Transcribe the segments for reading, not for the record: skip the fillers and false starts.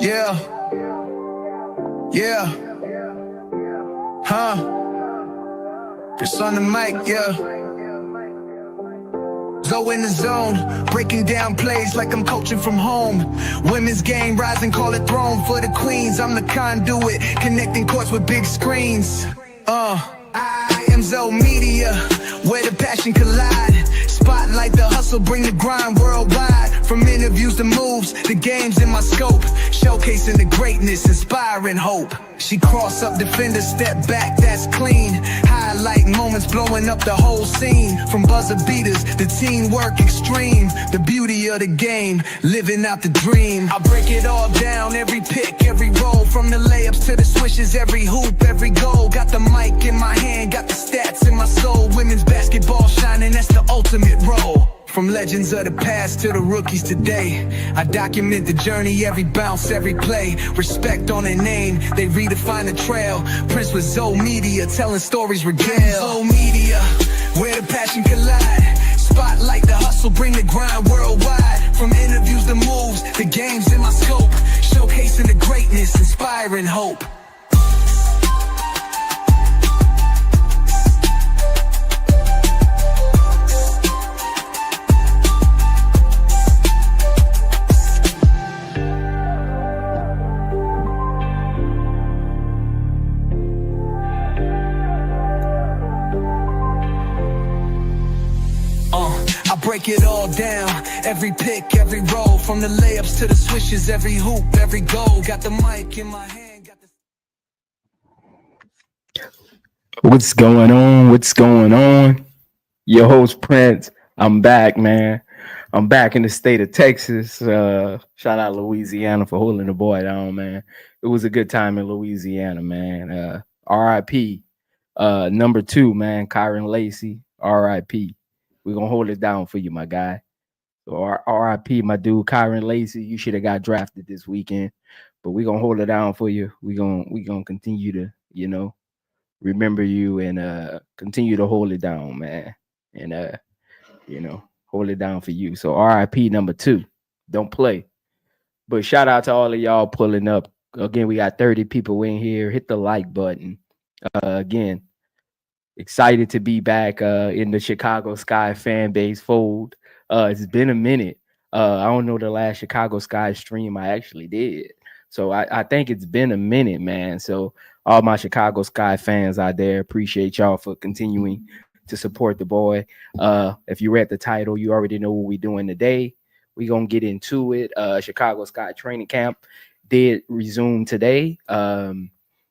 Yeah. Yeah. Huh. It's on the mic, yeah. Go in the zone, breaking down plays like I'm coaching from home. Women's game, rise and call it throne for the queens. I'm the conduit, connecting courts with big screens. I am Zo Media, where the passion collide. Spotlight the hustle, bring the grind worldwide. From interviews to moves, the game's in my scope. Showcasing the greatness, inspiring hope. She cross up defenders, step back, that's clean. Highlight moments, blowing up the whole scene. From buzzer beaters, the teamwork extreme. The beauty of the game, living out the dream. I break it all down, every pick, every roll. From the layups to the swishes, every hoop, every goal. Got the mic in my hand, got the stats in my soul. Women's basketball shining, that's the ultimate role. From legends of the past to the rookies today, I document the journey, every bounce, every play. Respect on their name, they redefine the trail. Prince with Zo Media, telling stories regale. Zo Media, where the passion collide. Spotlight the hustle, bring the grind worldwide. From interviews to moves, the game's in my scope. Showcasing the greatness, inspiring hope. Break it all down, every pick, every roll. From the layups to the swishes, every hoop, every goal. Got the mic in my hand, got the... What's going on? What's going on? Your host Prince. I'm back, man. I'm back in the state of Texas. Shout out Louisiana for holding the boy down, man. It was a good time in Louisiana, man. RIP. Number 2, man, Kyron Lacey. RIP. We're gonna hold it down for you, my guy. So RIP, my dude, Kyron Lacey. You should have got drafted this weekend, but we're gonna hold it down for you. We're gonna continue to, remember you and continue to hold it down, man. And hold it down for you. So RIP number 2. Don't play. But shout out to all of y'all pulling up. Again, we got 30 people in here. Hit the like button. Again. Excited to be back in the Chicago Sky fan base fold. It's been a minute. I don't know the last Chicago Sky stream I actually did. So I think it's been a minute, man. So all my Chicago Sky fans out there, appreciate y'all for continuing to support the boy. If you read the title, you already know what we're doing today. We're going to get into it. Chicago Sky training camp did resume today.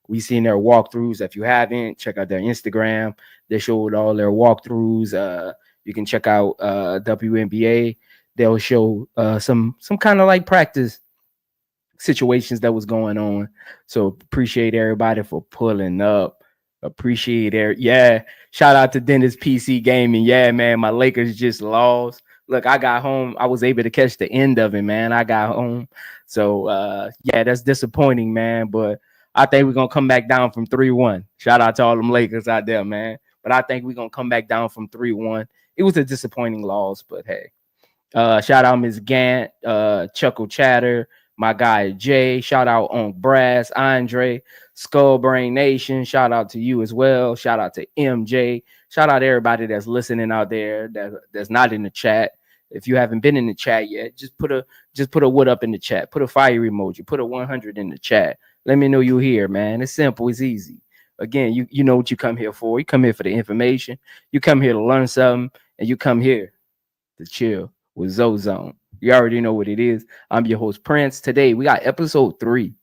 We seen their walkthroughs. If you haven't, check out their Instagram. They showed all their walkthroughs. You can check out WNBA. They'll show some kind of like practice situations that was going on. So appreciate everybody for pulling up. Appreciate it. Yeah. Shout out to Dennis PC Gaming. Yeah, man. My Lakers just lost. Look, I got home. I was able to catch the end of it, man. I got home. So yeah, that's disappointing, man. But I think we're going to come back down from 3-1. Shout out to all them Lakers out there, man. But I think we're going to come back down from 3-1. It was a disappointing loss, but hey. Shout out Ms. Gant, Chuckle Chatter, my guy Jay. Shout out on Brass, Andre, Skullbrain Nation. Shout out to you as well. Shout out to MJ. Shout out to everybody that's listening out there that's not in the chat. If you haven't been in the chat yet, just put a what up in the chat. Put a fire emoji. Put a 100 in the chat. Let me know you're here, man. It's simple. It's easy. Again, you know what you come here for. You come here for the information. You come here to learn something, and you come here to chill with Zo Zone. You already know what it is. I'm your host, Prince. Today, we got episode 3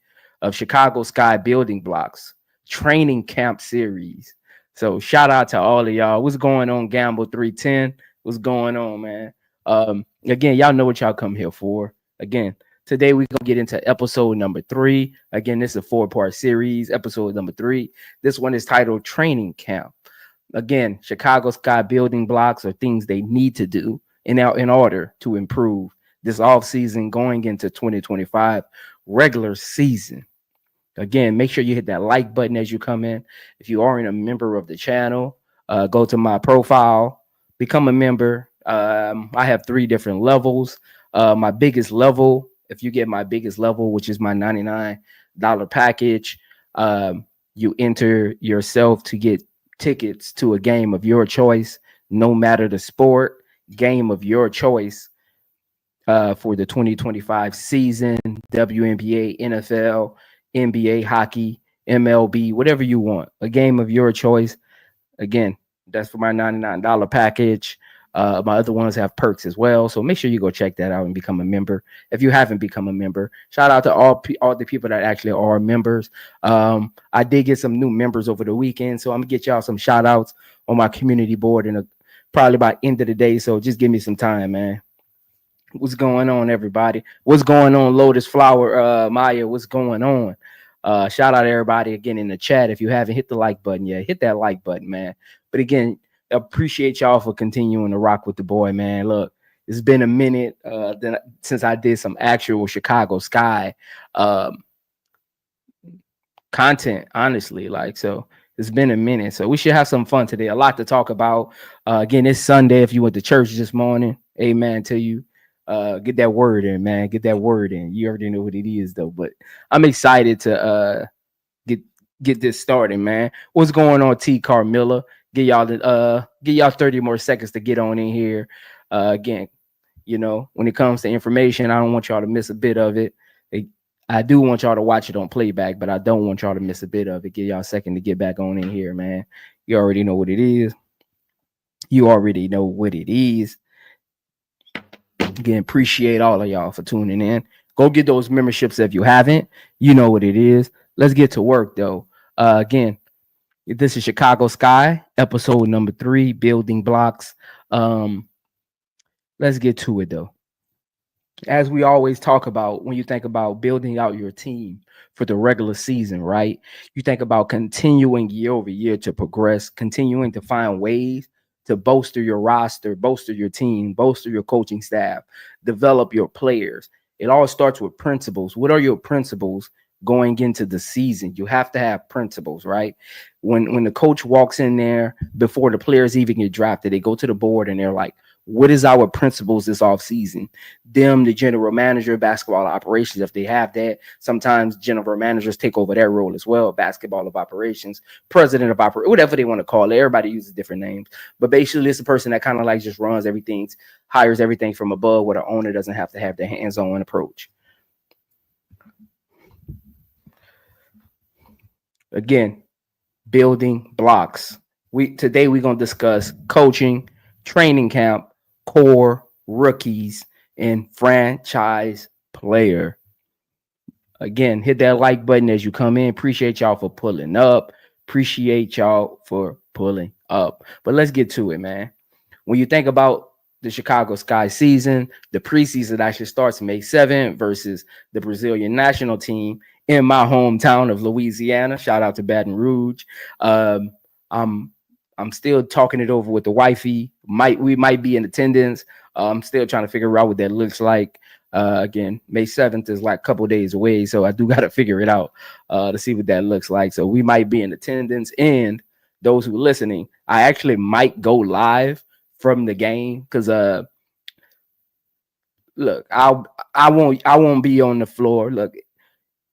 of Chicago Sky Building Blocks Training Camp Series. So shout out to all of y'all. What's going on, Gamble 310? What's going on, man? Again, y'all know what y'all come here for. Again, today we're gonna get into episode number 3. Again, this is a 4-part series. Episode number 3. This one is titled Training Camp. Again, Chicago Sky Building Blocks are things they need to do in order to improve this offseason going into 2025 regular season. Again, make sure you hit that like button as you come in. If you aren't a member of the channel, go to my profile, become a member. I have 3 different levels. My biggest level if you get my biggest level, which is my $99 package, you enter yourself to get tickets to a game of your choice, no matter the sport, game of your choice for the 2025 season, WNBA, NFL, NBA, hockey, MLB, whatever you want, a game of your choice. Again, that's for my $99 package. My other ones have perks as well, so make sure you go check that out and become a member if you haven't become a member. Shout out to all the people that actually are members. I did get some new members over the weekend, so I'm gonna get y'all some shout outs on my community board and probably by end of the day. So just give me some time, man. What's going on, everybody? What's going on, Lotus Flower? Maya, what's going on? Shout out to everybody again in the chat. If you haven't hit the like button yet, hit that like button, man. But again, appreciate y'all for continuing to rock with the boy, man. Look, it's been a minute since I did some actual Chicago Sky content, honestly. Like, so it's been a minute. So we should have some fun today. A lot to talk about. Again, it's Sunday. If you went to church this morning, amen to you. Get that word in, man. Get that word in. You already know what it is, though. But I'm excited to get this started, man. What's going on, T. Carmilla? Get y'all 30 more seconds to get on in here. Again, you know, when it comes to information, I don't want y'all to miss a bit of it. I do want y'all to watch it on playback, but I don't want y'all to miss a bit of it. Give y'all a second to get back on in here, man. You already know what it is. You already know what it is. Again, appreciate all of y'all for tuning in. Go get those memberships if you haven't. You know what it is. Let's get to work, though. Again, this is Chicago Sky, episode number 3, Building Blocks. Let's get to it, though. As we always talk about, when you think about building out your team for the regular season, right? You think about continuing year over year to progress, continuing to find ways to bolster your roster, bolster your team, bolster your coaching staff, develop your players. It all starts with principles. What are your principles going into the season? You have to have principles, right? When the coach walks in there before the players even get drafted, they go to the board and they're like, what is our principles this offseason? Them, the general manager, basketball operations, if they have that, sometimes general managers take over that role as well. Basketball of operations, president of operations, whatever they want to call it. Everybody uses different names. But basically, it's the person that kind of like just runs everything, hires everything from above, where the owner doesn't have to have their hands-on approach. Again, building blocks. Today we're going to discuss coaching, training camp, core, rookies, and franchise player. Again, hit that like button as you come in. Appreciate y'all for pulling up. Appreciate y'all for pulling up. But let's get to it, man. When you think about the Chicago Sky season, the preseason actually starts May 7th versus the Brazilian national team in my hometown of Louisiana. Shout out to Baton Rouge. I'm still talking it over with the wifey. We might be in attendance. I'm still trying to figure out what that looks like. Again, May 7th is like a couple days away, so I do got to figure it out to see what that looks like. So we might be in attendance, and those who are listening, I actually might go live from the game because look, I won't be on the floor. Look,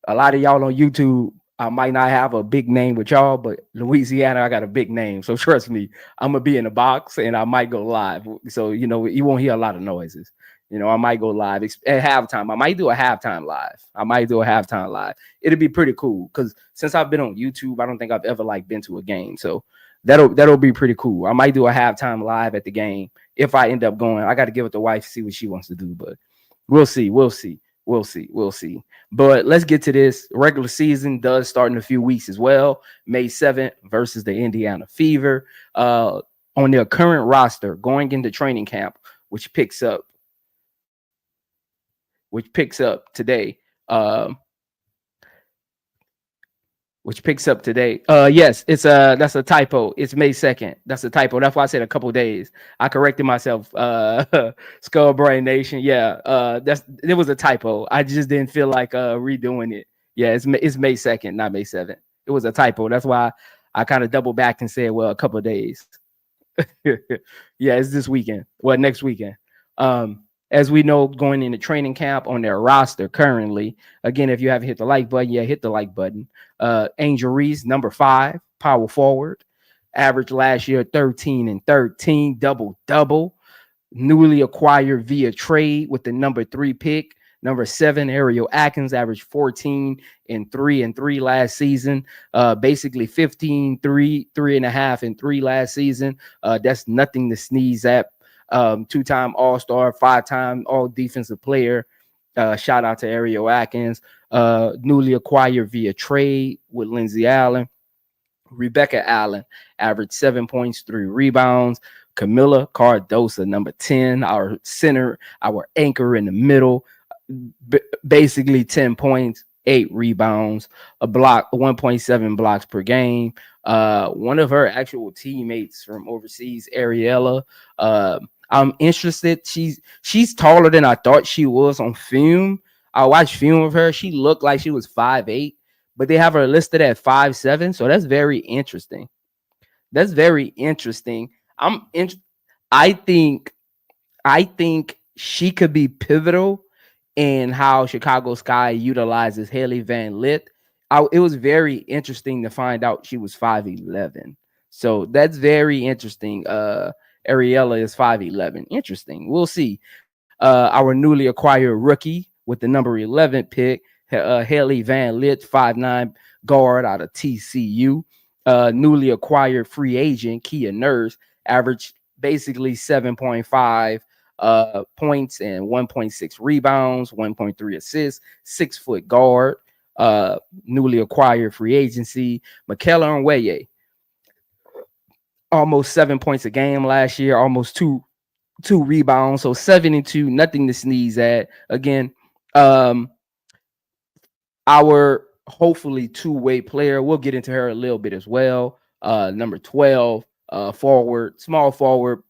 a lot of y'all on YouTube, I might not have a big name with y'all, but Louisiana, I got a big name. So trust me, I'm going to be in the box and I might go live. So, you know, you won't hear a lot of noises. You know, I might go live at halftime. I might do a halftime live. It'll be pretty cool because since I've been on YouTube, I don't think I've ever like been to a game. So that'll be pretty cool. I might do a halftime live at the game if I end up going. I got to give it to the wife to see what she wants to do, but we'll see. But let's get to this. Regular season does start in a few weeks as well. May 7th versus the Indiana Fever. On their current roster going into training camp, which picks up today. Yes, it's that's a typo. It's May 2nd. That's a typo. That's why I said a couple days. I corrected myself. Skull Brain Nation. Yeah, it was a typo. I just didn't feel like redoing it. Yeah, it's May 2nd, not May 7th. It was a typo. That's why I kind of doubled back and said, well, a couple of days. Yeah, it's this weekend. Well, next weekend. as we know, going into training camp on their roster currently. Again, if you haven't hit the like button, hit the like button. Angelresse, number 5, power forward. Average last year 13 and 13, double. Newly acquired via trade with the number 3 pick. Number 7, Ariel Atkins, averaged 14 and 3 last season. Basically 15, 3.5 and 3 last season. That's nothing to sneeze at. 2-time All-Star, 5-time All-Defensive Player. Shout out to Ariel Atkins. Newly acquired via trade with Lindsey Allen. Rebecca Allen averaged 7 points, 3 rebounds. Camila Cardoso, number 10, our center, our anchor in the middle. Basically 10 points, 8 rebounds, a block, 1.7 blocks per game. One of her actual teammates from overseas, Ariella. I'm interested. She's taller than I thought she was on film. I watched film of her. She looked like she was 5'8", but they have her listed at 5'7", so that's very interesting. I think she could be pivotal in how Chicago Sky utilizes Haley Van Lith. It was very interesting to find out she was 5'11". So that's very interesting. Ariella is 5'11". Interesting. We'll see. Our newly acquired rookie with the number 11 pick, Haley Van Lith, 5'9" guard out of TCU. Newly acquired free agent, Kia Nurse, averaged basically 7.5 points and 1.6 rebounds, 1.3 assists, 6-foot guard. Newly acquired free agency, Michaela Onweye, almost 7 points a game last year, almost two rebounds, so 7 and 2, nothing to sneeze at. Again, our hopefully two-way player, we'll get into her a little bit as well. Number 12, forward, small forward.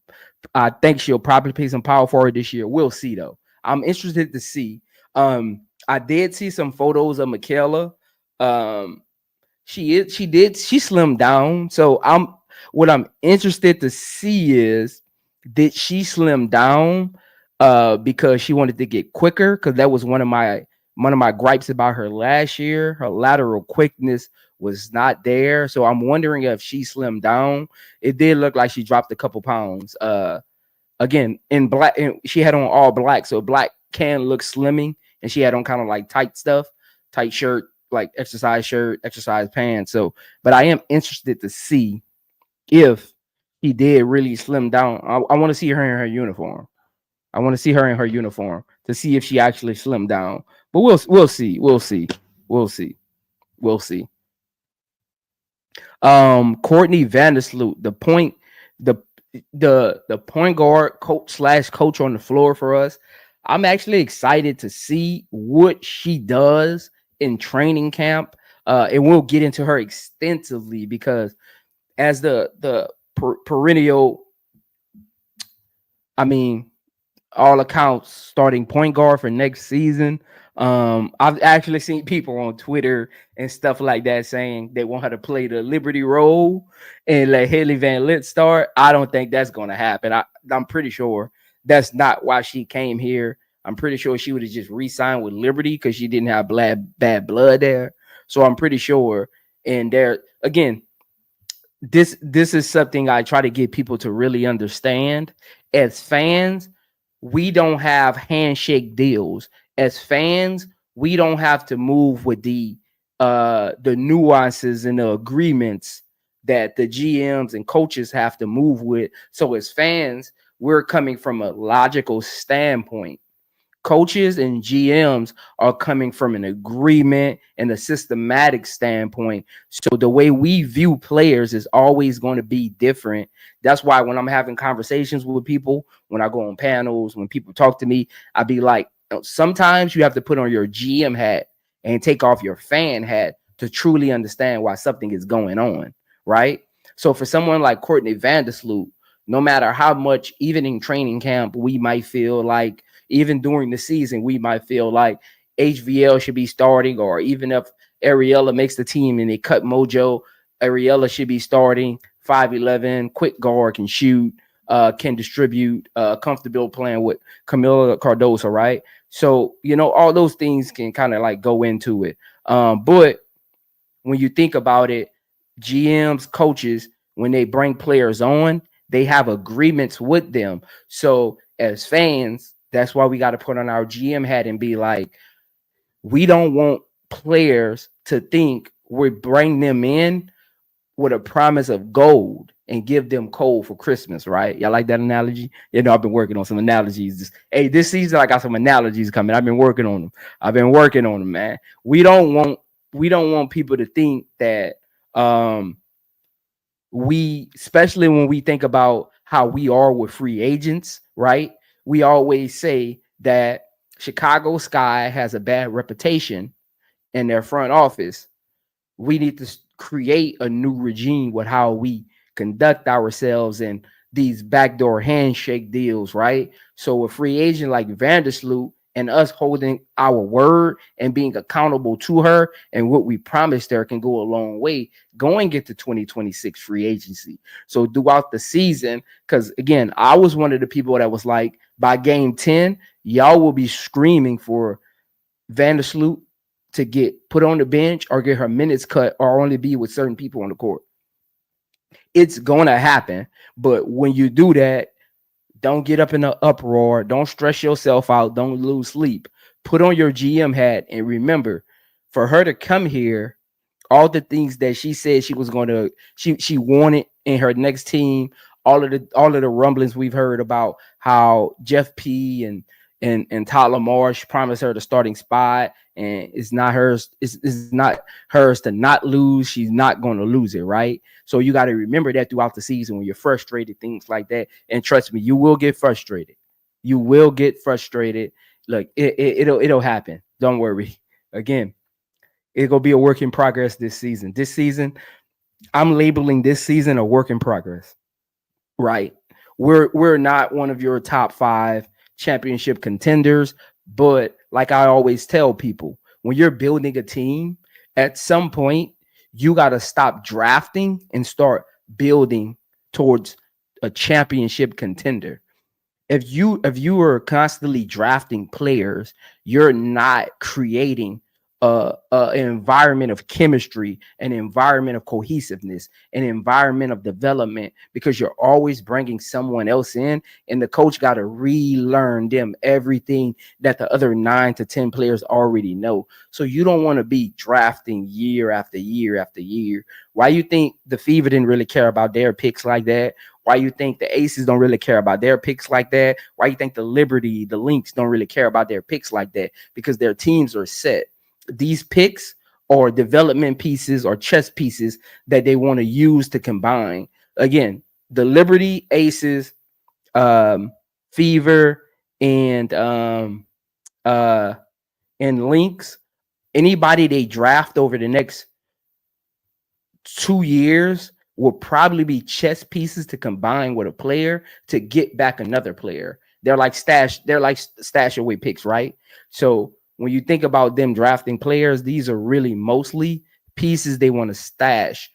I think she'll probably play some power forward this year. We'll see though. I'm interested to see. I did see some photos of Michaela. She slimmed down. So what I'm interested to see is, did she slim down because she wanted to get quicker? Because that was one of my gripes about her last year. Her lateral quickness was not there. So I'm wondering if she slimmed down. It did look like she dropped a couple pounds. Again, in black, and she had on all black, so black can look slimming, and she had on kind of like tight stuff, tight shirt, like exercise shirt, exercise pants. So, but I am interested to see if he did really slim down. I want to see her in her uniform. I want to see her in her uniform to see if she actually slimmed down. But we'll see. Courtney Vandersloot, the point guard coach on the floor for us. I'm actually excited to see what she does in training camp. And we'll get into her extensively because as the perennial, all accounts, starting point guard for next season. I've actually seen people on Twitter and stuff like that saying they want her to play the Liberty role and let Haley Van Lith start. I don't think that's going to happen. I'm pretty sure that's not why she came here. I'm pretty sure she would have just re-signed with Liberty because she didn't have bad blood there. So I'm pretty sure. And there again, this is something I try to get people to really understand. As fans, we don't have handshake deals. As fans, we don't have to move with the nuances and the agreements that the GMs and coaches have to move with. So as fans, we're coming from a logical standpoint. Coaches and GMs are coming from an agreement and a systematic standpoint. So the way we view players is always going to be different. That's why when I'm having conversations with people, when I go on panels, when people talk to me, I be like, sometimes you have to put on your GM hat and take off your fan hat to truly understand why something is going on, right? So for someone like Courtney Vandersloot, no matter how much, even in training camp, we might feel like, even during the season, we might feel like HVL should be starting, or even if Ariella makes the team and they cut Mojo, Ariella should be starting. 5'11", quick guard, can shoot. can distribute, comfortable playing with Camila Cardoso, right? So, all those things can kind of like go into it. But when you think about it, GMs, coaches, when they bring players on, they have agreements with them. So as fans, that's why we got to put on our GM hat and be like, we don't want players to think we bring them in with a promise of gold and give them coal for Christmas, right? Y'all like that analogy? I've been working on some analogies. This season I got some analogies coming. I've been working on them, man. We don't want people to think that we, especially when we think about how we are with free agents, right? We always say that Chicago Sky has a bad reputation in their front office. We need to create a new regime with how we conduct ourselves and these backdoor handshake deals, right? So a free agent like Vandersloot and us holding our word and being accountable to her and what we promised her can go a long way going into 2026 free agency. So throughout the season, because again, I was one of the people that was like, by game 10, y'all will be screaming for Vandersloot to get put on the bench or get her minutes cut or only be with certain people on the court. It's going to happen. But when you do that, don't get up in an uproar. Don't stress yourself out. Don't lose sleep. Put on your GM hat and remember, for her to come here, all the things that she said she was going to, she wanted in her next team, all of the rumblings we've heard about how Jeff P and Tyler Marsh promised her the starting spot, and it's not hers. It's not hers to not lose. She's not going to lose it, right? So you got to remember that throughout the season when you're frustrated, things like that. And trust me, you will get frustrated. You will get frustrated. Look, it'll happen. Don't worry. Again, it's gonna be a work in progress this season. This season, I'm labeling this season a work in progress. Right? We're not one of your top 5 championship contenders, but like I always tell people, when you're building a team, at some point you got to stop drafting and start building towards a championship contender. If you are constantly drafting players, you're not creating an environment of chemistry, an environment of cohesiveness, an environment of development, because you're always bringing someone else in, and the coach got to relearn them everything that the other 9 to 10 players already know. So you don't want to be drafting year after year after year. Why you think the Fever didn't really care about their picks like that? Why you think the Aces don't really care about their picks like that? Why you think the Liberty, the Lynx don't really care about their picks like that? Because their teams are set. These picks are development pieces or chess pieces that they want to use to combine. Again, the Liberty, Aces, Fever, and Lynx, anybody they draft over the next 2 years will probably be chess pieces to combine with a player to get back another player. They're like stash away picks, right? So when you think about them drafting players, these are really mostly pieces they want to stash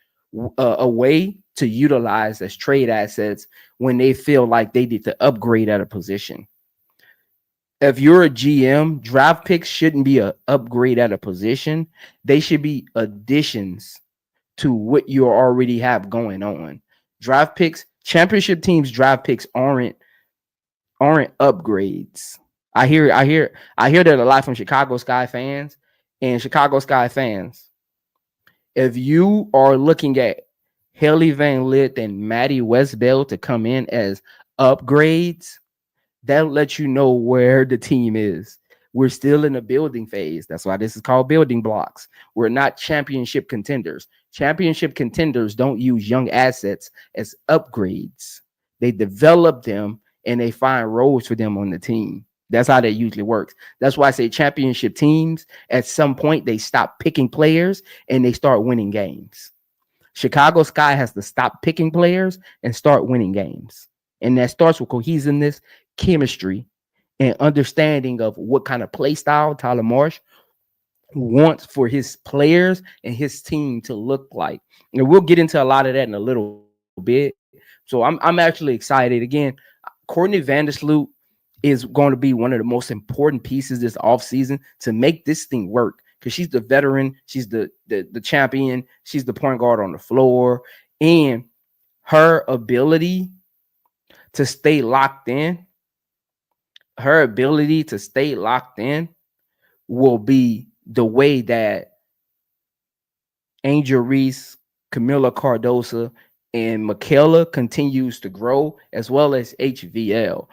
away to utilize as trade assets when they feel like they need to upgrade at a position. If you're a GM, draft picks shouldn't be an upgrade at a position. They should be additions to what you already have going on. Draft picks, championship teams, draft picks aren't upgrades. I hear that a lot from Chicago Sky fans. And Chicago Sky fans, if you are looking at Haley Van Lith and Maddie Westbeld to come in as upgrades, that lets you know where the team is. We're still in the building phase. That's why this is called building blocks. We're not championship contenders. Championship contenders don't use young assets as upgrades. They develop them and they find roles for them on the team. That's how that usually works. That's why I say championship teams, at some point, they stop picking players and they start winning games. Chicago Sky has to stop picking players and start winning games. And that starts with cohesiveness, chemistry, and understanding of what kind of play style Tyler Marsh wants for his players and his team to look like. And we'll get into a lot of that in a little bit. So I'm actually excited. Again, Courtney Vandersloot is going to be one of the most important pieces this offseason to make this thing work, because she's the veteran, she's the champion, she's the point guard on the floor, and her ability to stay locked in, will be the way that Angel Reese, Camila Cardoso, and Michaela continues to grow, as well as HVL.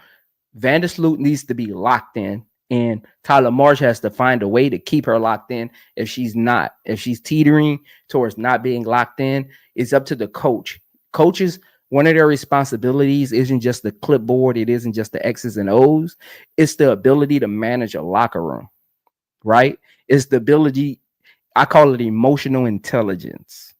Vandersloot needs to be locked in, and Tyler Marsh has to find a way to keep her locked in. If she's not, if she's teetering towards not being locked in, it's up to the coach. Coaches, one of their responsibilities isn't just the clipboard, it isn't just the X's and O's, it's the ability to manage a locker room, right? It's the ability, I call it emotional intelligence.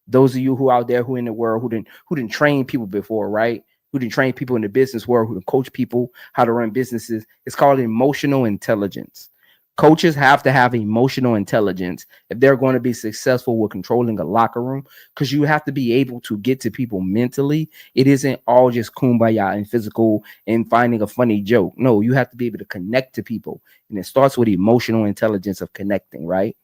Those of you who out there who in the world who didn't train people before, right? Who didn't train people in the business world, who didn't coach people how to run businesses. It's called emotional intelligence. Coaches have to have emotional intelligence if they're going to be successful with controlling a locker room, because you have to be able to get to people mentally. It isn't all just kumbaya and physical and finding a funny joke. No, you have to be able to connect to people. And it starts with emotional intelligence of connecting, right?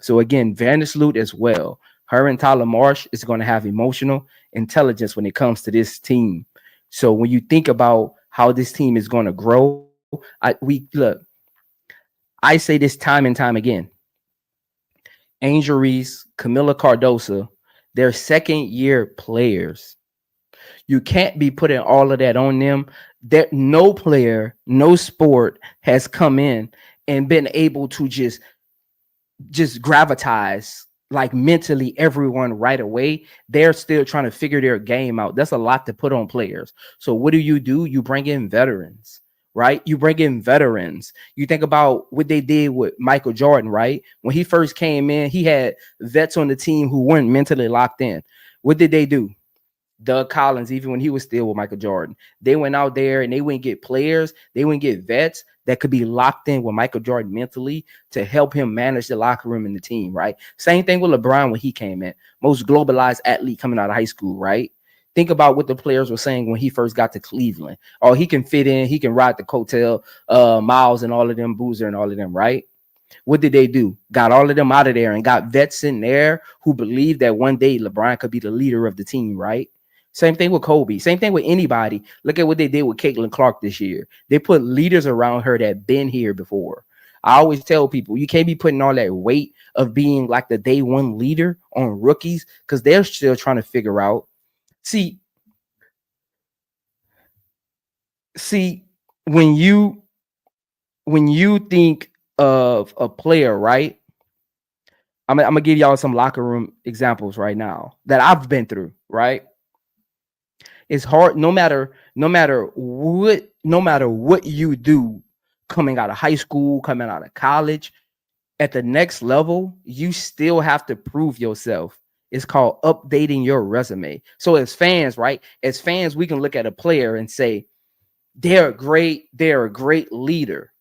So again, Vandersloot as well. Her and Tyler Marsh is going to have emotional intelligence when it comes to this team. So when you think about how this team is going to grow, I say this time and time again. Angel Reese, Camila Cardoso, they're second-year players. You can't be putting all of that on them. That no player, no sport has come in and been able to just gravitize like mentally everyone right away. They're still trying to figure their game out. That's a lot to put on players. So what do? You bring in veterans, right? You bring in veterans. You think about what they did with Michael Jordan, right? When he first came in, he had vets on the team who weren't mentally locked in. What did they do? Doug Collins, even when he was still with Michael Jordan, they went out there and they wouldn't get players, they wouldn't get vets that could be locked in with Michael Jordan mentally to help him manage the locker room and the team, right? Same thing with LeBron when he came in, most globalized athlete coming out of high school, right? Think about what the players were saying when he first got to Cleveland. Oh, he can fit in, he can ride the coattail, Miles and all of them, Boozer and all of them, right? What did they do? Got all of them out of there and got vets in there who believed that one day LeBron could be the leader of the team, right? Same thing with Kobe. Same thing with anybody. Look at what they did with Caitlin Clark this year. They put leaders around her that been here before. I always tell people, you can't be putting all that weight of being like the day one leader on rookies, because they're still trying to figure out. See, when you think of a player, right? I'm gonna give y'all some locker room examples right now that I've been through, right? It's hard no matter what you do coming out of high school, coming out of college, at the next level, you still have to prove yourself. It's called updating your resume. So as fans, right? As fans, we can look at a player and say, they're a great leader.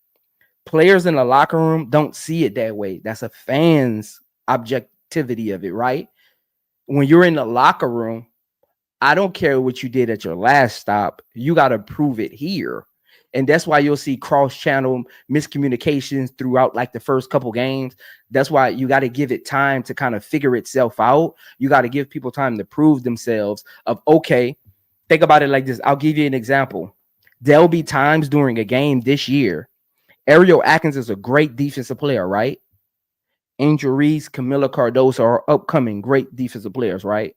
Players in the locker room don't see it that way. That's a fan's objectivity of it, right? When you're in the locker room, I don't care what you did at your last stop. You got to prove it here. And that's why you'll see cross-channel miscommunications throughout like the first couple games. That's why you got to give it time to kind of figure itself out. You got to give people time to prove themselves of, okay, think about it like this. I'll give you an example. There'll be times during a game this year. Ariel Atkins is a great defensive player, right? Angel Reese, Camila Cardoso are upcoming great defensive players, right?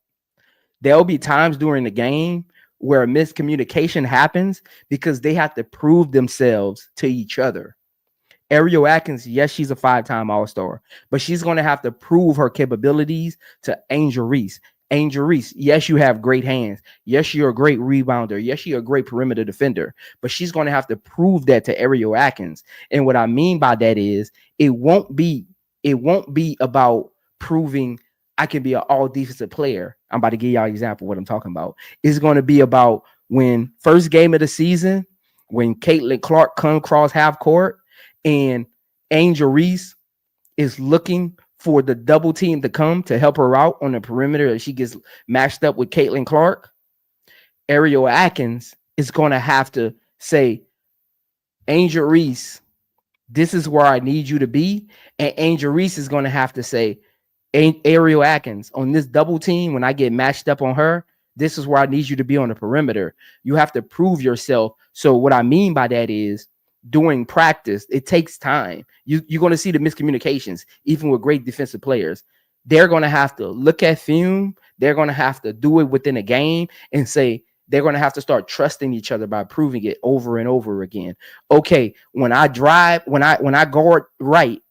There'll be times during the game where miscommunication happens because they have to prove themselves to each other. Ariel Atkins, yes, she's a 5-time All-Star, but she's going to have to prove her capabilities to Angel Reese. Angel Reese, yes, you have great hands. Yes, you're a great rebounder. Yes, you're a great perimeter defender, but she's going to have to prove that to Ariel Atkins. And what I mean by that is it won't be about proving I can be an all defensive player. I'm about to give y'all an example of what I'm talking about. It's going to be about when first game of the season, when Caitlin Clark come across half court and Angel Reese is looking for the double team to come to help her out on the perimeter, and she gets matched up with Caitlin Clark. Ariel Atkins is going to have to say, Angel Reese, this is where I need you to be. And Angel Reese is going to have to say, Ariel Atkins, on this double team, when I get matched up on her, this is where I need you to be on the perimeter. You have to prove yourself. So what I mean by that is during practice, it takes time. You're going to see the miscommunications, even with great defensive players. They're going to have to look at film. They're going to have to do it within a game and say, they're going to have to start trusting each other by proving it over and over again. Okay, when I drive, when I guard right,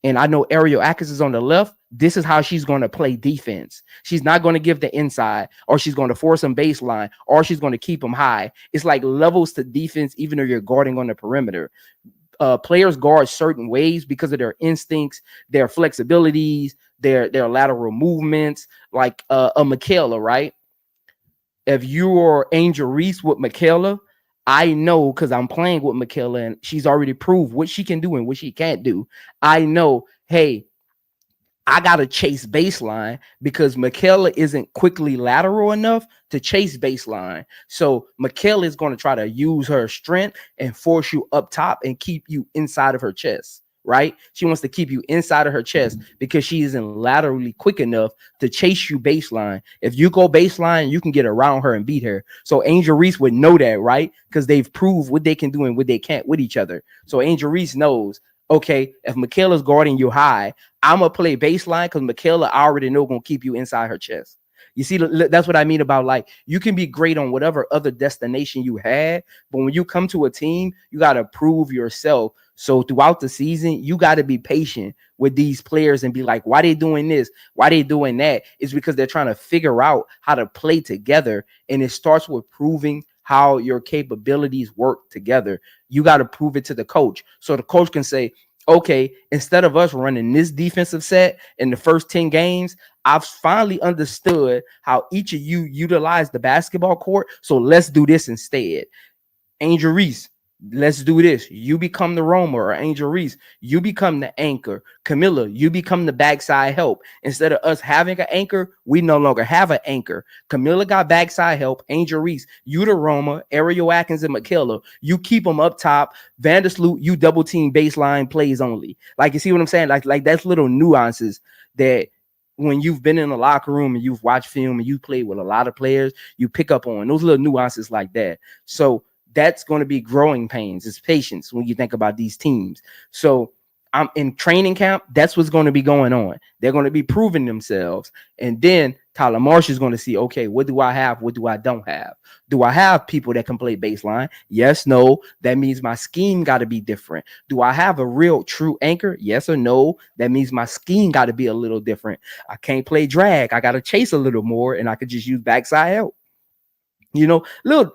and I know Ariel Atkins is on the left, this is how she's going to play defense. She's not going to give the inside, or she's going to force them baseline, or she's going to keep them high. It's like levels to defense, even though you're guarding on the perimeter. Players guard certain ways because of their instincts, their flexibilities, their lateral movements, like a Michaela, right? If you're Angel Reese with Michaela, I know because I'm playing with Michaela and she's already proved what she can do and what she can't do. I know, hey, I got to chase baseline because Michaela isn't quickly lateral enough to chase baseline. So Michaela is going to try to use her strength and force you up top and keep you inside of her chest, right? She wants to keep you inside of her chest because she isn't laterally quick enough to chase you baseline. If you go baseline, you can get around her and beat her. So Angel Reese would know that, right? Because they've proved what they can do and what they can't with each other. So Angel Reese knows, okay, if Michaela's guarding you high, I'm going to play baseline because Michaela I already know going to keep you inside her chest. You see, that's what I mean about, like, you can be great on whatever other destination you had, but when you come to a team, you got to prove yourself. So throughout the season, you got to be patient with these players and be like, why they doing this? Why they doing that? It's because they're trying to figure out how to play together. And it starts with proving how your capabilities work together. You got to prove it to the coach. So the coach can say, okay, instead of us running this defensive set in the first 10 games, I've finally understood how each of you utilize the basketball court. So let's do this instead. Angel Reese, let's do this. You become the roamer, or Angel Reese, you become the anchor. Camila, you become the backside help. Instead of us having an anchor, we no longer have an anchor. Camila got backside help. Angel Reese, you the roamer. Ariel Atkins and Michaela, you keep them up top. Vandersloot, you double team baseline plays only. Like, you see what I'm saying? Like that's little nuances that when you've been in the locker room and you've watched film and you play with a lot of players, you pick up on those little nuances like that. So that's going to be growing pains. It's patience when you think about these teams. So I'm in training camp. That's what's going to be going on. They're going to be proving themselves. And then Tyler Marsh is going to see, okay, what do I have? What do I don't have? Do I have people that can play baseline? Yes, no. That means my scheme got to be different. Do I have a real true anchor? Yes or no. That means my scheme got to be a little different. I can't play drag. I got to chase a little more and I could just use backside help. You know, little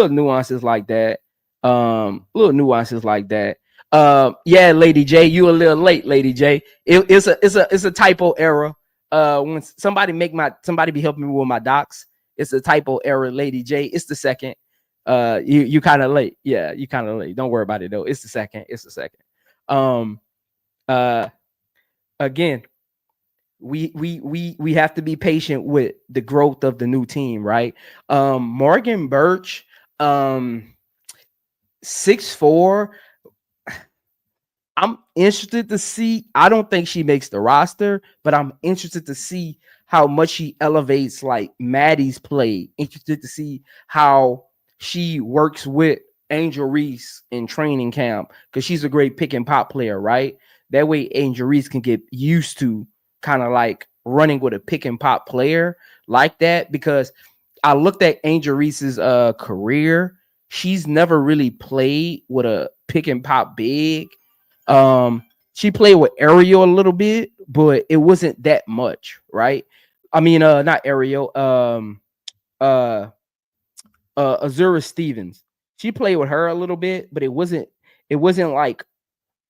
nuances like that. Little nuances like that. Yeah, Lady J, you a little late, Lady J. It's a typo error. When somebody be helping me with my docs, it's a typo error, Lady J. It's the second. You kind of late. Yeah, you kind of late. Don't worry about it though. It's the second. It's the second. Again, we have to be patient with the growth of the new team, right? Morgan Birch, 6'4". I'm interested to see. I don't think she makes the roster, but I'm interested to see how much she elevates like Maddie's play. Interested to see how she works with Angel Reese in training camp because she's a great pick and pop player, right? That way Angel Reese can get used to kind of like running with a pick and pop player like that, because I looked at Angel Reese's career. She's never really played with a pick and pop big. She played with Ariel a little bit, but it wasn't that much, right? I mean, not Ariel, Azura Stevens. She played with her a little bit, but it wasn't like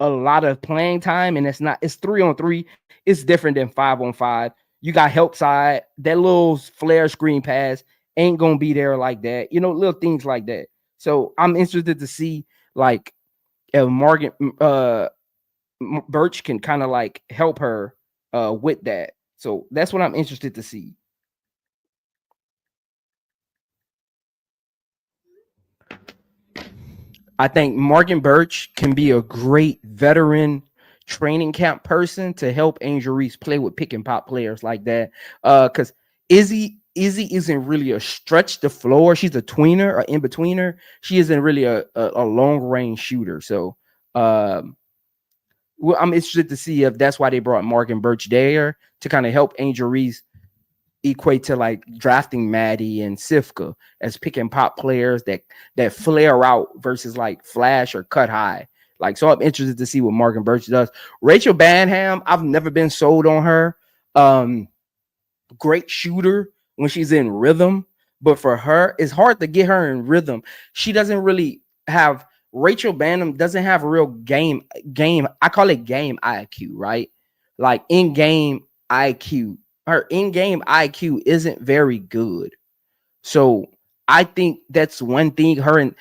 a lot of playing time, and it's 3-on-3. It's different than 5-on-5. You got help side. That little flare screen pass ain't gonna be there like that. You know, little things like that. So I'm interested to see like if Morgan Birch can kind of like help her with that. So that's what I'm interested to see. I think Morgan Birch can be a great veteran training camp person to help Angel Reese play with pick and pop players like that. Because Izzy isn't really a stretch the floor. She's a tweener or in betweener. She isn't really a long range shooter. So well, I'm interested to see if that's why they brought Morgan Birch there to kind of help Angel Reese equate to like drafting Maddie and Sifka as pick and pop players that flare out versus like flash or cut high. Like, so I'm interested to see what Morgan Birch does. Rachel Banham, I've never been sold on her. Great shooter when she's in rhythm, but for her, it's hard to get her in rhythm. She doesn't really have Rachel Banham doesn't have a real game. I call it game IQ, right? Like in game IQ. Her in-game IQ isn't very good. So I think that's one thing her and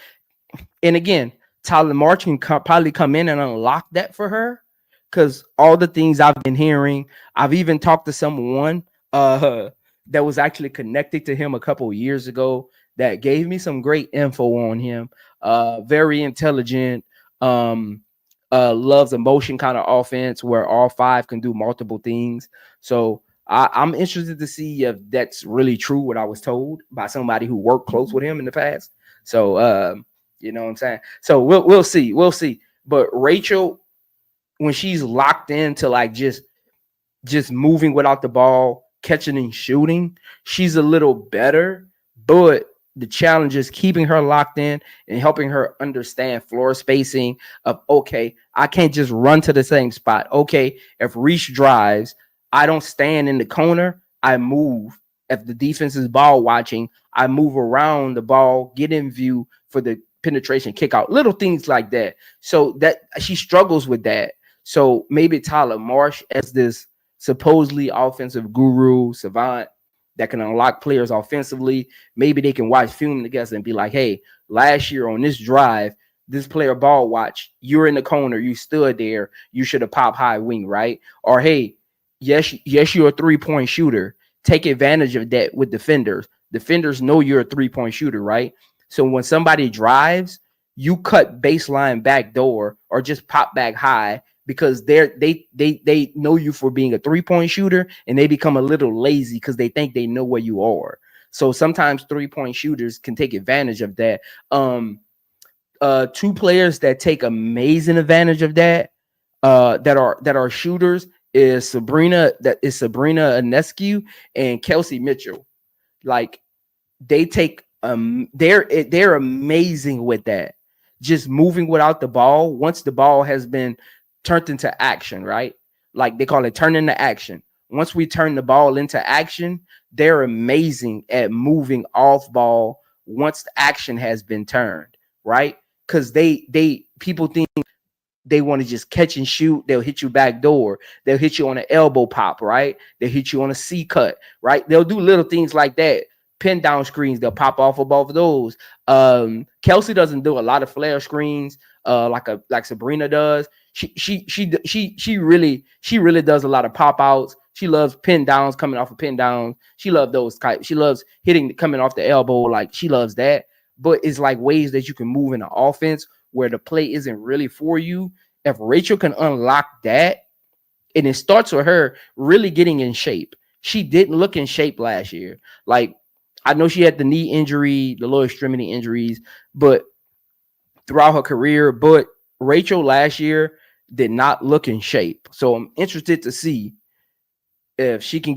again, Tyler March can probably come in and unlock that for her, because all the things I've been hearing, I've even talked to someone that was actually connected to him a couple of years ago that gave me some great info on him. Very intelligent, loves a motion kind of offense where all five can do multiple things. So I'm interested to see if that's really true, what I was told by somebody who worked close with him in the past. So, you know what I'm saying? So we'll see. We'll see. But Rachel, when she's locked into like just moving without the ball, catching and shooting, she's a little better. But the challenge is keeping her locked in and helping her understand floor spacing of, okay, I can't just run to the same spot. Okay, if Reese drives, I don't stand in the corner. I move. If the defense is ball watching, I move around the ball, get in view for the penetration kick out, little things like that. So that she struggles with that. So maybe Tyler Marsh as this supposedly offensive guru savant that can unlock players offensively. Maybe they can watch film together and be like, hey, last year on this drive, this player ball watch, you're in the corner, you stood there, you should have popped high wing, right? Or hey, yes, you're a three-point shooter. Take advantage of that with defenders. Defenders know you're a three-point shooter, right? So when somebody drives, you cut baseline back door or just pop back high because they know you for being a three-point shooter, and they become a little lazy because they think they know where you are. So sometimes three-point shooters can take advantage of that. Two players that take amazing advantage of that, that are shooters, is Sabrina Ionescu and Kelsey Mitchell. Like they take they're amazing with that. Just moving without the ball once the ball has been turned into action, right? Like they call it turn into action. Once we turn the ball into action, they're amazing at moving off ball once the action has been turned, right? Because people think they want to just catch and shoot. They'll hit you back door. They'll hit you on an elbow pop, right? They'll hit you on a C cut, right? They'll do little things like that. Pin down screens, they'll pop off above those. Kelsey doesn't do a lot of flare screens like Sabrina does. She really does a lot of pop outs. She loves pin downs, coming off of pin downs. She loves those types. She loves hitting coming off the elbow. Like she loves that. But it's like ways that you can move in the offense where the play isn't really for you. If Rachel can unlock that, and it starts with her really getting in shape. She didn't look in shape last year. Like I know she had the knee injury, the lower extremity injuries, but throughout her career, but Rachel last year did not look in shape. So I'm interested to see if she can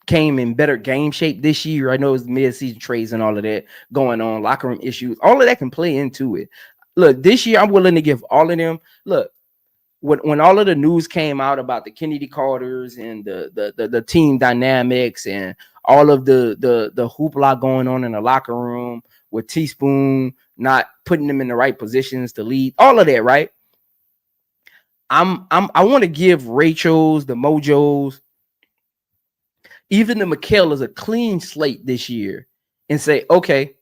came in better game shape this year. I know it's mid-season trades and all of that going on, locker room issues, all of that can play into it. Look, this year I'm willing to give all of them. Look, when all of the news came out about the Kennedy Carters and the team dynamics and all of the hoopla going on in the locker room with Teaspoon not putting them in the right positions to lead, all of that, right? I want to give Rachel's, the Mojos, even the Michaela's a clean slate this year and say, okay,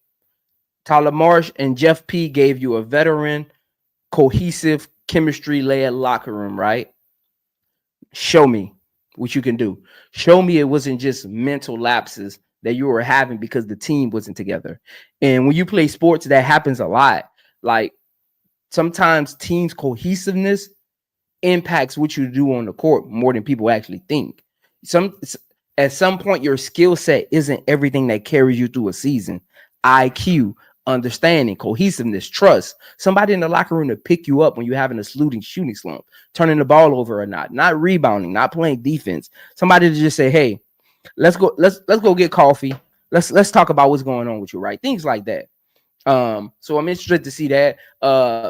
Tyler Marsh and Jeff P gave you a veteran, cohesive, chemistry-led locker room, right? Show me what you can do. Show me it wasn't just mental lapses that you were having because the team wasn't together. And when you play sports, that happens a lot. Like sometimes teams' cohesiveness impacts what you do on the court more than people actually think. At some point, your skill set isn't everything that carries you through a season. IQ, understanding, cohesiveness, trust. Somebody in the locker room to pick you up when you're having a shooting slump, turning the ball over or not rebounding, not playing defense. Somebody to just say, "Hey, let's go get coffee. Let's talk about what's going on with you," right? Things like that. So I'm interested to see that.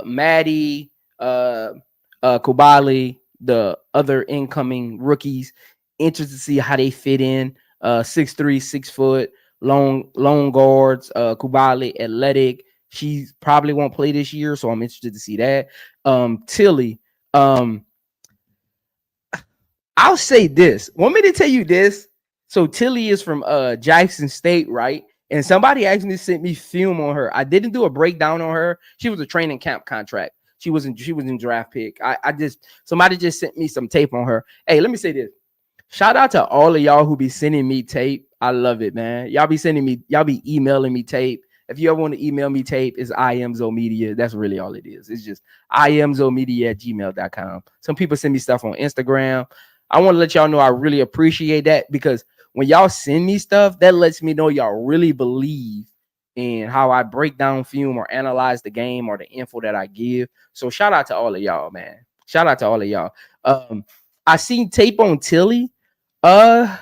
Maddie, Kubali, the other incoming rookies, interested to see how they fit in. 6'3", 6 foot, long guards. Kubali, athletic. She probably won't play this year, so I'm interested to see that. Tilly. I'll say this. Want me to tell you this? So Tilly is from Jackson State, right? And somebody actually sent me film on her. I didn't do a breakdown on her. She was a training camp contract. She was in draft pick. Somebody just sent me some tape on her. Hey, let me say this. Shout out to all of y'all who be sending me tape. I love it, man. Y'all be emailing me tape. If you ever want to email me tape, it's imzomedia. That's really all it is. It's just imzomedia@gmail.com. Some people send me stuff on Instagram. I want to let y'all know I really appreciate that, because when y'all send me stuff, that lets me know y'all really believe in how I break down film or analyze the game or the info that I give. So shout out to all of y'all, man. Shout out to all of y'all. I seen tape on Tilly. I'll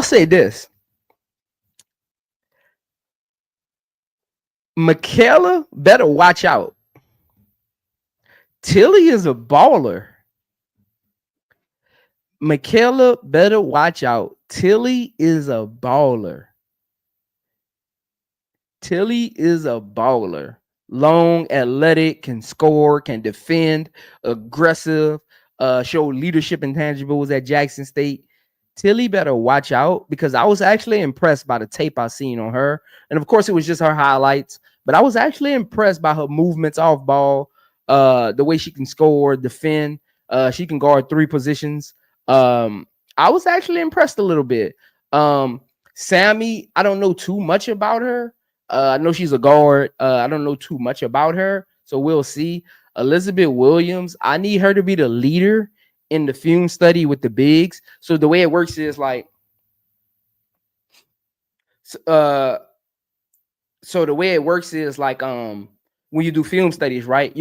say this. Michaela better watch out. Tilly is a baller. Michaela better watch out. Tilly is a baller. Tilly is a baller. Long, athletic, can score, can defend, aggressive, show leadership intangibles at Jackson State. Tilly better watch out, because I was actually impressed by the tape I seen on her. And of course, it was just her highlights, but I was actually impressed by her movements off ball, the way she can score, defend. She can guard 3 positions. I was actually impressed a little bit. Sammy, I don't know too much about her. I know she's a guard. I don't know too much about her, so we'll see. Elizabeth Williams, I need her to be the leader in the film study with the bigs. So the way it works is like, when you do film studies, right?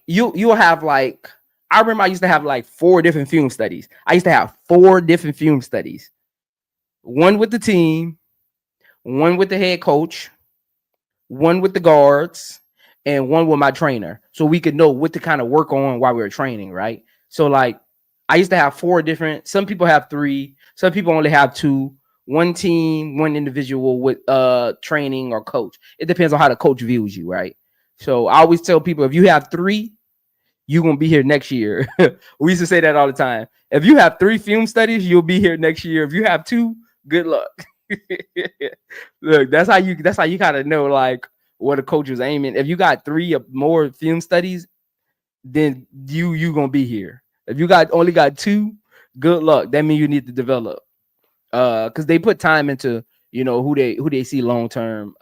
You'll have like, I remember I used to have like 4 different film studies. I used to have 4 different film studies. One with the team, one with the head coach, one with the guards, and one with my trainer, so we could know what to kind of work on while we were training, right? So like, I used to have 4 different. Some people have 3. Some people only have 2. One team, one individual with training or coach. It depends on how the coach views you, right? So I always tell people, if you have 3, you're gonna be here next year. We used to say that all the time. If you have 3 film studies, you'll be here next year. If you have 2, good luck. Look, that's how you kind of know like what a coach is aiming. If you got 3 or more film studies, then you gonna be here. If you only got 2, good luck. That means you need to develop. Because they put time into, who they see long-term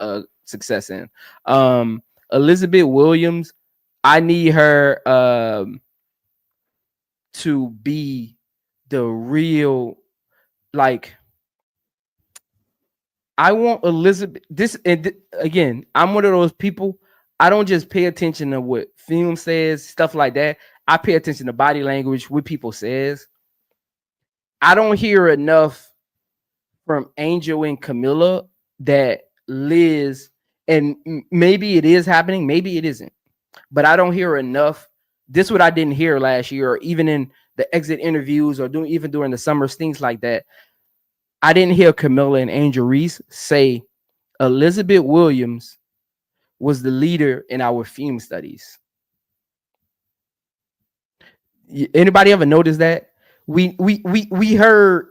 success in. Elizabeth Williams, I need her to be the real, like, I want Elizabeth. Again, I'm one of those people. I don't just pay attention to what film says, stuff like that. I pay attention to body language, what people says. I don't hear enough from Angel and Camila that Liz, and maybe it is happening, maybe it isn't, but I don't hear enough. This is what I didn't hear last year, or even in the exit interviews, or even during the summers, things like that. I didn't hear Camila and angelresse say Elizabeth Williams was the leader in our film studies. Anybody ever notice that? We heard,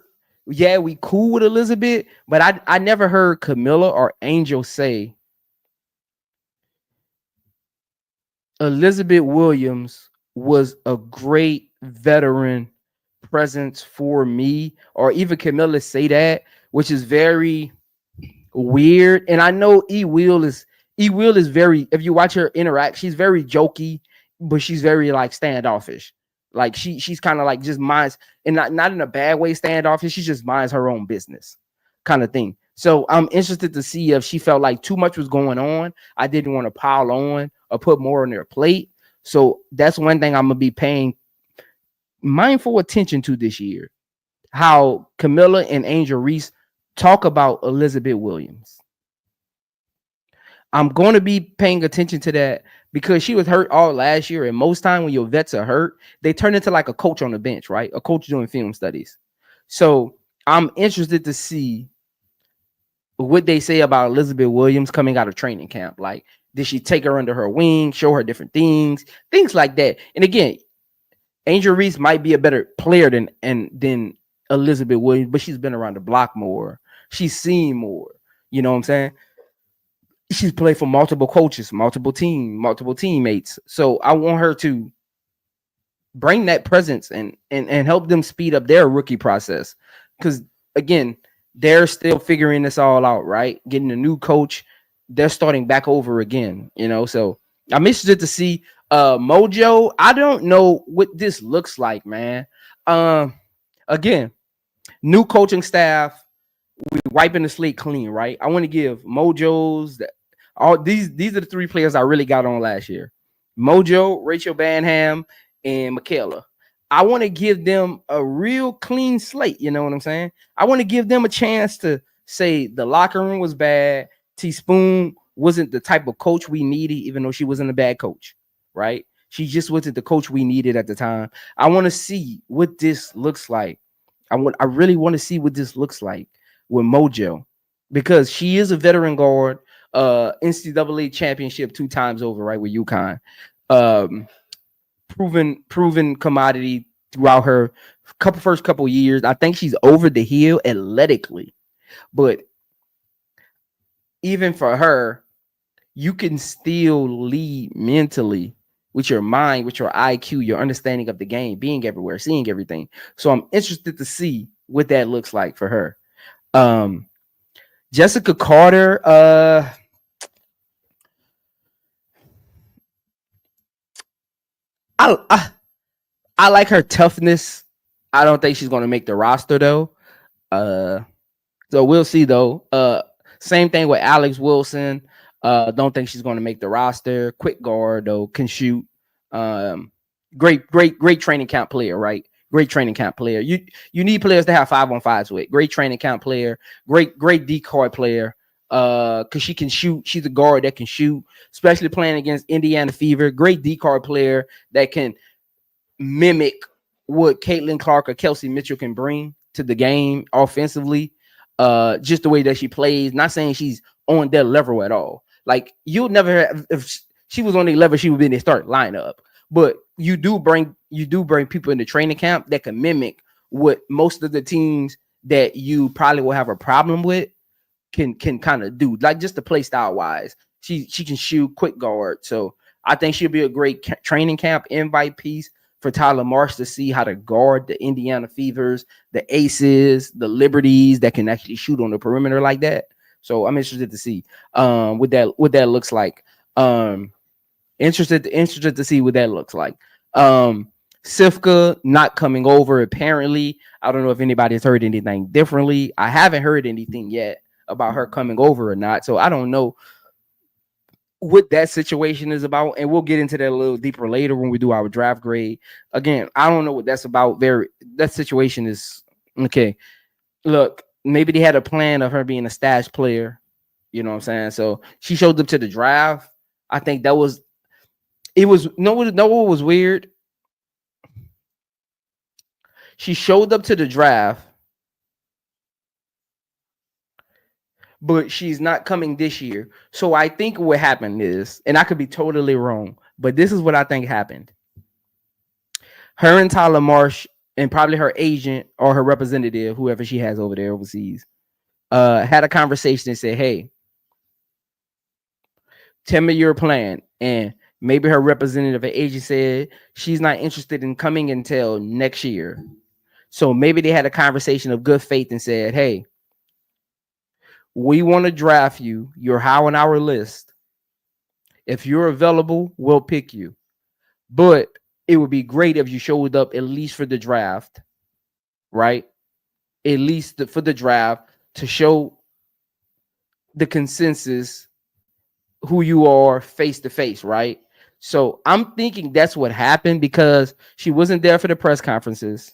yeah, we cool with Elizabeth, but I never heard Camila or Angel say Elizabeth Williams was a great veteran presence for me, or even Camila say that, which is very weird. And I know E Will is E Will is very, if you watch her interact, she's very jokey, but she's very like standoffish. Like she's kind of like just minds, and not in a bad way standoffish. She just minds her own business kind of thing. So I'm interested to see if she felt like too much was going on. I didn't want to pile on or put more on their plate. So that's one thing I'm gonna be paying mindful attention to this year. How Camilla and Angel Reese talk about Elizabeth Williams. I'm going to be paying attention to that because she was hurt all last year. And most time when your vets are hurt, they turn into like a coach on the bench, right? A coach doing film studies. So I'm interested to see what they say about Elizabeth Williams coming out of training camp. Like, did she take her under her wing, show her different things like that? And again, Angel Reese might be a better player than Elizabeth Williams, but she's been around the block more. She's seen more. You know what I'm saying? She's played for multiple coaches, multiple teammates. So I want her to bring that presence and help them speed up their rookie process. Because again, they're still figuring this all out, right? Getting a new coach, they're starting back over again, you know. So I'm interested to see Mojo. I don't know what this looks like, man. Again, new coaching staff, we wiping the slate clean, right? I want to give Mojo's all these are the three players I really got on last year. Mojo, Rachel Banham, and Michaela. I want to give them a real clean slate. You know what I'm saying? I want to give them a chance to say the locker room was bad. Teaspoon wasn't the type of coach we needed, even though she wasn't a bad coach, right? She just wasn't the coach we needed at the time. I want to see what this looks like. I really want to see what this looks like with Mojo, because she is a veteran guard, NCAA championship 2 times over, right, with UConn. Proven commodity throughout her first couple years. I think she's over the hill athletically, but even for her, you can still lead mentally with your mind, with your IQ, your understanding of the game, being everywhere, seeing everything. So I'm interested to see what that looks like for her. Jessica Carter, I like her toughness. I don't think she's going to make the roster though. So we'll see though. Same thing with Alex Wilson. Don't think she's going to make the roster. Quick guard though, can shoot. Great training camp player, right? Great training camp player. You need players to have 5-on-5s with. Great training camp player. Great decoy player. Because she can shoot. She's a guard that can shoot, especially playing against Indiana Fever. Great decoy player that can mimic what Caitlin Clark or Kelsey Mitchell can bring to the game offensively. Just the way that she plays. Not saying she's on their level at all. Like, you'll never have, if she was on their level, she would be in the start lineup. But you do bring people in the training camp that can mimic what most of the teams that you probably will have a problem with can kind of do. Like, just the play style wise, she can shoot, quick guard. So I think she'll be a great training camp invite piece for Tyler Marsh to see how to guard the Indiana Fevers, the Aces, the Liberties that can actually shoot on the perimeter like that. So I'm interested to see what that looks like. Interested to see what that looks like. Sifka not coming over apparently. I don't know if anybody's heard anything differently. I haven't heard anything yet about her coming over or not. So I don't know what that situation is about, and we'll get into that a little deeper later when we do our draft grade. Again, I don't know what that's about. That situation is okay. Look, maybe they had a plan of her being a stash player. You know what I'm saying? So she showed up to the draft. I think what was weird. She showed up to the draft, but she's not coming this year. So I think what happened is, and I could be totally wrong, but this is what I think happened. Her and Tyler Marsh, and probably her agent or her representative, whoever she has over there overseas, had a conversation and said, hey, tell me your plan. And maybe her representative or agent said she's not interested in coming until next year. So maybe they had a conversation of good faith and said, hey, we want to draft you. You're high on our list. If you're available, we'll pick you. But it would be great if you showed up at least for the draft, right? At least for the draft to show the consensus who you are face to face, right? So I'm thinking that's what happened because she wasn't there for the press conferences.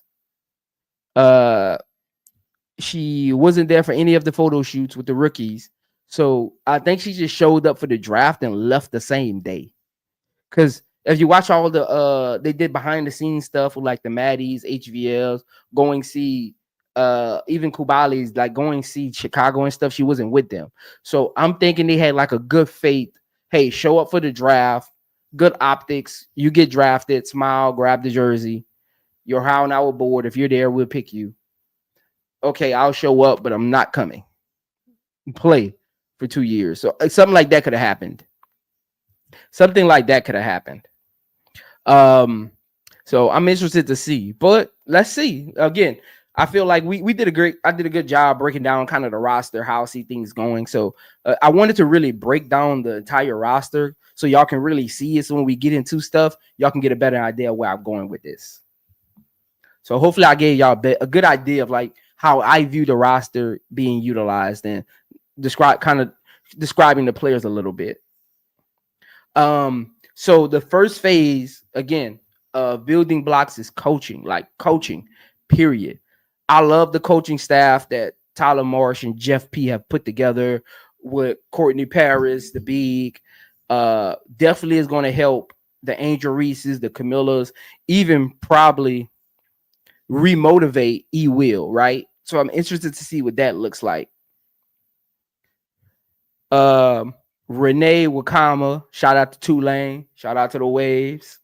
She wasn't there for any of the photo shoots with the rookies. So I think she just showed up for the draft and left the same day. Because if you watch all the they did behind the scenes stuff with like the Maddies, HVLs, going see even Kubali's, like going see Chicago and stuff, she wasn't with them. So I'm thinking they had like a good faith. Hey, show up for the draft, good optics. You get drafted, smile, grab the jersey. You're how an hour board. If you're there, we'll pick you. Okay, I'll show up, but I'm not coming. Play for 2 years. So something like that could have happened. Something like that could have happened. So I'm interested to see, but let's see. Again, I feel like I did a good job breaking down kind of the roster, how I see things going. So I wanted to really break down the entire roster so y'all can really see it. So when we get into stuff, y'all can get a better idea of where I'm going with this. So hopefully I gave y'all a good idea of like how I view the roster being utilized and describing the players a little bit. So the first phase, again, building blocks is coaching, period. I love the coaching staff that Tyler Marsh and Jeff P have put together with Courtney Paris, the big, definitely is going to help the angelresses, the Camilas, even probably remotivate Will, right? So I'm interested to see what that looks like. Renee Wakama, shout out to Tulane, shout out to the Waves,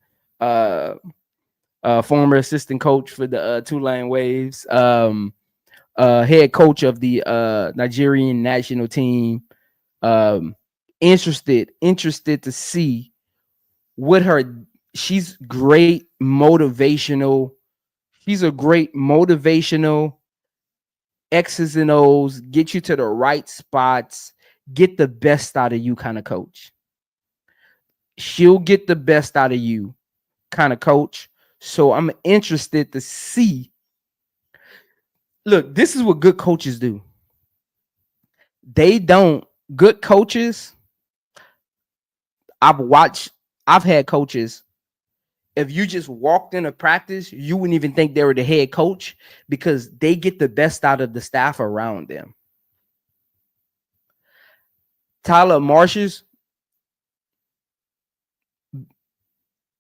former assistant coach for the Tulane Waves, head coach of the Nigerian national team. Interested to see what she's great motivational. She's a great motivational X's and O's, get you to the right spots, get the best out of you kind of coach. She'll get the best out of you kind of coach. So I'm interested to see. Look, this is what good coaches do. Good coaches, I've had coaches, if you just walked into practice, you wouldn't even think they were the head coach because they get the best out of the staff around them. Tyler Marsh's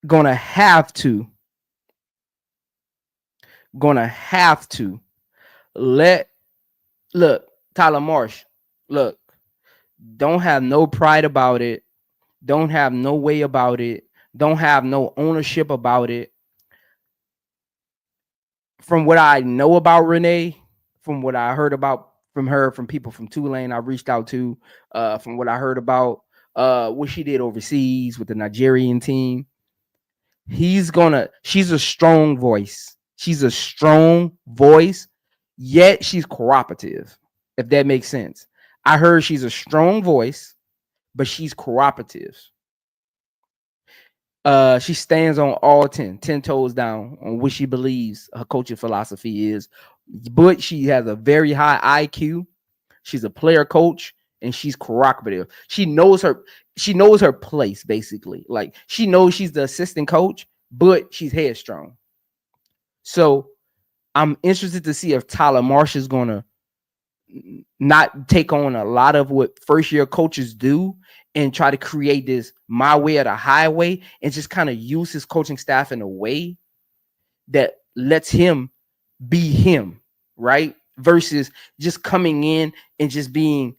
gonna have to Tyler Marsh, don't have no pride about it, don't have no way about it, don't have no ownership about it. From what I know about Renee, from what I heard about from her, from people from Tulane I reached out to, from what I heard about what she did overseas with the Nigerian team, she's a strong voice. She's a strong voice, yet she's cooperative, if that makes sense. I heard she's a strong voice, but she's cooperative. She stands on all 10 toes down on what she believes her coaching philosophy is. But she has a very high IQ. She's a player coach and she's cooperative. She knows her place, basically. Like she knows she's the assistant coach, but she's headstrong. So I'm interested to see if Tyler Marsh is gonna not take on a lot of what first year coaches do and try to create this my way or the highway and just kind of use his coaching staff in a way that lets him be him, right? Versus just coming in and just being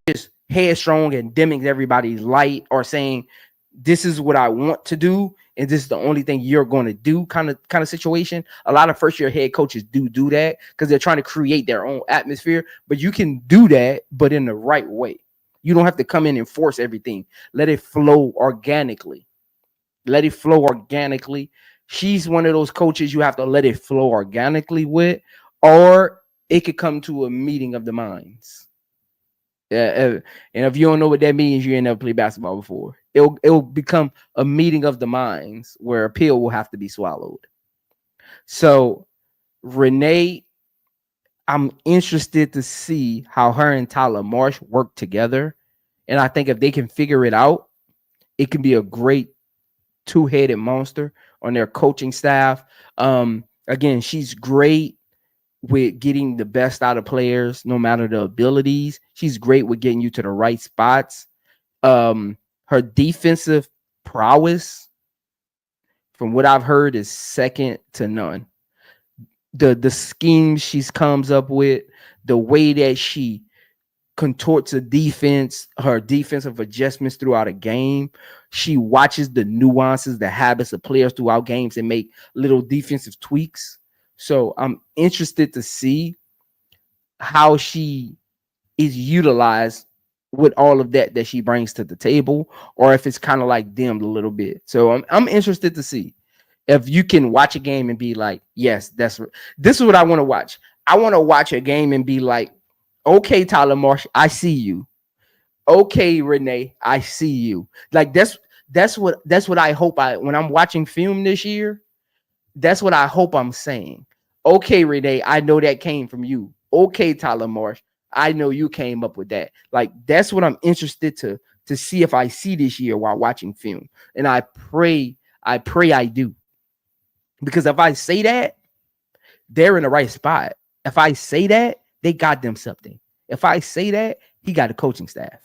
just headstrong and dimming everybody's light or saying, this is what I want to do and this is the only thing you're going to do kind of situation. A lot of first year head coaches do that because they're trying to create their own atmosphere, but you can do that, but in the right way. You don't have to come in and force everything. Let it flow organically. She's one of those coaches you have to let it flow organically with, or it could come to a meeting of the minds. And if you don't know what that means, you ain't never played basketball before. It'll become a meeting of the minds where a pill will have to be swallowed. So Renee, I'm interested to see how her and Tyler Marsh work together. And I think if they can figure it out, it can be a great two-headed monster on their coaching staff. Again, she's great with getting the best out of players, no matter the abilities. She's great with getting you to the right spots. Her defensive prowess, from what I've heard, is second to none. The schemes she comes up with, the way that she contorts a defense, her defensive adjustments throughout a game. She watches the nuances, the habits of players throughout games and make little defensive tweaks. So I'm interested to see how she is utilized with all of that she brings to the table, or if it's kind of like dimmed a little bit. So I'm interested to see if you can watch a game and be like, yes, this is what I want to watch. I want to watch a game and be like, okay, Tyler Marsh, I see you. Okay, Renee, I see you. Like that's what I hope when I'm watching film this year, that's what I hope I'm saying. Okay, Renee, I know that came from you. Okay, Tyler Marsh, I know you came up with that. Like that's what I'm interested to see if I see this year while watching film. And I pray I do. Because if I say that, they're in the right spot. If I say that, they got them something. If I say that, he got a coaching staff.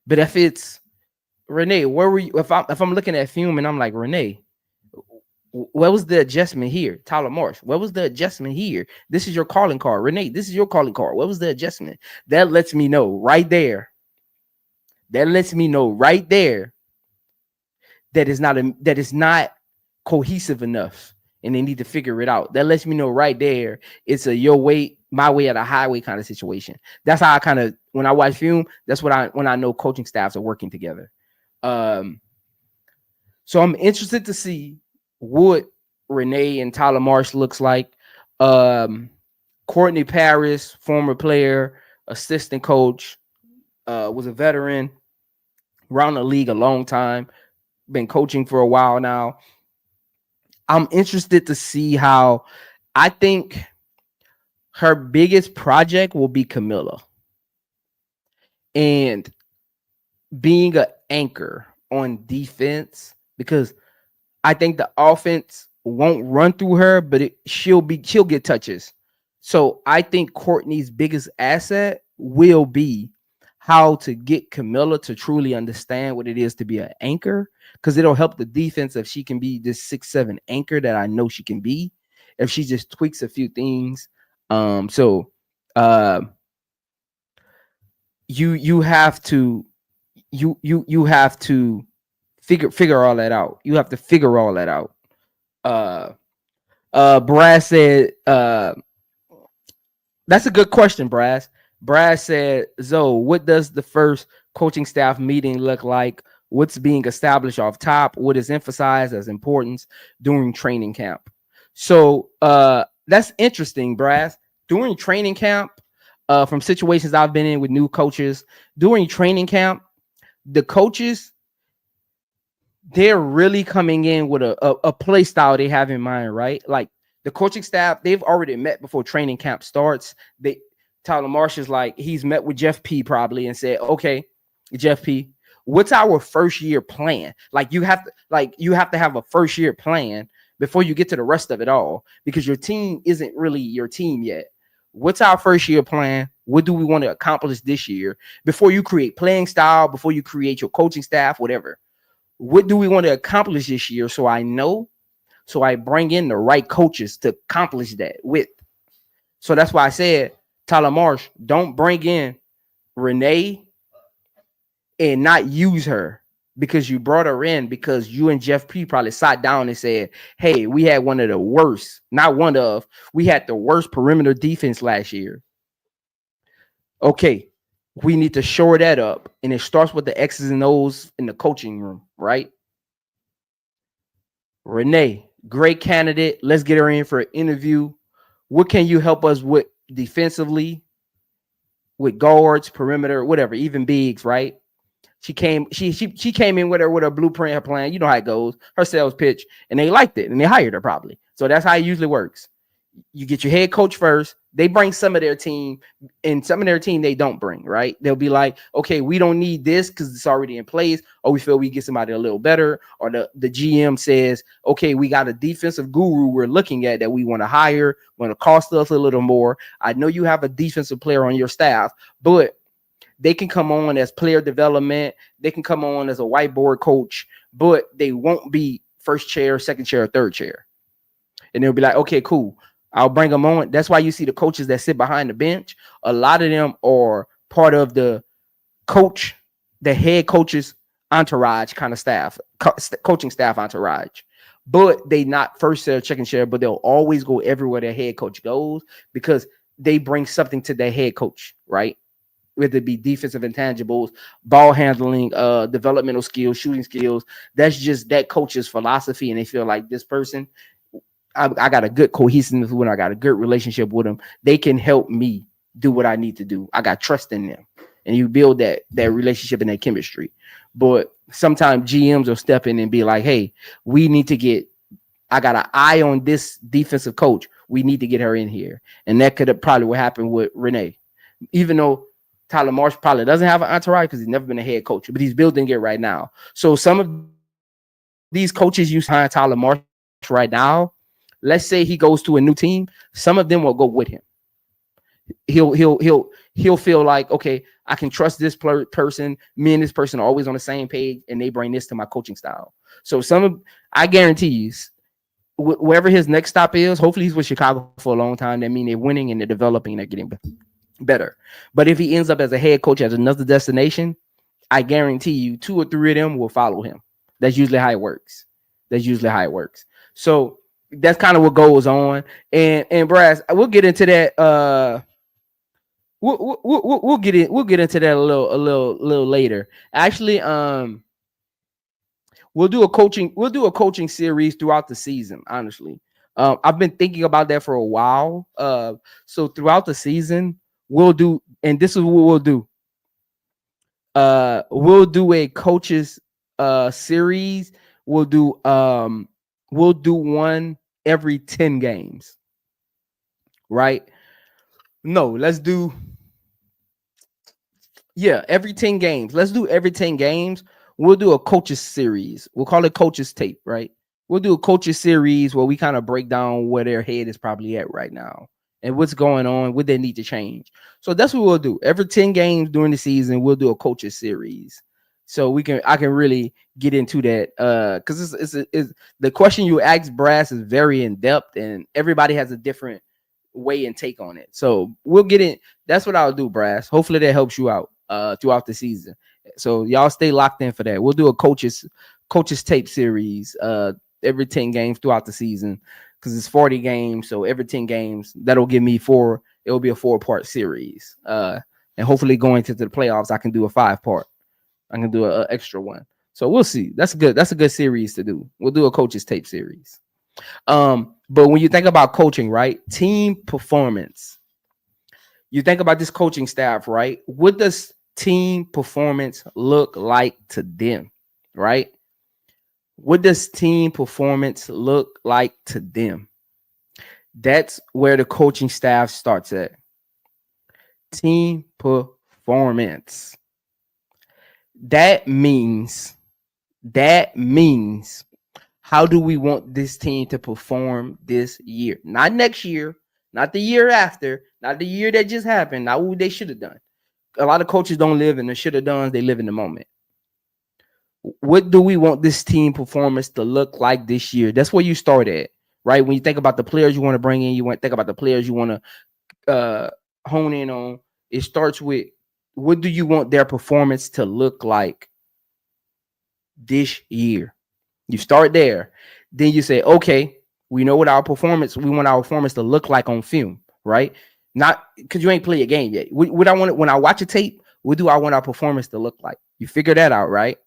But if it's Renee, where were you? If I'm looking at film and I'm like, Renee, what was the adjustment here? Tyler Marsh, what was the adjustment here? This is your calling card. Renee, this is your calling card. What was the adjustment? That lets me know right there. That lets me know right there that is not cohesive enough, and they need to figure it out. That lets me know right there it's a your way, my way, or the highway kind of situation. That's how I kind of, when I watch film, that's when I know coaching staffs are working together. So I'm interested to see what Renee and Tyler Marsh looks like. Courtney Paris, former player, assistant coach, was a veteran, around the league a long time, been coaching for a while now. I'm interested to see how, I think her biggest project will be Camila. And being an anchor on defense, because I think the offense won't run through her, but she'll get touches. So I think Courtney's biggest asset will be how to get Camila to truly understand what it is to be an anchor, because it'll help the defense if she can be this 6'7" anchor that I know she can be, if she just tweaks a few things. You have to figure all that out. You have to figure all that out. Brad said, that's a good question, Brad. Brad said, Zoe, what does the first coaching staff meeting look like? What's being established off top? What is emphasized as importance during training camp? So that's interesting, Brad. During training camp, from situations I've been in with new coaches, during training camp, the coaches, they're really coming in with a play style they have in mind, right? Like the coaching staff, they've already met before training camp starts. Tyler Marsh is like, he's met with Jeff P probably and said, okay, Jeff P, what's our first year plan? Like you have to have a first year plan before you get to the rest of it all, because your team isn't really your team yet. What's our first year plan? What do we want to accomplish this year before you create playing style, before you create your coaching staff, whatever? What do we want to accomplish this year? So I know, so I bring in the right coaches to accomplish that with. So that's why I said, Tyler Marsh, don't bring in Renee and not use her because you brought her in because you and Jeff P probably sat down and said, hey, we had one of the worst, we had the worst perimeter defense last year. Okay, we need to shore that up. And it starts with the X's and O's in the coaching room, right? Renee, great candidate. Let's get her in for an interview. What can you help us with defensively, with guards, perimeter, whatever, even bigs, right? She came in with her blueprint, her plan. You know how it goes, her sales pitch, and they liked it and they hired her probably. So that's how it usually works. You get your head coach first. They bring some of their team, and some of their team they don't bring, right? They'll be like, okay, we don't need this because it's already in place, or we feel we get somebody a little better, or the GM says, okay, we got a defensive guru we're looking at that we want to hire, want to cost us a little more. I know you have a defensive player on your staff, but they can come on as player development. They can come on as a whiteboard coach, but they won't be first chair, second chair, or third chair. And they'll be like, okay, cool. I'll bring them on. That's why you see the coaches that sit behind the bench. A lot of them are part of the head coach's entourage kind of staff, coaching staff entourage. But they not first chair, second chair, but they'll always go everywhere their head coach goes because they bring something to their head coach, right? Whether it be defensive intangibles, ball handling, developmental skills, shooting skills. That's just that coach's philosophy. And they feel like this person, I got a good cohesiveness with them. I got a good relationship with them. They can help me do what I need to do. I got trust in them. And you build that relationship and that chemistry. But sometimes GMs will step in and be like, hey, I got an eye on this defensive coach. We need to get her in here. And that could have probably what happened with Renee. Even though Tyler Marsh probably doesn't have an entourage because he's never been a head coach, but he's building it right now. So some of these coaches use Tyler Marsh right now. Let's say he goes to a new team. Some of them will go with him. He'll feel like, okay, I can trust this person. Me and this person are always on the same page, and they bring this to my coaching style. So I guarantee you, wherever his next stop is, hopefully he's with Chicago for a long time. That means they're winning and they're developing and they're getting better. But if he ends up as a head coach at another destination, I guarantee you 2 or 3 of them will follow him. That's usually how it works. So that's kind of what goes on. And Brass, we'll get into that. We'll get into that a little later. Actually, we'll do a coaching series throughout the season. Honestly, I've been thinking about that for a while. So throughout the season, we'll do, and this is what we'll do. We'll do a coaches series. We'll do one every 10 games. Right? No, let's do every 10 games. Let's do every 10 games. We'll do a coaches series. We'll call it coaches tape, right? We'll do a coaches series where we kind of break down where their head is probably at right now and what's going on, what they need to change. So that's what we'll do. Every 10 games during the season, we'll do a coaches series. So I can really get into that because it's the question you ask Brass is very in depth and everybody has a different way and take on it. So we'll get in. That's what I'll do, Brass. Hopefully that helps you out throughout the season. So y'all stay locked in for that. We'll do a coaches tape series every 10 games throughout the season because it's 40 games. So every 10 games, that'll give me 4. It'll be a 4-part series. And hopefully going to the playoffs, I can do a 5-part. I can do an extra one. So we'll see. That's good. That's a good series to do. We'll do a coaches tape series. But when you think about coaching, right? Team performance. You think about this coaching staff, right? What does team performance look like to them, right? What does team performance look like to them? That's where the coaching staff starts at. Team performance. That means how do we want this team to perform this year? Not next year, not the year after, not the year that just happened, not what they should have done. A lot of coaches don't live in the should have done, they live in the moment. What do we want this team performance to look like this year? That's where you start at, right? When you think about the players you want to bring in, you want to think about the players you want to hone in on. It starts with what do you want their performance to look like this year? You start there. Then you say, okay, we know what we want our performance to look like on film, right? Not because you ain't play a game yet. What I want when I watch a tape, what do I want our performance to look like? You figure that out, right?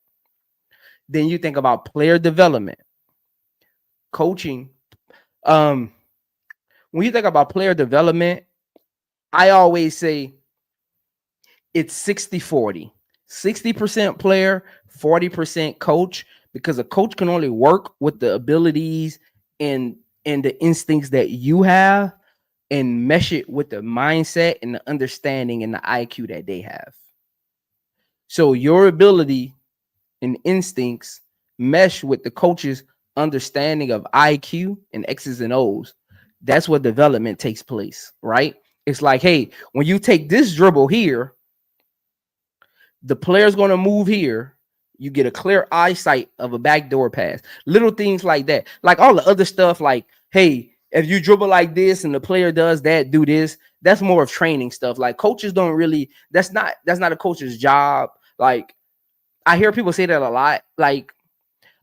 Then you think about player development, coaching. When you think about player development, I always say it's 60-40. 60% player, 40% coach, because a coach can only work with the abilities and the instincts that you have and mesh it with the mindset and the understanding and the IQ that they have. So your ability and instincts mesh with the coach's understanding of IQ and X's and O's. That's where development takes place, right? It's like, hey, when you take this dribble here, the player's going to move here. You get a clear eyesight of a backdoor pass. Little things like that. Like all the other stuff, like, hey, if you dribble like this and the player does that, do this. That's more of training stuff. Like coaches don't really, that's not a coach's job. Like I hear people say that a lot. Like,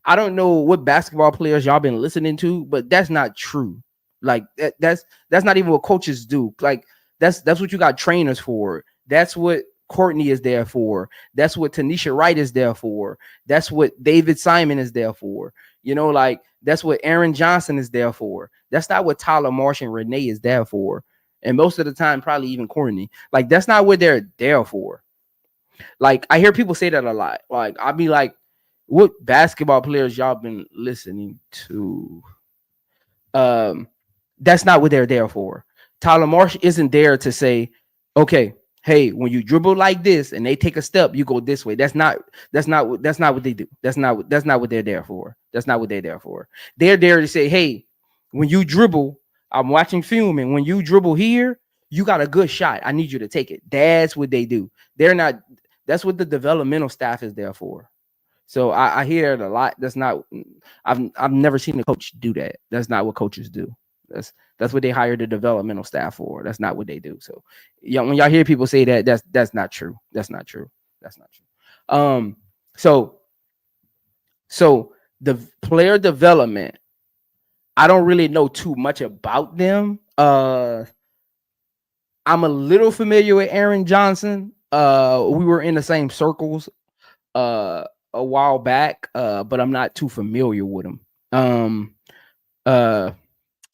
I don't know what basketball players y'all been listening to, but that's not true. Like that's not even what coaches do. Like that's what you got trainers for. That's what Courtney is there for. That's what Tanisha Wright is there for. That's what David Simon is there for. You know, like that's what Aaron Johnson is there for. That's not what Tyler Marsh and Renee is there for. And most of the time, probably even Courtney. Like that's not what they're there for. Like I hear people say that a lot. Like I'll be like, what basketball players y'all been listening to? That's not what they're there for. Tyler Marsh isn't there to say, okay, hey, when you dribble like this and they take a step, you go this way. That's not what they do. That's not what they're there for. That's not what they're there for. They're there to say, hey, when you dribble, I'm watching film, and when you dribble here, you got a good shot. I need you to take it. That's what they do. They're not. That's what the developmental staff is there for. So I hear it a lot. That's not. I've never seen a coach do that. That's not what coaches do. That's what they hire the developmental staff for. That's not what they do. So yeah, when y'all hear people say that, that's not true. That's not true. That's not true. So the player development, I don't really know too much about them. I'm a little familiar with Aaron Johnson. We were in the same circles a while back, but I'm not too familiar with him.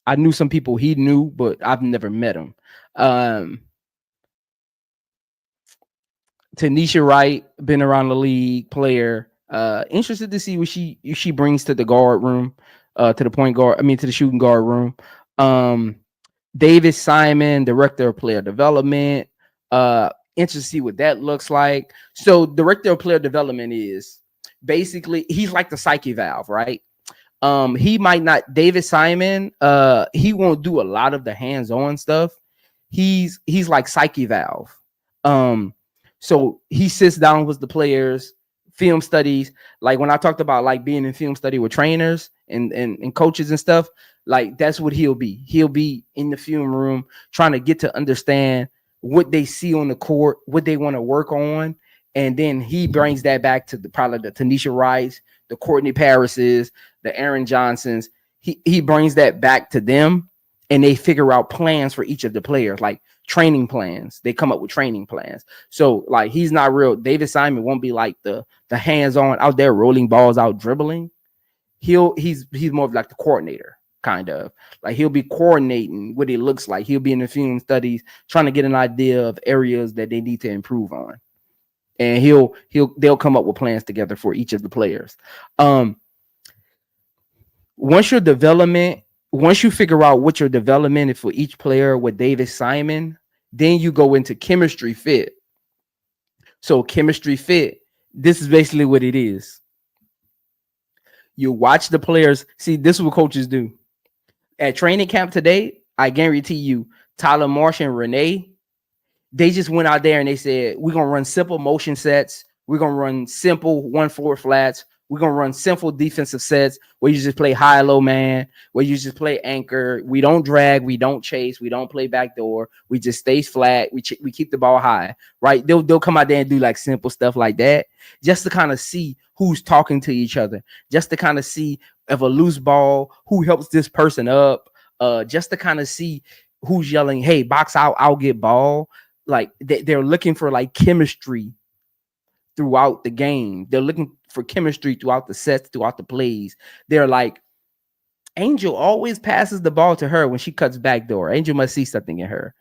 I knew some people he knew, but I've never met him. Tanisha Wright, been around the league, player. Interested to see what she brings to the guard room, to the point guard. I mean, to the shooting guard room. David Simon, director of player development. Interested to see what that looks like. So, director of player development is basically he's like the psyche valve, right? He might not, David Simon, he won't do a lot of the hands-on stuff. He's like psyche valve. So he sits down with the players, film studies. Like when I talked about like being in film study with trainers and coaches and stuff, like that's what he'll be. He'll be in the film room trying to get to understand what they see on the court, what they want to work on. And then he brings that back to probably the Tanisha Wrights, the Courtney Parises, the Aaron Johnsons. He brings that back to them, and they figure out plans for each of the players, like training plans. They come up with training plans. So like he's not real. David Simon won't be like the hands-on out there rolling balls out dribbling. He's more of like the coordinator, kind of like he'll be coordinating what it looks like. He'll be in the film studies trying to get an idea of areas that they need to improve on. And they'll come up with plans together for each of the players. Once you figure out what your development is for each player with David Simon, then you go into chemistry fit. So chemistry fit, this is basically what it is. You watch the players. See, this is what coaches do. At training camp today, I guarantee you, Tyler Marsh and Renee, they just went out there and they said, we're going to run simple motion sets. We're going to run simple 1-4 flats. We're going to run simple defensive sets where you just play high-low man, where you just play anchor. We don't drag. We don't chase. We don't play backdoor. We just stay flat. We keep the ball high, right? They'll come out there and do like simple stuff like that just to kind of see who's talking to each other, just to kind of see if a loose ball, who helps this person up, just to kind of see who's yelling, hey, box out, I'll get ball. Like they're looking for like chemistry throughout the game. They're looking for chemistry throughout the sets, throughout the plays. They're like, Angel always passes the ball to her when she cuts backdoor. Angel must see something in her.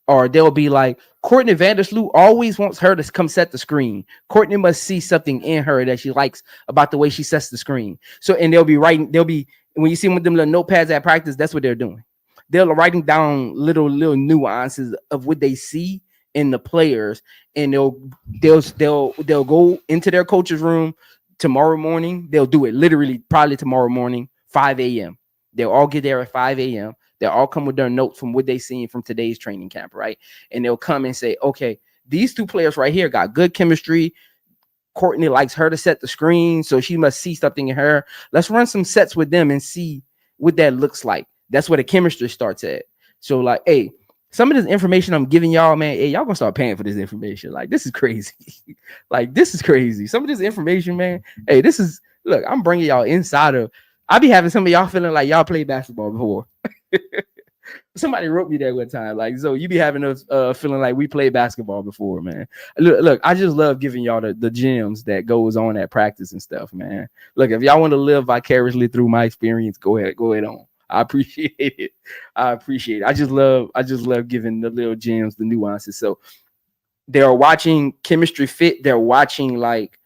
or they'll be like, Courtney Vandersloot always wants her to come set the screen. Courtney must see something in her that she likes about the way she sets the screen. So, and they'll be writing, when you see them with them little notepads at practice, that's what they're doing. They're writing down little nuances of what they see in the players, and they'll go into their coach's room tomorrow morning. They'll do it literally probably tomorrow morning, 5 a.m. They'll all get there at 5 a.m. They'll all come with their notes from what they've seen from today's training camp, right? And they'll come and say, okay, these two players right here got good chemistry. Courtney likes her to set the screen, so she must see something in her. Let's run some sets with them and see what that looks like. That's where the chemistry starts at. So, like, hey, some of this information I'm giving y'all, man, hey, y'all gonna start paying for this information. Like, this is crazy. Like, this is crazy. Some of this information, man, hey, look, I'm bringing y'all inside of, I be having some of y'all feeling like y'all played basketball before. Somebody wrote me that one time, like, so you be having us feeling like we played basketball before, man. Look, I just love giving y'all the gems that goes on at practice and stuff, man. Look, if y'all want to live vicariously through my experience, go ahead on. I appreciate it. I just love giving the little gems, the nuances. So they're watching chemistry fit. They're watching like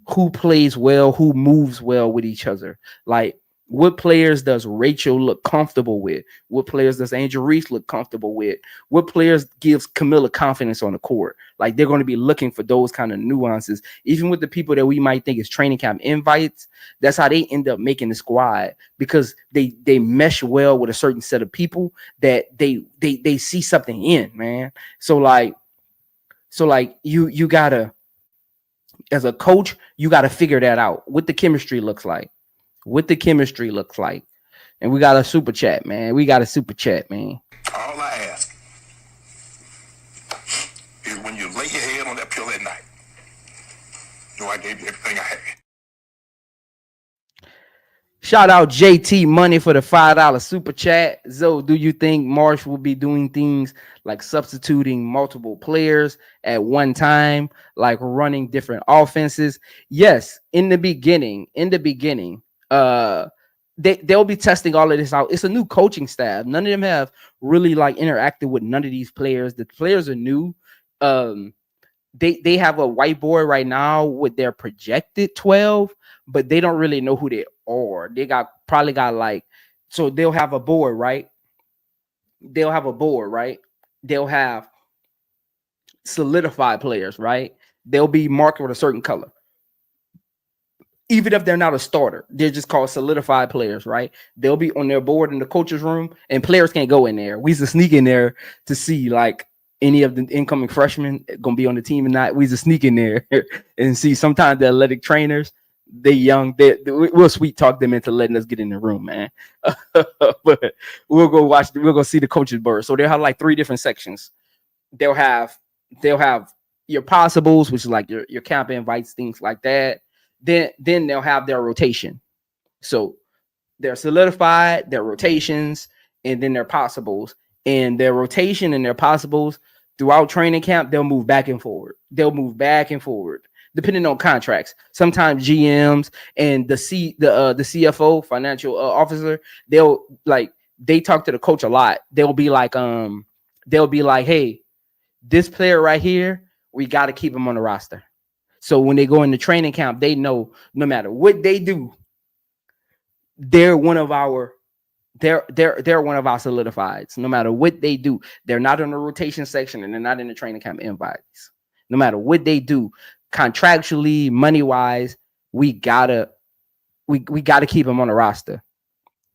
who plays well, who moves well with each other. Like, what players does Rachel look comfortable with? What players does angelresse look comfortable with? What players gives Camila confidence on the court? Like, they're going to be looking for those kind of nuances. Even with the people that we might think is training camp invites, that's how they end up making the squad, because they mesh well with a certain set of people that they see something in, man. So like you gotta, as a coach, you gotta figure that out, what the chemistry looks like. And we got a super chat, man. All I ask is, when you lay your head on that pillow at night, know I gave you everything I had. Shout out JT Money for the $5 super chat. Zoe, do you think Marsh will be doing things like substituting multiple players at one time, like running different offenses? Yes, in the beginning, they'll be testing all of this out. It's a new coaching staff. None of them have really like interacted with none of these players. The players are new. They have a whiteboard right now with their projected 12, but they don't really know who they are. They probably got like, so they'll have a board, right? They'll have solidified players, right? They'll be marked with a certain color. Even if they're not a starter, they're just called solidified players, right? They'll be on their board in the coach's room, and players can't go in there. We used to sneak in there to see like any of the incoming freshmen gonna be on the team or not. We used to sneak in there and see. Sometimes the athletic trainers, we'll sweet talk them into letting us get in the room, man. But we'll go see the coach's board. So they'll have like 3 different sections. They'll have your possibles, which is like your camp invites, things like that. Then they'll have their rotation. So they're solidified, their rotations, and then their possibles. And their rotation and their possibles throughout training camp, they'll move back and forward. Depending on contracts. Sometimes GMs and the CFO, financial officer, they talk to the coach a lot. They'll be like, hey, this player right here, we got to keep him on the roster. So when they go into training camp, they know no matter what they do, they're one of our solidifieds. No matter what they do, they're not in the rotation section and they're not in the training camp invites. No matter what they do, contractually, money wise, we gotta keep them on the roster.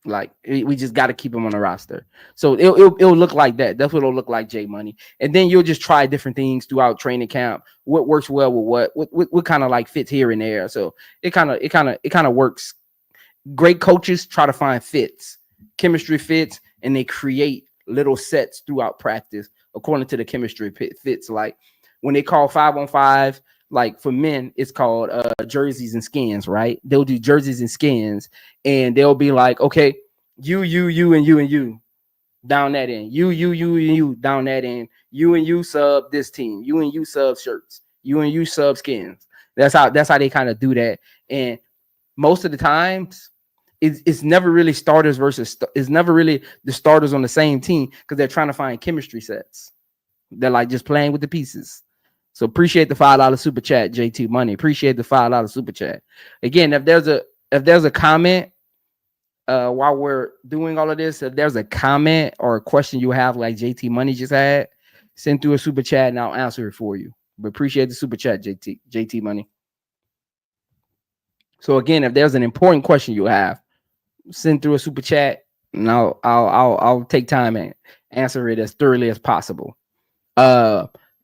Like, we just got to keep them on the roster. So it'll look like that. That's what it'll look like, J Money. And then you'll just try different things throughout training camp. What works well with what kind of like fits here and there. So it kind of works. Great coaches try to find fits, chemistry fits, and they create little sets throughout practice according to the chemistry fits. Like when they call 5-on-5, like for men, it's called jerseys and skins, right? They'll do jerseys and skins, and they'll be like, okay, you, and you down that end. You down that end. You and you sub this team. You and you sub shirts. You and you sub skins. That's how they kind of do that. And most of the times, it's never really starters versus. It's never really the starters on the same team because they're trying to find chemistry sets. They're like just playing with the pieces. So appreciate the $5 super chat, JT Money. Appreciate the $5 super chat. Again, if there's a comment while we're doing all of this, if there's a comment or a question you have like JT Money just had, send through a super chat and I'll answer it for you. But appreciate the super chat, JT Money. So again, if there's an important question you have, send through a super chat and I'll take time and answer it as thoroughly as possible.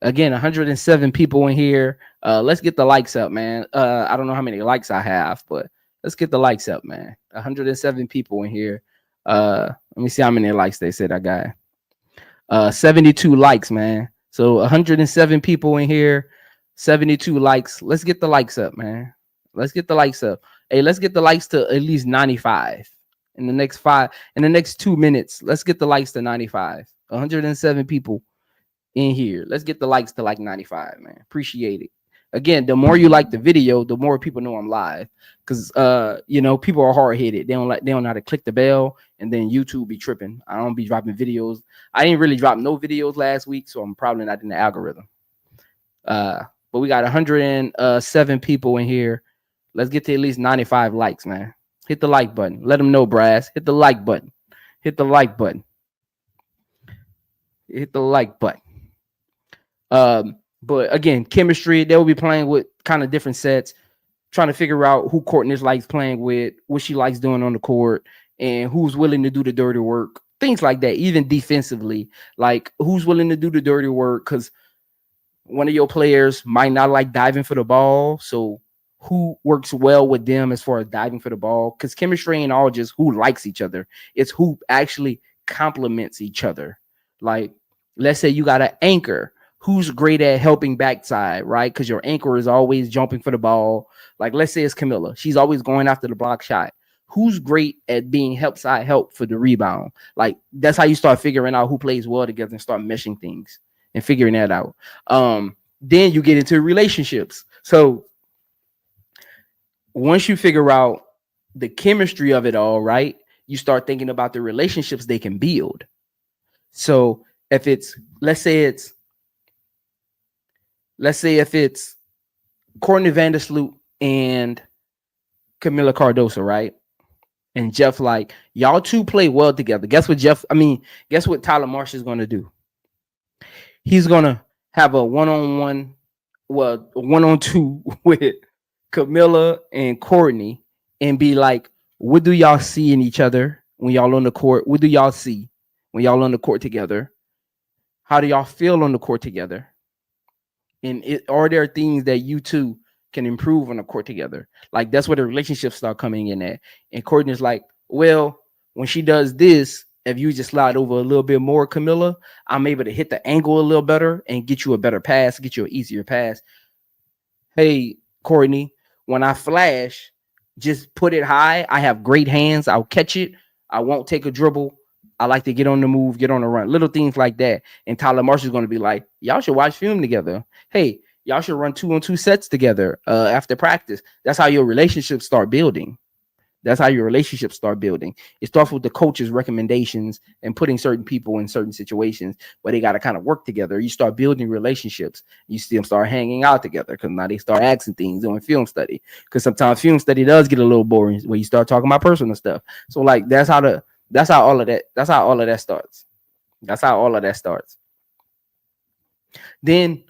Again, 107 people in here. Let's get the likes up, man. I don't know how many likes I have, but let's get the likes up, man. 107 people in here. Let me see how many likes they said I got. 72 likes, man. So 107 people in here, 72 likes. Let's get the likes up, man. Let's get the likes up. Hey, let's get the likes to at least 95 in the next 2 minutes. Let's get the likes to 95. 107 people in here. Let's get the likes to like 95, man. Appreciate it. Again, the more you like the video, the more people know I'm live. Because people are hard-headed. They don't know how to click the bell, and then YouTube be tripping. I don't be dropping videos. I didn't really drop no videos last week, so I'm probably not in the algorithm. But we got 107 people in here. Let's get to at least 95 likes, man. Hit the like button. Let them know, Brass. Hit the like button. Hit the like button. Hit the like button. But again, chemistry, they'll be playing with kind of different sets, trying to figure out who Courtney likes playing with, what she likes doing on the court, and who's willing to do the dirty work. Things like that, even defensively, like who's willing to do the dirty work, because one of your players might not like diving for the ball. So who works well with them as far as diving for the ball? Because chemistry ain't all just who likes each other. It's who actually complements each other. Like, let's say you got an anchor who's great at helping backside, right? Because your anchor is always jumping for the ball. Like, let's say it's Camila. She's always going after the block shot. Who's great at being help side help for the rebound? Like, that's how you start figuring out who plays well together and start meshing things and figuring that out. Then you get into relationships. So once you figure out the chemistry of it all, right, you start thinking about the relationships they can build. So if it's, let's say if it's Courtney Vandersloot and Camila Cardoso, right? And Jeff, like, y'all two play well together. Guess what Tyler Marsh is going to do? He's going to have a one-on-one, well, a one-on-two with Camila and Courtney and be like, what do y'all see in each other when y'all on the court? What do y'all see when y'all on the court together? How do y'all feel on the court together? And are there things that you two can improve on the court together? Like, that's where the relationships start coming in at. And Courtney's like, well, when she does this, if you just slide over a little bit more, Camila, I'm able to hit the angle a little better and get you a better pass, get you an easier pass. Hey, Courtney, when I flash, just put it high. I have great hands. I'll catch it. I won't take a dribble. I like to get on the move, get on the run, little things like that. And Tyler Marsh is going to be like, y'all should watch film together. Hey, y'all should run 2-on-2 sets together after practice. That's how your relationships start building. That's how your relationships start building. It starts with the coach's recommendations and putting certain people in certain situations where they got to kind of work together. You start building relationships. You see them start hanging out together because now they start asking things doing film study. Because sometimes film study does get a little boring when you start talking about personal stuff. So like that's how all of that starts. That's how all of that starts. Then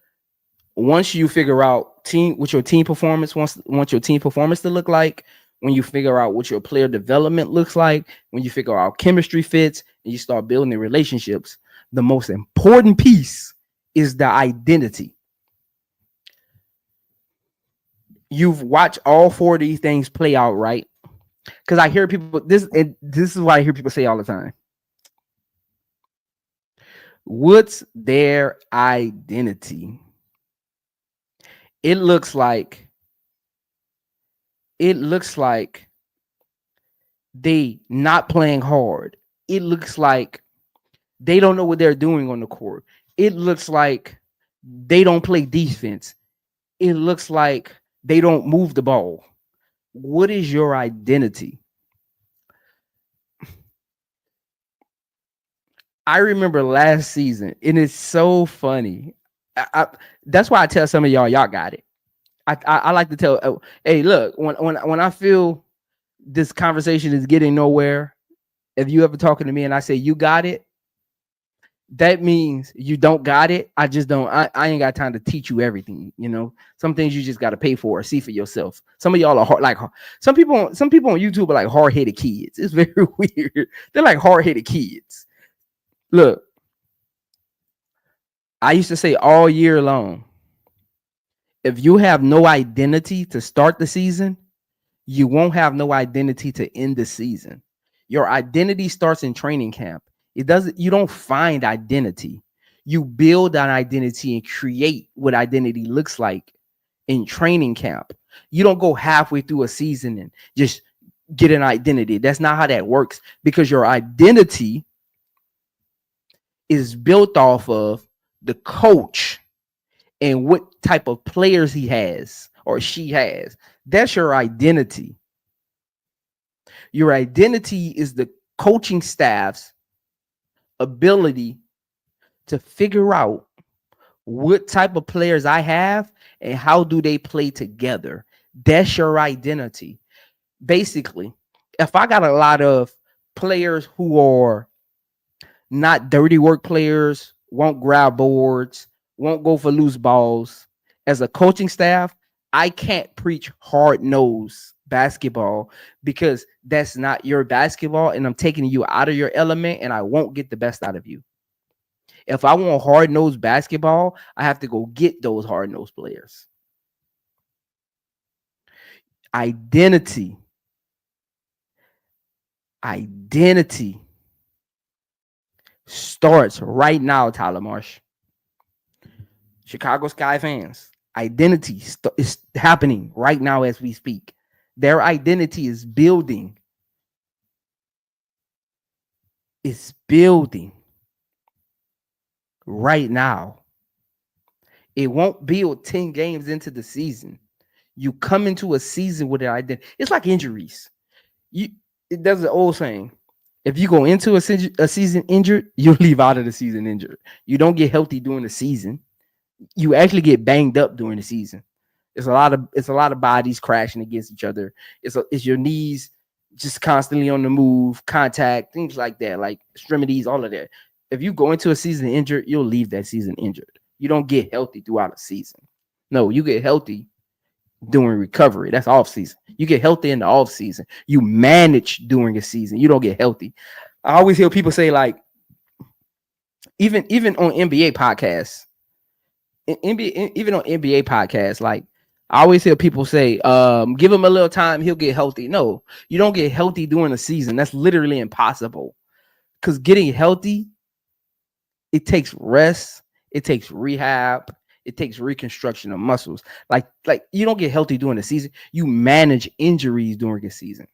once you figure out what your team performance wants your team performance to look like, when you figure out what your player development looks like, when you figure out chemistry fits, and you start building relationships, the most important piece is the identity. You've watched all four of these things play out, right? Because I hear people, this is what I hear people say all the time. What's their identity? It looks like they not playing hard. It looks like they don't know what they're doing on the court. It looks like they don't play defense. It looks like they don't move the ball. What is your identity? I remember last season, and it's so funny. That's why I tell some of y'all got it. I like to tell, hey, look, when I feel this conversation is getting nowhere, if you ever talking to me and I say you got it, that means you don't got it. I just don't. I ain't got time to teach you everything. Some things you just got to pay for or see for yourself. Some of y'all are hard, like some people on YouTube are like hard-headed kids. It's very weird. They're like hard-headed kids. Look, I used to say all year long, if you have no identity to start the season, you won't have no identity to end the season. Your identity starts in training camp. You don't find identity. You build an identity and create what identity looks like in training camp. You don't go halfway through a season and just get an identity. That's not how that works, because your identity is built off of the coach and what type of players he has or she has. That's your identity. Your identity is the coaching staff's ability to figure out what type of players I have and how do they play together. That's your identity. Basically, if I got a lot of players who are not dirty work players, won't grab boards, won't go for loose balls, as a coaching staff, I can't preach hard-nosed basketball, because that's not your basketball, and I'm taking you out of your element, and I won't get the best out of you. If I want hard-nosed basketball, I have to go get those hard-nosed players. Identity starts right now, Tyler Marsh. Chicago Sky fans, identity is happening right now as we speak. Their identity is building. It's building right now. It won't build 10 games into the season. You come into a season with an identity. It's like injuries. There's an old saying. If you go into a season injured, you leave out of the season injured. You don't get healthy during the season. You actually get banged up during the season. It's a lot of bodies crashing against each other. It's your knees just constantly on the move, contact, things like that, like extremities, all of that. If you go into a season injured, you'll leave that season injured. You don't get healthy throughout a season. No, you get healthy during recovery. That's off season. You get healthy in the off season. You manage during a season. You don't get healthy. I always hear people say, like, even on NBA podcasts, even on NBA podcasts, like, I always hear people say, give him a little time, he'll get healthy. No, you don't get healthy during the season. That's literally impossible. Because getting healthy, it takes rest, it takes rehab, it takes reconstruction of muscles. Like you don't get healthy during the season. You manage injuries during the season.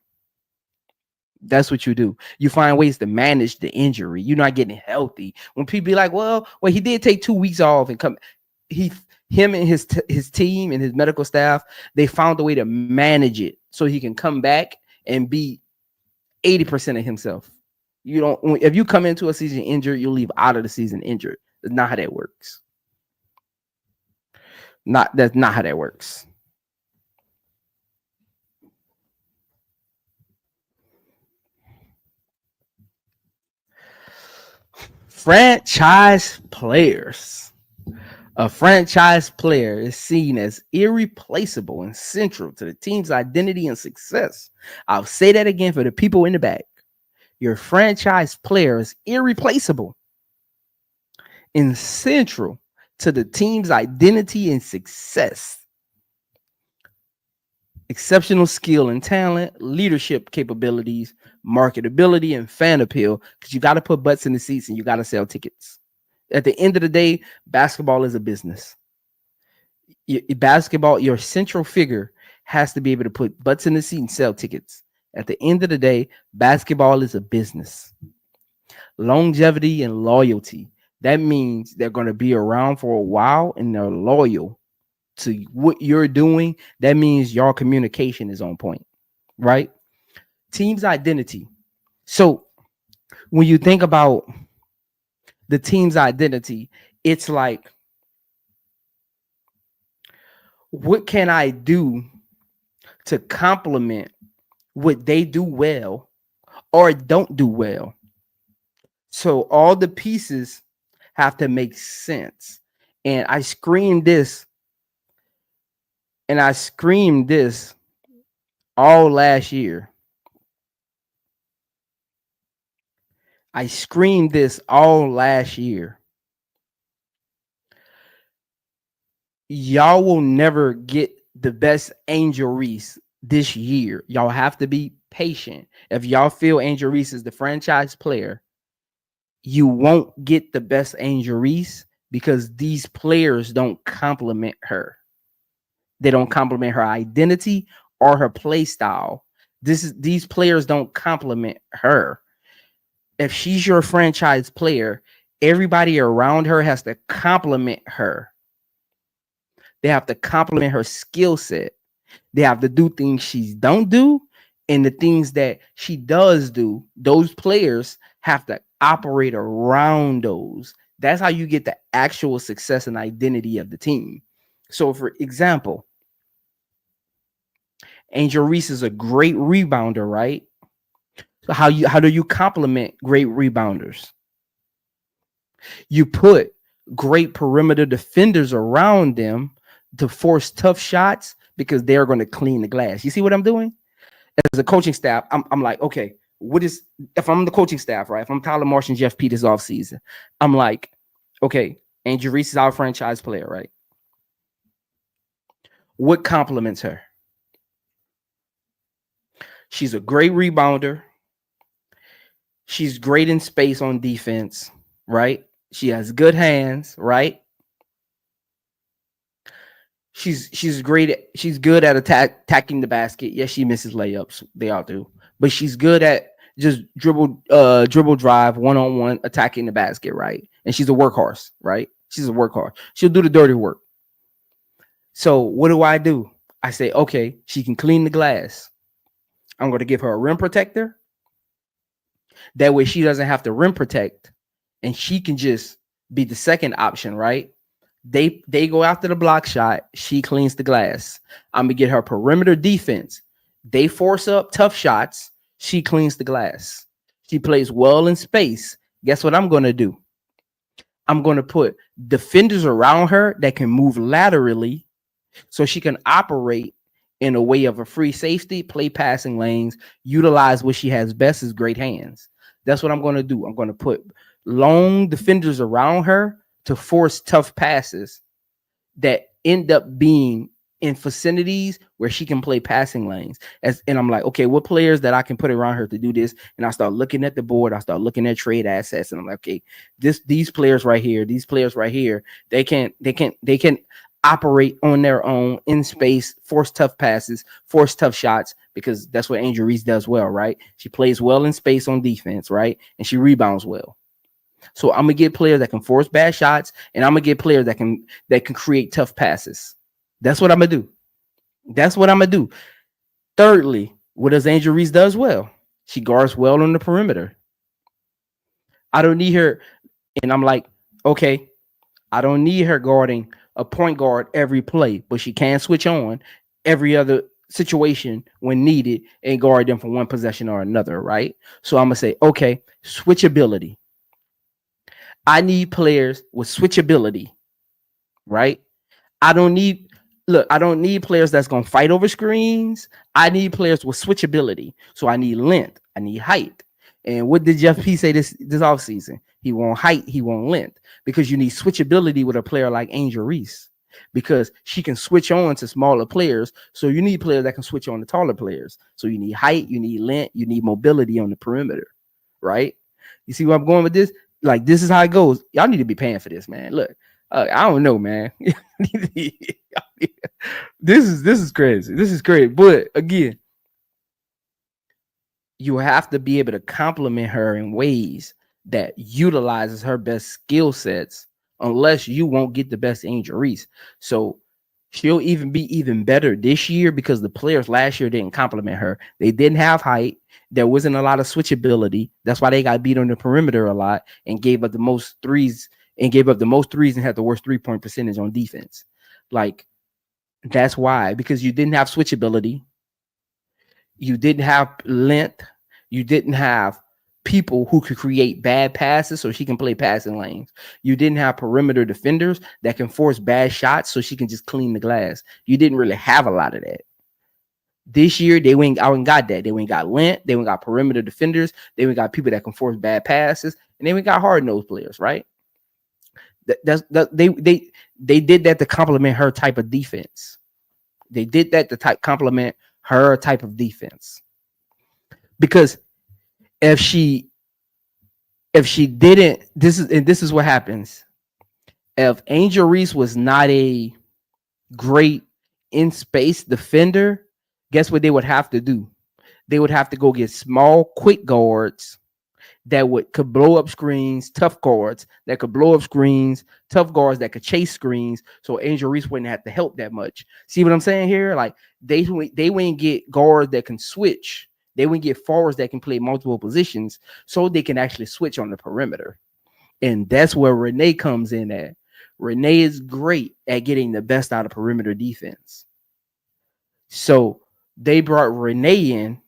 That's what you do. You find ways to manage the injury. You're not getting healthy. When people be like, well, he did take 2 weeks off and come. Him and his team and his medical staff, they found a way to manage it so he can come back and be 80% of himself. If you come into a season injured, you'll leave out of the season injured. That's not how that works. That's not how that works. Franchise players. A franchise player is seen as irreplaceable and central to the team's identity and success. I'll say that again for the people in the back. Your franchise player is irreplaceable and central to the team's identity and success. Exceptional skill and talent, leadership capabilities, marketability, and fan appeal, because you got to put butts in the seats and you got to sell tickets. At the end of the day, basketball is a business. Your central figure has to be able to put butts in the seat and sell tickets. At the end of the day, basketball is a business. Longevity and loyalty. That means they're going to be around for a while and they're loyal to what you're doing. That means your communication is on point, right? Team's identity. So when you think about the team's identity. It's like, what can I do to complement what they do well or don't do well? So all the pieces have to make sense. And I screamed this all last year. I screamed this all last year. Y'all will never get the best Angel Reese this year. Y'all have to be patient. If y'all feel Angel Reese is the franchise player, you won't get the best Angel Reese because these players don't complement her. They don't complement her identity or her play style. These players don't complement her. If she's your franchise player, everybody around her has to complement her. They have to complement her skill set. They have to do things she don't do, and the things that she does do, those players have to operate around those. That's how you get the actual success and identity of the team. So, for example, Angel Reese is a great rebounder, right? So how do you complement great rebounders? You put great perimeter defenders around them to force tough shots because they're going to clean the glass. You see what I'm doing? As a coaching staff, I'm like, okay, if I'm the coaching staff, right? If I'm Tyler Marsh and Jeff Peters off season, I'm like, okay, Angel Reese is our franchise player, right? What complements her? She's a great rebounder. She's great in space on defense, right? She has good hands, right? She's great. She's good at attacking the basket. Yes, she misses layups. They all do. But she's good at just dribble drive, one-on-one, attacking the basket, right? And she's a workhorse, right? She's a workhorse. She'll do the dirty work. So what do? I say, okay, she can clean the glass. I'm going to give her a rim protector. That way she doesn't have to rim protect, and she can just be the second option, right? They go after the block shot. She cleans the glass. I'm going to get her perimeter defense. They force up tough shots. She cleans the glass. She plays well in space. Guess what I'm going to do? I'm going to put defenders around her that can move laterally so she can operate in a way of a free safety, play passing lanes, utilize what she has best is great hands. That's what I'm going to do. I'm going to put long defenders around her to force tough passes that end up being in vicinities where she can play passing lanes. And I'm like, okay, what players that I can put around her to do this? And I start looking at the board. I start looking at trade assets, and I'm like, okay, these players right here, they can operate on their own in space, force tough passes, force tough shots, because that's what Angel Reese does well, right? She plays well in space on defense, right? And she rebounds well. So I'm gonna get players that can force bad shots, and I'm gonna get players that can create tough passes. That's what I'm gonna do. Thirdly, what does Angel Reese does well? She guards well on the perimeter. I don't need her, and I'm like, okay, I don't need her guarding a point guard every play, but she can switch on every other situation when needed and guard them for one possession or another, right? So I'm gonna say, okay, switchability. I need players with switchability, right? I don't need players that's gonna fight over screens. I need players with switchability. So I need length, I need height. And what did Jeff P say this offseason? He won't height, he won't length, because you need switchability with a player like Angel Reese, because she can switch on to smaller players. So you need players that can switch on to taller players. So you need height, you need length, you need mobility on the perimeter, right? You see where I'm going with this? Like, this is how it goes. Y'all need to be paying for this, man. Look, I don't know, man. This is crazy. This is crazy. But again, you have to be able to compliment her in ways that utilizes her best skill sets, unless you won't get the best Angel Reese. So She'll even be even better this year because the players last year didn't compliment her. They didn't have height. There wasn't a lot of switchability. That's why they got beat on the perimeter a lot and gave up the most threes and had the worst 3-point percentage on defense. Like, that's why, because you didn't have switchability. You didn't have length. You didn't have people who could create bad passes so she can play passing lanes. You didn't have perimeter defenders that can force bad shots so she can just clean the glass. You didn't really have a lot of that. This year, they went out and got that. They went got length. They went got perimeter defenders. They went got people that can force bad passes, and they went got hard-nosed players, right? They did that to complement her type of defense. They did that to complement her type of defense. Because if she didn't, this is what happens. If Angel Reese was not a great in space defender, guess what they would have to do? They would have to go get small, quick guards that could blow up screens, tough guards that could blow up screens, tough guards that could chase screens, so Angel Reese wouldn't have to help that much. See what I'm saying here? Like, they wouldn't get guards that can switch. They wouldn't get forwards that can play multiple positions, so they can actually switch on the perimeter. And that's where Renee comes in at. Renee is great at getting the best out of perimeter defense. So they brought Renee in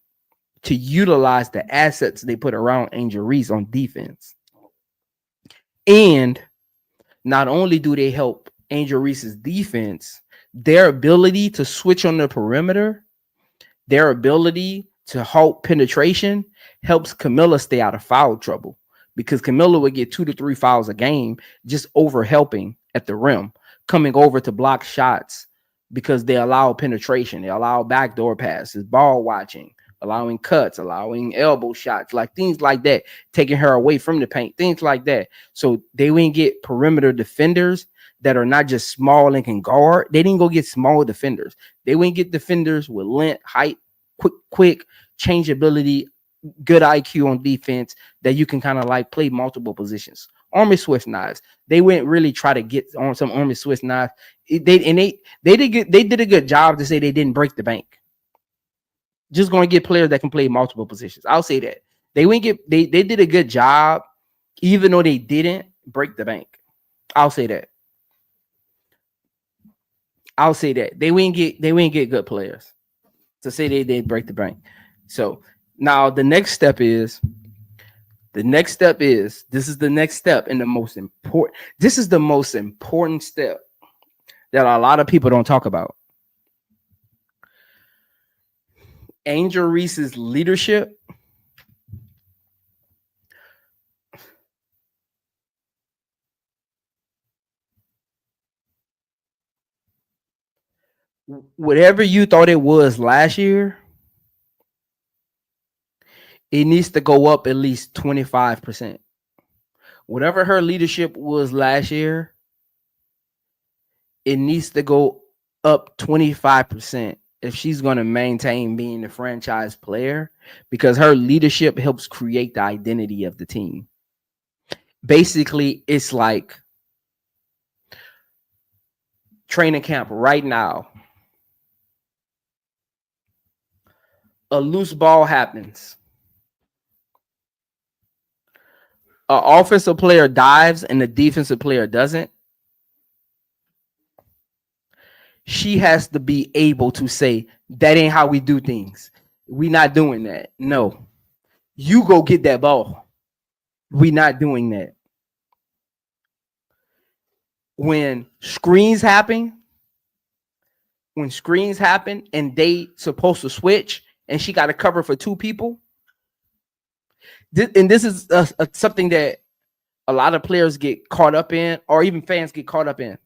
to utilize the assets they put around Angel Reese on defense. And not only do they help Angel Reese's defense, their ability to switch on the perimeter, their ability to halt penetration helps Camila stay out of foul trouble, because Camila would get 2 to 3 fouls a game just over helping at the rim, coming over to block shots because they allow penetration. They allow backdoor passes, ball watching, allowing cuts, allowing elbow shots, like things like that, taking her away from the paint, things like that. So they wouldn't get perimeter defenders that are not just small and can guard. They didn't go get small defenders. They wouldn't get defenders with length, height, quick changeability, good IQ on defense that you can kind of like play multiple positions. Army Swiss knives. They wouldn't really try to get on some Army Swiss knives. They did a good job to say they didn't break the bank. Just going to get players that can play multiple positions. I'll say that. They did a good job, even though they didn't break the bank. I'll say that. They wouldn't get good players to say they did break the bank. So now the next step is this is the next step and the most important. This is the most important step that a lot of people don't talk about. Angel Reese's leadership whatever you thought it was last year, it needs to go up at least 25%. Whatever her leadership was last year, it needs to go up 25% if she's going to maintain being the franchise player, because her leadership helps create the identity of the team. Basically, it's like training camp right now. A loose ball happens. An offensive player dives and the defensive player doesn't. She has to be able to say, that ain't how we do things. We not doing that. No. You go get that ball. We not doing that. When screens happen and they supposed to switch and she got to cover for 2 people. And this is something that a lot of players get caught up in, or even fans get caught up in.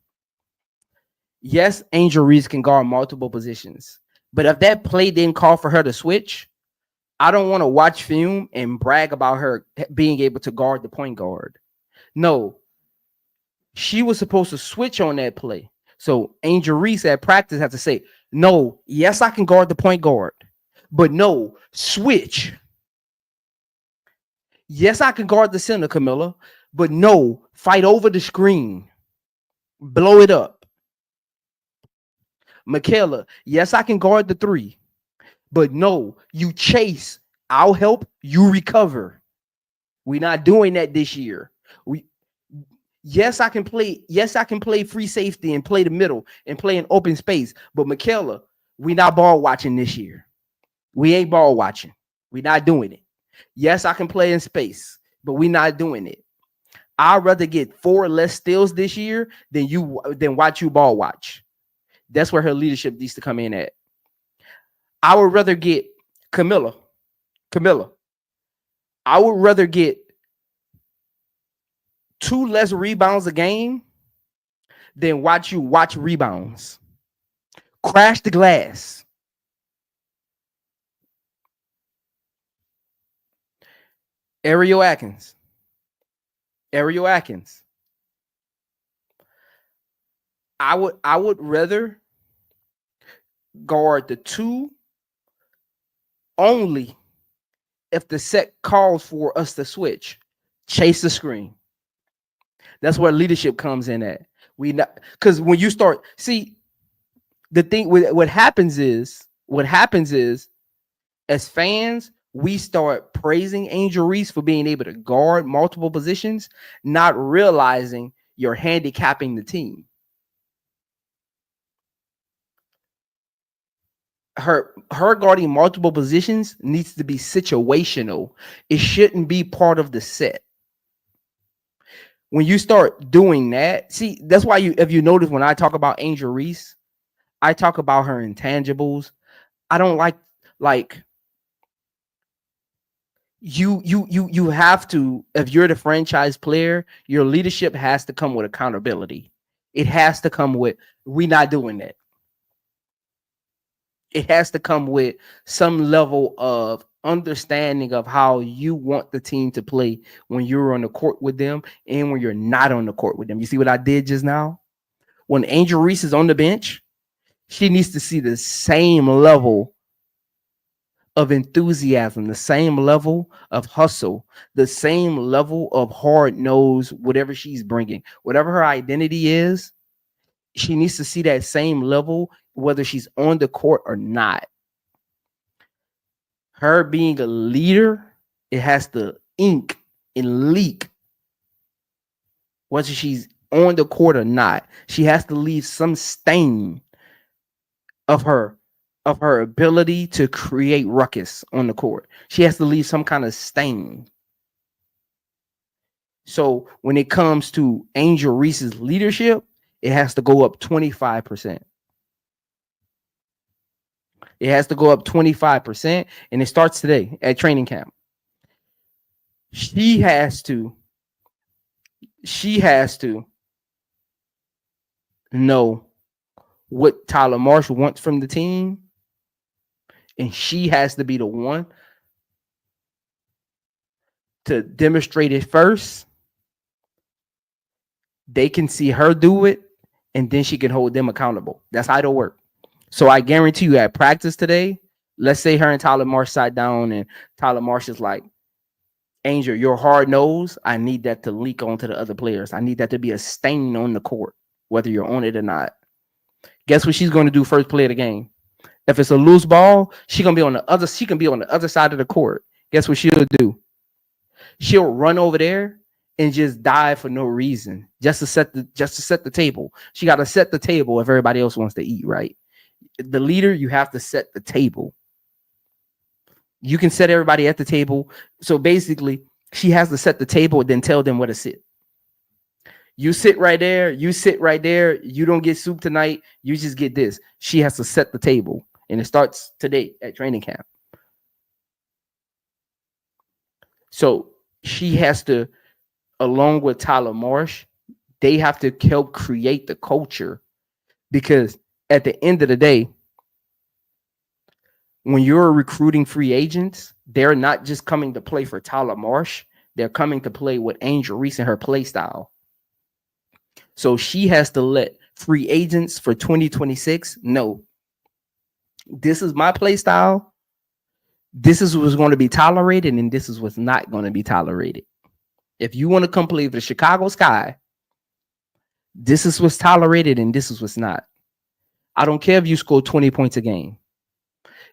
Yes, Angel Reese can guard multiple positions, but if that play didn't call for her to switch, I don't want to watch film and brag about her being able to guard the point guard. No, she was supposed to switch on that play. So Angel Reese at practice had to say, no, yes, I can guard the point guard, but no, switch. Yes, I can guard the center, Camila, but no, fight over the screen. Blow it up. Michaela, yes, I can guard the 3, but no, you chase. I'll help you recover. We're not doing that this year. Yes, I can play. Yes, I can play free safety and play the middle and play in open space. But Michaela, we not ball watching this year. We ain't ball watching. We're not doing it. Yes, I can play in space, but we're not doing it. I'd rather get 4 less steals this year than watch you ball watch. That's where her leadership needs to come in at. I would rather get Camila. I would rather get 2 less rebounds a game than watch you watch rebounds. Crash the glass. Ariel Atkins. I would rather guard the 2 only if the set calls for us to switch. Chase the screen. That's where leadership comes in at. We not, because when you start, see, the thing with what happens is as fans, we start praising Angel Reese for being able to guard multiple positions, not realizing you're handicapping the team. Her guarding multiple positions needs to be situational. It shouldn't be part of the set. When you start doing that, see, that's why if you notice when I talk about Angel Reese, I talk about her intangibles. I don't like you have to, if you're the franchise player, your leadership has to come with accountability. It has to come with, we're not doing that. It has to come with some level of understanding of how you want the team to play when you're on the court with them and when you're not on the court with them. You see what I did just now? When Angel Reese is on the bench, she needs to see the same level of enthusiasm, the same level of hustle, the same level of hard nose, whatever she's bringing, whatever her identity is. She needs to see that same level, whether she's on the court or not. Her being a leader, it has to ink and leak, whether she's on the court or not. She has to leave some stain of her ability to create ruckus on the court. She has to leave some kind of stain. So when it comes to Angel Reese's leadership, it has to go up 25%. It has to go up 25%, and it starts today at training camp. She has to know what Tyler Marshall wants from the team, and she has to be the one to demonstrate it first. They can see her do it, and then she can hold them accountable. That's how it'll work. So I guarantee you at practice today, let's say her and Tyler Marsh sat down and Tyler Marsh is like, Angel, your hard nose, I need that to leak onto the other players. I need that to be a stain on the court, whether you're on it or not. Guess what she's going to do first play of the game? If it's a loose ball, she can be on the other side of the court. Guess what she'll do? She'll run over there and just dive for no reason, just to set the table. She got to set the table if everybody else wants to eat, right? The leader, you have to set the table. You can set everybody at the table. So basically, she has to set the table and then tell them where to sit. You sit right there. You sit right there. You don't get soup tonight. You just get this. She has to set the table. And it starts today at training camp. So she has to, along with Tyler Marsh, they have to help create the culture, because at the end of the day, when you're recruiting free agents, they're not just coming to play for Tyler Marsh. They're coming to play with Angel Reese and her play style. So she has to let free agents for 2026 know, this is my play style. This is what's going to be tolerated, and this is what's not going to be tolerated. If you want to come play for the Chicago Sky, this is what's tolerated and this is what's not. I don't care if you score 20 points a game.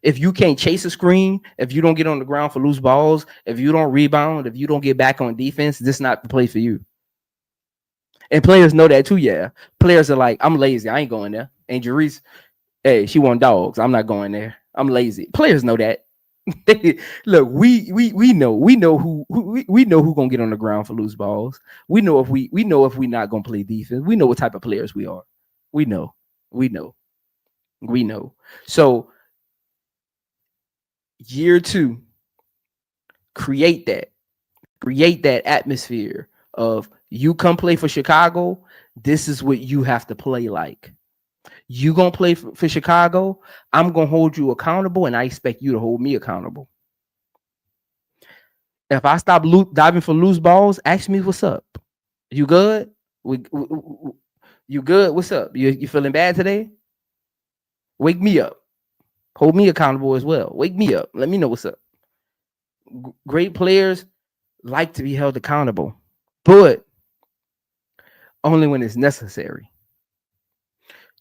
If you can't chase a screen, if you don't get on the ground for loose balls, if you don't rebound, if you don't get back on defense, this is not the play for you. And players know that too, yeah. Players are like, I'm lazy. I ain't going there. Angelresse, hey, she want dogs. I'm not going there. I'm lazy. Players know that. Look, we know who gonna get on the ground for loose balls. We know if we not gonna play defense. We know what type of players we are. We know. So year 2, create that atmosphere of you come play for Chicago. This is what you have to play like. You gonna play for Chicago. I'm gonna hold you accountable, and I expect you to hold me accountable. If I stop diving for loose balls, ask me what's up. You good? You good? What's up? You feeling bad today? Wake me up. Hold me accountable as well. Wake me up. Let me know what's up. Great players like to be held accountable, but only when it's necessary.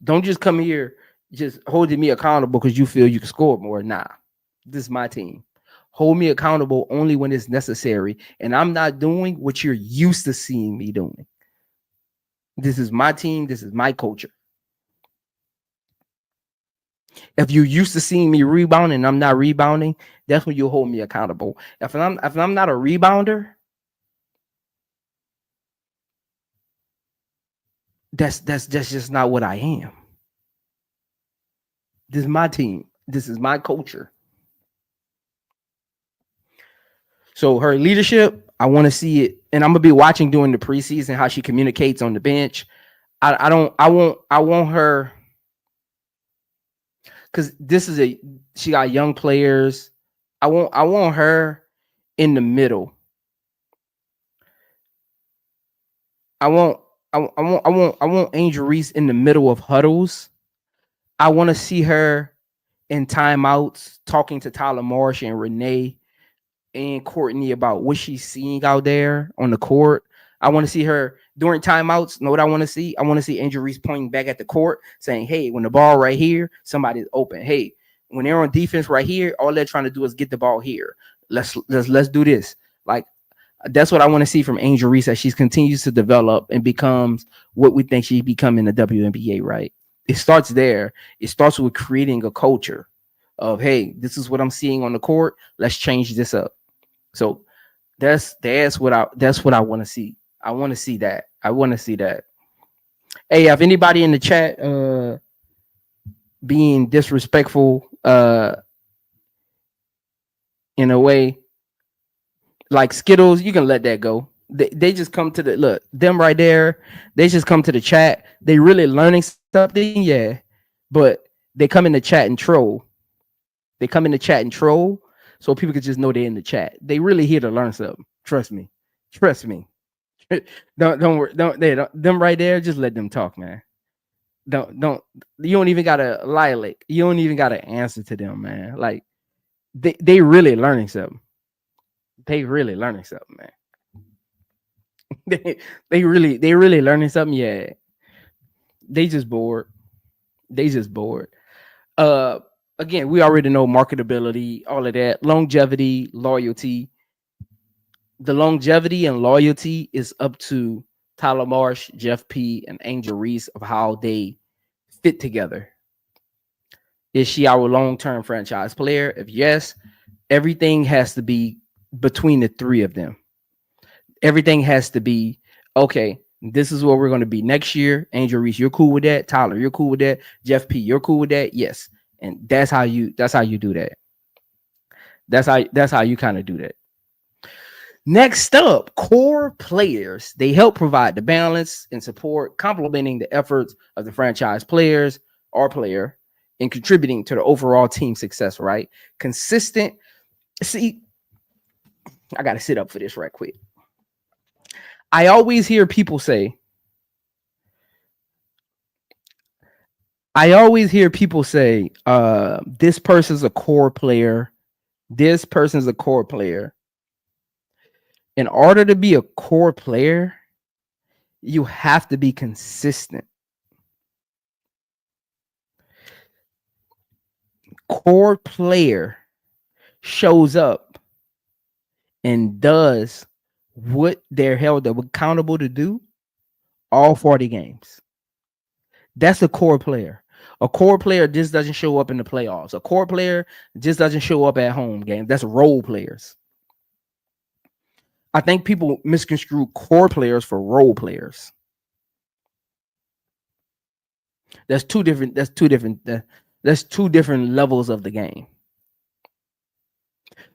Don't just come here just holding me accountable because you feel you can score more. Nah, this is my team. Hold me accountable only when it's necessary, and I'm not doing what you're used to seeing me doing. This is my team. This is my culture. If you're used to seeing me rebound and I'm not rebounding, that's when you hold me accountable. If I'm not a rebounder, that's just not what I am. This is my team. This is my culture. So her leadership, I want to see it, and I'm gonna be watching during the preseason how she communicates on the bench. I want her, because she got young players. I want her in the middle. I want Angelresse in the middle of huddles. I want to see her in timeouts talking to Tyler Marsh and Renee and Courtney about what she's seeing out there on the court. I want to see her during timeouts. Know what I want to see? I want to see Angelresse pointing back at the court saying, hey, when the ball right here, somebody's open. Hey, when they're on defense right here, all they're trying to do is get the ball here. Let's do this. Like, that's what I want to see from Angelresse as she continues to develop and becomes what we think she's becoming in the WNBA, right? It starts there. It starts with creating a culture of, hey, this is what I'm seeing on the court. Let's change this up. So that's what I want to see. I want to see that. Hey, if anybody in the chat being disrespectful in a way, like Skittles, you can let that go. They just come to the look, them right there. They just come to the chat. They really learning something, yeah. But they come in the chat and troll. So people can just know they're in the chat. They really here to learn something. Trust me. Don't worry. Them right there. Just let them talk, man. Don't. You don't even gotta lilac. You don't even gotta answer to them, man. Like they really learning something. They really learning something, man. they really learning something. Yeah. They just bored. Again, we already know marketability, all of that, longevity, loyalty. The longevity and loyalty is up to Tyler Marsh, Jeff P, and Angelresse of how they fit together. Is she our long-term franchise player? If yes, everything has to be between the three of them. Everything has to be, okay, this is what we're going to be next year. Angelresse, you're cool with that. Tyler, you're cool with that. Jeff P, you're cool with that. Yes. And that's how you do that. That's how you kind of do that. Next up, core players. They help provide the balance and support, complementing the efforts of the franchise players or player and contributing to the overall team success, right? Consistent. See, I got to sit up for this right quick. I always hear people say, this person's a core player. This person's a core player. In order to be a core player, you have to be consistent. core player shows up and does what they're held accountable to do all 40 games. That's a core player. A core player just doesn't show up in the playoffs. A core player just doesn't show up at home games. That's role players. I think people misconstrue core players for role players. That's two different levels of the game.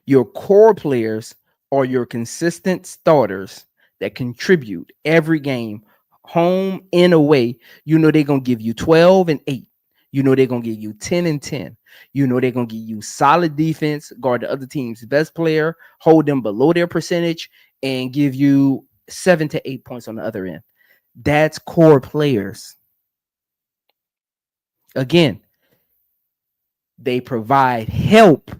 Your core players are your consistent starters that contribute every game, home and away. You know they're gonna give you 12 and 8. You know they're gonna give you 10 and 10. You know they're gonna give you solid defense, guard the other team's best player, hold them below their percentage, and give you 7 to 8 points on the other end. That's core players. Again, they provide help,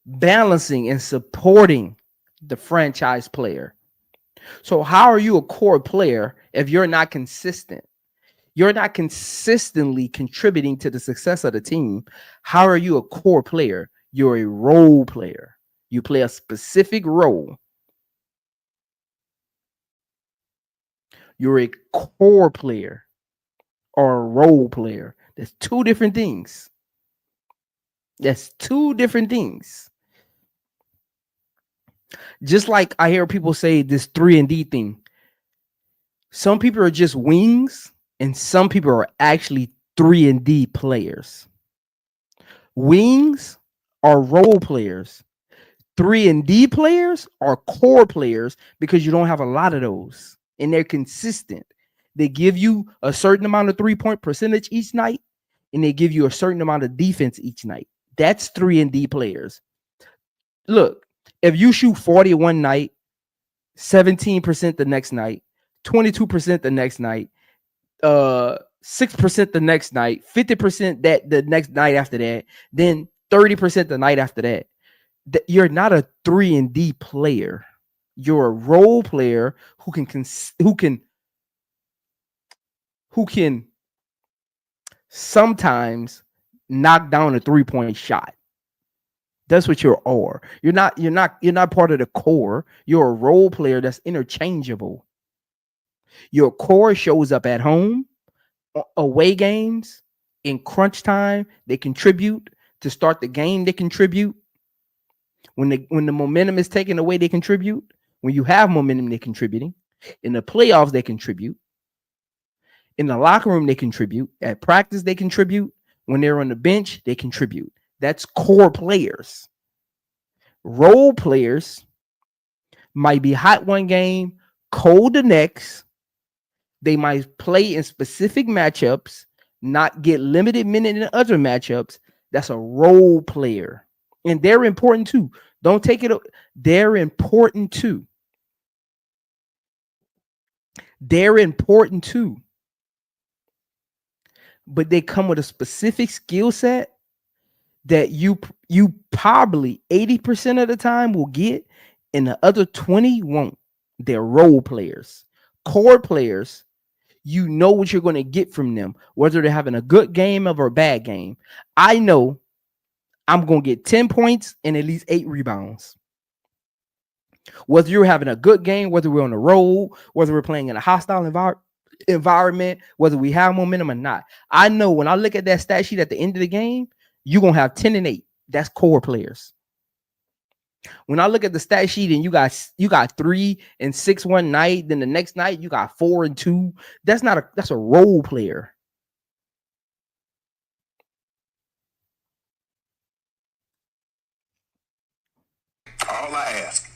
balancing and supporting the franchise player. So how are you a core player if you're not consistent? You're not consistently contributing to the success of the team. How are you a core player? You're a role player. You play a specific role. You're a core player or a role player. That's two different things. That's two different things. Just like I hear people say this 3-and-D thing. Some people are just wings, and some people are actually 3-and-D players. Wings are role players. 3-and-D players are core players because you don't have a lot of those, and they're consistent. They give you a certain amount of 3-point percentage each night, and they give you a certain amount of defense each night. That's 3-and-D players. Look, if you shoot 40 one night, 17% the next night, 22% the next night, 6% the next night, 50% that the next night after that, then 30% the night after that, you're not a 3-and-D player. You're a role player who can sometimes knock down a 3-point shot. That's what you are. You're not part of the core. You're a role player that's interchangeable. Your core shows up at home, away games, in crunch time. They contribute to start the game. They contribute when the momentum is taken away. They contribute when you have momentum. They're contributing in the playoffs. They contribute in the locker room. They contribute at practice. They contribute when they're on the bench. They contribute. That's core players. Role players might be hot one game, cold the next. They might play in specific matchups, not get limited minute in other matchups. That's a role player. And they're important too. Don't take it. They're important too. They're important too. But they come with a specific skill set that you probably 80% of the time will get, and the other 20 won't. They're role players. Core players, you know what you're going to get from them, whether they're having a good game or a bad game. I know I'm going to get 10 points and at least 8 rebounds. Whether you're having a good game, whether we're on the road, whether we're playing in a hostile environment, whether we have momentum or not. I know when I look at that stat sheet at the end of the game, you're going to have 10 and 8. That's core players. When I look at the stat sheet and you got 3 and 6 one night, then the next night you got 4 and 2. That's a role player. All I ask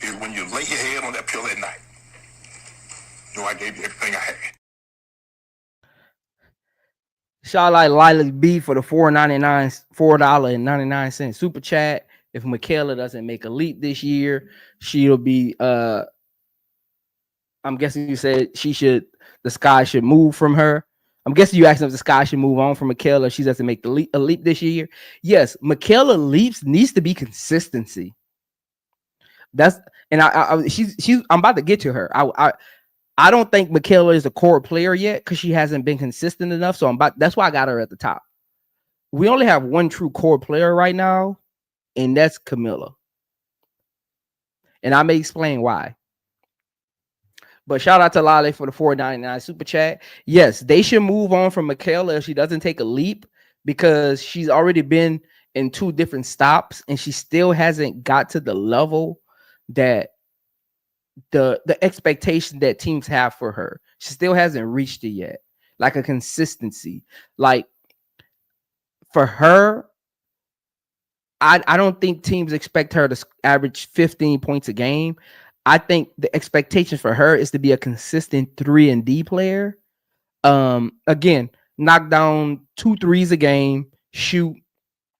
is when you lay your head on that pillow at night, know I gave you everything I had. Shout out Lila B for the $4.99 super chat. If Michaela doesn't make a leap this year, she'll be I'm guessing you said the sky should move from her. I'm guessing you asked if the sky should move on from Michaela if she doesn't make a leap this year. Yes, Michaela leaps needs to be consistency. I'm about to get to her. I don't think Michaela is a core player yet because she hasn't been consistent enough. So that's why I got her at the top. We only have one true core player right now, and that's Camila. And I may explain why. But shout out to Lale for the $4.99 super chat. Yes, they should move on from Michaela if she doesn't take a leap, because she's already been in 2 different stops and she still hasn't got to the level that the expectation that teams have for her. She still hasn't reached it yet. Like a consistency. Like for her, I don't think teams expect her to average 15 points a game. I think the expectation for her is to be a consistent 3-and-D player. Again, knock down 2 threes a game, shoot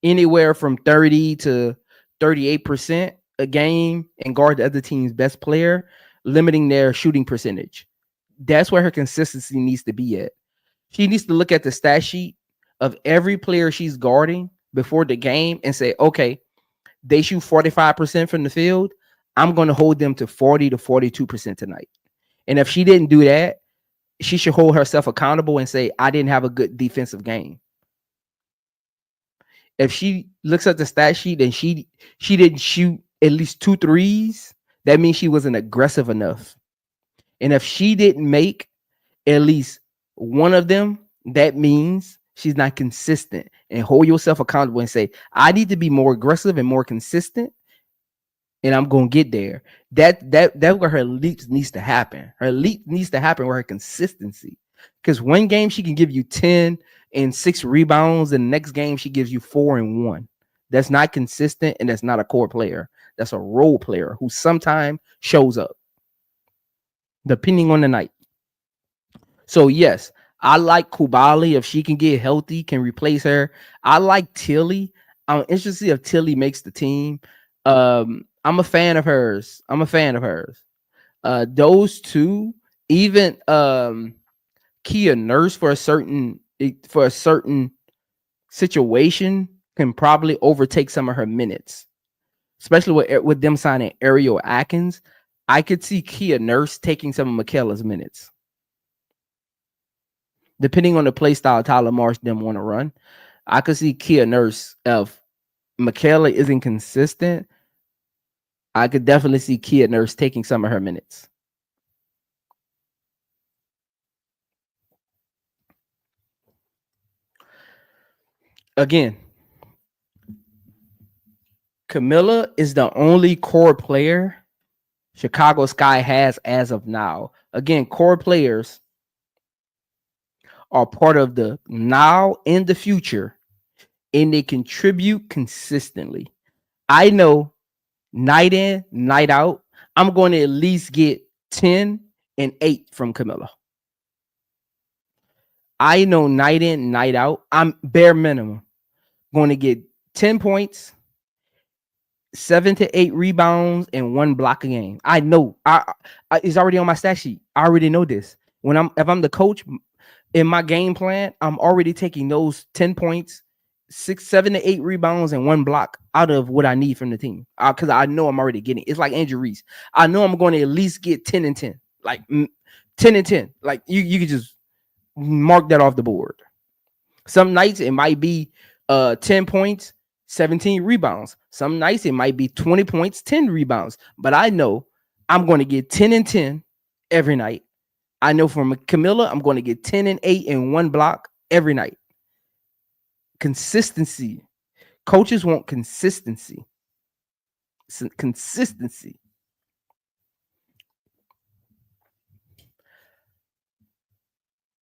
anywhere from 30 to 38% a game, and guard the other team's best player, limiting their shooting percentage. That's where her consistency needs to be at. She needs to look at the stat sheet of every player she's guarding before the game and say, okay, they shoot 45% from the field. I'm going to hold them to 40 to 42% tonight. And if she didn't do that, she should hold herself accountable and say, I didn't have a good defensive game. If she looks at the stat sheet and she didn't shoot at least 2 threes, that means she wasn't aggressive enough. And if she didn't make at least one of them, that means she's not consistent. And hold yourself accountable and say, I need to be more aggressive and more consistent, and I'm going to get there. That's where her leap needs to happen. Her leap needs to happen where her consistency. Because one game she can give you 10 and 6 rebounds, and the next game she gives you 4 and 1. That's not consistent, and that's not a core player. That's a role player who sometimes shows up, depending on the night. So yes, I like Kubali. If she can get healthy, can replace her. I like Tilly. I'm interested to see if Tilly makes the team. I'm a fan of hers. Those two, even Kia Nurse for a certain situation can probably overtake some of her minutes, especially with them signing Ariel Atkins. I could see Kia Nurse taking some of Michaela's minutes, depending on the play style Tyler Marsh them want to run. I could see Kia Nurse. If Michaela isn't consistent, I could definitely see Kia Nurse taking some of her minutes. Again, Camila is the only core player Chicago Sky has as of now. Again, core players are part of the now and the future, and they contribute consistently. I know night in, night out, I'm going to at least get 10 and 8 from Camila. I know night in, night out, I'm bare minimum going to get 10 points, 7 to 8 rebounds, and 1 block a game. I know. It's already on my stat sheet. I already know this. If I'm the coach in my game plan, I'm already taking those 10 points, 7 to 8 rebounds, and 1 block out of what I need from the team. Because I know I'm already getting it. It's like angelresse. I know I'm going to at least get 10 and 10. Like 10 and 10. Like you could just mark that off the board. Some nights it might be 10 points, 17 rebounds. Some nights it might be 20 points, 10 rebounds. But I know I'm going to get 10 and 10 every night. I know from Camila, I'm going to get 10 and 8 and 1 block every night. Consistency. Coaches want consistency. Consistency.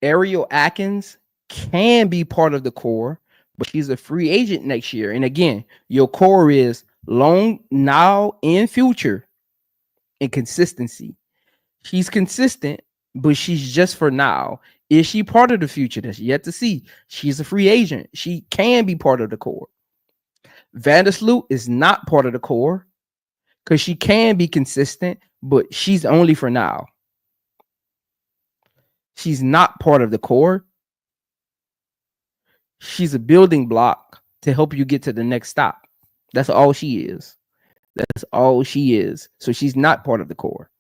Ariel Atkins can be part of the core, but she's a free agent next year. And again, your core is long now and future and consistency. She's consistent, but she's just for now. Is she part of the future? That's yet to see. She's a free agent. She can be part of the core. Vandersloot is not part of the core because she can be consistent, but she's only for now. She's not part of the core. She's a building block to help you get to the next stop. That's all she is. That's all she is. So she's not part of the core.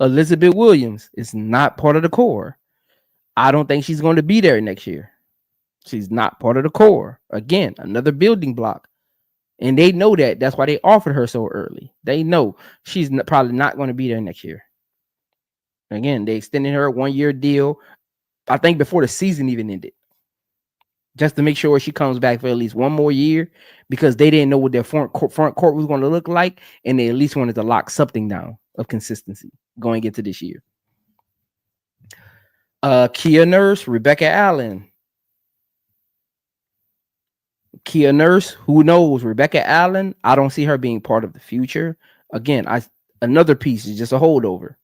Elizabeth Williams is not part of the core. I don't think she's going to be there next year. She's not part of the core. Again, another building block. And they know that. That's why they offered her so early. They know she's probably not going to be there next year. Again, they extended her a 1-year deal, I think before the season even ended, just to make sure she comes back for at least one more year, because they didn't know what their front court was going to look like, and they at least wanted to lock something down of consistency going into this year. Kia Nurse, Rebecca Allen. Kia Nurse, who knows? Rebecca Allen, I don't see her being part of the future. Again, another piece is just a holdover.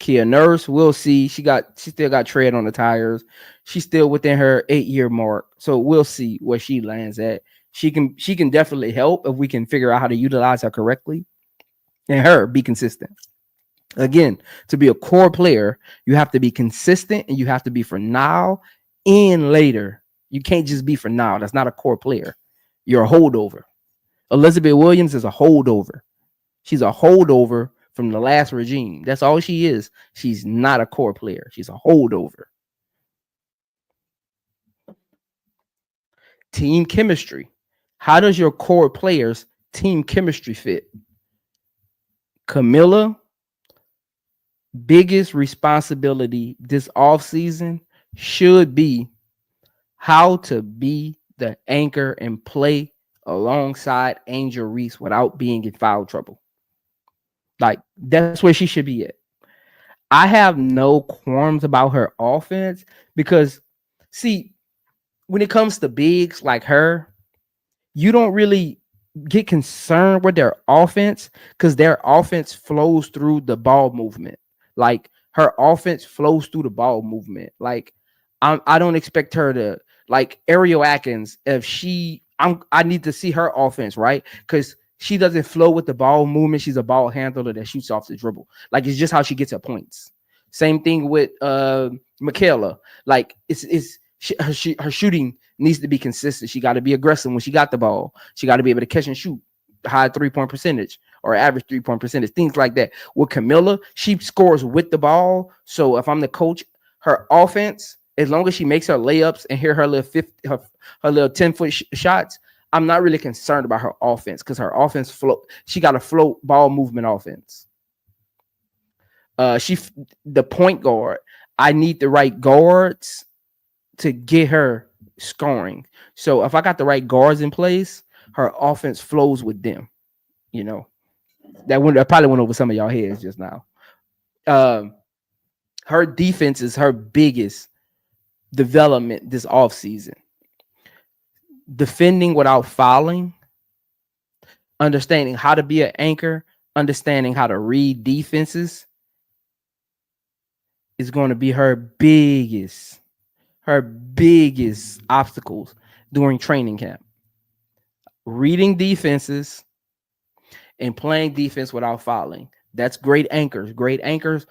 Kia Nurse, we'll see. She still got tread on the tires. She's still within her 8-year mark. So we'll see where she lands at. She can definitely help if we can figure out how to utilize her correctly and her be consistent. Again, to be a core player, you have to be consistent, and you have to be for now and later. You can't just be for now. That's not a core player. You're a holdover. Elizabeth Williams is a holdover. She's a holdover from the last regime. That's all she is. She's not a core player. She's a holdover. Team chemistry. How does your core players' team chemistry fit? Camila, biggest responsibility this offseason should be how to be the anchor and play alongside Angel Reese without being in foul trouble. Like, that's where she should be at. I have no qualms about her offense because, see, when it comes to bigs like her, you don't really get concerned with their offense because their offense flows through the ball movement. Like, her offense flows through the ball movement. Like, I don't expect her to, like Ariel Atkins, I need to see her offense, right? Because she doesn't flow with the ball movement. She's a ball handler that shoots off the dribble. Like, it's just how she gets her points. Same thing with Michaela. Like, her shooting needs to be consistent. She got to be aggressive when she got the ball. She got to be able to catch and shoot high 3-point percentage or average 3-point percentage, things like that. With Camila, she scores with the ball. So if I'm the coach, her offense, as long as she makes her layups and hit her little her little 10-foot shots, I'm not really concerned about her offense because her offense float. She got a float ball movement offense. The point guard. I need the right guards to get her scoring. So if I got the right guards in place, her offense flows with them. You know, that probably went over some of y'all heads just now. Her defense is her biggest development this offseason. Defending without fouling, understanding how to be an anchor, understanding how to read defenses is going to be her biggest obstacles during training camp. Reading defenses and playing defense without fouling. That's great anchors. Great anchors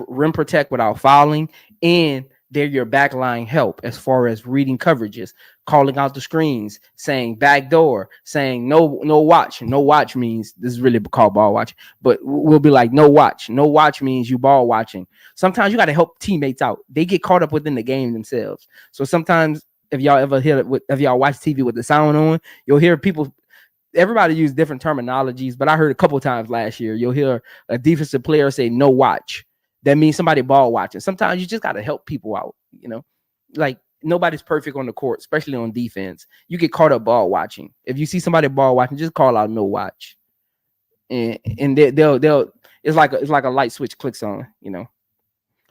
rim protect without fouling, and they're your backline help as far as reading coverages, calling out the screens, saying back door, saying no watch. No watch means this is really called ball watch, but we'll be like no watch. No watch means you ball watching. Sometimes you got to help teammates out. They get caught up within the game themselves. So sometimes if y'all ever hear it, if y'all watch TV with the sound on, you'll hear people. Everybody use different terminologies, but I heard a couple times last year, you'll hear a defensive player say no watch. That means somebody ball watching. Sometimes you just got to help people out, you know, like nobody's perfect on the court, especially on defense. You get caught up ball watching. If you see somebody ball watching, just call out no watch. And they'll it's like a light switch clicks on, you know.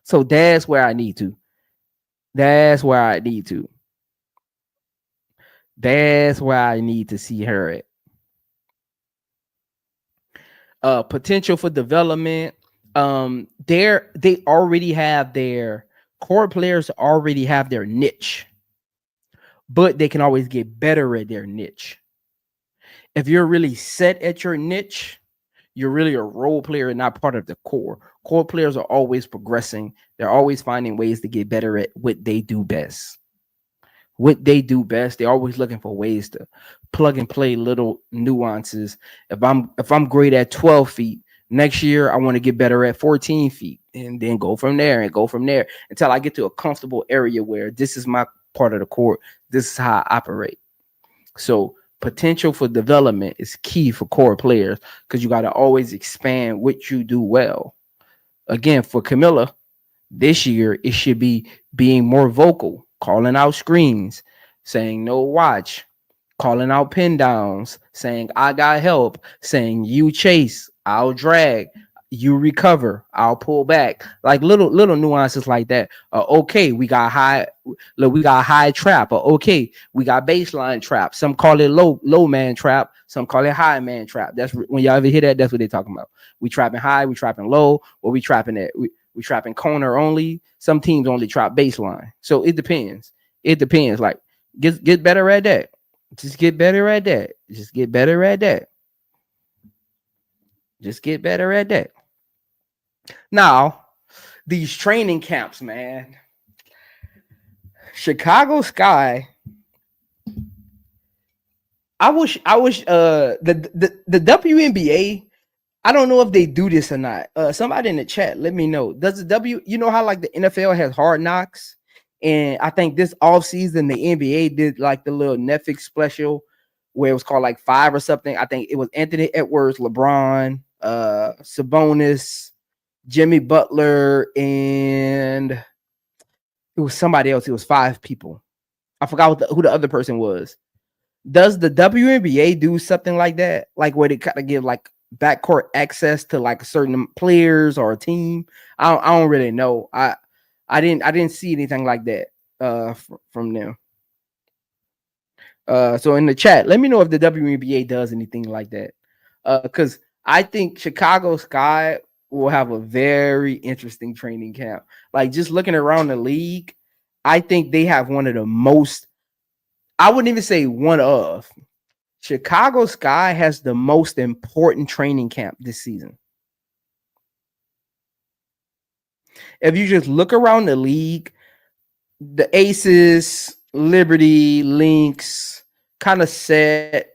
So that's where I need to. That's where I need to see her at. Potential for development. They already have their core players already have their niche, but they can always get better at their niche. If you're really set at your niche, you're really a role player and not part of the core. Core players are always progressing. They're always finding ways to get better at what they do best. They're always looking for ways to plug and play little nuances. If I'm great at 12 feet, Next year, I want to get better at 14 feet and then go from there and go from there until I get to a comfortable area where this is my part of the court. This is how I operate. So potential for development is key for core players because you got to always expand what you do well. Again, for Camila, this year it should be being more vocal, calling out screens, saying no watch, calling out pin downs, saying I got help, saying you chase, I'll drag, you recover, I'll pull back. Like little nuances like that. Okay, we got high trap. Okay, we got baseline trap. Some call it low man trap. Some call it high man trap. That's when y'all ever hear that. That's what they're talking about. We trapping high, we trapping low, or we trapping at we trapping corner only. Some teams only trap baseline. So it depends. It depends. Like get better at that. Just get better at that. Just get better at that. Just get better at that. Now, these training camps, man. Chicago Sky. I wish the WNBA, I don't know if they do this or not. Somebody in the chat, let me know. Does the you know how like the NFL has Hard Knocks? And I think this offseason, the NBA did like the little Netflix special where it was called like 5 or something. I think it was Anthony Edwards, LeBron, Sabonis, Jimmy Butler, and it was somebody else. It was 5 people. I forgot who the other person was. Does the WNBA do something like that? Like where they kind of give like backcourt access to like certain players or a team? I don't really know. I didn't see anything like that from them. So in the chat, let me know if the WNBA does anything like that. Because I think Chicago Sky will have a very interesting training camp. Like just looking around the league, I think they have one of the most, I wouldn't even say one of. Chicago Sky has the most important training camp this season. If you just look around the league, the Aces, Liberty, Lynx, kind of set.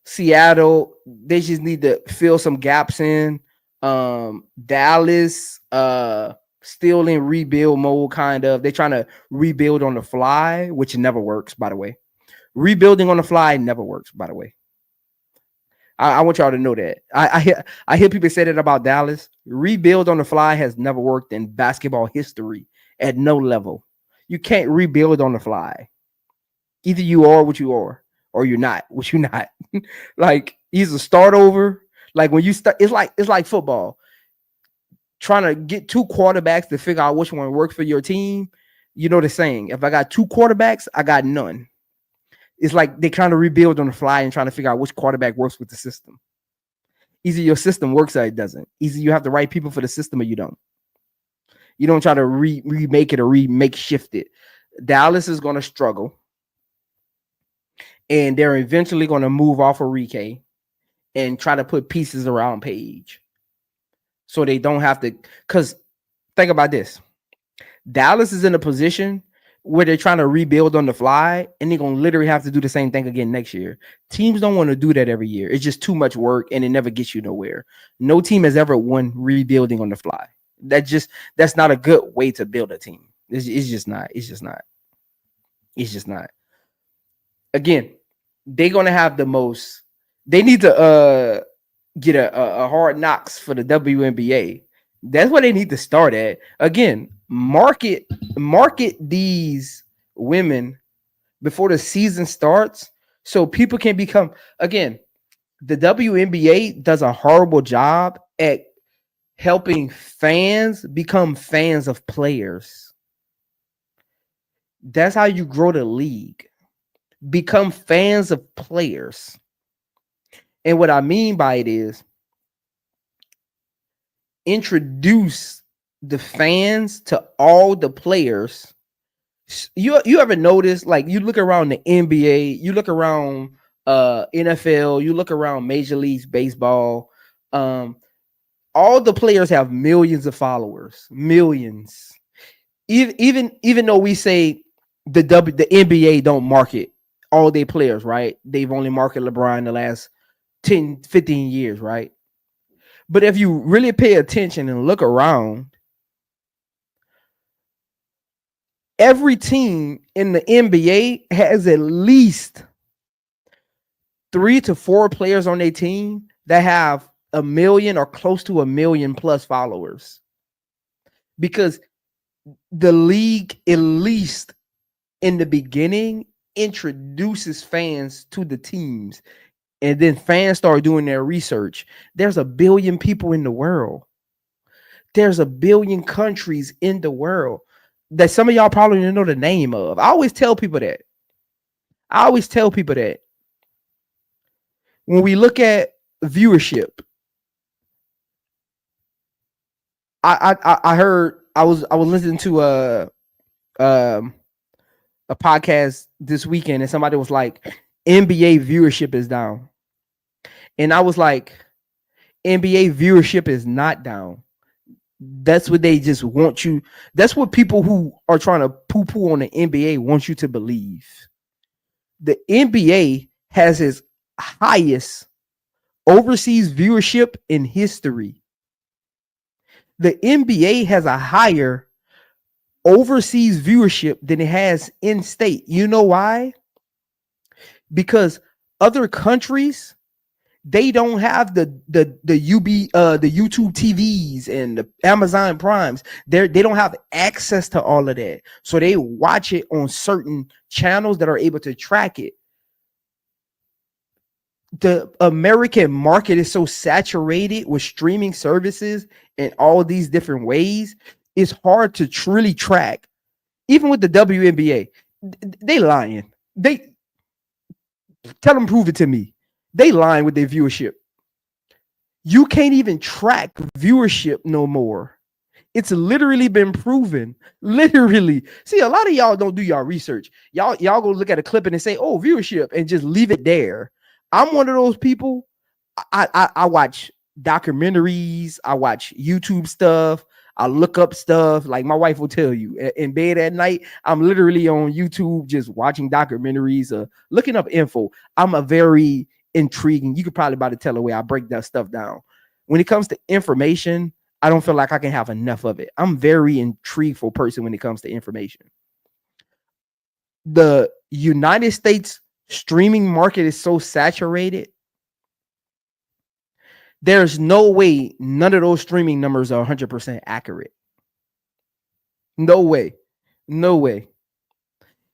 Seattle, they just need to fill some gaps in. Dallas, still in rebuild mode, kind of. They're trying to rebuild on the fly, which never works, by the way. Rebuilding on the fly never works, by the way. I want y'all to know that. I hear people say that about Dallas. Rebuild on the fly has never worked in basketball history at no level. You can't rebuild on the fly. Either you are what you are, or you're not what you're not. Like either start over. Like when you start, it's like football. Trying to get 2 quarterbacks to figure out which one works for your team. You know the saying: if I got 2 quarterbacks, I got none. It's like they're trying to rebuild on the fly and trying to figure out which quarterback works with the system. Either your system works or it doesn't. Either you have the right people for the system or you don't. You don't try to remake it or shift it. Dallas is going to struggle. And they're eventually going to move off of Rike and try to put pieces around Paige. So they don't have to, because think about this. Dallas is in a position where they're trying to rebuild on the fly, and they're going to literally have to do the same thing again next year. Teams don't want to do that every year. It's just too much work, and it never gets you nowhere. No team has ever won rebuilding on the fly. That's not a good way to build a team. It's just not. It's just not. It's just not. Again, they're going to have the most. They need to get a hard knocks for the WNBA. That's what they need to start at. Again, market these women before the season starts so people can become, again, the WNBA does a horrible job at helping fans become fans of players. That's how you grow the league. Become fans of players. And what I mean by it is introduce the fans to all the players. You ever notice, like you look around the NBA, you look around NFL, you look around Major League Baseball, all the players have millions of followers, millions. Even though we say the NBA don't market all their players, right? They've only marketed LeBron the last 10, 15 years, right? But if you really pay attention and look around, every team in the NBA has at least 3 to 4 players on their team that have 1 million or close to 1 million plus followers. Because the league, at least in the beginning, introduces fans to the teams. And then fans start doing their research. There's 1 billion people in the world. There's 1 billion countries in the world that some of y'all probably don't know the name of. I always tell people that. When we look at viewership, I heard I was listening to a podcast this weekend, and somebody was like, NBA viewership is down. And I was like, NBA viewership is not down. That's what they just want you. That's what people who are trying to poo-poo on the NBA want you to believe. The NBA has its highest overseas viewership in history. The NBA has a higher overseas viewership than it has in state. You know why? Because other countries, they don't have the YouTube TVs and the Amazon Primes. They don't have access to all of that. So they watch it on certain channels that are able to track it. The American market is so saturated with streaming services in all these different ways. It's hard to truly track. Even with the WNBA, they lying. They tell them, prove it to me. They lying with their viewership. You can't even track viewership no more. It's literally been proven. Literally. See, a lot of y'all don't do y'all research. Y'all go look at a clip and they say, oh, viewership, and just leave it there. I'm one of those people. I watch documentaries. I watch YouTube stuff. I look up stuff. Like my wife will tell you, in bed at night, I'm literally on YouTube just watching documentaries, looking up info. I'm a very intriguing. You could probably about to tell the way I break that stuff down. When it comes to information, I don't feel like I can have enough of it. I'm very intrigueful person when it comes to information. The United States streaming market is so saturated. There's no way none of those streaming numbers are 100% accurate. No way. No way.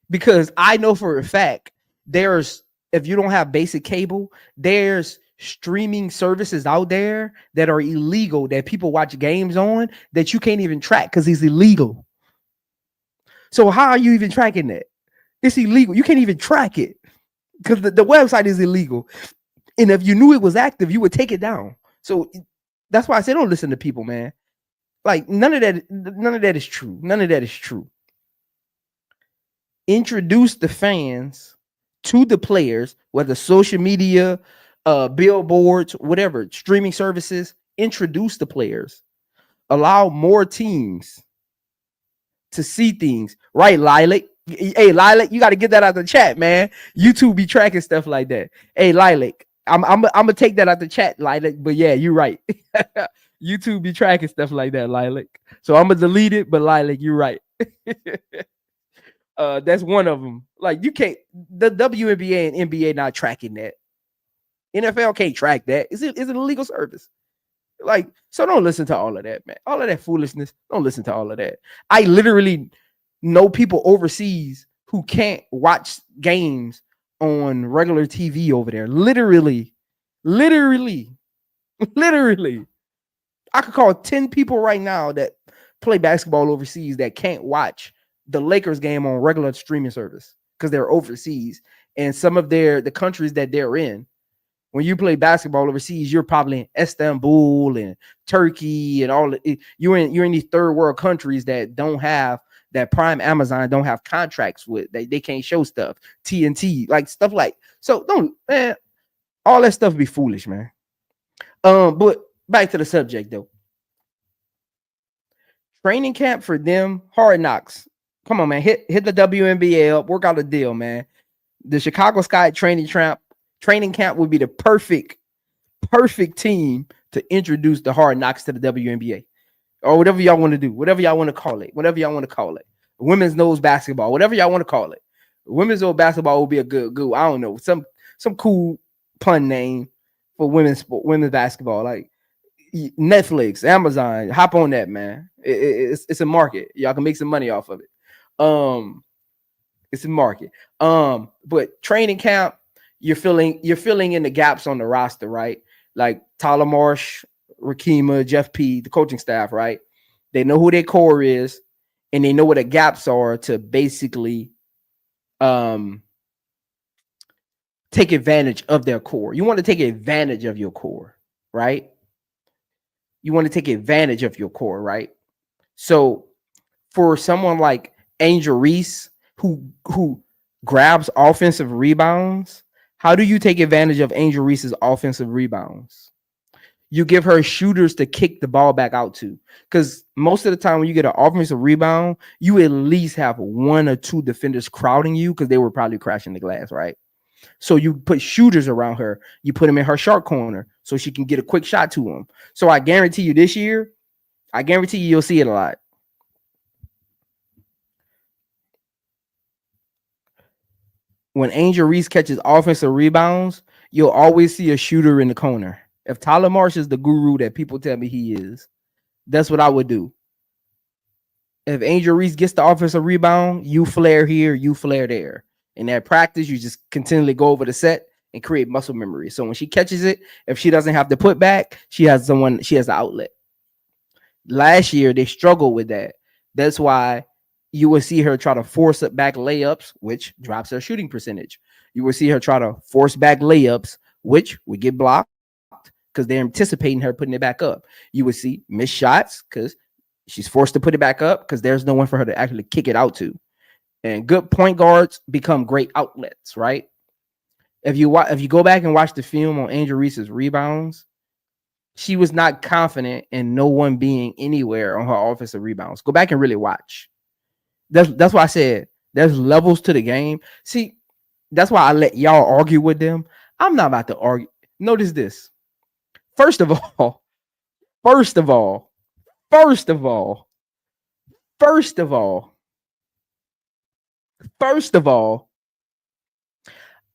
Because I know for a fact if you don't have basic cable, there's streaming services out there that are illegal that people watch games on that you can't even track because it's illegal. So how are you even tracking that? It's illegal. You can't even track it because the website is illegal. And if you knew it was active, you would take it down. So that's why I say don't listen to people, man. Like none of that is true. None of that is true. Introduce the fans to the players, whether social media, billboards, whatever, streaming services. Introduce the players. Allow more teams to see things. Right, Lilac? Hey, Lilac, you got to get that out of the chat, man. YouTube be tracking stuff like that. Hey, Lilac, I'm gonna take that out the chat, Lilac. But yeah, you're right. YouTube be tracking stuff like that, Lilac. So I'm gonna delete it, but Lilac, you're right. That's one of them. Like you can't. The WNBA and NBA not tracking that. NFL can't track that. It's an illegal service. Like, so don't listen to all of that, man. All of that foolishness. Don't listen to all of that. I literally know people overseas who can't watch games on regular TV over there. Literally. I could call 10 people right now that play basketball overseas that can't watch the Lakers game on regular streaming service because they're overseas. And some of the countries that they're in, when you play basketball overseas, you're probably in Istanbul and Turkey and all. You're in these third world countries that don't have that Prime Amazon don't have contracts with. They can't show stuff. TNT, like stuff like. So don't, man, all that stuff be foolish, man. But back to the subject though. Training camp for them, Hard Knocks. Come on, man. Hit the WNBA up. Work out a deal, man. The Chicago Sky training camp would be the perfect team to introduce the hard knocks to the WNBA or whatever y'all want to do, whatever y'all want to call it, women's nose basketball, whatever y'all want to call it. Women's nose basketball will be a good, I don't know, some cool pun name for women's basketball, like Netflix, Amazon, hop on that, man. It's a market. Y'all can make some money off of it. It's a market. But training camp, you're filling in the gaps on the roster, right? Like Tyler Marsh, Rakima, Jeff P, the coaching staff, right? They know who their core is, and they know what the gaps are to basically take advantage of their core. You want to take advantage of your core, right? You want to take advantage of your core, right? So for someone like Angel Reese, who grabs offensive rebounds, how do you take advantage of Angel Reese's offensive rebounds? You give her shooters to kick the ball back out to. Because most of the time when you get an offensive rebound, you at least have one or two defenders crowding you because they were probably crashing the glass, right? So you put shooters around her. You put them in her sharp corner so she can get a quick shot to them. So I guarantee you this year, you'll see it a lot. When Angel Reese catches offensive rebounds, you'll always see a shooter in the corner. If Tyler Marsh is the guru that people tell me he is, that's what I would do. If Angel Reese gets the offensive rebound, you flare here, you flare there. In that practice, you just continually go over the set and create muscle memory. So when she catches it, if she doesn't have to put back, she has the outlet. Last year, they struggled with that. That's why you will see her try to force up back layups, which drops her shooting percentage. You will see her try to force back layups, which would get blocked because they're anticipating her putting it back up. You would see missed shots because she's forced to put it back up because there's no one for her to actually kick it out to. And good point guards become great outlets, right? If you go back and watch the film on Angel Reese's rebounds, she was not confident in no one being anywhere on her offensive rebounds. Go back and really watch. That's why I said there's levels to the game. See, that's why I let y'all argue with them. I'm not about to argue. Notice this. First of all,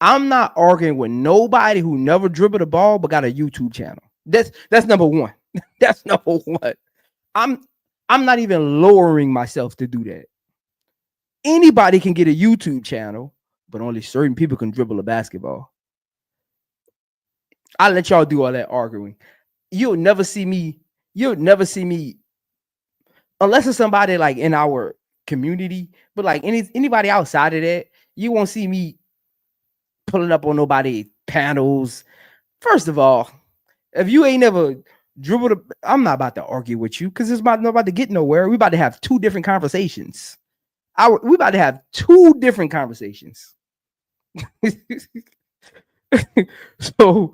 I'm not arguing with nobody who never dribbled the ball but got a YouTube channel. That's number one. That's number one. I'm not even lowering myself to do that. Anybody can get a YouTube channel, but only certain people can dribble a basketball. I'll let y'all do all that arguing. You'll never see me, unless it's somebody like in our community, but like anybody outside of that, you won't see me pulling up on nobody panels. First of all, if you ain't never dribbled, I'm not about to argue with you because it's not about to get nowhere. We're about to have two different conversations. We're about to have two different conversations. So,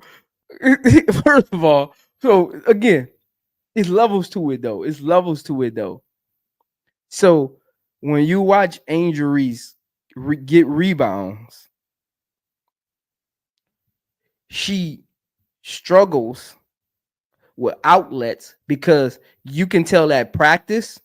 first of all, so again, it's levels to it though. So when you watch Angel Reese get rebounds, she struggles with outlets because you can tell at practice.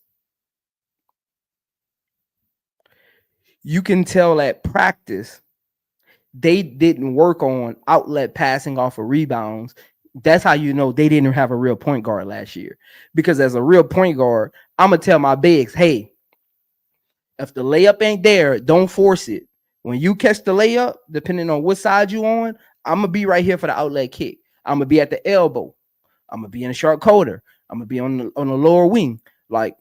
They didn't work on outlet passing off of rebounds. That's how you know they didn't have a real point guard last year. Because as a real point guard, I'm going to tell my bigs, hey, if the layup ain't there, don't force it. When you catch the layup, depending on what side you on, I'm going to be right here for the outlet kick. I'm going to be at the elbow. I'm going to be in a short quarter. I'm going to be on the lower wing. Like,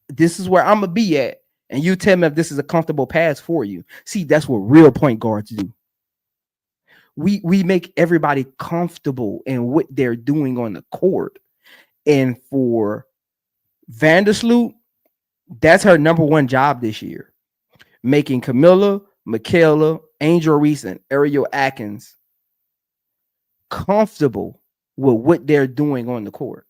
this is where I'm going to be at. And you tell me if this is a comfortable pass for you. See, that's what real point guards do. We make everybody comfortable in what they're doing on the court. And for Vandersloot, that's her number one job this year. Making Camila, Michaela, Angel Reese, and Ariel Atkins comfortable with what they're doing on the court.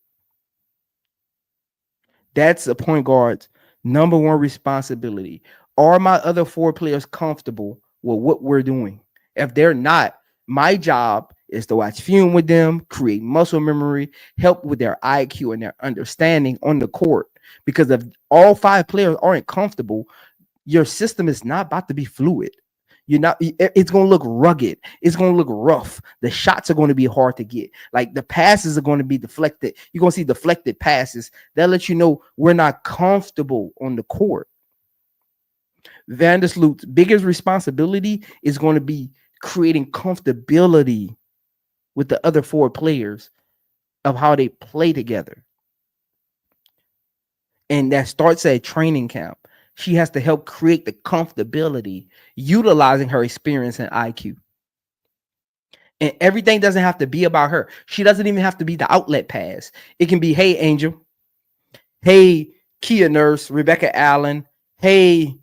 That's a point guard's number one responsibility. Are my other four players comfortable with what we're doing? If they're not, my job is to watch film with them, create muscle memory, help with their IQ and their understanding on the court. Because if all 5 players aren't comfortable, your system is not about to be fluid. It's going to look rugged. It's going to look rough. The shots are going to be hard to get. Like the passes are going to be deflected. You're going to see deflected passes. That lets you know we're not comfortable on the court. Vandersloot's biggest responsibility is going to be creating comfortability with the other 4 players of how they play together. And that starts at training camp. She has to help create the comfortability, utilizing her experience and IQ. And everything doesn't have to be about her. She doesn't even have to be the outlet pass. It can be, hey, Angel. Hey, Kia Nurse, Rebecca Allen. Hey,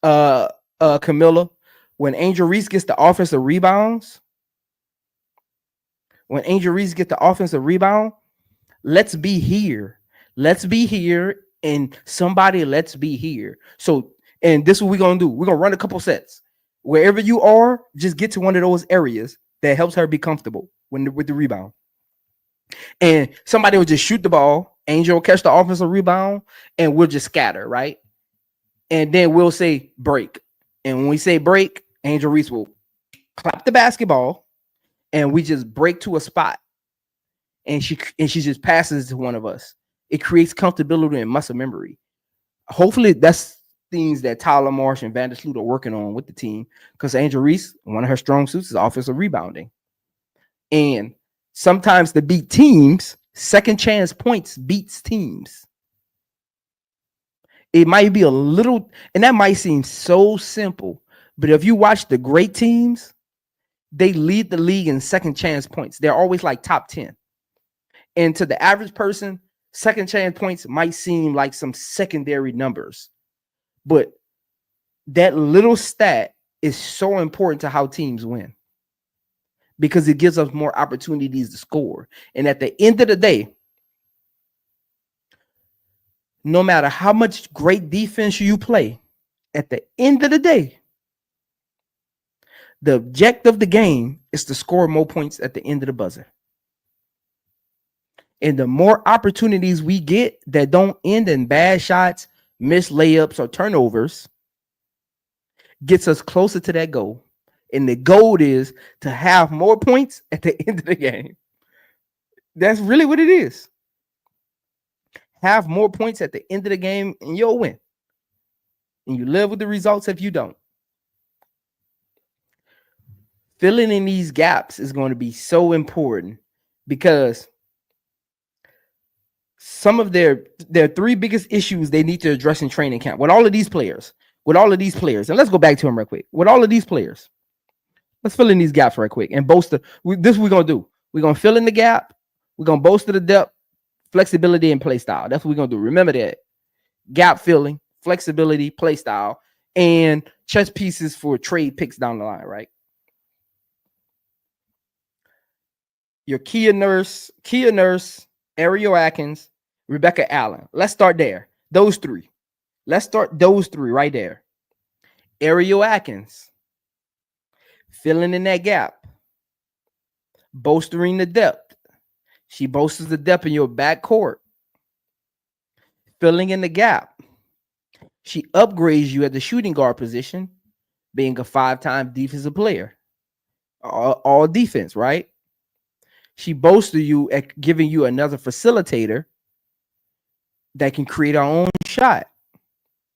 Camilla. When Angel Reese gets the offensive rebounds, let's be here. Let's be here. And somebody, let's be here. So, and this is what we're going to do. We're going to run a couple sets. Wherever you are, just get to one of those areas that helps her be comfortable with the rebound. And somebody will just shoot the ball. Angel will catch the offensive rebound, and we'll just scatter, right? And then we'll say break. And when we say break, Angel Reese will clap the basketball, and we just break to a spot. And she just passes to one of us. It creates comfortability and muscle memory. Hopefully, that's things that Tyler Marsh and Vandersloot are working on with the team, because Angel Reese, one of her strong suits is offensive rebounding. And sometimes to beat teams, second chance points beats teams. It might be a little, and that might seem so simple, but if you watch the great teams, they lead the league in second chance points. They're always like top 10. And to the average person, second chance points might seem like some secondary numbers, but that little stat is so important to how teams win, because it gives us more opportunities to score. And at the end of the day, no matter how much great defense you play, at the end of the day, the objective of the game is to score more points at the end of the buzzer. And the more opportunities we get that don't end in bad shots, missed layups, or turnovers, gets us closer to that goal. And the goal is to have more points at the end of the game. That's really what it is. Have more points at the end of the game, and you'll win. And you live with the results if you don't. Filling in these gaps is going to be so important, because some of their 3 biggest issues they need to address in training camp with all of these players, and let's go back to them real quick. With all of these players, let's fill in these gaps right quick and bolster. This is what we're going to do. We're going to fill in the gap. We're going to bolster the depth, flexibility, and play style. That's what we're going to do. Remember that. Gap filling, flexibility, play style, and chess pieces for trade picks down the line, right? Your Kia Nurse, Ariel Atkins, Rebecca Allen. Let's start there. Those 3. Let's start those 3 right there. Ariel Atkins, filling in that gap, bolstering the depth. She bolsters the depth in your backcourt. Filling in the gap. She upgrades you at the shooting guard position, being a 5-time defensive player. All defense, right? She bolsters you at giving you another facilitator that can create our own shot.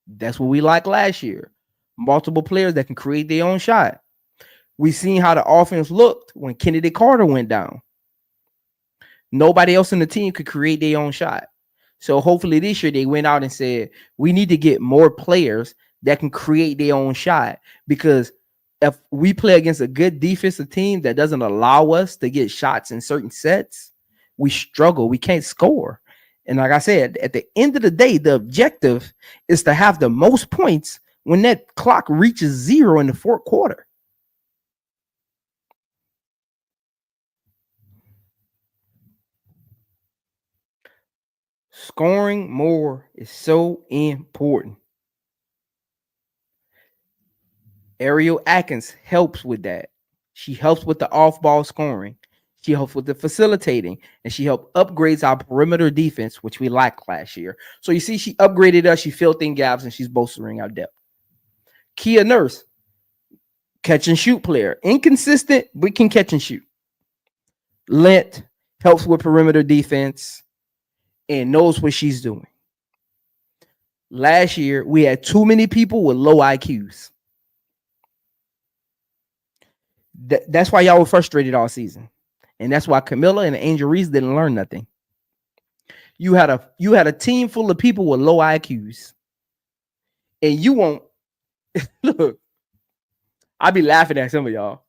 That's what we liked last year. Multiple players that can create their own shot. We seen how the offense looked when Kennedy Carter went down. Nobody else in the team could create their own shot. So hopefully this year they went out and said, we need to get more players that can create their own shot, because if we play against a good defensive team that doesn't allow us to get shots in certain sets, we struggle. We can't score. And like I said, at the end of the day, the objective is to have the most points when that clock reaches 0 in the 4th quarter. Scoring more is so important. Ariel Atkins helps with that. She helps with the off-ball scoring. She helps with the facilitating, and she helped upgrades our perimeter defense, which we lacked last year. So you see, she upgraded us. She filled in gaps, and she's bolstering our depth. Kia Nurse, catch and shoot player. Inconsistent, but can catch and shoot. Lent helps with perimeter defense and knows what she's doing. Last year, we had too many people with low IQs. That's why y'all were frustrated all season. And that's why Camila and Angel Reese didn't learn nothing. You had a team full of people with low IQs. And you won't look. I be laughing at some of y'all.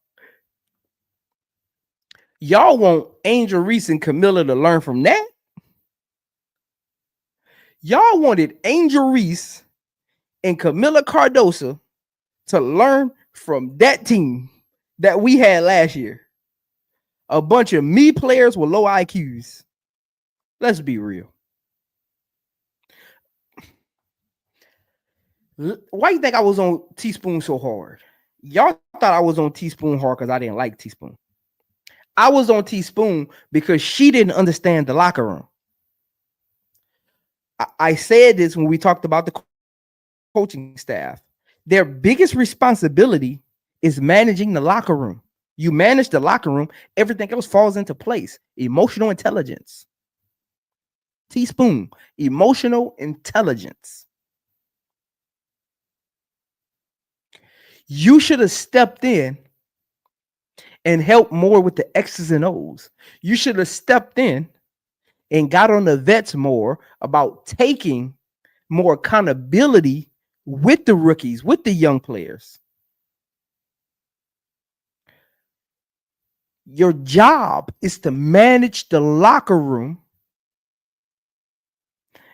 Y'all want Angel Reese and Camila to learn from that? Y'all wanted Angel Reese and Camila Cardoso to learn from that team that we had last year. A bunch of me players with low IQs. Let's be real. Why you think I was on Teaspoon so hard? Y'all thought I was on Teaspoon hard because I didn't like Teaspoon. I was on Teaspoon because she didn't understand the locker room. I said this when we talked about the coaching staff. Their biggest responsibility is managing the locker room. You manage the locker room, everything else falls into place. Emotional intelligence. Teaspoon, emotional intelligence. You should have stepped in and helped more with the X's and O's. You should have stepped in and got on the vets more about taking more accountability with the rookies, with the young players. Your job is to manage the locker room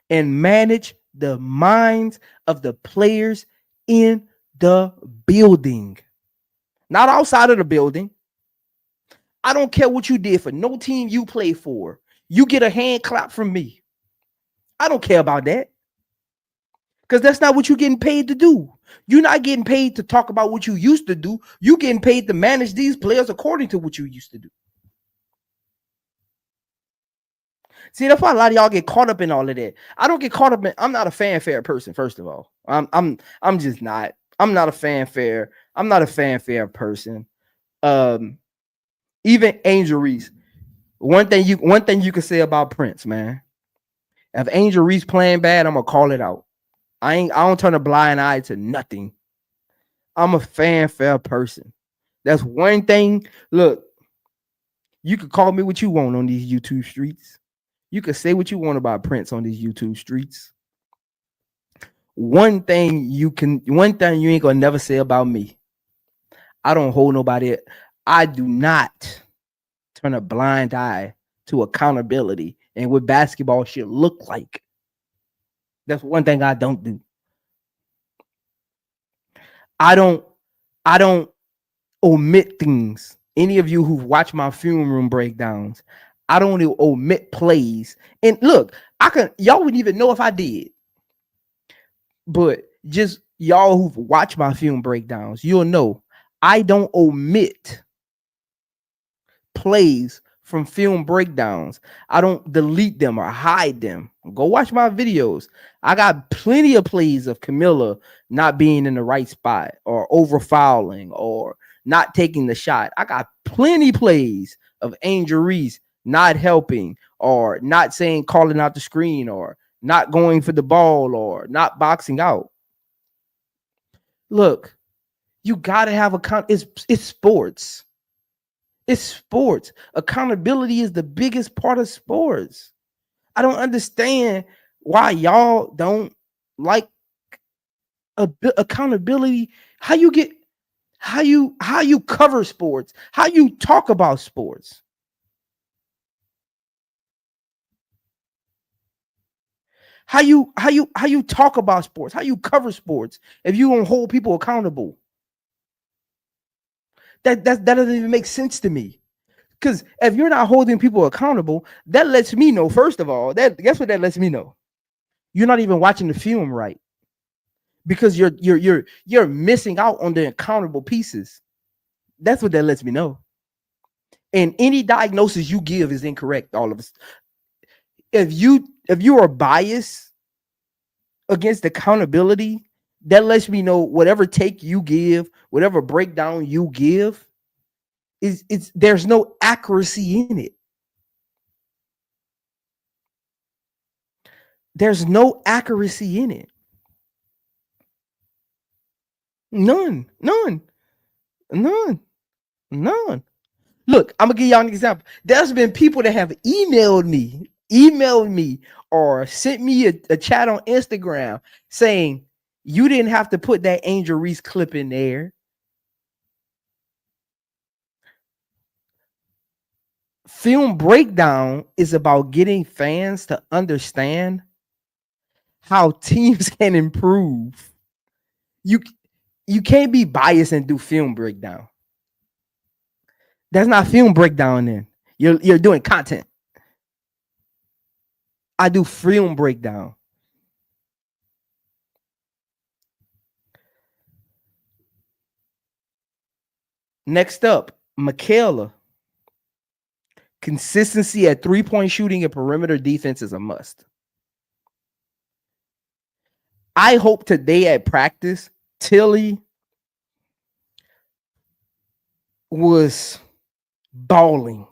and manage the minds of the players in the building, not outside of the building. I don't care what you did for no team you play for. You get a hand clap from me. I don't care about that. Because that's not what you're getting paid to do. You're not getting paid to talk about what you used to do. You're getting paid to manage these players according to what you used to do. See, that's why a lot of y'all get caught up in all of that. I don't get caught up in. I'm not a fanfare person. First of all, I'm just not. I'm not a fanfare. I'm not a fanfare person. Even Angel Reese. One thing you can say about Prince, man. If Angel Reese playing bad, I'm gonna call it out. I don't turn a blind eye to nothing. I'm a fanfare person. That's one thing. Look, you can call me what you want on these YouTube streets. You can say what you want about Prince on these YouTube streets. One thing you ain't gonna never say about me. I don't hold nobody. I do not turn a blind eye to accountability and what basketball should look like. That's one thing I don't do. I don't omit things. Any of you who've watched my film room breakdowns, I don't omit plays. And look, y'all wouldn't even know if I did. But just y'all who've watched my film breakdowns, you'll know I don't omit plays from film breakdowns. I don't delete them or hide them. Go watch my videos. I got plenty of plays of Camila not being in the right spot or over fouling or not taking the shot. I got plenty plays of Angel Reese not helping or not calling out the screen or not going for the ball or not boxing out. Look, you got to have it's sports. It's sports. Accountability is the biggest part of sports. I don't understand why y'all don't like accountability. How you cover sports, how you talk about sports. How you talk about sports, how you cover sports if you don't hold people accountable. That doesn't even make sense to me. Because if you're not holding people accountable, that lets me know, first of all, guess what that lets me know? You're not even watching the film right. Because you're missing out on the accountable pieces. That's what that lets me know. And any diagnosis you give is incorrect. All of us. If you are biased against accountability, that lets me know whatever take you give, whatever breakdown you give, it's there's no accuracy in it. There's no accuracy in it. None. Look, I'm gonna give y'all an example. There's been people that have emailed me, or sent me a chat on Instagram saying you didn't have to put that Angel Reese clip in there. Film breakdown is about getting fans to understand how teams can improve. You can't be biased and do film breakdown. That's not film breakdown then. You're doing content. I do film breakdown. Next up, Michaela. Consistency at 3-point shooting and perimeter defense is a must. I hope today at practice, Tilly was balling.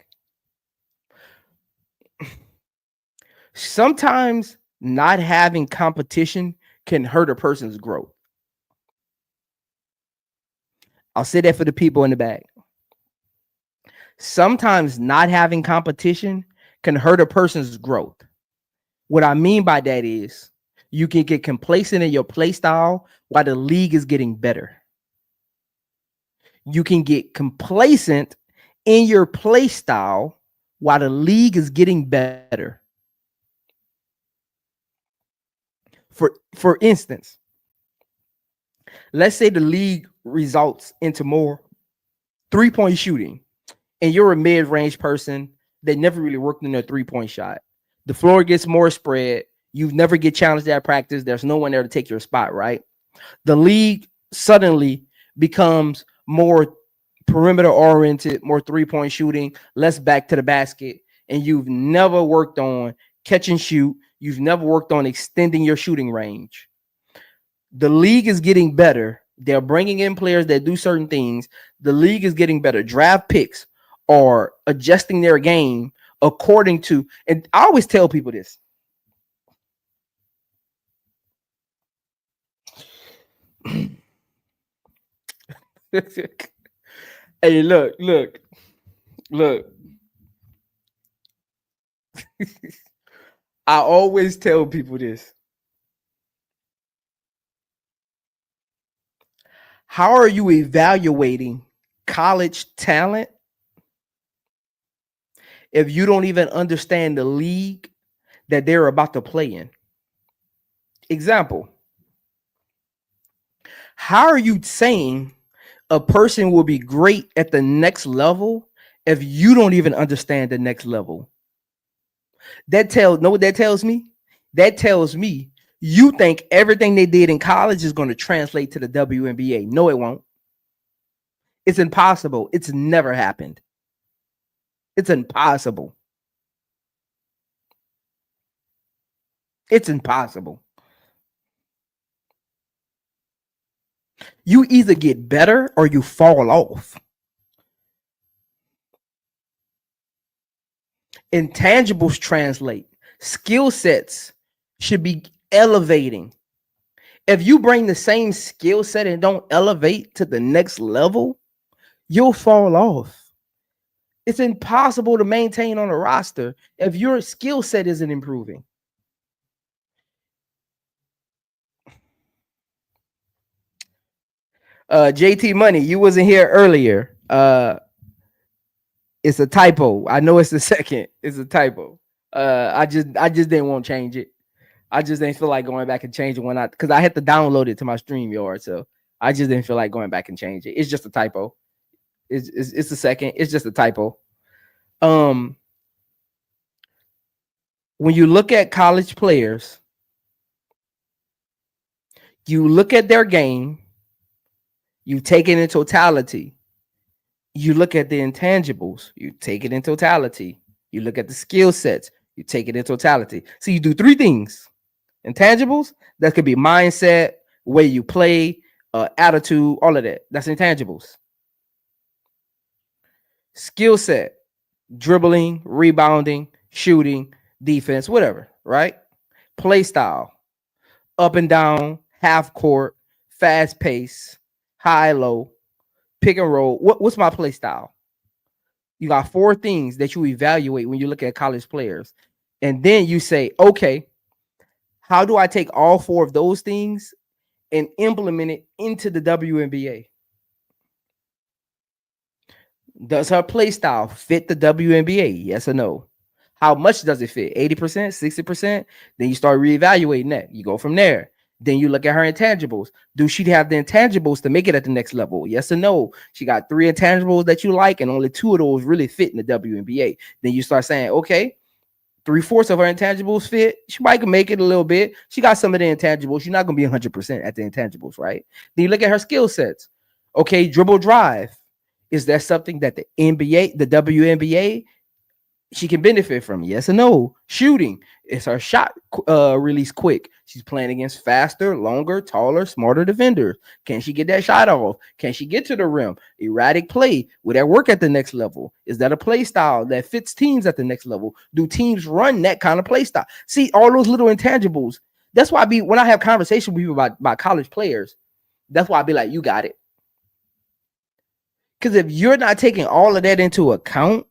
Sometimes not having competition can hurt a person's growth. I'll say that for the people in the back. Sometimes not having competition can hurt a person's growth. What I mean by that is you can get complacent in your play style while the league is getting better. You can get complacent in your play style while the league is getting better. For instance, let's say the league results into more 3-point shooting, and you're a mid-range person that never really worked in their 3-point shot. The floor gets more spread. You never get challenged at practice. There's no one there to take your spot, right? The league suddenly becomes more perimeter-oriented, more 3-point shooting, less back to the basket, and you've never worked on catch and shoot. You've never worked on extending your shooting range. The league is getting better. They're bringing in players that do certain things. The league is getting better. Draft picks are adjusting their game according to, and I always tell people this. Hey, look. I always tell people this. How are you evaluating college talent if you don't even understand the league that they're about to play in? Example. How are you saying a person will be great at the next level if you don't even understand the next level? Know what that tells me? That tells me you think everything they did in college is going to translate to the WNBA. No, it won't. It's impossible. It's never happened. It's impossible. It's impossible. You either get better or you fall off. Intangibles translate. Skill sets should be elevating. If you bring the same skill set and don't elevate to the next level, you'll fall off. It's impossible to maintain on a roster if your skill set isn't improving. JT Money, you wasn't here earlier. It's a typo. I know it's the second. It's a typo. I just didn't want to change it. I just didn't feel like going back and changing because I had to download it to my StreamYard, so I just didn't feel like going back and change it. It's just a typo. It's the second. It's just a typo. When you look at college players, you look at their game, you take it in totality. You look at the intangibles, you take it in totality. You look at the skill sets, you take it in totality. So you do three things. Intangibles, that could be mindset, way you play, attitude, all of that. That's intangibles. Skill set, dribbling, rebounding, shooting, defense, whatever, right? Play style, up and down, half court, fast pace, high low, pick and roll. What's my play style? You got four things that you evaluate when you look at college players. And then you say, okay, how do I take all four of those things and implement it into the WNBA? Does her play style fit the WNBA? Yes or no? How much does it fit? 80%, 60%? Then you start reevaluating that. You go from there. Then you look at her intangibles. Do she have the intangibles to make it at the next level? Yes or no? She got 3 intangibles that you like, and only 2 of those really fit in the WNBA. Then you start saying, okay, 3/4 of her intangibles fit. She might make it a little bit. She got some of the intangibles. She's not going to be 100% at the intangibles, right? Then you look at her skill sets. Okay, dribble drive. Is that something that the NBA, the WNBA, she can benefit from? Yes or no? Shooting. Is her shot release quick? She's playing against faster, longer, taller, smarter defenders. Can she get that shot off? Can she get to the rim? Erratic play. Will that work at the next level? Is that a play style that fits teams at the next level? Do teams run that kind of play style? See, all those little intangibles. That's why when I have conversations with people about college players, that's why I be like, you got it. Because if you're not taking all of that into account,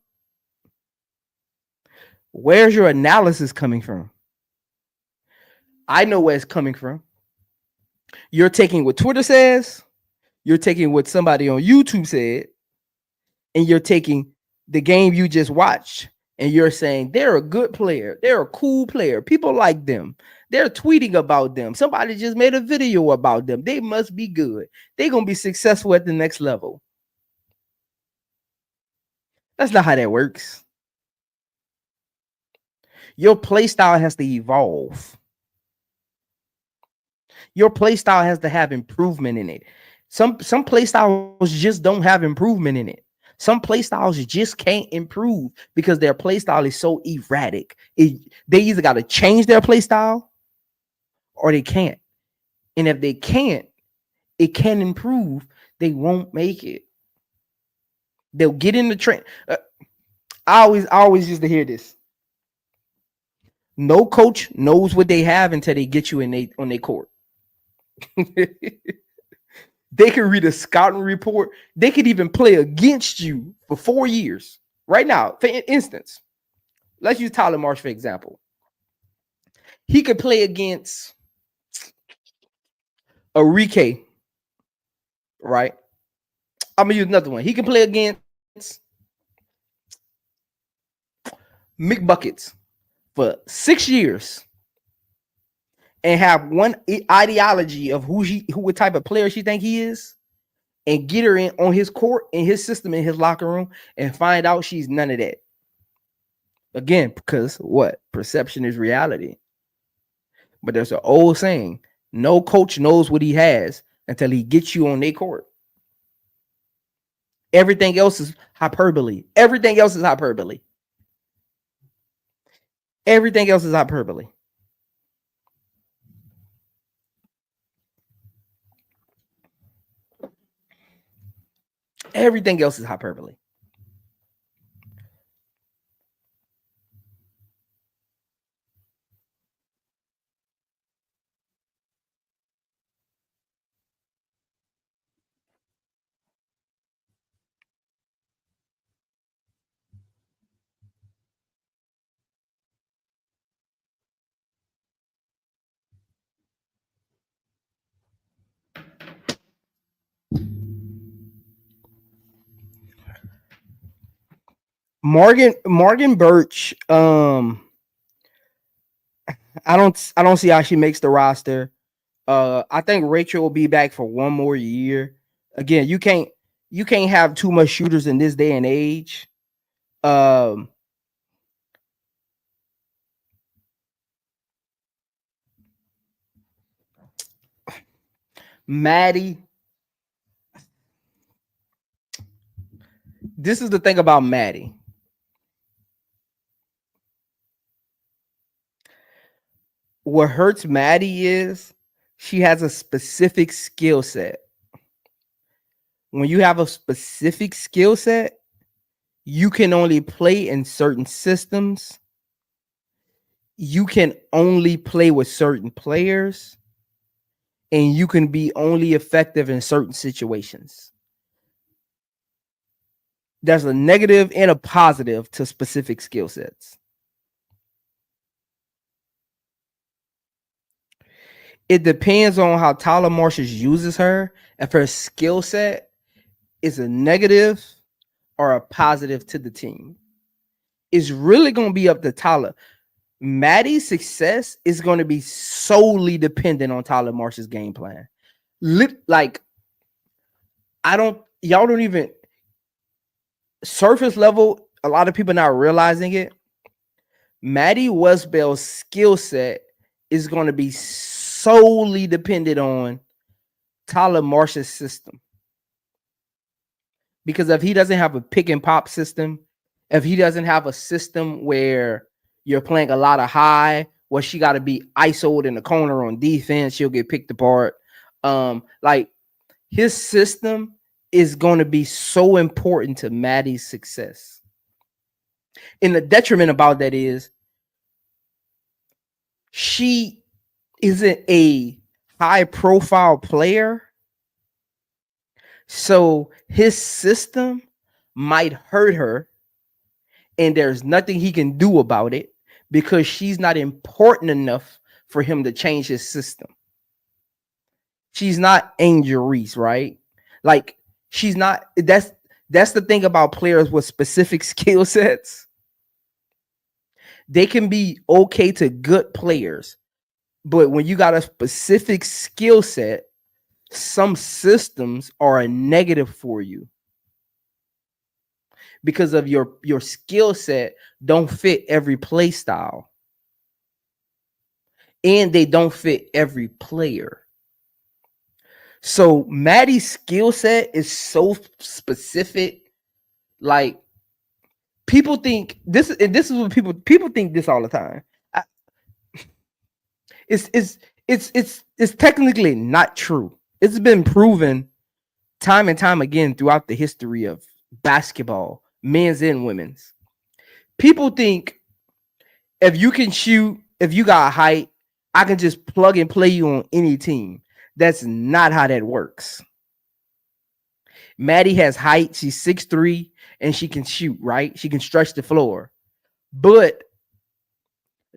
where's your analysis coming from? I know where it's coming from. You're taking what Twitter says, you're taking what somebody on YouTube said, and you're taking the game you just watched, and you're saying they're a good player, they're a cool player, people like them, they're tweeting about them, somebody just made a video about them, they must be good, they're going to be successful at the next level. That's not how that works. Your play style has to evolve. Your play style has to have improvement in it. Some play styles just don't have improvement in it. Some play styles just can't improve because their play style is so erratic. They either got to change their play style or they can't. And if they can't, it can improve. They won't make it. They'll get in the train. I always used to hear this. No coach knows what they have until they get you on their court. They can read a scouting report. They could even play against you for 4 years. Right now, for instance, let's use Tyler Marsh for example. He could play against Enrique, right? I'm gonna use another one. He can play against McBuckets for 6 years and have one ideology of what type of player she think he is, and get her in on his court, in his system, in his locker room, and find out she's none of that. Again, because what? Perception is reality. But there's an old saying, no coach knows what he has until he gets you on their court. Everything else is hyperbole. Everything else is hyperbole. Everything else is hyperbole. Everything else is hyperbole. Morgan Birch, I don't see how she makes the roster. I think Rachel will be back for one more year. Again, you can't have too much shooters in this day and age. Maddie, this is the thing about Maddie. What hurts Maddie is she has a specific skill set. When you have a specific skill set, you can only play in certain systems. You can only play with certain players, and you can be only effective in certain situations. There's a negative and a positive to specific skill sets. It depends on how Tyler Marshall uses her. If her skill set is a negative or a positive to the team, it's really going to be up to Tyler. Maddie's success is going to be solely dependent on Tyler Marshall's game plan. Like, y'all don't even surface level. A lot of people not realizing it. Maddie Westbeld's skill set is going to be solely dependent on Tyler Marshall's system. Because if he doesn't have a pick and pop system, if he doesn't have a system where you're playing a lot of high, where she got to be isoed in the corner on defense, she'll get picked apart. Like, his system is going to be so important to Maddie's success. And the detriment about that is she isn't a high profile player. So his system might hurt her, and there's nothing he can do about it because she's not important enough for him to change his system. She's not angelresse, right? Like, she's not. That's the thing about players with specific skill sets. They can be okay to good players, but when you got a specific skill set, some systems are a negative for you because of your skill set don't fit every play style, and they don't fit every player. So Maddie's skill set is so specific. Like, people think this, and this is what people think this all the time. It's technically not true. It's been proven time and time again throughout the history of basketball, men's and women's. People think if you can shoot, if you got height, I can just plug and play you on any team. That's not how that works. Maddie has height. She's 6'3", and she can shoot, right? She can stretch the floor. But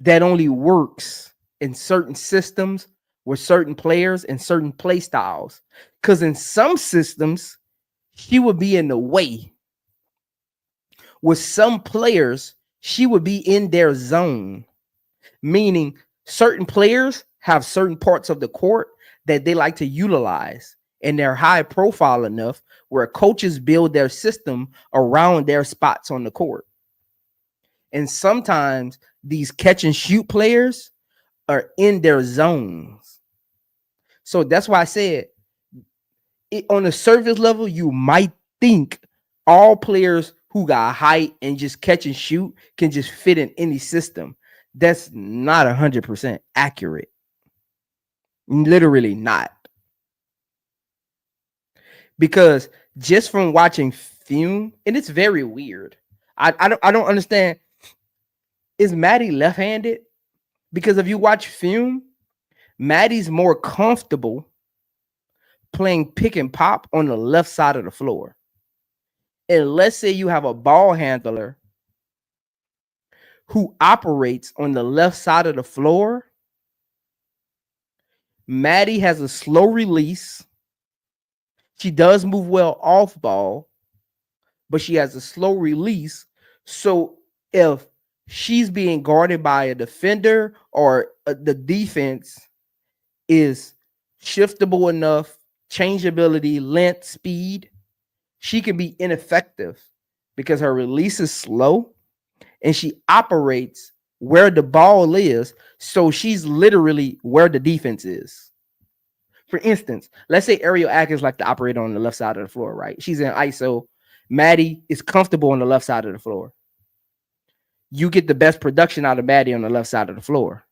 that only works in certain systems with certain players and certain play styles. Because in some systems, she would be in the way. With some players, she would be in their zone. Meaning certain players have certain parts of the court that they like to utilize, and they're high profile enough where coaches build their system around their spots on the court. And sometimes these catch and shoot players are in their zones. So that's why I said on the surface level, you might think all players who got height and just catch and shoot can just fit in any system. That's not 100% accurate. Literally not. Because just from watching film, and it's very weird. I don't understand. Is Maddie left-handed? Because if you watch film, Maddie's more comfortable playing pick and pop on the left side of the floor. And let's say you have a ball handler who operates on the left side of the floor. Maddie has a slow release. She does move well off ball, but she has a slow release. So if she's being guarded by a defender or the defense is shiftable enough, changeability, length, speed, she can be ineffective because her release is slow and she operates where the ball is. So she's literally where the defense is. For instance, let's say Ariel Atkins like to operate on the left side of the floor, right? She's in ISO. Maddie is comfortable on the left side of the floor. You get the best production out of Maddie on the left side of the floor.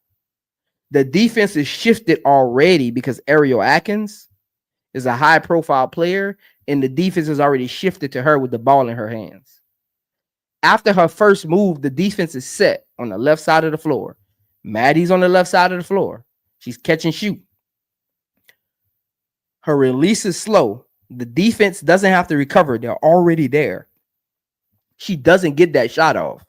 The defense is shifted already because Ariel Atkins is a high-profile player, and the defense is already shifted to her with the ball in her hands. After her first move, the defense is set on the left side of the floor. Maddie's on the left side of the floor. She's catch and shoot. Her release is slow. The defense doesn't have to recover. They're already there. She doesn't get that shot off.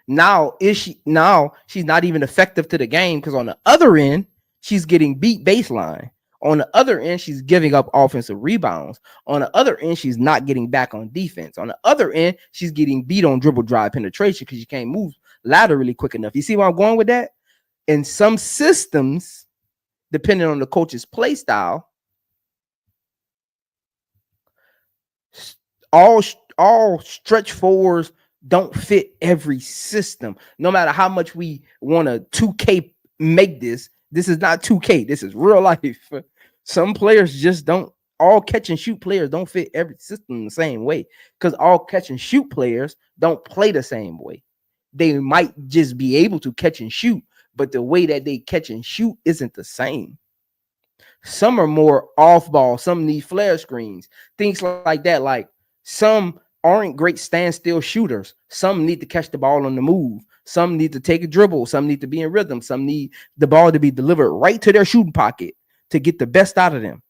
Now she's not even effective to the game because on the other end, she's getting beat baseline. On the other end, she's giving up offensive rebounds. On the other end, she's not getting back on defense. On the other end, she's getting beat on dribble drive penetration because she can't move laterally quick enough. You see where I'm going with that? In some systems, depending on the coach's play style, all stretch fours don't fit every system. No matter how much we want to 2K make this is not 2K. This is real life. Some players just don't. All catch and shoot players don't fit every system the same way because all catch and shoot players don't play the same way. They might just be able to catch and shoot, but the way that they catch and shoot isn't the same. Some are more off ball. Some need flare screens, things like that. Like some aren't great standstill shooters. Some need to catch the ball on the move. Some need to take a dribble. Some need to be in rhythm. Some need the ball to be delivered right to their shooting pocket to get the best out of them.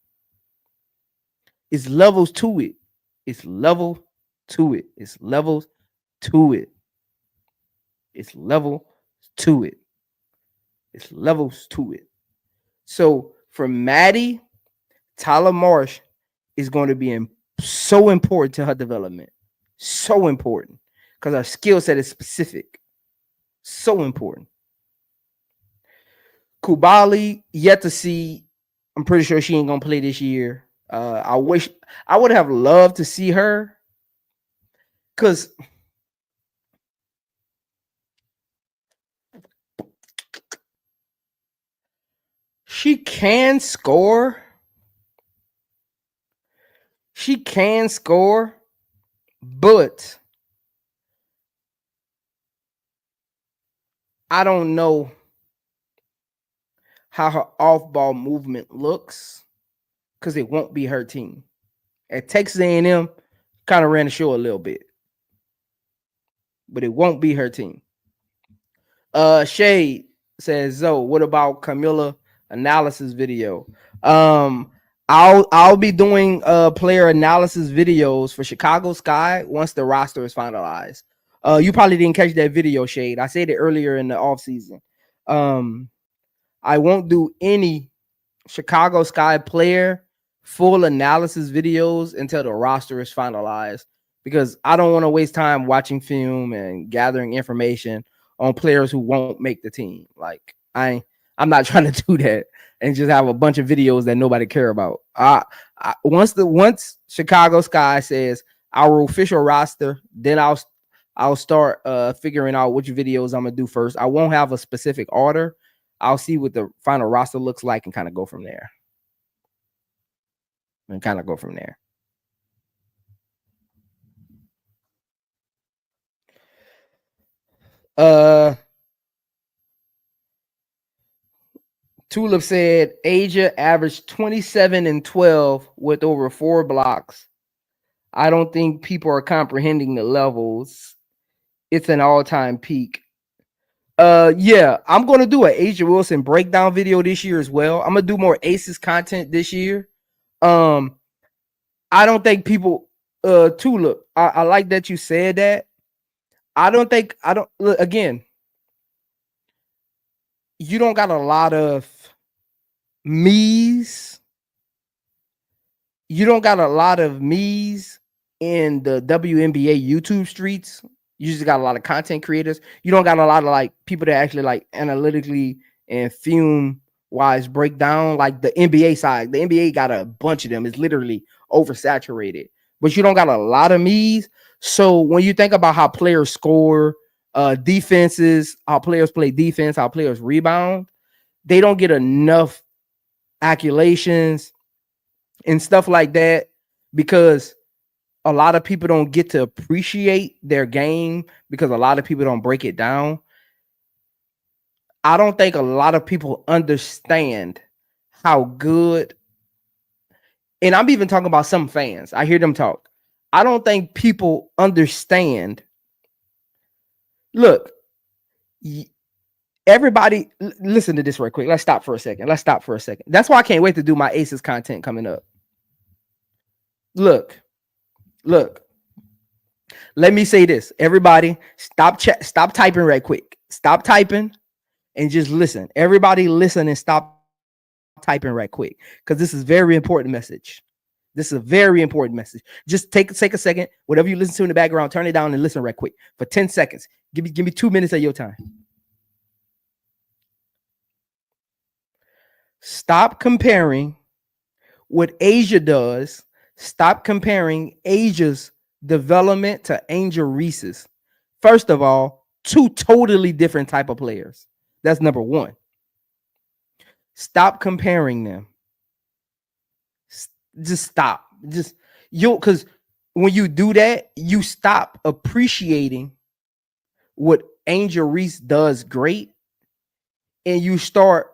It's levels to it. It's level to it. It's levels to it. It's level to it. It's levels to it. So for Maddie, Tyler Marsh is going to be so important to her development. So important because her skill set is specific. So important. Kubali, yet to see. I'm pretty sure she ain't gonna play this year. I wish I would have loved to see her because she can score. She can score, but I don't know how her off-ball movement looks because it won't be her team. At Texas A&M, kind of ran the show a little bit, but it won't be her team. Shade says, Zoe, what about Camila analysis video? I'll be doing player analysis videos for Chicago Sky once the roster is finalized. You probably didn't catch that video, Shade. I said it earlier in the offseason. I won't do any Chicago Sky player full analysis videos until the roster is finalized because I don't want to waste time watching film and gathering information on players who won't make the team. Like I'm not trying to do that and just have a bunch of videos that nobody care about. Once Chicago Sky says our official roster, then I'll start figuring out which videos I'm gonna do first. I won't have a specific order. I'll see what the final roster looks like and kind of go from there. Tulip said Asia averaged 27 and 12 with over 4 blocks. I don't think people are comprehending the levels. It's an all-time peak. Yeah, I'm gonna do an Asia Wilson breakdown video this year as well. I'm gonna do more Aces content this year. I don't think people Tulip, I like that you said that. Again, you don't got a lot of me's. You don't got a lot of me's in the WNBA YouTube streets. You just got a lot of content creators. You don't got a lot of like people that actually like analytically and film wise break down like the NBA side. The NBA got a bunch of them. It's literally oversaturated. But you don't got a lot of me's. So when you think about how players score, defenses, how players play defense, how players rebound, they don't get enough accolations and stuff like that because a lot of people don't get to appreciate their game because a lot of people don't break it down. I don't think a lot of people understand how good, and I'm even talking about some fans. I hear them talk. I don't think people understand. Look, everybody, listen to this right quick. Let's stop for a second. That's why I can't wait to do my Aces content coming up. Look. Let me say this. Everybody, stop typing right quick. Stop typing and just listen. Everybody listen and stop typing right quick, because this is a very important message. Just take a second. Whatever you listen to in the background, turn it down and listen right quick for 10 seconds. Give me 2 minutes of your time. Stop comparing what Asia does. Stop comparing Asia's development to Angel Reese's. First of all, two totally different type of players. That's number one. Stop comparing them. Just stop. Because when you do that, you stop appreciating what Angel Reese does great, and you start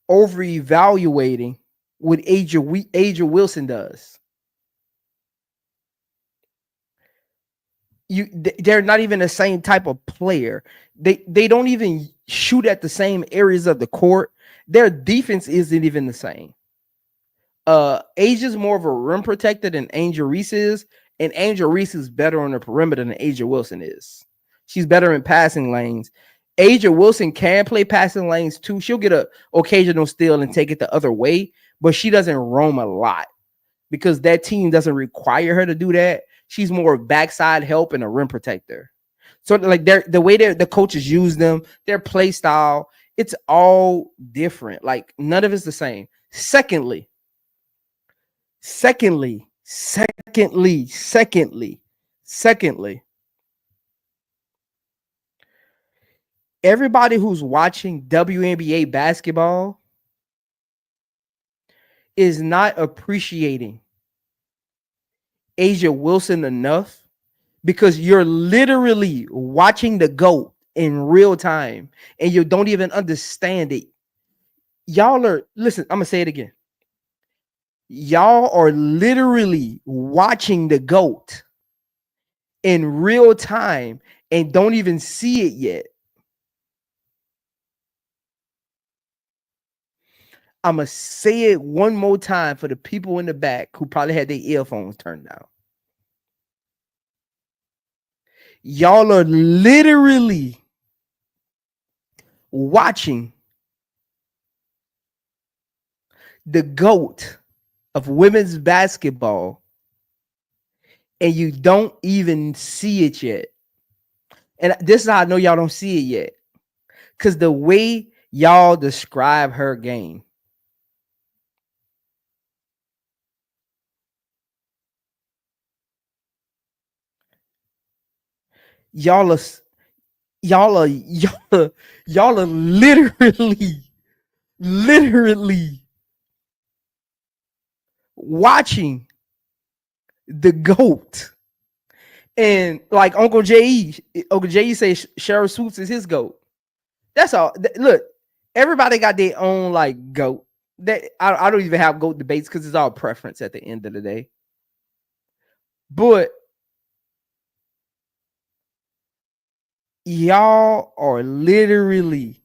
over evaluating what Asia Wilson does. They're not even the same type of player. They don't even shoot at the same areas of the court. Their defense isn't even the same. Asia's more of a rim protector than Angel Reese is, and Angel Reese is better on the perimeter than Asia Wilson is. She's better in passing lanes. Asia Wilson can play passing lanes too. She'll get an occasional steal and take it the other way, but she doesn't roam a lot because that team doesn't require her to do that. She's more backside help and a rim protector. So like the way the coaches use them, their play style, it's all different. Like none of it's the same. Secondly, everybody who's watching WNBA basketball is not appreciating Asia Wilson enough, because you're literally watching the GOAT in real time and you don't even understand it. Listen, I'm gonna say it again. Y'all are literally watching the GOAT in real time and don't even see it yet. I'm going to say it one more time for the people in the back who probably had their earphones turned down. Y'all are literally watching the GOAT of women's basketball and you don't even see it yet. And this is how I know y'all don't see it yet. Because the way y'all describe her game, y'all are literally watching the GOAT. And like Uncle J.E. says Cheryl Swoops is his GOAT. That's all. Look, everybody got their own like GOAT. That I don't even have GOAT debates because it's all preference at the end of the day. But y'all are literally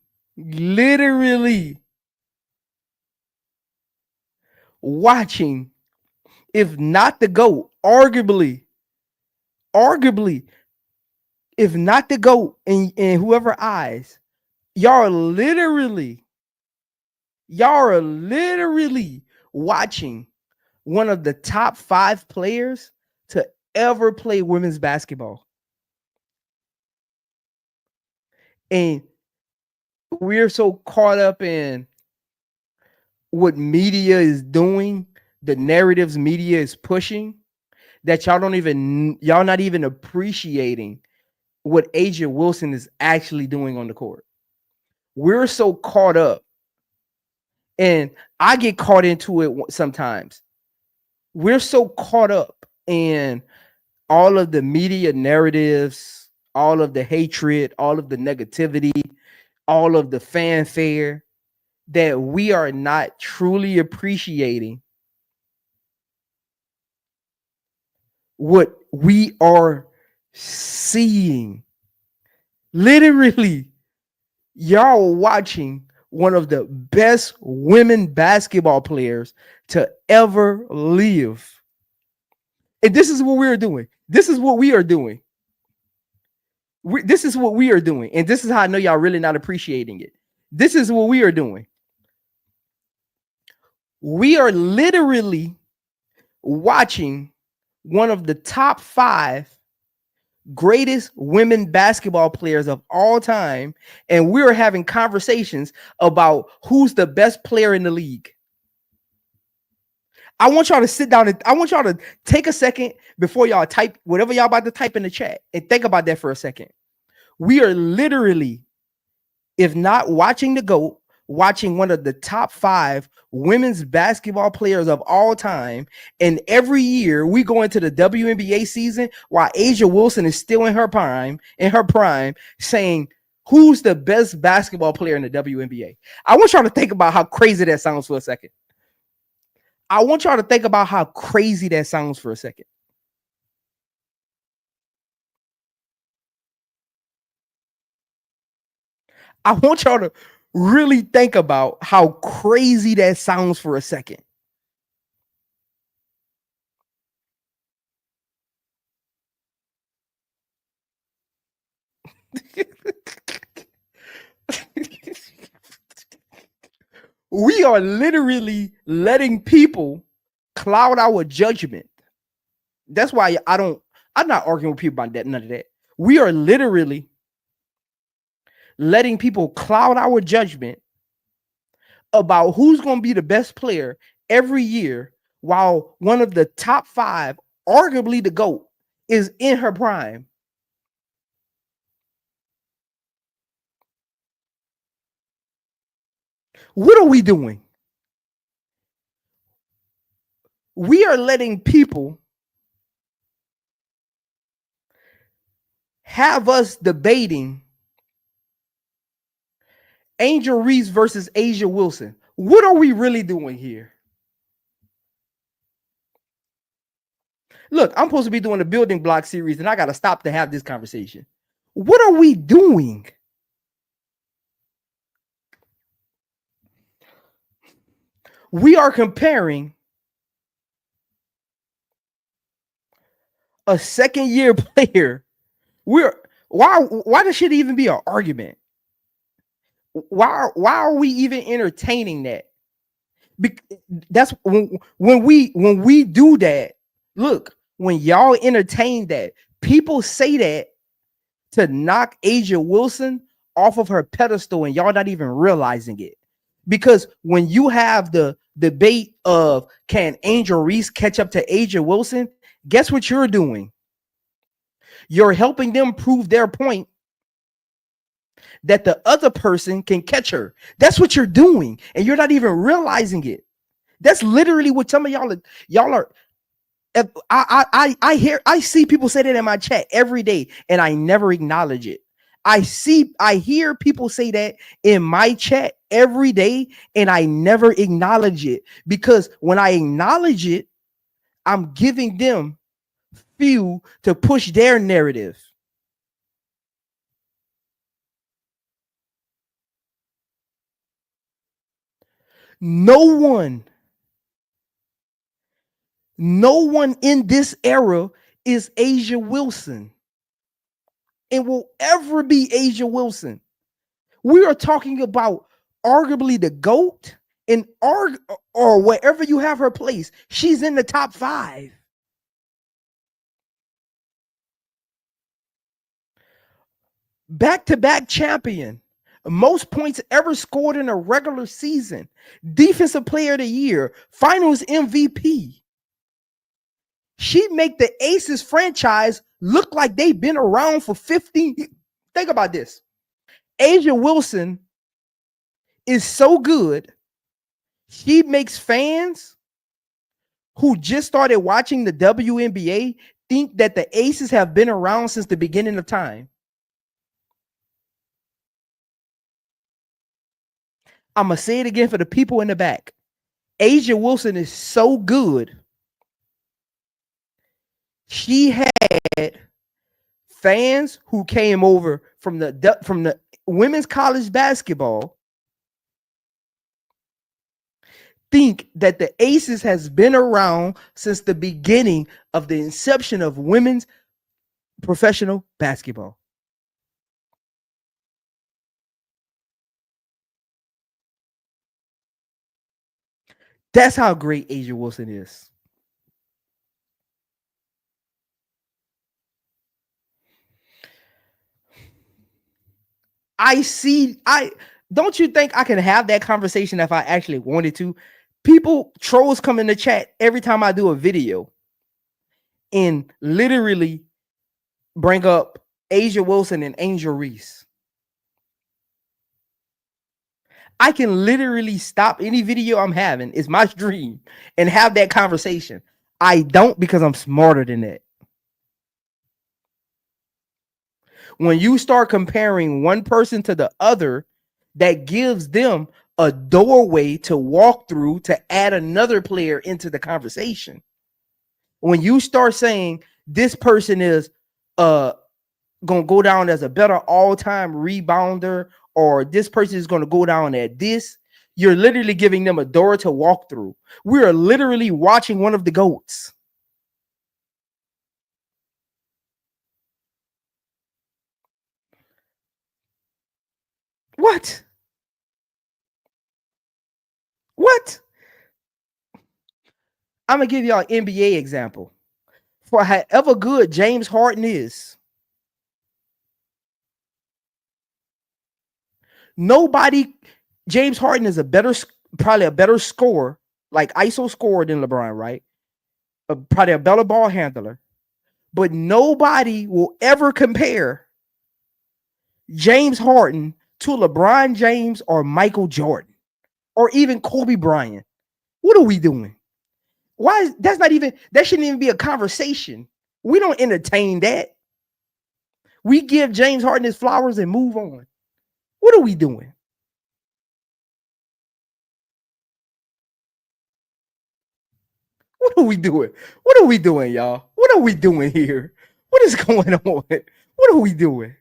watching, if not the GOAT, arguably, if not the GOAT in whoever eyes, y'all are literally watching one of the top 5 players to ever play women's basketball. And we're so caught up in what media is doing, the narratives media is pushing, that y'all not even appreciating what Asia Wilson is actually doing on the court. We're so caught up, and I get caught into it sometimes. We're so caught up And all of the media narratives, all of the hatred, all of the negativity, all of the fanfare, that we are not truly appreciating what we are seeing. Literally, y'all watching one of the best women basketball players to ever live. And this is what we're doing. This is what we are doing. This is what we are doing. And this is how I know y'all really not appreciating it. This is what we are doing. We are literally watching one of the top 5 greatest women basketball players of all time, and we're having conversations about who's the best player in the league. I want y'all to sit down and I want y'all to take a second before y'all type whatever y'all about to type in the chat and think about that for a second. We are literally, if not watching the GOAT, watching one of the top 5 women's basketball players of all time. And every year we go into the WNBA season while Asia Wilson is still in her prime, saying, who's the best basketball player in the WNBA? I want y'all to think about how crazy that sounds for a second. I want y'all to think about how crazy that sounds for a second. I want y'all to really think about how crazy that sounds for a second. We are literally letting people cloud our judgment. That's why I'm not arguing with people about that, none of that. We are literally letting people cloud our judgment about who's going to be the best player every year, while one of the top 5, arguably the GOAT, is in her prime. What are we doing? We are letting people have us debating Angel Reese versus Asia Wilson. What are we really doing here? Look, I'm supposed to be doing a building block series, and I got to stop to have this conversation. What are we doing? We are comparing a second-year player. Why does shit even be an argument? Why are we even entertaining that? That's when we do that. Look, when y'all entertain that, people say that to knock Asia Wilson off of her pedestal, and y'all not even realizing it. Because when you have the debate of can Angel Reese catch up to Asia Wilson, guess what you're doing? You're helping them prove their point that the other person can catch her. That's what you're doing, and you're not even realizing it. That's literally what some of y'all are. I see people say that in my chat every day, and I never acknowledge it. I hear people say that in my chat every day, and I never acknowledge it, because when I acknowledge it, I'm giving them fuel to push their narrative. No one in this era is Asia Wilson and will ever be Asia Wilson. We are talking about arguably the GOAT, and or wherever you have her place, she's in the top 5. Back-to-back champion, most points ever scored in a regular season, defensive player of the year, finals MVP. She make the Aces franchise look like they've been around for 15. Think about this. Asia Wilson is so good, she makes fans who just started watching the WNBA think that the Aces have been around since the beginning of time. I'm going to say it again for the people in the back. A'ja Wilson is so good. She had fans who came over from the women's college basketball think that the Aces has been around since the beginning of the inception of women's professional basketball. That's how great A'ja Wilson is. Don't you think I can have that conversation if I actually wanted to? Trolls come in the chat every time I do a video and literally bring up A'ja Wilson and angelresse. I can literally stop any video I'm having. It's my stream and have that conversation. I don't, because I'm smarter than that. When you start comparing one person to the other, that gives them a doorway to walk through to add another player into the conversation. When you start saying this person is gonna go down as a better all-time rebounder, or this person is gonna go down at this, you're literally giving them a door to walk through. We are literally watching one of the GOATs. What? I'm gonna give y'all an NBA example. For however good James Harden is, James Harden is probably a better scorer, like ISO scorer than LeBron, right? Probably a better ball handler. But nobody will ever compare James Harden to LeBron James or Michael Jordan or even Kobe Bryant. What are we doing? That shouldn't even be a conversation. We don't entertain that. We give James Harden his flowers and move on. What are we doing? What are we doing? What are we doing, y'all? What are we doing here? What is going on? What are we doing?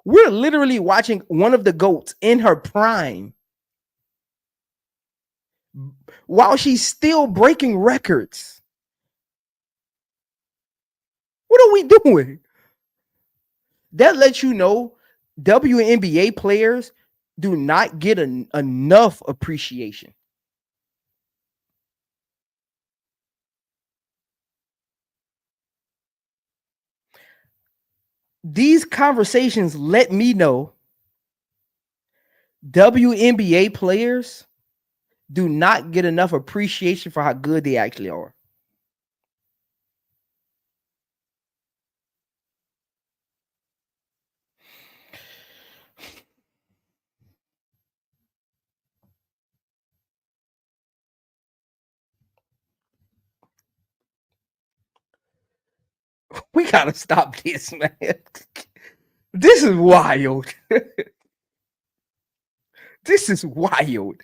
We're literally watching one of the GOATs in her prime while she's still breaking records. What are we doing? That lets you know WNBA players do not get enough appreciation. These conversations let me know WNBA players do not get enough appreciation for how good they actually are. We gotta stop this, man. This is wild. This is wild.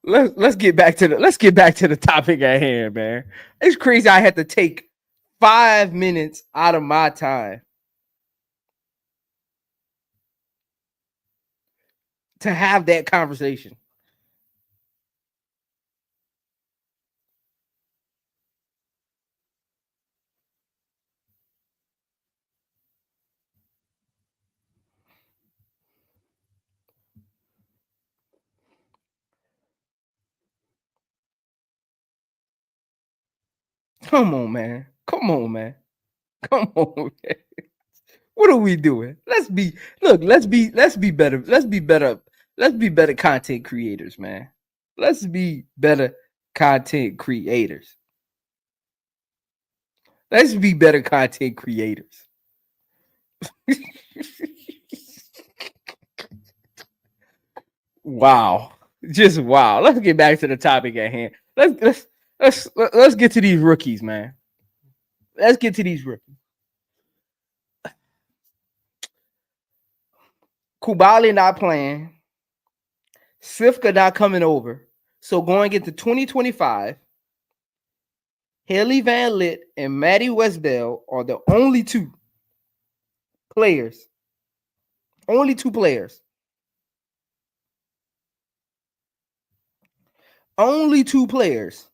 Let's get back to the topic at hand, man. It's crazy. I had to take 5 minutes out of my time to have that conversation. Come on, man. Come on, man. Come on, man. What are we doing? Let's be better. Let's be better. Let's be better content creators, man. Let's be better content creators. Let's be better content creators. Wow. Just wow. Let's get back to the topic at hand. Let's get to these rookies, man. Let's get to these rookies. Kubali not playing. Sifka not coming over. So going into 2025, Haley Van Lith and Maddie Westbeld are the only two players. Only two players. Only two players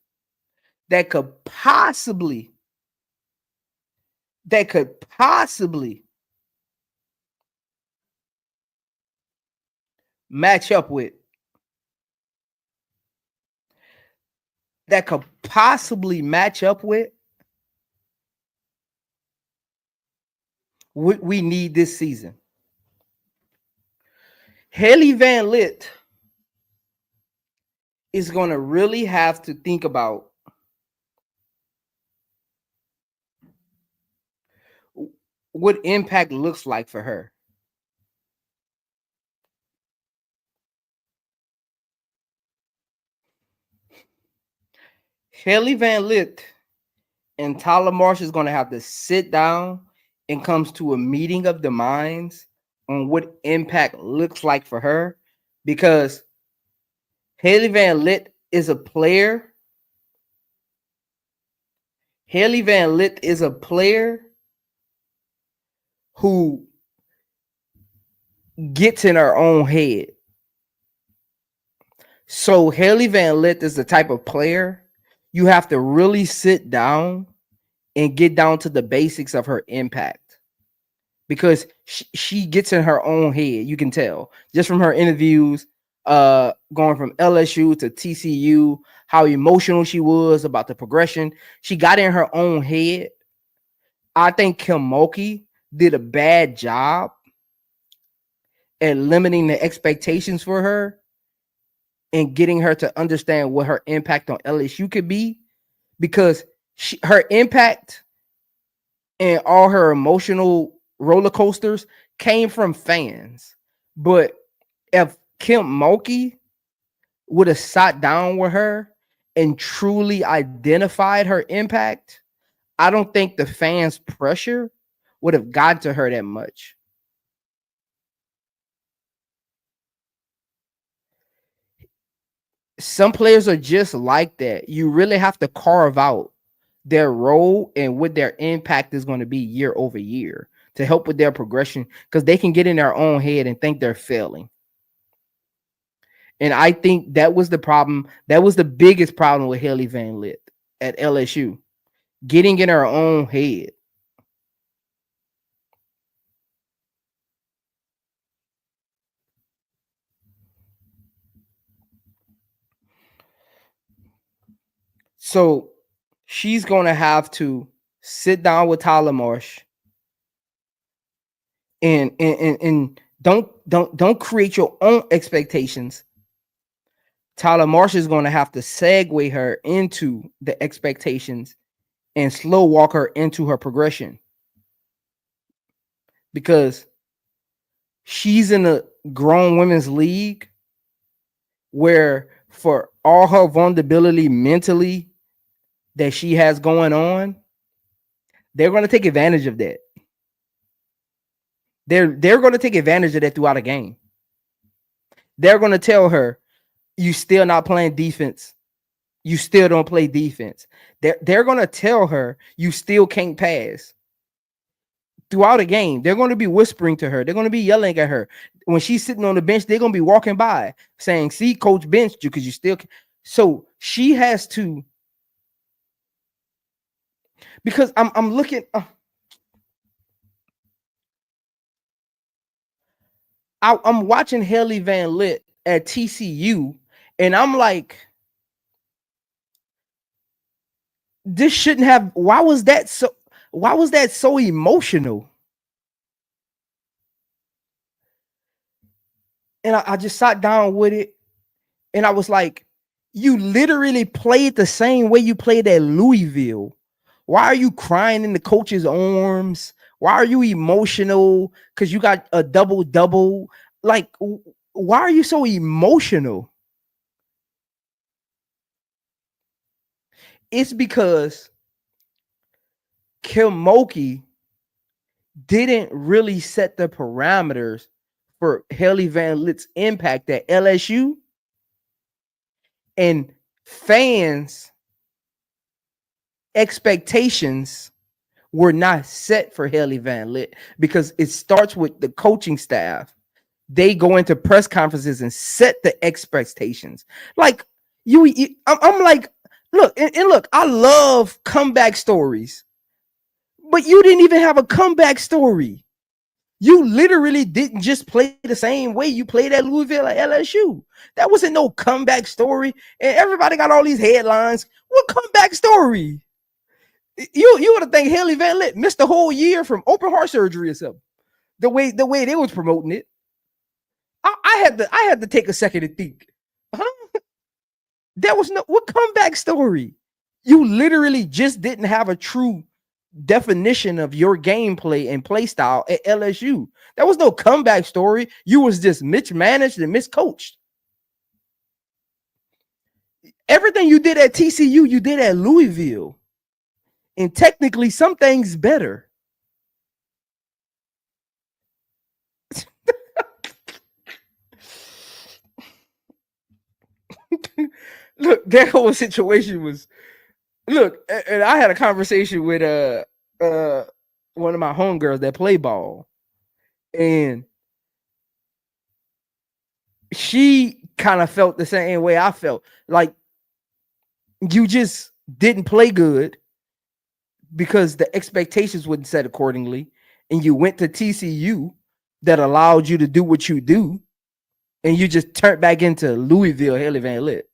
that could possibly match up with. That could possibly match up with what we need this season. Haley Van Lith is going to really have to think about what impact looks like for her. Haley Van Lith and Tyler Marsh is going to have to sit down and comes to a meeting of the minds on what impact looks like for her, because Haley Van Lith is a player. Haley Van Lith is a player who gets in her own head. So Haley Van Lith is the type of player you have to really sit down and get down to the basics of her impact, because she gets in her own head. You can tell just from her interviews, going from LSU to TCU, how emotional she was about the progression. She got in her own head. I think Kim Mulkey did a bad job at limiting the expectations for her and getting her to understand what her impact on LSU could be, because her impact and all her emotional roller coasters came from fans. But if Kim Mulkey would have sat down with her and truly identified her impact, I don't think the fans' pressure would have gotten to her that much. Some players are just like that. You really have to carve out their role and what their impact is going to be year over year to help with their progression, because they can get in their own head and think they're failing. And I think that was the problem. That was the biggest problem with Haley Van Lith at LSU, getting in her own head. So she's going to have to sit down with Tyler Marsh and don't create your own expectations. Tyler Marsh is going to have to segue her into the expectations and slow walk her into her progression, because she's in a grown women's league where, for all her vulnerability mentally that she has going on, they're going to take advantage of that. They're going to take advantage of that throughout a game. They're going to tell her, you still not playing defense. You still don't play defense. They're going to tell her you still can't pass. Throughout a game, they're going to be whispering to her. They're going to be yelling at her. When she's sitting on the bench, they're going to be walking by saying, see, coach benched you because you still can't. So she has to, because I'm looking, I'm watching Haley Van Lith at TCU, and I'm like, this shouldn't have. Why was that so emotional? And I just sat down with it, and I was like, you literally played the same way you played at Louisville Why are you crying in the coach's arms? Why are you emotional? Because you got a double-double. Like, why are you so emotional? It's because Kim Mulkey didn't really set the parameters for Haley Van Lit's impact at LSU, and fans' expectations were not set for Haley Van Lit because it starts with the coaching staff. They go into press conferences and set the expectations. Like I'm like, look, and look, I love comeback stories, but you didn't even have a comeback story. You literally didn't just play the same way you played at Louisville at LSU. That wasn't no comeback story. And everybody got all these headlines. What comeback story? You would have think Haley Van Lit missed the whole year from open heart surgery or something. The way they was promoting it. I had to take a second to think. Huh? There was no what comeback story. You literally just didn't have a true definition of your gameplay and play style at LSU. There was no comeback story. You was just mismanaged and miscoached. Everything you did at TCU, you did at Louisville. And technically, some things better. Look, that whole situation was. Look, and I had a conversation with one of my homegirls that play ball, and she kind of felt the same way I felt. Like you just didn't play good because the expectations wouldn't set accordingly, and you went to TCU that allowed you to do what you do, and you just turned back into Louisville Haley Van Lit.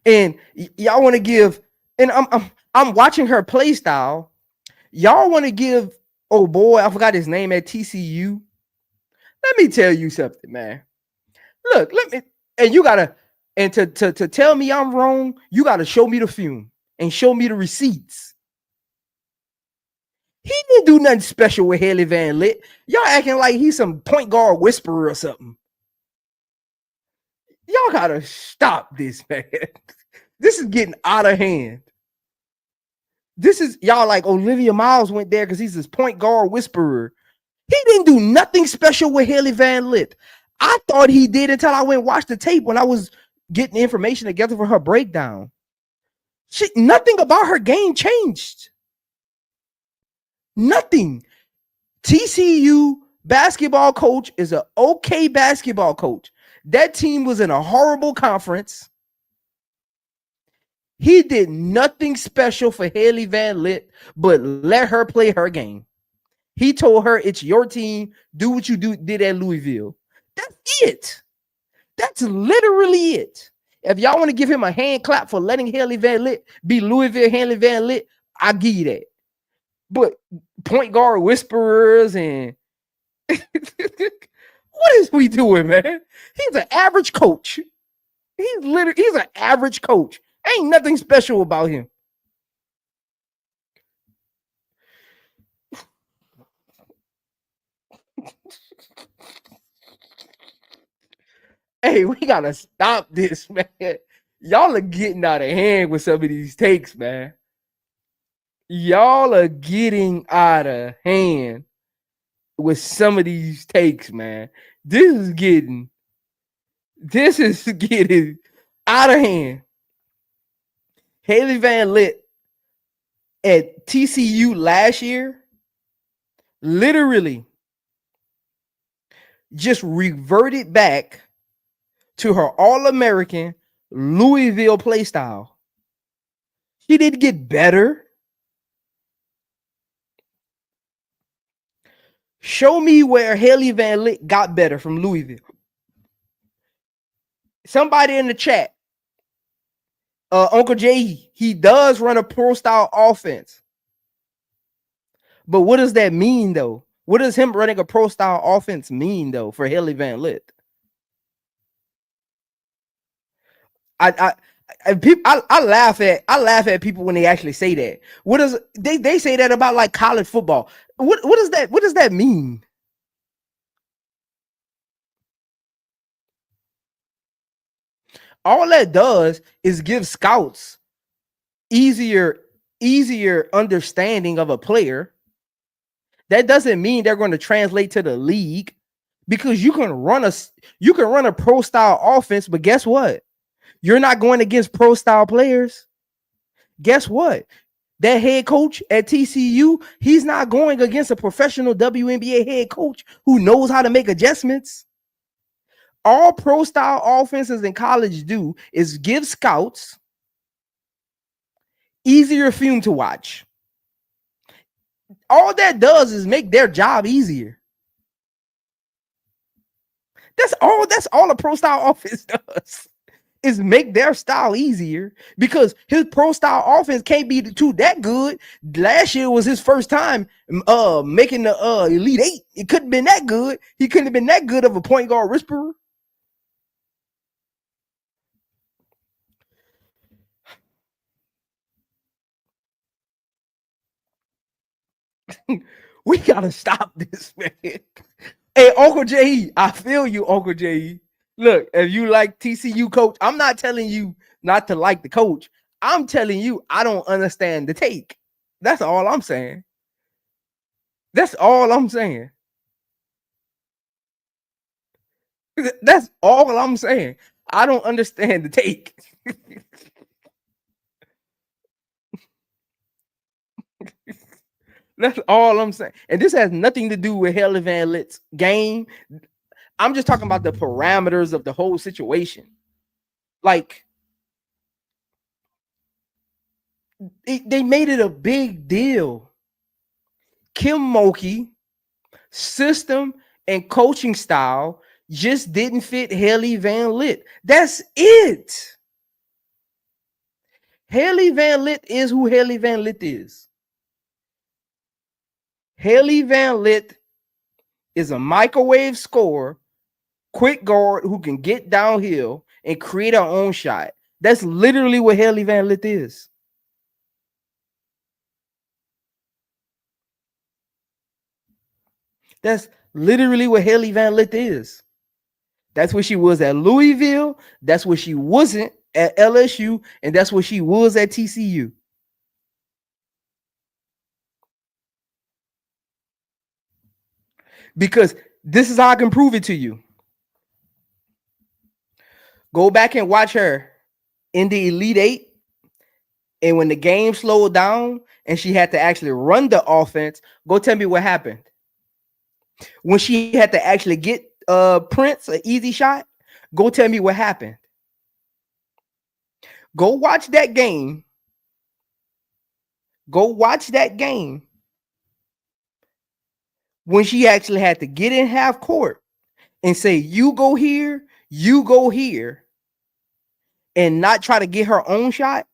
And y'all want to give, and I'm watching her play style. Y'all want to give, oh boy, I forgot his name at TCU. Let me tell you something, man. Look, and you gotta, and to tell me I'm wrong, you gotta show me the film and show me the receipts. He didn't do nothing special with Haley Van Lit. Y'all acting like he's some point guard whisperer or something. Y'all gotta stop this, man. This is getting out of hand. This is y'all like Olivia Miles went there because he's this point guard whisperer. He didn't do nothing special with Haley Van Lit. I thought he did until I went and watched the tape when I was getting information together for her breakdown. Nothing about her game changed. Nothing. TCU basketball coach is an okay basketball coach. That team was in a horrible conference. He did nothing special for Haley Van Lit, but let her play her game. He told her, it's your team. Do what you did at Louisville. That's it. That's literally it. If y'all want to give him a hand clap for letting Haley Van Lit be Louisville Haley Van Lit, I'll give you that. But point guard whisperers and what is we doing, man? He's an average coach. He's an average coach. Ain't nothing special about him. Hey, we gotta stop this, man. Y'all are getting out of hand with some of these takes, man. Y'all are getting out of hand with some of these takes, man. This is getting out of hand. Haley Van Lit at TCU last year literally just reverted back to her All-American Louisville play style. She didn't get better. Show me where Haley Van Lit got better from Louisville. Somebody in the chat. Uncle Jay, he does run a pro style offense. But what does that mean, though? What does him running a pro style offense mean, though, for Haley Van Lit? I laugh at people when they actually say that. What does they say that about like college football? What does that mean? All that does is give scouts easier understanding of a player. That doesn't mean they're going to translate to the league, because you can run a pro style offense, but guess what? You're not going against pro style players. Guess what? That head coach at TCU, he's not going against a professional WNBA head coach who knows how to make adjustments. All pro style offenses in college do is give scouts easier film to watch. All that does is make their job easier. That's all a pro style offense does, is make their style easier, because his pro style offense can't be that good. Last year was his first time making the Elite Eight. It couldn't have been that good. He couldn't have been that good of a point guard whisperer. We gotta stop this, man. Hey, Uncle J, I feel you, Uncle J. Look, if you like TCU coach, I'm not telling you not to like the coach. I'm telling you I don't understand the take. That's all I'm saying. That's all I'm saying. That's all I'm saying. I don't understand the take. That's all I'm saying. And this has nothing to do with Haley Van Lit's game. I'm just talking about the parameters of the whole situation. Like, they made it a big deal. Kim Mulkey system and coaching style just didn't fit Haley Van Lit. That's it. Haley Van Lit is who Haley Van Lit is. Haley Van Lit is a microwave scorer, quick guard who can get downhill and create her own shot. That's literally what Haley Van Lit is. That's literally what Haley Van Lit is. That's what she was at Louisville. That's what she wasn't at LSU. And that's what she was at TCU. Because this is how I can prove it to you. Go back and watch her in the Elite Eight. And when the game slowed down and she had to actually run the offense, go tell me what happened. When she had to actually get Prince an easy shot, go tell me what happened. Go watch that game. Go watch that game when she actually had to get in half court and say, you go here, and not try to get her own shot.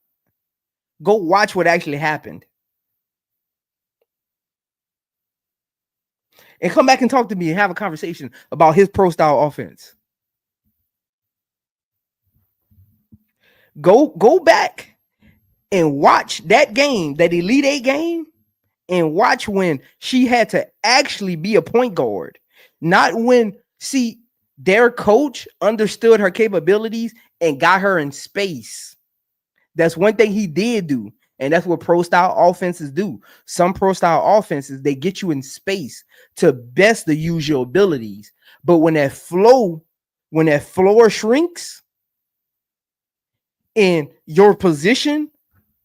Go watch what actually happened. And come back and talk to me and have a conversation about his pro style offense. Go back and watch that game, that Elite Eight game, and watch when she had to actually be a point guard. Not when, see, their coach understood her capabilities and got her in space. That's one thing he did do. And that's what pro style offenses do. Some pro style offenses, they get you in space to best the use your abilities. But when that floor shrinks and your position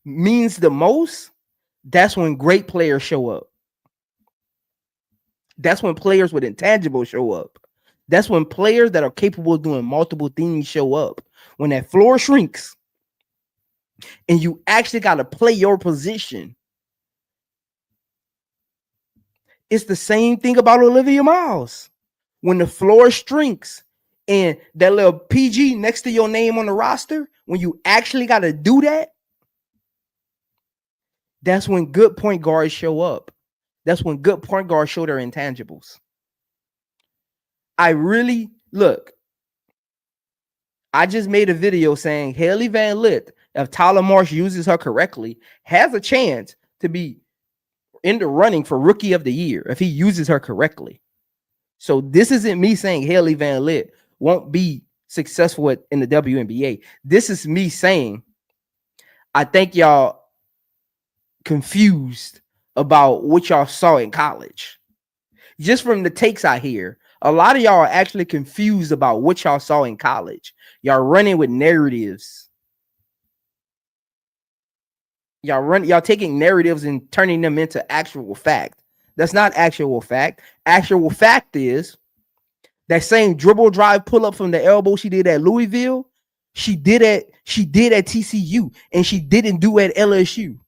means the most, that's when great players show up. That's when players with intangibles show up. That's when players that are capable of doing multiple things show up. When that floor shrinks and you actually got to play your position. It's the same thing about Olivia Miles. When the floor shrinks and that little PG next to your name on the roster, when you actually got to do that, that's when good point guards show up. That's when good point guards show their intangibles. I really I just made a video saying Haley Van Lith, if Tyler Marsh uses her correctly, has a chance to be in the running for Rookie of the Year if he uses her correctly. So this isn't me saying Haley Van Lith won't be successful in the WNBA. This is me saying I think y'all confused about what y'all saw in college. Just from the takes I hear, a lot of y'all are actually confused about what y'all saw in college. Y'all running with narratives. Y'all taking narratives and turning them into actual fact. That's not actual fact. Actual fact is that same dribble drive pull up from the elbow she did at Louisville, she did at TCU, and she didn't do at LSU.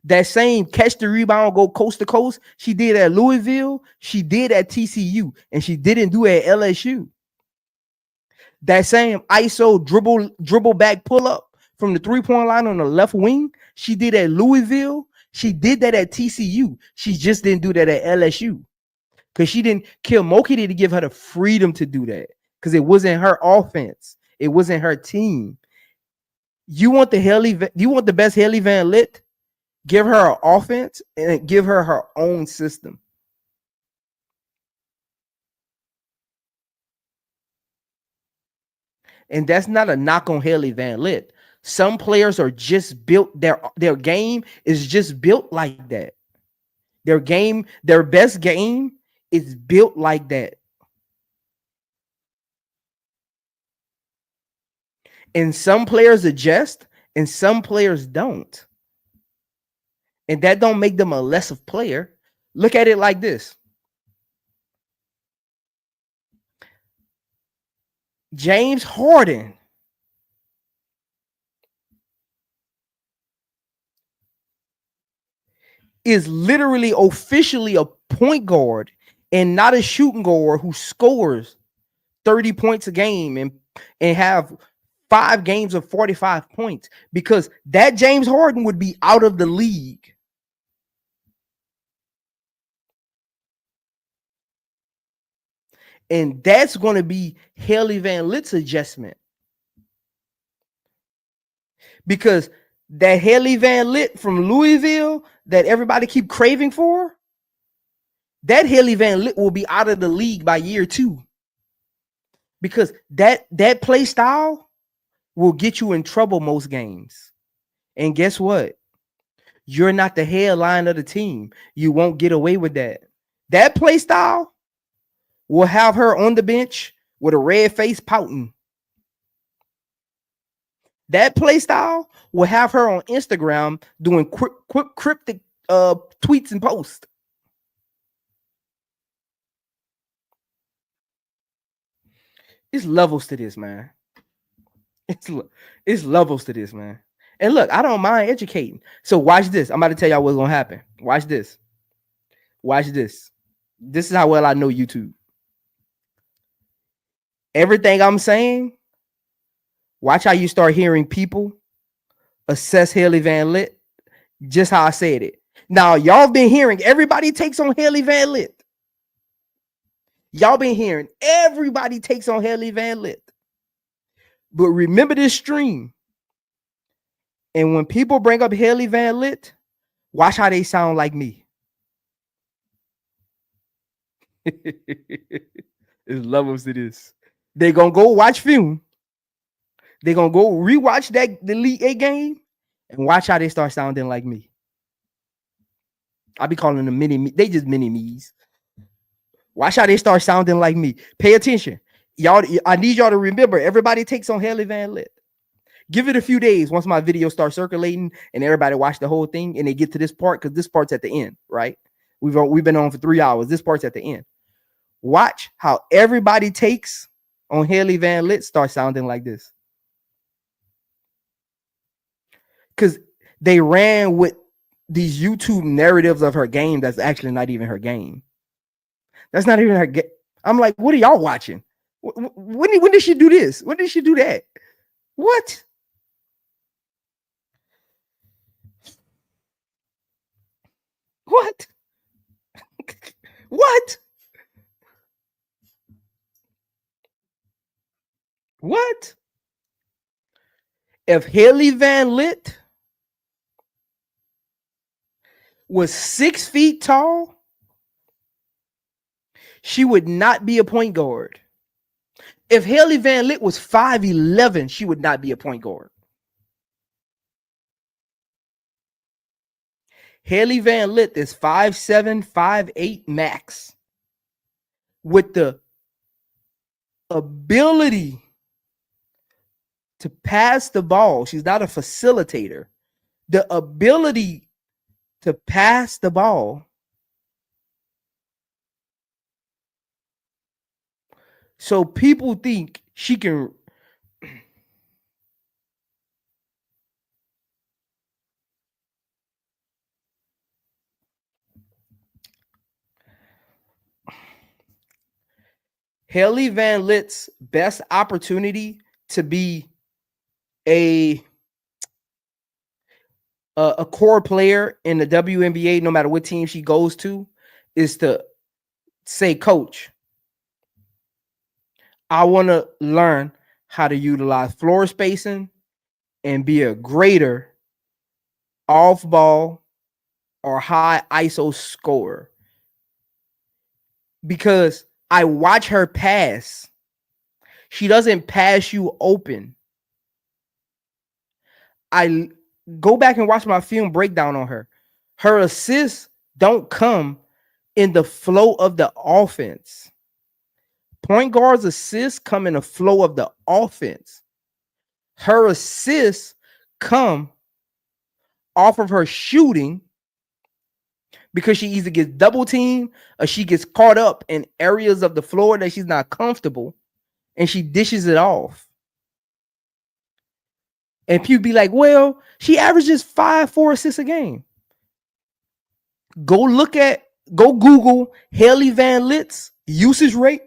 That same catch the rebound, go coast to coast, she did at Louisville, she did at TCU, and she didn't do at LSU. That same ISO dribble back pull up from the 3-point line on the left wing, she did at Louisville, she did that at TCU. She just didn't do that at LSU. Because she didn't kill Moki to give her the freedom to do that. Because it wasn't her offense. It wasn't her team. You want the best Haley Van Lith? Give her an offense and give her her own system. And that's not a knock on Haley Van Lith. Some players are just built, their game is just built like that. Their best game is built like that. And some players adjust and some players don't. And that don't make them a less of player. Look at it like this. James Harden is literally officially a point guard and not a shooting guard who scores 30 points a game and have 5 games of 45 points, because that James Harden would be out of the league. And that's going to be Haley Van Lith's adjustment. Because that Haley Van Lith from Louisville that everybody keep craving for, that Haley Van Lith will be out of the league by year 2. Because that play style will get you in trouble most games. And guess what? You're not the headline of the team. You won't get away with that. That play style will have her on the bench with a red face pouting. That play style will have her on Instagram doing cryptic tweets and posts. It's levels to this, man. It's levels to this, man. And look, I don't mind educating. So watch this. I'm about to tell y'all what's gonna happen. Watch this. Watch this. This is how well I know YouTube. Everything I'm saying, watch how you start hearing people assess Haley Van Lith just how I said it. Now, y'all been hearing everybody takes on Haley Van Lith. Y'all been hearing everybody takes on Haley Van Lith. But remember this stream. And when people bring up Haley Van Lith, watch how they sound like me. It's levels to this. They're going to go watch film. They're going to go rewatch the Elite 8 game and watch how they start sounding like me. I be calling them mini me. They just mini me's. Watch how they start sounding like me. Pay attention. Y'all, I need y'all to remember, everybody takes on Haley Van Lith. Give it a few days once my video starts circulating and everybody watch the whole thing and they get to this part, because this part's at the end, right? We've been on for 3 hours. This part's at the end. Watch how everybody takes on Haley Van Lith start sounding like this. Because they ran with these YouTube narratives of her game that's actually not even her game. That's not even her game. I'm like, what are y'all watching? When did she do this? When did she do that? What? What? What? If Haley Van Lith was 6 feet tall, she would not be a point guard. If Haley Van Lith was 5'11", she would not be a point guard. Haley Van Lith is 5'7", 5'8" max, with the ability to pass the ball. She's not a facilitator. The ability to pass the ball. So people think she can. Haley Van Lith's best opportunity to be a core player in the WNBA, no matter what team she goes to, is to say, Coach, I want to learn how to utilize floor spacing and be a greater off ball or high ISO scorer. Because I watch her pass. She doesn't pass you open. I go back and watch my film breakdown on her. Her assists don't come in the flow of the offense. Point guards' assists come in the flow of the offense. Her assists come off of her shooting because she either gets double teamed or she gets caught up in areas of the floor that she's not comfortable and she dishes it off. And people be like, well, she averages 4 assists a game. Go Google Haley Van Lith's usage rate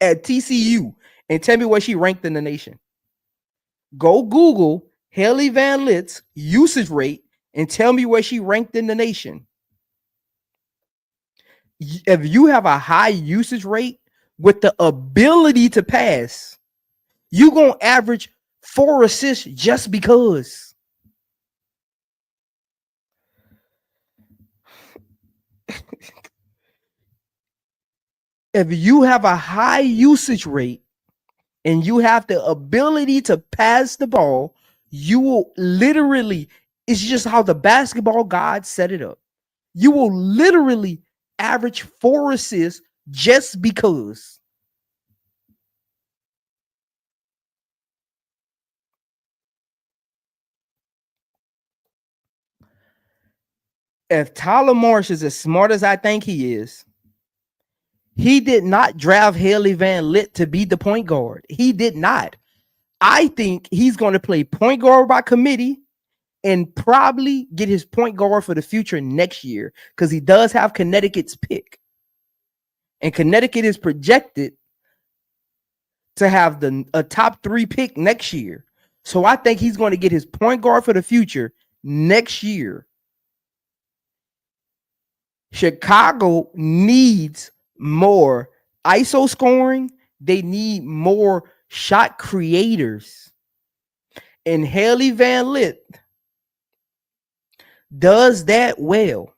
at TCU and tell me where she ranked in the nation. Go Google Haley Van Lith's usage rate and tell me where she ranked in the nation. If you have a high usage rate with the ability to pass, you're going to average 4 assists just because. If you have a high usage rate and you have the ability to pass the ball, you will literally, it's just how the basketball gods set it up. You will literally average 4 assists just because. If Tyler Marsh is as smart as I think he is, he did not draft Haley Van Lith to be the point guard. He did not. I think he's going to play point guard by committee and probably get his point guard for the future next year because he does have Connecticut's pick. And Connecticut is projected to have a top 3 pick next year. So I think he's going to get his point guard for the future next year. Chicago needs more ISO scoring. They need more shot creators. And Haley Van Lith does that well.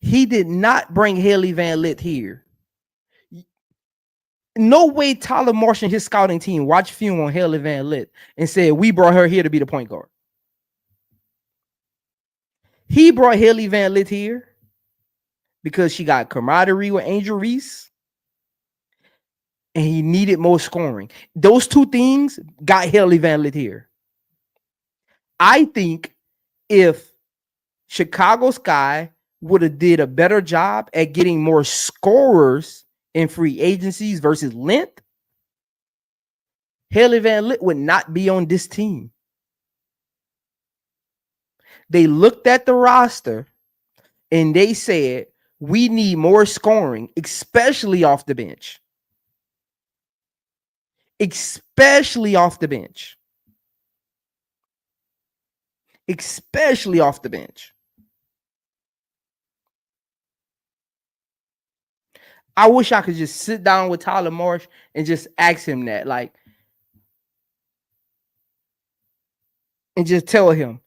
He did not bring Haley Van Lith here. No way Tyler Marsh and his scouting team watched film on Haley Van Lith and said, we brought her here to be the point guard. He brought Haley Van Lith here because she got camaraderie with Angel Reese and he needed more scoring. Those 2 things got Haley Van Lith here. I think if Chicago Sky would have did a better job at getting more scorers in free agencies versus length, Haley Van Lith would not be on this team. They looked at the roster and they said, we need more scoring, especially off the bench. Especially off the bench. Especially off the bench. I wish I could just sit down with Tyler Marsh and just ask him that. Like, and just tell him,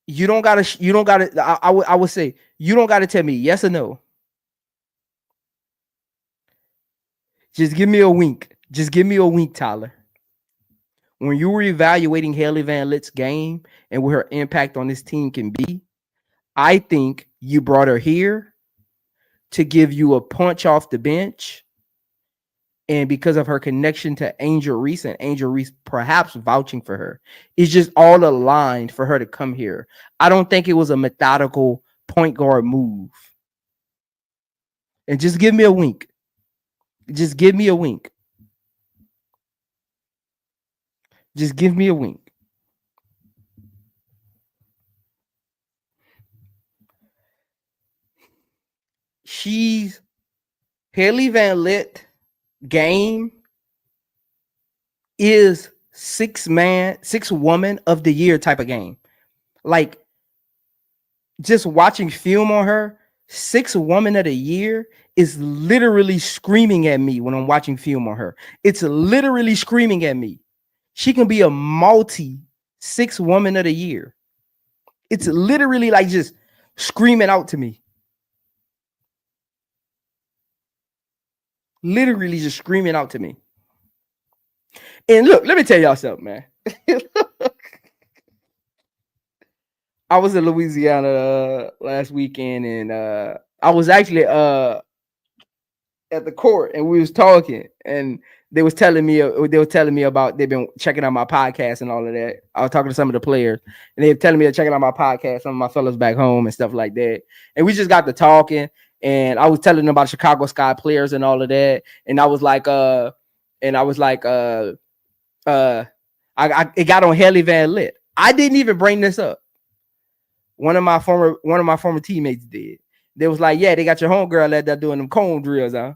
you don't gotta, I would say, you don't gotta tell me yes or no. Just give me a wink. Just give me a wink, Tyler. When you were evaluating Haley Van Lit's game and what her impact on this team can be, I think you brought her here to give you a punch off the bench. And because of her connection to Angel Reese, and Angel Reese perhaps vouching for her, it's just all aligned for her to come here. I don't think it was a methodical point guard move. And just give me a wink. Just give me a wink. Just give me a wink. Haley Van Lit game is six woman of the year type of game. Like, just watching film on her, 6 woman of the year is literally screaming at me when I'm watching film on her. It's literally screaming at me. She can be a multi 6 woman of the year. It's literally like just screaming out to me. Literally just screaming out to me. And look, let me tell y'all something, man. I was in Louisiana last weekend, and I was actually at the court, and we was talking, and they was telling me about they've been checking out my podcast and all of that. I was talking to some of the players, and they were telling me they're checking out my podcast, some of my fellas back home and stuff like that. And we just got to talking, and I was telling them about Chicago Sky players and all of that. And I was like, it got on Haley Van Lit. I didn't even bring this up. One of my former teammates did. They was like, yeah, they got your homegirl out there doing them cone drills, huh?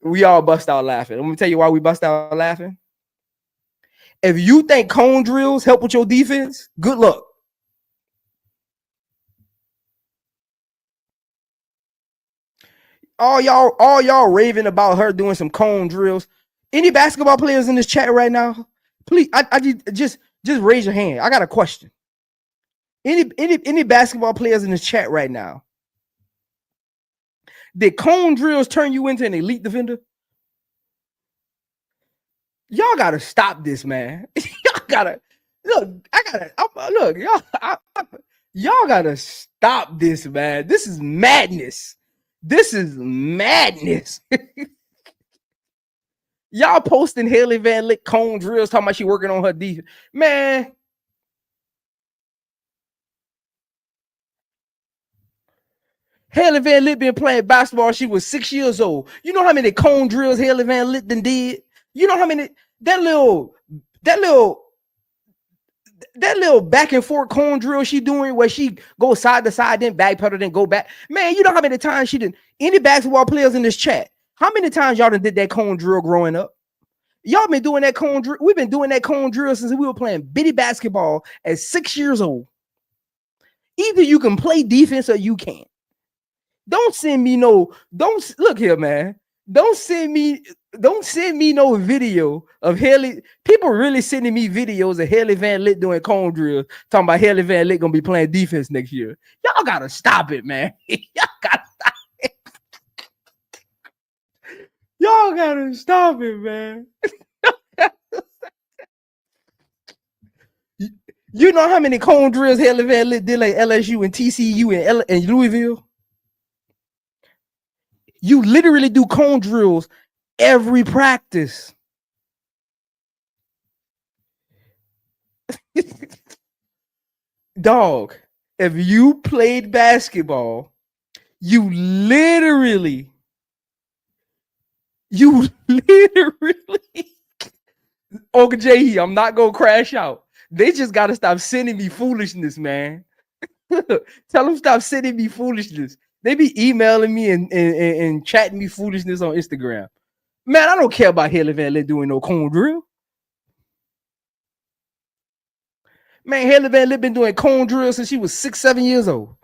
We all bust out laughing. Let me tell you why we bust out laughing. If you think cone drills help with your defense, good luck. All y'all raving about her doing some cone drills. Any basketball players in this chat right now? Please, I just raise your hand. I got a question. Any basketball players in this chat right now? Did cone drills turn you into an elite defender? Y'all gotta stop this, man. Y'all gotta y'all gotta stop this, man. This is madness. This is madness. Y'all posting Haley Van Lit cone drills talking about she working on her defense. Man. Haley Van Lit been playing basketball. She was 6 years old. You know how many cone drills Haley Van Lit did? You know how many that little back and forth cone drill she doing where she go side to side, then backpedal, then go back. Man, you know how many times she did? Any basketball players in this chat? How many times y'all done did that cone drill growing up? Y'all been doing that cone drill. We've been doing that cone drill since we were playing bitty basketball at 6 years old. Either you can play defense or you can't. Don't send me no. Don't look here, man. Don't send me no video of Haley. People really sending me videos of Haley Van Lit doing cone drills, talking about Haley Van Lit gonna be playing defense next year. Y'all gotta stop it, man. Y'all gotta stop it. Y'all gotta stop it, man. You know how many cone drills Haley Van Lit did like LSU and TCU and Louisville? You literally do cone drills every practice. Dog, if you played basketball, you literally Uncle J, I'm not gonna crash out. They just gotta stop sending me foolishness, man. Tell them stop sending me foolishness. They be emailing me and chatting me foolishness on Instagram. Man, I don't care about Haley Van Lit doing no cone drill. Man, Haley Van Lit been doing cone drill since she was 6, 7 years old.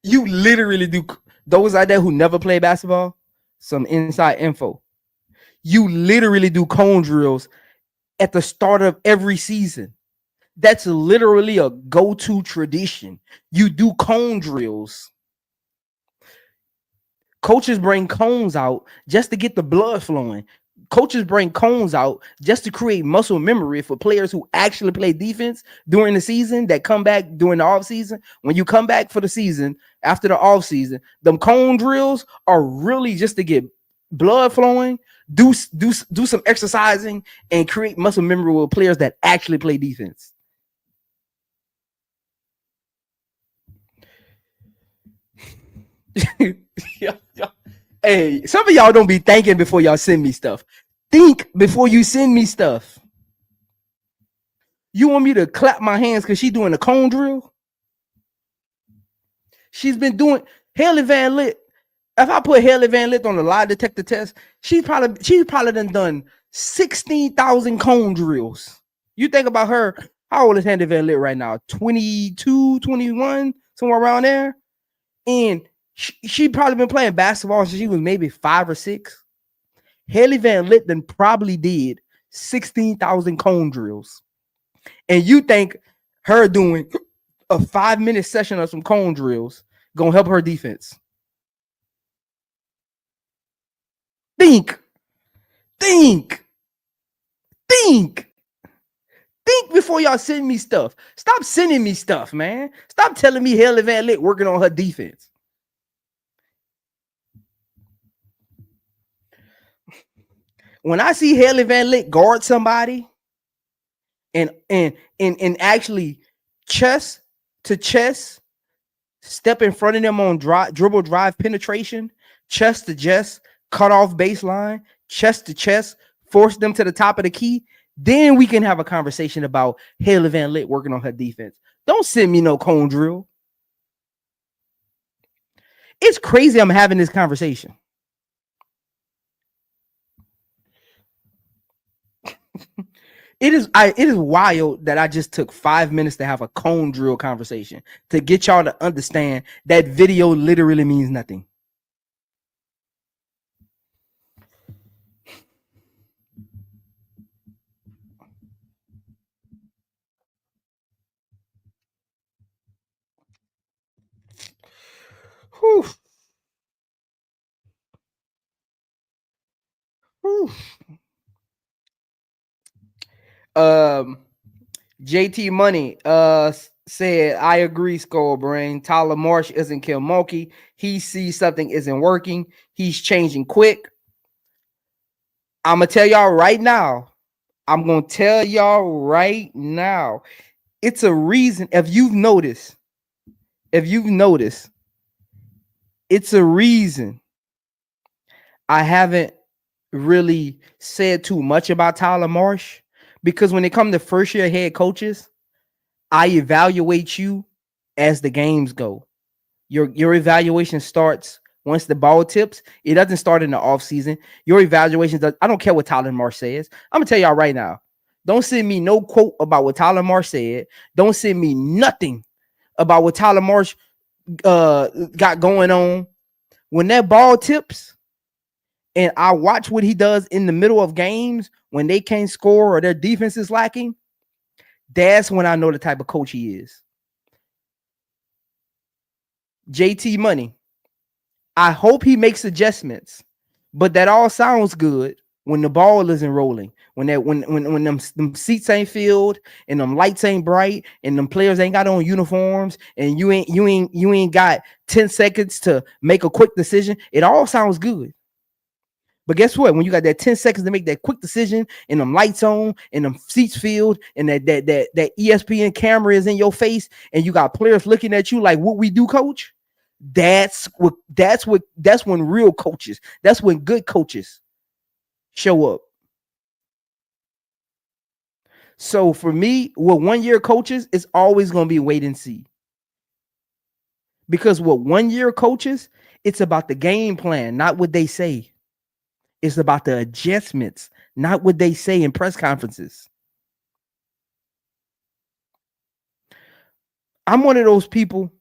You literally do. Those out there who never play basketball, some inside info. You literally do cone drills at the start of every season. That's literally a go-to tradition. You do cone drills. Coaches bring cones out just to get the blood flowing. Coaches bring cones out just to create muscle memory for players who actually play defense during the season that come back during the off season. When you come back for the season after the off season, them cone drills are really just to get blood flowing, do some exercising, and create muscle memory with players that actually play defense. Hey, some of y'all don't be thinking before y'all send me stuff. Think before you send me stuff. You want me to clap my hands because she's doing a cone drill? She's been doing Haley Van Lith. If I put Haley Van Lith on the lie detector test, she's probably done 16,000 cone drills. You think about her. How old is Haley Van Lith right now? 22, 21, somewhere around there. And she probably been playing basketball since she was maybe 5 or 6. Haley Van Lith then probably did 16,000 cone drills. And you think her doing a 5-minute session of some cone drills gonna help her defense? Think before y'all send me stuff. Stop sending me stuff, man. Stop telling me Haley Van Lith working on her defense. When I see Haley Van Lith guard somebody and actually chest to chest, step in front of them on dribble drive penetration, chest to chest, cut off baseline, chest to chest, force them to the top of the key, then we can have a conversation about Haley Van Lith working on her defense. Don't send me no cone drill. It's crazy I'm having this conversation. It is wild that I just took 5 minutes to have a cone drill conversation to get y'all to understand that video literally means nothing. Whew. Whew. JT Money said, I agree, Skull Brain. Tyler Marsh isn't Kim Mulkey. He sees something isn't working. He's changing quick. I'm going to tell y'all right now. It's a reason. If you've noticed, it's a reason I haven't really said too much about Tyler Marsh, because when it comes to first year head coaches, I evaluate you as the games go. Your evaluation starts once the ball tips. It doesn't start in the offseason. Your evaluation does. I don't care what Tyler Marsh says. I'm gonna tell y'all right now. Don't send me no quote about what Tyler Marsh said. Don't send me nothing about what Tyler Marsh got going on. When that ball tips, and I watch what he does in the middle of games when they can't score or their defense is lacking, that's when I know the type of coach he is. JT Money, I hope he makes adjustments, but that all sounds good when the ball isn't rolling, when them seats ain't filled and them lights ain't bright and them players ain't got on uniforms and you ain't got 10 seconds to make a quick decision. It all sounds good. But guess what? When you got that 10 seconds to make that quick decision and them lights on and them seats filled and that ESPN camera is in your face and you got players looking at you like, what we do, coach? That's when real coaches, that's when good coaches show up. So for me, with 1 year coaches, it's always going to be wait and see. Because with 1 year coaches, it's about the game plan, not what they say. It's about the adjustments, not what they say in press conferences. I'm one of those people.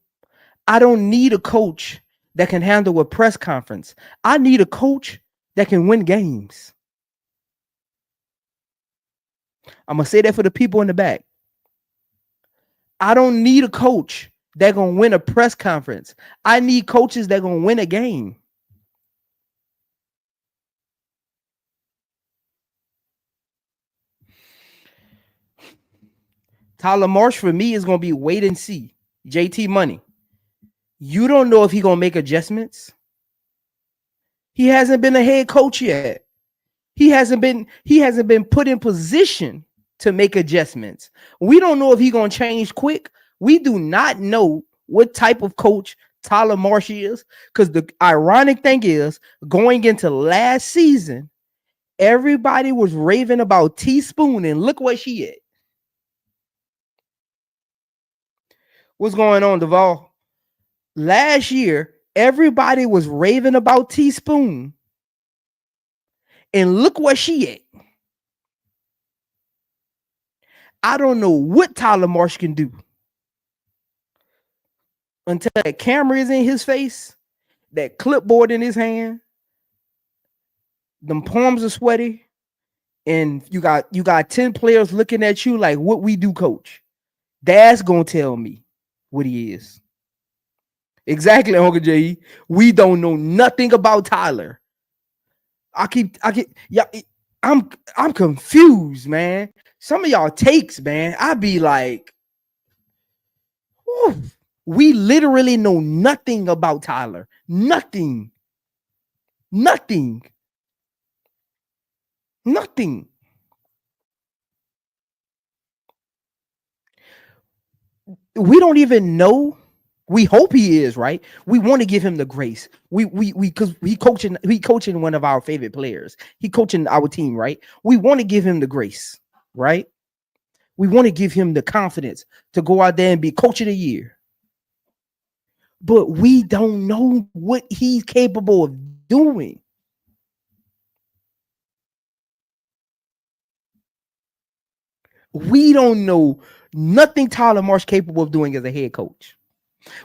I don't need a coach that can handle a press conference. I need a coach that can win games. I'm gonna say that for the people in the back. I don't need a coach that gonna win a press conference. I need coaches that gonna win a game. Tyler Marsh for me is gonna be wait and see. JT Money. You don't know if he's gonna make adjustments. He hasn't been a head coach yet. He hasn't been put in position to make adjustments. We don't know if he's gonna change quick. We do not know what type of coach Tyler Marsh is. Because the ironic thing is, going into last season, everybody was raving about Teaspoon, and look where she at. What's going on, Duvall? Last year, everybody was raving about Teaspoon, and look where she at. I don't know what Tyler Marsh can do until that camera is in his face, that clipboard in his hand, them palms are sweaty, and you got 10 players looking at you like, what we do, coach. That's gonna tell me what he is. Exactly, Uncle J. We don't know nothing about Tyler. I'm confused, man. Some of y'all takes, man, I be like, whew, we literally know nothing about Tyler. Nothing. We don't even know. We hope he is, right? We want to give him the grace. We because he coaching one of our favorite players. He coaching our team, right? We want to give him the grace, right? We want to give him the confidence to go out there and be coach of the year. But we don't know what he's capable of doing. We don't know nothing Tyler Marsh capable of doing as a head coach.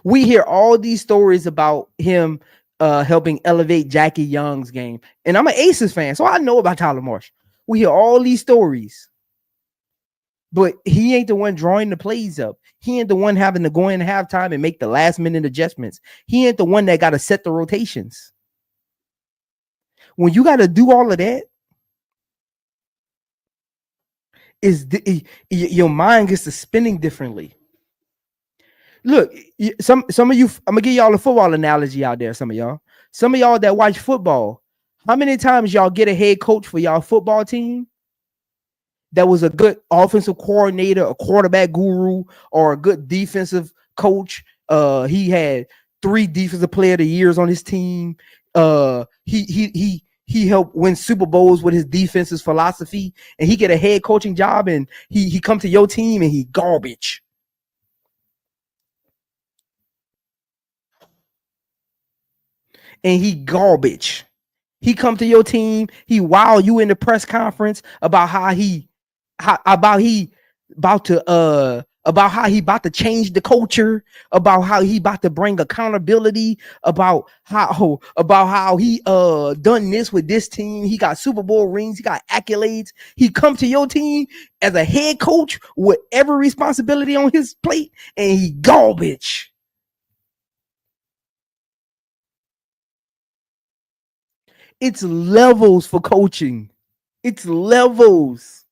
We hear all these stories about him helping elevate Jackie Young's game. And I'm an Aces fan, so I know about Tyler Marsh. We hear all these stories. But he ain't the one drawing the plays up. He ain't the one having to go in halftime and make the last minute adjustments. He ain't the one that got to set the rotations. When you got to do all of that, your mind gets to spinning differently. Look, some of you, I'm gonna give y'all a football analogy out there. Some of y'all that watch football, how many times y'all get a head coach for y'all football team that was a good offensive coordinator, a quarterback guru, or a good defensive coach? He had 3 defensive player of the years on his team. He helped win Super Bowls with his defense's philosophy, and he get a head coaching job, and he come to your team and he garbage. And he garbage. He come to your team, he wow you in the press conference about how he about how he about to change the culture, about how he about to bring accountability, about how he done this with this team. He got Super Bowl rings, he got accolades. He come to your team as a head coach with every responsibility on his plate, and he garbage. It's levels for coaching. It's levels.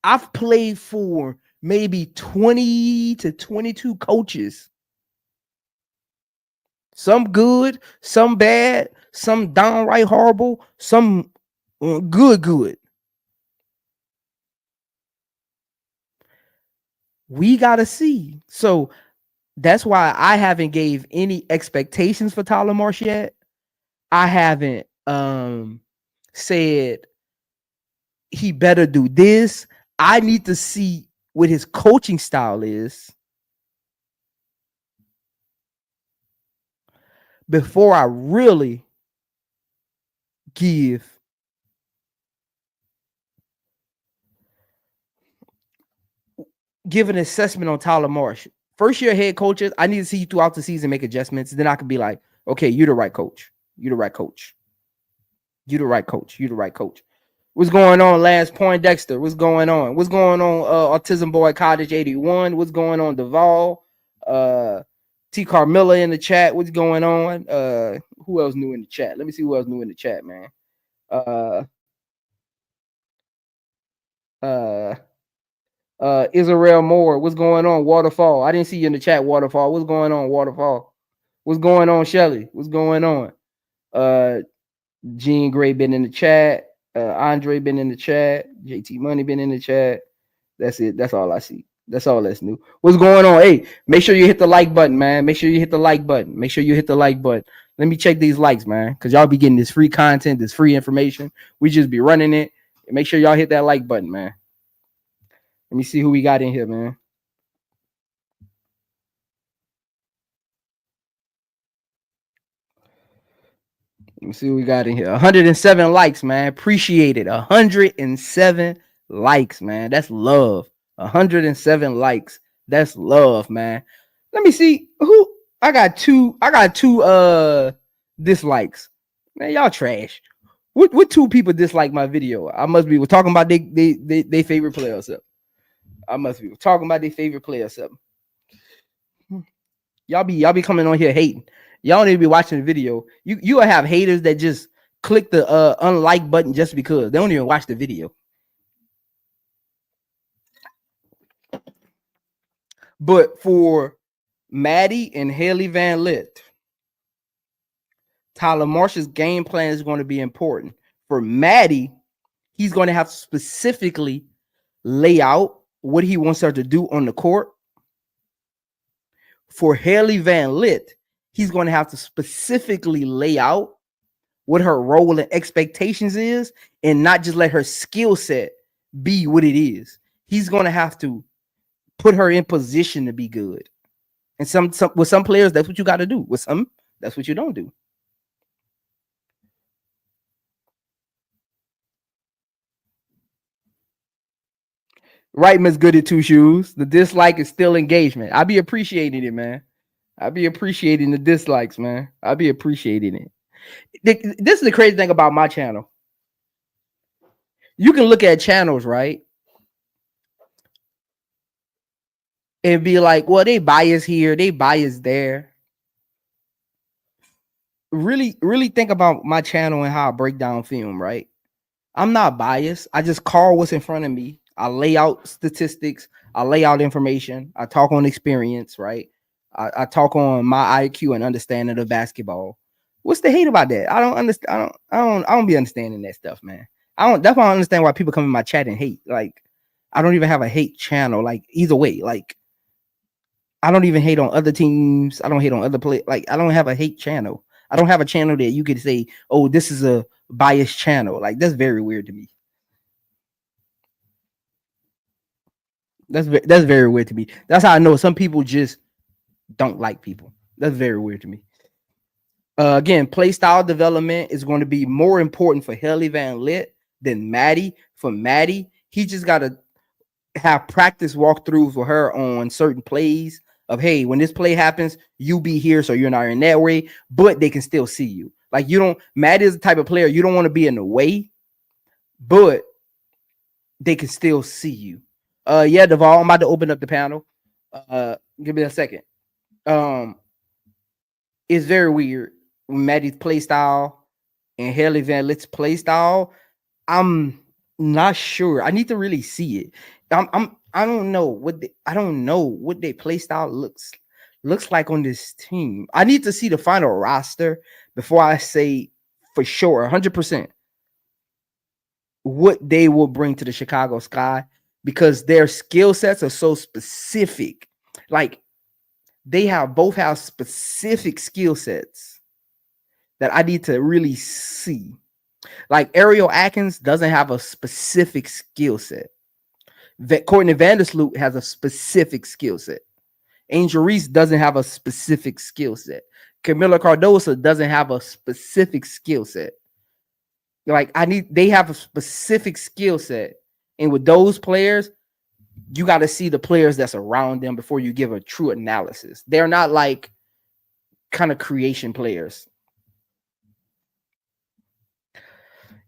I've played for maybe 20 to 22 coaches. Some good, some bad, some downright horrible, some good. We got to see. So that's why I haven't gave any expectations for Tyler Marsh yet. I haven't said he better do this. I need to see what his coaching style is before I really give an assessment on Tyler Marsh. First year head coaches, I need to see you throughout the season make adjustments. Then I can be like, okay, you're the right coach. You're the right coach. You're the right coach. You're the right coach. What's going on, Lance Poindexter? What's going on? What's going on, Autism Boy Cottage 81? What's going on, Duval? T Carmilla in the chat. What's going on? Who else new in the chat? Let me see who else new in the chat, man. Israel Moore. What's going on, Waterfall? I didn't see you in the chat, Waterfall. What's going on, Waterfall? What's going on, Shelly? What's going on? Gene Gray been in the chat. Andre been in the chat. JT Money been in the chat. That's it. That's all I see. That's all that's new. What's going on? Hey, make sure you hit the like button, man. Make sure you hit the like button. Make sure you hit the like button. Let me check these likes, man, because y'all be getting this free content, this free information. We just be running it. Make sure y'all hit that like button, man. Let me see who we got in here, man. Let me see what we got in here. 107 likes, man. Appreciate it. 107 likes, man. That's love. 107 likes. That's love, man. Let me see who I got two dislikes. Man, y'all trash. What two people dislike my video? I must be talking about they favorite player or something. I must be talking about their favorite player or something. Y'all be coming on here hating. Y'all need to be watching the video. You will have haters that just click the unlike button just because they don't even watch the video. But for Maddie and Haley Van Lith, Tyler Marsh's game plan is going to be important. For Maddie, he's going to have to specifically lay out what he wants her to do on the court. For Haley Van Lith, he's going to have to specifically lay out what her role and expectations is and not just let her skill set be what it is. He's going to have to put her in position to be good. And with some players, that's what you got to do. With some, that's what you don't do. Right, Miss Goody Two Shoes. The dislike is still engagement. I be appreciating it, man. I be appreciating the dislikes, man. I be appreciating it. This is the crazy thing about my channel. You can look at channels, right? And be like, well, they bias here, they bias there. Really think about my channel and how I break down film, right? I'm not biased. I just call what's in front of me. I lay out statistics. I lay out information. I talk on experience, right? I talk on my IQ and understanding of basketball. What's the hate about that? I don't understand. I don't be understanding that stuff, man. That's why I don't understand why people come in my chat and hate. Like, I don't even have a hate channel. Like, either way, like, I don't even hate on other teams. I don't hate on other players. Like, I don't have a hate channel. I don't have a channel that you could say, oh, this is a biased channel. Like, that's very weird to me. That's very weird to me. That's how I know some people just don't like people. That's very weird to me. Again, play style development is going to be more important for Haley Van Lith than Maddie. For Maddie, he just got to have practice walkthroughs for her on certain plays of, hey, when this play happens, you be here so you're not in that way, but they can still see you. Like, you don't, Maddie is the type of player you don't want to be in the way, but they can still see you. Yeah, Deval, I'm about to open up the panel. Give me a second. It's very weird. Maddie's play style and Haley Van Lith's play style, I'm not sure. I need to really see it. I don't know what their play style looks like on this team. I need to see the final roster before I say for sure 100% what they will bring to the Chicago Sky, because their skill sets are so specific. Like, they both have specific skill sets that I need to really see. Like, Ariel Atkins doesn't have a specific skill set. Courtney Vandersloot has a specific skill set. Angel Reese doesn't have a specific skill set. Camila Cardoso doesn't have a specific skill set. Like, they have a specific skill set. And with those players, you got to see the players that's around them before you give a true analysis. They're not like kind of creation players.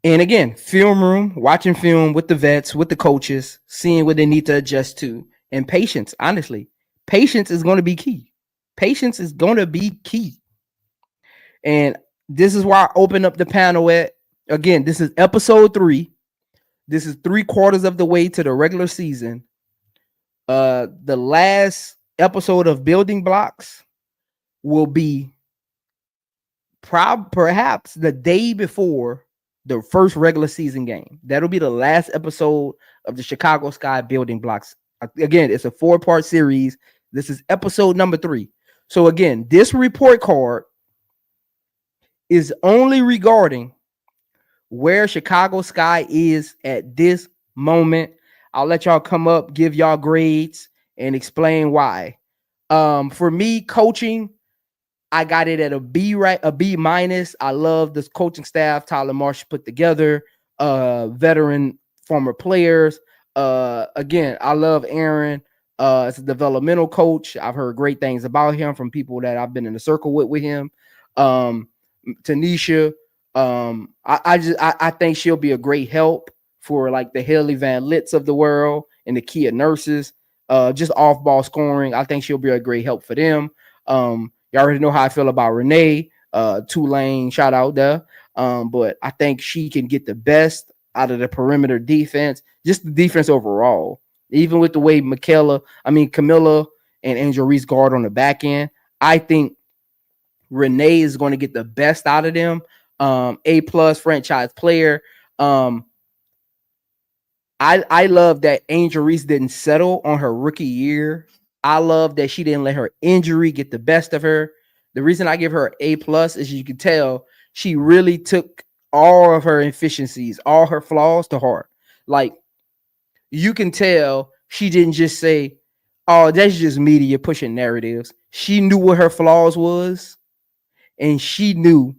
And again, film room, watching film with the vets, with the coaches, seeing what they need to adjust to, and patience. Honestly, patience is going to be key. Patience is going to be key. And this is why I open up the panel at, again, this is episode 3. This is 3/4 of the way to the regular season. The last episode of Building Blocks will be perhaps the day before the first regular season game. That'll be the last episode of the Chicago Sky Building Blocks. Again, it's a 4-part series. This is episode number 3. So again, this report card is only regarding where Chicago Sky is at this moment. I'll let y'all come up, give y'all grades, and explain why. For me, coaching, I got it at a B, right? A B minus. I love this coaching staff Tyler Marsh put together. Veteran former players. Again, I love Aaron. As a developmental coach, I've heard great things about him from people that I've been in the circle with him. Tanisha, I think she'll be a great help for like the Haley Van Litts of the world and the Kia Nurses. Just off ball scoring, I think she'll be a great help for them. You already know how I feel about Renee, Tulane, shout out there. But I think she can get the best out of the perimeter defense, just the defense overall. Even with the way Camila and Angel Reese guard on the back end, I think Renee is going to get the best out of them. A+ franchise player. I love that Angel Reese didn't settle on her rookie year. I love that she didn't let her injury get the best of her. The reason I give her A+ is you can tell she really took all of her efficiencies, all her flaws to heart. Like, you can tell she didn't just say, oh, that's just media pushing narratives. She knew what her flaws was, and she knew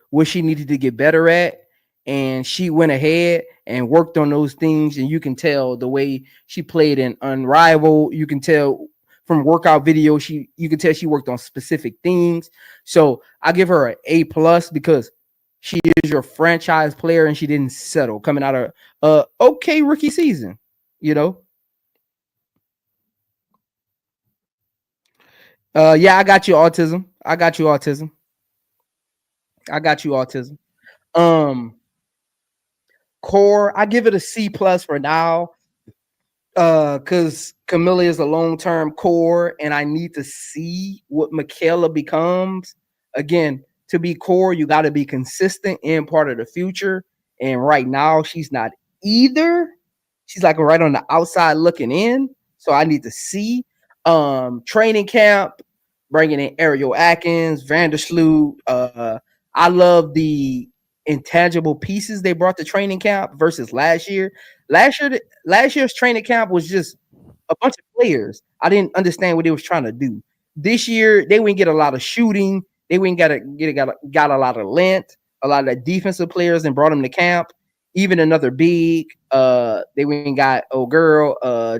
what she needed to get better at. And she went ahead and worked on those things. And you can tell the way she played in Unrivaled. You can tell from workout video, you can tell she worked on specific things. So I give her an A+ because she is your franchise player and she didn't settle coming out of okay rookie season, you know. Yeah, I got you autism. Core, I give it a C+ for now. Because Camila is a long-term core, and I need to see what Michaela becomes. Again, to be core, you got to be consistent and part of the future. And right now, she's not either. She's like right on the outside looking in. So I need to see. Training camp, bringing in Ariel Atkins, Vandersloot. I love the intangible pieces they brought to training camp versus last year. Last year's training camp was just a bunch of players. I didn't understand what they was trying to do. This year, they wouldn't get a lot of shooting. They wouldn't got a lot of length, a lot of the defensive players, and brought them to camp. Even another big. They went and got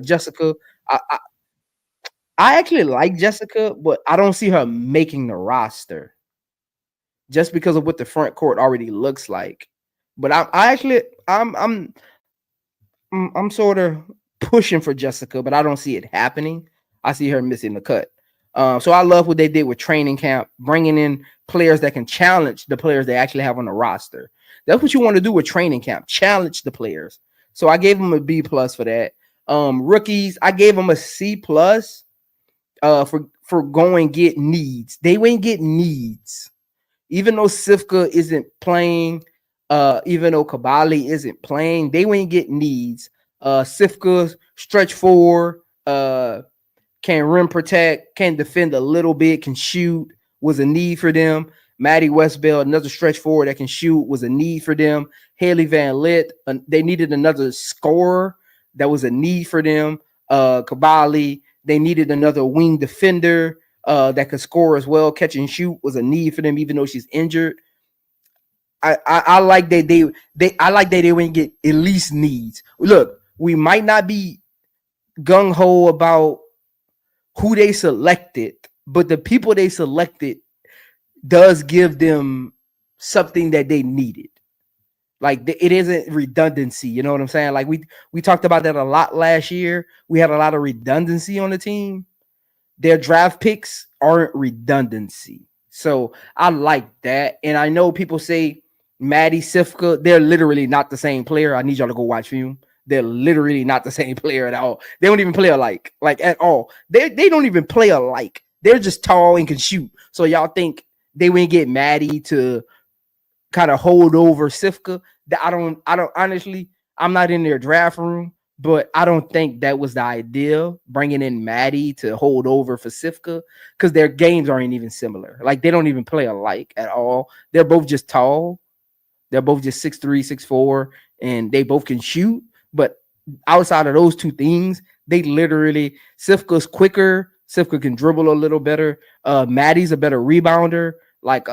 Jessica. I actually like Jessica, but I don't see her making the roster just because of what the front court already looks like. But I'm sort of pushing for Jessica, but I don't see it happening. I see her missing the cut. So I love what they did with training camp, bringing in players that can challenge the players they actually have on the roster. That's what you want to do with training camp, challenge the players. So I gave them a B+ for that. Rookies, I gave them a C+ for going get needs. They went get needs. Even though Sifka isn't playing, even though Kabali isn't playing, they went get needs. Sifka stretch 4, can rim protect, can defend a little bit, can shoot, was a need for them. Maddie Westbeld, another stretch 4 that can shoot, was a need for them. Haley Van Litt, they needed another scorer, that was a need for them. Kabali, they needed another wing defender that could score as well. Catch and shoot was a need for them, even though she's injured. I like that they wouldn't get at least needs. Look, we might not be gung ho about who they selected, but the people they selected does give them something that they needed. Like it isn't redundancy. You know what I'm saying? Like we talked about that a lot last year. We had a lot of redundancy on the team. Their draft picks aren't redundancy. So I like that. And I know people say Maddie Sifka, they're literally not the same player. I need y'all to go watch film. They're literally not the same player at all. They don't even play alike, like at all. They don't even play alike. They're just tall and can shoot. So y'all think they wouldn't get Maddie to kind of hold over Sifka? That I don't honestly, I'm not in their draft room, but I don't think that was the idea, bringing in Maddie to hold over for Sifka, because their games aren't even similar. Like they don't even play alike at all. They're both just tall. They're both just 6'3", 6'4", and they both can shoot. But outside of those two things, they literally, Sifka's quicker. Sifka can dribble a little better. Maddie's a better rebounder. Like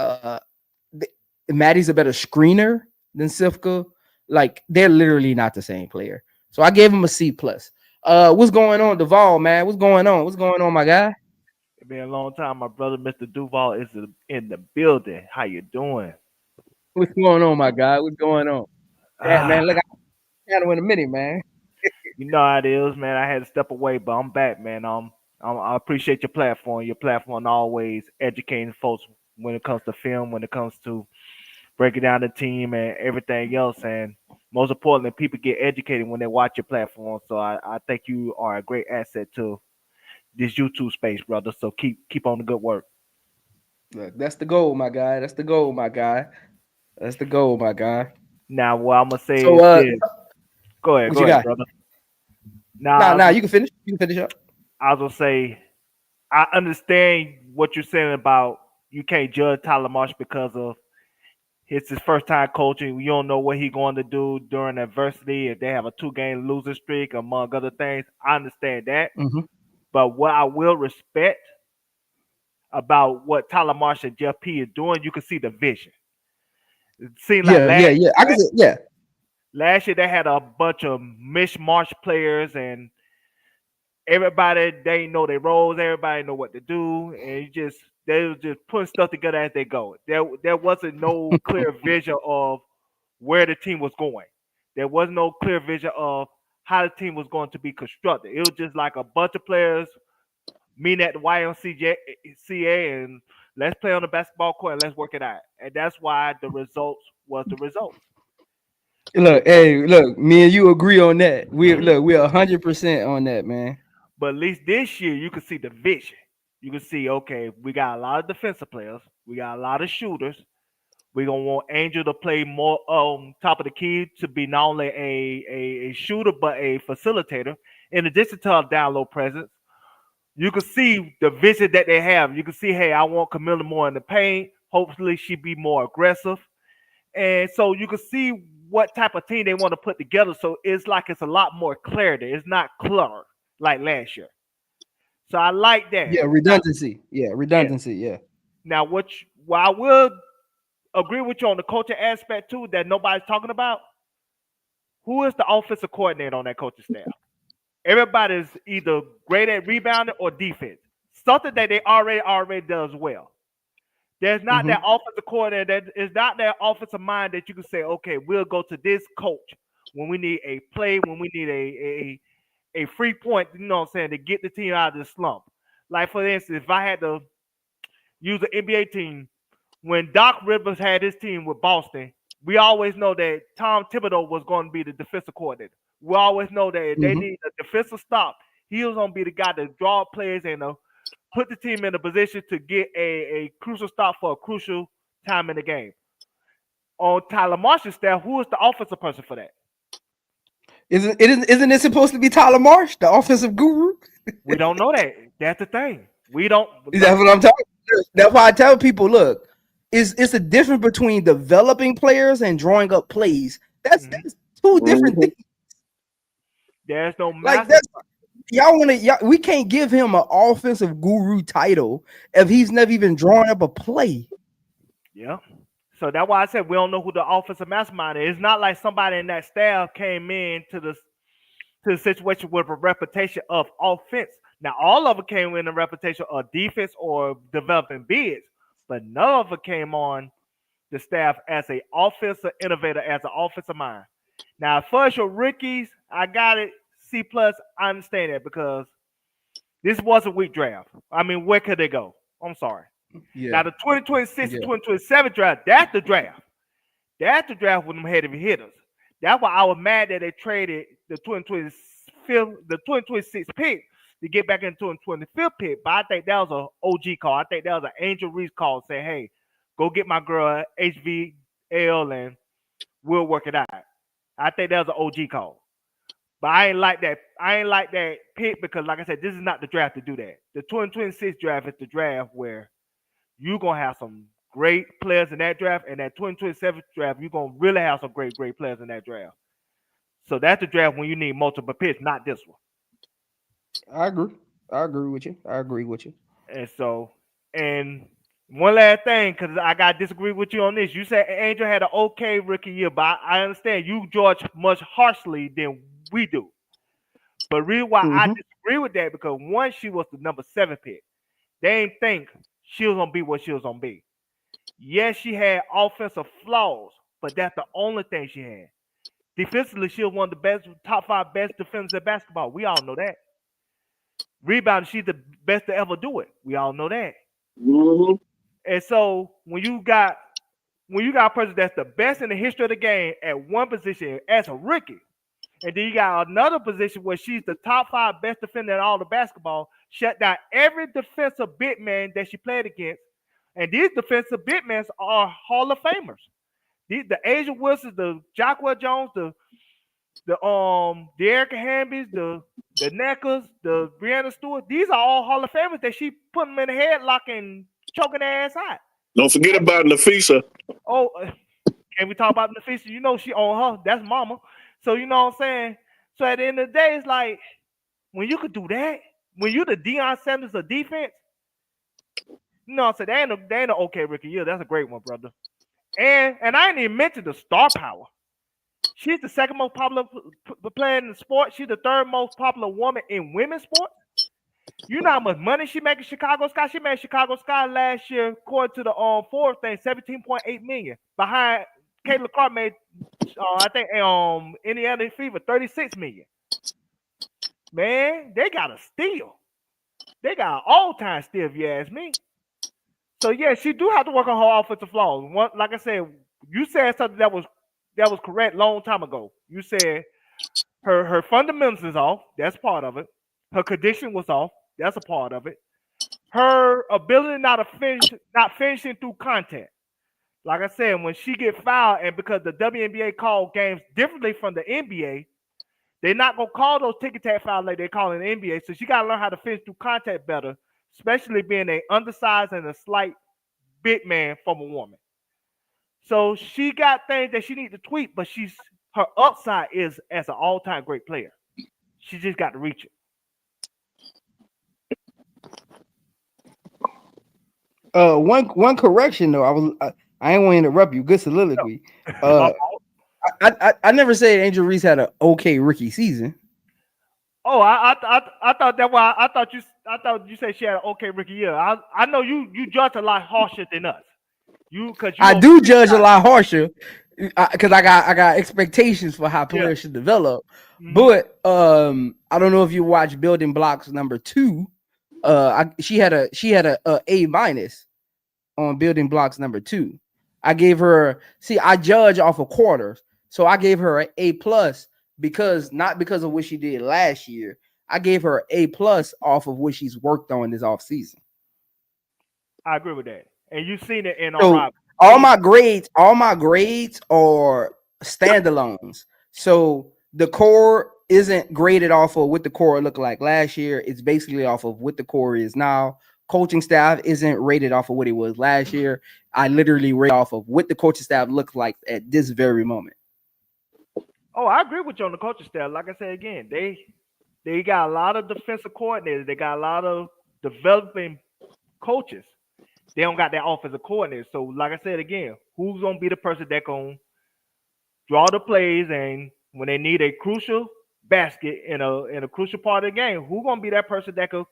Maddie's a better screener than Sifka. Like they're literally not the same player. So I gave him a C+. What's going on, Duvall, man? What's going on? What's going on, my guy? It's been a long time. My brother, Mr. Duval, is in the building. How you doing? What's going on, my guy? What's going on? Yeah, man, look, I got in a minute, man. You know how it is, man. I had to step away, but I'm back, man. I appreciate your platform. Your platform always educating folks when it comes to film, when it comes to breaking down the team and everything else. And most importantly, people get educated when they watch your platform. So I think you are a great asset to this YouTube space, brother. So keep on the good work. Look, that's the goal, my guy. That's the goal, my guy. That's the goal, my guy. Now, what I'm gonna say So, is this. Go ahead, brother. Nah, you can finish. You can finish up. I was gonna say, I understand what you're saying about you can't judge Tyler Marsh because of it's his first time coaching. You don't know what he's going to do during adversity. If they have a 2-game losing streak, among other things, I understand that. Mm-hmm. But what I will respect about what Tyler Marsh and Jeff P are doing, you can see the vision. It seemed like I can see, last year they had a bunch of mishmash players and everybody, they know their roles, everybody know what to do, and they were just putting stuff together as they go. There wasn't no clear vision of where the team was going. There was no clear vision of how the team was going to be constructed. It was just like a bunch of players meeting at the YMCA and let's play on the basketball court and let's work it out. And that's why the results was the results. Look, me and you agree on that. We're 100% on that, man. But at least this year, you can see the vision. You can see, okay, we got a lot of defensive players. We got a lot of shooters. We're going to want Angel to play more top of the key to be not only a shooter, but a facilitator. In addition to a down low presence, you can see the vision that they have. You can see, hey, I want Camila more in the paint. Hopefully she be more aggressive. And so you can see what type of team they want to put together. So it's like it's a lot more clarity. It's not clutter like last year. So I like that. Yeah, redundancy. Yeah. Now, what I will agree with you on the coaching aspect too that nobody's talking about, who is the offensive coordinator on that coaching staff? Everybody's either great at rebounding or defense, something that they already does well. There's not that offensive coordinator, that is not that offensive mind that you can say, okay, we'll go to this coach when we need a play, when we need a free point, you know what I'm saying, to get the team out of this slump. Like, for instance, if I had to use an NBA team, when Doc Rivers had his team with Boston, we always know that Tom Thibodeau was going to be the defensive coordinator. We always know that if they need a defensive stop, he was going to be the guy to draw players and put the team in a position to get a crucial stop for a crucial time in the game. On Tyler Marsh's staff, who is the offensive person for that? Isn't it supposed to be Tyler Marsh, the offensive guru? We don't know that. That's the thing. We don't. That's what I'm talking about. That's why I tell people, look, it's a difference between developing players and drawing up plays. That's two different things. There's no like we can't give him an offensive guru title if he's never even drawn up a play. Yeah. So that's why I said we don't know who the offensive mastermind is. It's not like somebody in that staff came in to the situation with a reputation of offense. Now, all of it came in a reputation of defense or developing bigs, but none of it came on the staff as an offensive innovator, as an offensive mind. Now, as far as your rookies, I got it C plus. I understand that because this was a weak draft. I mean, where could they go? I'm sorry. Yeah. Now, the 2026 Yeah. and 2027 draft, that's the draft. That's the draft with them heavy hitters. That's why I was mad that they traded the 2026 pick to get back into the 25th pick. But I think that was an OG call. I think that was an Angel Reese call saying, hey, go get my girl HVL and we'll work it out. I think that was an OG call. But I ain't like that. I ain't like that pick because, like I said, this is not the draft to do that. The 2026 draft is the draft where you're going to have some great players in that draft, and that 2027 draft, you're going to really have some great players in that draft. So that's the draft when you need multiple picks, not this one. I agree with you. And so, and one last thing, because I got to disagree with you on this. You said Angel had an okay rookie year, but I understand you judge much harshly than we do. But reason why I disagree with that, because one, she was the number 7 pick. They didn't think she was going to be what she was going to be. Yes, she had offensive flaws, but that's the only thing she had. Defensively, she was one of the best, top 5 best defenders in basketball. We all know that. Rebounding, she's the best to ever do it. We all know that. Mm-hmm. And so when you got a person that's the best in the history of the game at one position as a rookie, and then you got another position where she's the top 5 best defender in all the basketball, shut down every defensive big man that she played against. And these defensive big men are Hall of Famers. The Asia Wilsons, the Jacquel Jones, the Erica Hambies, the Neckers, the Brianna Stewart. These are all Hall of Famers that she put them in the headlock and choking their ass out. Don't forget about Nafisa. Oh, can we talk about Nafisa? You know she on her. That's mama. So you know what I'm saying? So at the end of the day, it's like when you could do that, when you the Deion Sanders of defense, you know what I'm saying? They ain't an okay rookie year. That's a great one, brother. And I ain't even mentioned the star power. She's the second most popular player in the sport. She's the third most popular woman in women's sports. You know how much money she making Chicago Sky? She made Chicago Sky last year, according to the Forbes thing, $17.8 million. Behind Caitlin Clark made, I think, Indiana Fever $36 million. Man, they got a steal. They got an all-time steal, if you ask me. So yeah, she do have to work on her offensive flaws. One, like I said, you said something that was correct long time ago. You said her fundamentals is off. That's part of it. Her condition was off. That's a part of it. Her ability not finishing through contact. Like I said, when she get fouled, and because the WNBA call games differently from the NBA, they're not gonna call those tick-tack fouls like they call in the NBA. So she gotta learn how to finish through contact better, especially being an undersized and a slight big man from a woman. So she got things that she needs to tweak, but her upside is as an all-time great player. She just got to reach it. One correction though. I ain't want to interrupt you. Good soliloquy. I never said Angel Reese had an okay rookie season. Oh, I thought that why I thought you said she had an okay rookie year. I know you judge a lot harsher than us. I do judge a lot harsher because I got expectations for how players should develop. Mm-hmm. But I don't know if you watch Building Blocks number 2. She had a A- on Building Blocks number 2. I gave her, I judge off of quarters, so I gave her an A+ not because of what she did last year. I gave her an A+ off of what she's worked on this off season. I agree with that. And you've seen it in all my grades are standalones. So the core isn't graded off of what the core looked like last year. It's basically off of what the core is now. Coaching staff isn't rated off of what it was last year. I literally rate off of what the coaching staff looks like at this very moment. Oh, I agree with you on the coaching staff. Like I said again, they got a lot of defensive coordinators. They got a lot of developing coaches. They don't got that offensive coordinator. So, like I said again, who's gonna be the person that gonna draw the plays, and when they need a crucial basket in a crucial part of the game, who's gonna be that person that can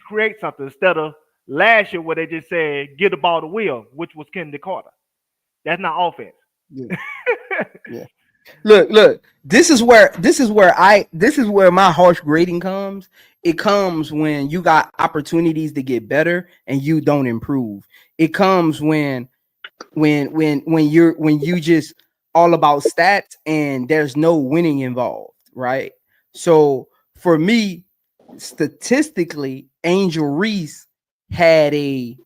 create something instead of last year where they just said give the ball to Will, which was Kennedy Carter. That's not offense. Yeah. Yeah. Look. This is where my harsh grading comes. It comes when you got opportunities to get better and you don't improve. It comes when you just all about stats and there's no winning involved, right? So for me, statistically, Angel Reese had a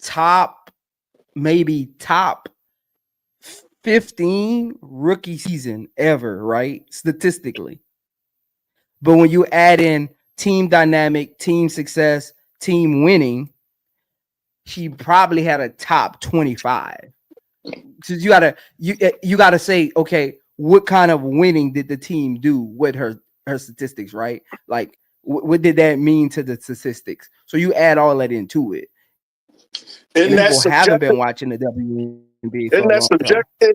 top 15 rookie season ever, right? Statistically. But when you add in team dynamic, team success, team winning, she probably had a top 25. So you gotta say, okay, what kind of winning did the team do with her statistics, right? Like, what did that mean to the statistics? So you add all that into it. Isn't People haven't been watching the WNBA for Isn't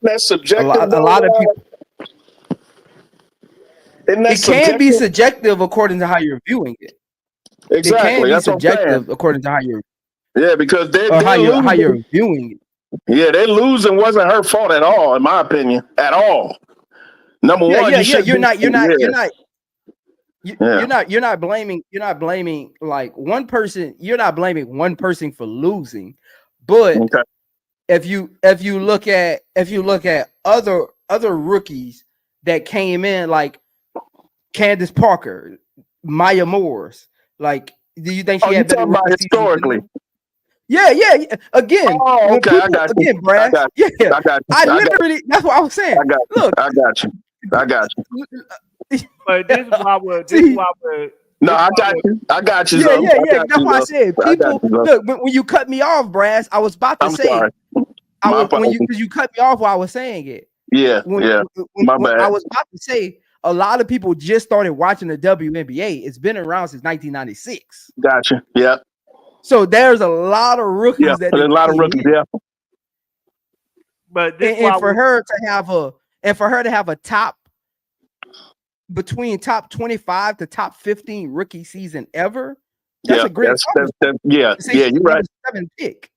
that subjective? A lot of people. It can be subjective according to how you're viewing it. Exactly. It can be That's subjective according to how you're. Yeah, because how you're viewing it. Yeah, they losing wasn't her fault at all, in my opinion, at all. Number one, you're not blaming like one person. You're not blaming one person for losing, but okay. if you look at other rookies that came in, like Candace Parker, Maya Morris, like, do you think she had better about historically? Yeah. Again, okay, I got you. Brad. I literally, that's what I was saying. I got you. But this is why we're. No, I got you. Yeah. That's why I said people. Look, when you cut me off, Brass, I was about to say. Sorry. Because you cut me off while I was saying it. Yeah. My bad. I was about to say a lot of people just started watching the WNBA. It's been around since 1996. Gotcha. Yeah. So there's a lot of rookies there's a lot of rookies. Yeah. But for her to have a top between top 25 to top 15 rookie season ever. That's a great. You're right. 7 pick.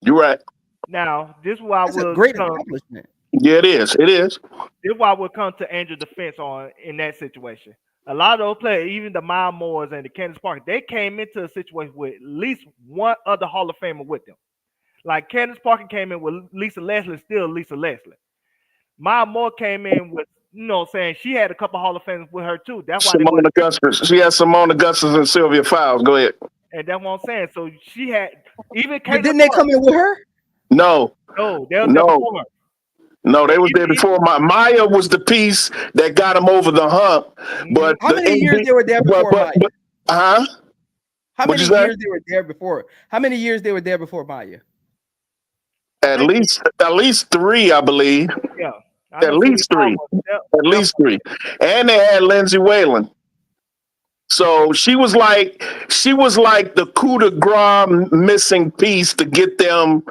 You're right. Now this is why a great accomplishment. Yeah, it is. This is why we'll come to Angel's defense in that situation. A lot of those players, even the Maya Moores and the Candace Parker, they came into a situation with at least one other Hall of Famer with them. Like Candace Parker came in with Lisa Leslie, still Lisa Leslie. Maya Moore came in with, saying she had a couple Hall of Famers with her too. That's why Simone Augustus. She had Simone Augustus and Sylvia Fowles. Go ahead. And that's what I'm saying. So she had even. But didn't they come in with her? No. No, they were there before her. No, they was there before. Maya was the piece that got them over the hump. But how many years they were there before Maya? How many years they were there before? How many years they were there before Maya? At least 3, I believe. Yeah. At least 3. At least 3. And they had Lindsay Whalen. So she was like the coup de grace missing piece to get them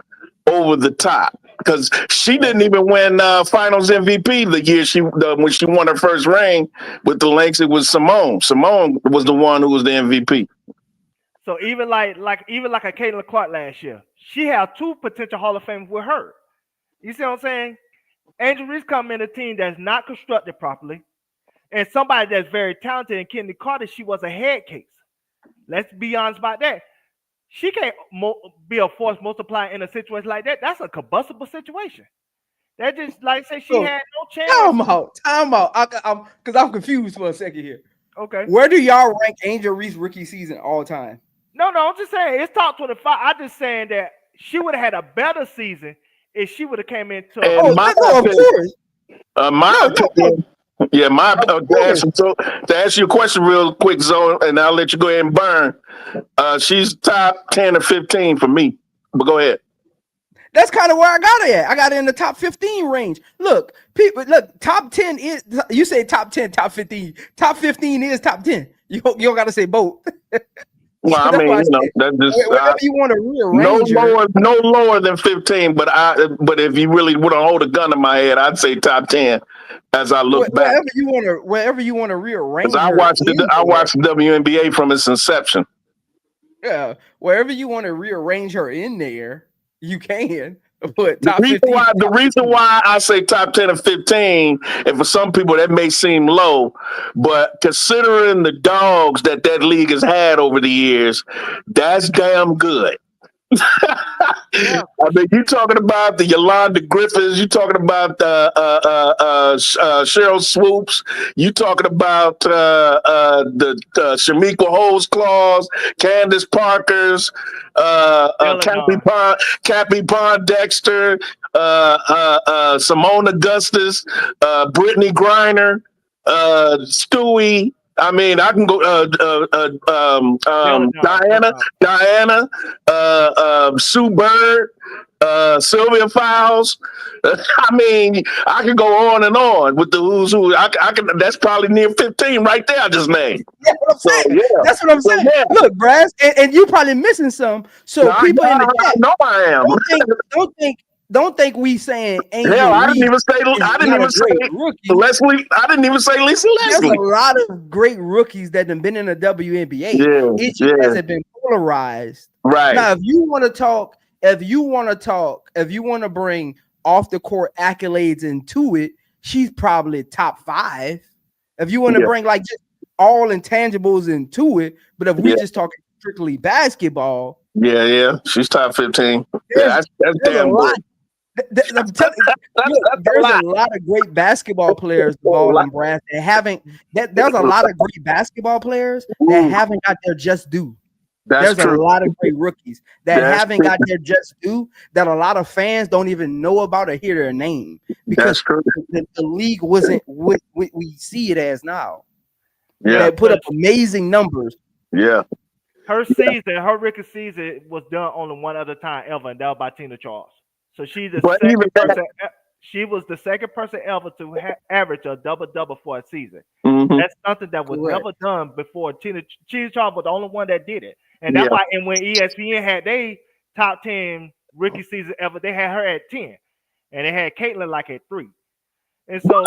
over the top. Because she didn't even win Finals MVP the year when she won her first ring with the Lynx. It was Simone. Simone was the one who was the MVP. So even like a Caitlin Clark last year, she had 2 potential Hall of Famers with her. You see what I'm saying? Angel Reese come in a team that's not constructed properly, and somebody that's very talented. And Kenny Carter, she was a head case. Let's be honest about that. She can't be a force multiplier in a situation like that. That's a combustible situation. That just like say she had no chance. Time out. Because I'm confused for a second here. Okay. Where do y'all rank Angel Reese rookie season all time? No, I'm just saying it's top 25. I'm just saying that she would have had a better season if she would have came into. Of course. To answer your question real quick, Zoe, and I'll let you go ahead and burn. She's top 10 or 15 for me. But go ahead. That's kind of where I got it at. I got it in the top 15 range. Look, top 10 is, you say top 10, top 15. Top 15 is top 10. You don't got to say both. Well, I mean, that's just whatever you want to rearrange. No lower than 15. But if you really want to hold a gun to my head, I'd say top 10. As I look back, wherever you want to rearrange. I watched the WNBA from its inception. Yeah, wherever you want to rearrange her in there, you can. What, top 15? The reason why I say top 10 and 15, and for some people that may seem low, but considering the dogs that league has had over the years, that's damn good. Yeah. I mean, you talking about the Yolanda Griffiths, you talking about Cheryl Swoops, you talking about the Shamika Holesclaws, Candace Parkers, Cappy Pondexter, Simone Augustus, Brittany Griner, Stewie. I mean, I can go Diana, Sue Bird, Sylvia Fowles. I mean, I can go on and on with the who's who. I can. That's probably near 15 right there. I just named. Yeah, what I'm saying. Yeah. That's what I'm saying. Yeah. Look, Brass, and you probably missing some. So people in the chat, no, I am. Don't think we saying Angel. Hell, I didn't even say Leslie. I didn't even say Lisa Leslie. There's a lot of great rookies that have been in the WNBA. Each has been polarized. Right. Now, if you want to bring off the court accolades into it, she's probably top 5. If you want to bring like just all intangibles into it, but if we just talking strictly basketball, she's top 15. That's damn good. There's a lot of great basketball players involved in Brass that haven't. There's a lot of great basketball players that haven't got their just due. There's a lot of great rookies that haven't got their just due, that a lot of fans don't even know about or hear their name because the league wasn't what we see it as now. They put up amazing numbers. Yeah. Her rookie season was done only one other time ever, and that was by Tina Charles. So she was the second person ever to average a double-double for a season. Mm-hmm. That's something that was never done before. Tina Charles was the only one that did it. And that's why, and when ESPN had their top 10 rookie season ever, they had her at 10. And they had Caitlin like at 3. And so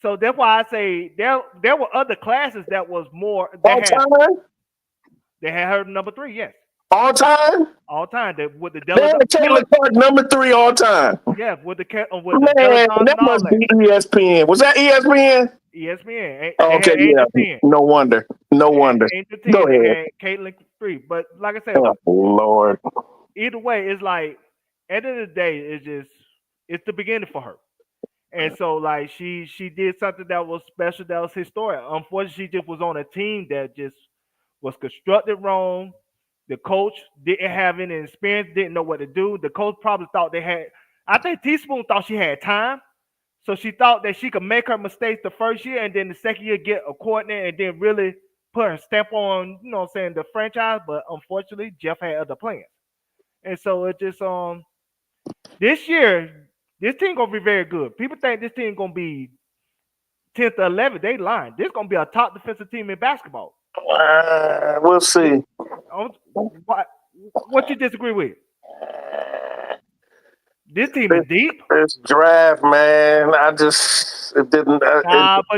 so that's why I say there were other classes that was more. They had her number 3, yes. All time? All time. With the Caitlin Clark number 3 all time. Yeah, with the that must be ESPN. Was that ESPN? ESPN. Okay, yeah. No wonder. Go ahead. Caitlin 3. But like I said, Lord. Either way, it's like at the end of the day, it's the beginning for her. And so like she did something that was special, that was historic. Unfortunately, she just was on a team that just was constructed wrong. The coach didn't have any experience, didn't know what to do. The coach probably thought I think Teaspoon thought she had time. So she thought that she could make her mistakes the first year and then the second year get a coordinator and then really put her stamp on, the franchise. But unfortunately, Jeff had other plans. And so it just, this year, this team going to be very good. People think this team going to be 10th or 11th. They lying. This going to be a top defensive team in basketball. We'll see. What you disagree with? This team is deep. This draft, man. But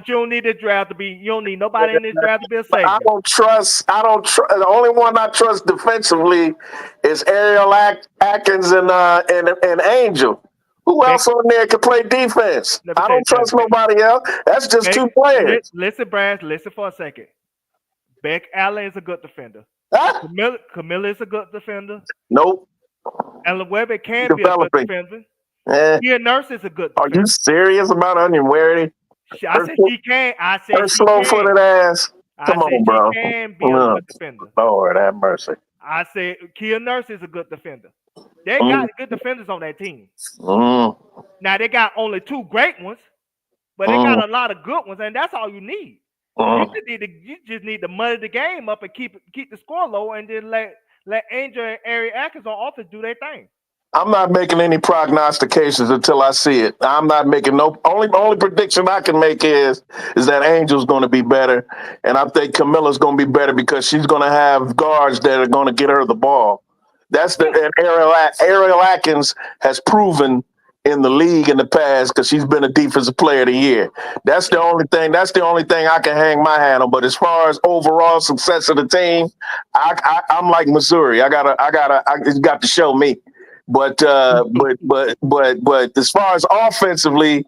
you don't need this draft to be. You don't need nobody in this draft to be a savior. I don't trust. The only one I trust defensively is Ariel Atkins and Angel. Who else on there can play defense? I don't trust nobody else. That's just 2 players. Listen, Brad. Listen for a second. Beck Allen is a good defender. Camilla is a good defender. Nope. Ellen Webber can be a good defender. Kia Nurse is a good defender. Are you serious about Onion Warity? I said she can. I said her slow-footed ass. Come on, bro. She can be a good defender. Lord have mercy. I said Kia Nurse is a good defender. They got good defenders on that team. Now they got only 2 great ones, but they got a lot of good ones, and that's all you need. You just need to muddy the game up and keep the score low, and then let Angel and Ari Atkins on offense do their thing. I'm not making any prognostications until I see it. I'm not making only prediction I can make is that Angel's going to be better, and I think Camilla's going to be better because she's going to have guards that are going to get her the ball. And Ariel Atkins has proven in the league in the past because she's been a defensive player of the year. That's the only thing I can hang my hat on. But as far as overall success of the team, I'm like Missouri. You got to show me. But as far as offensively,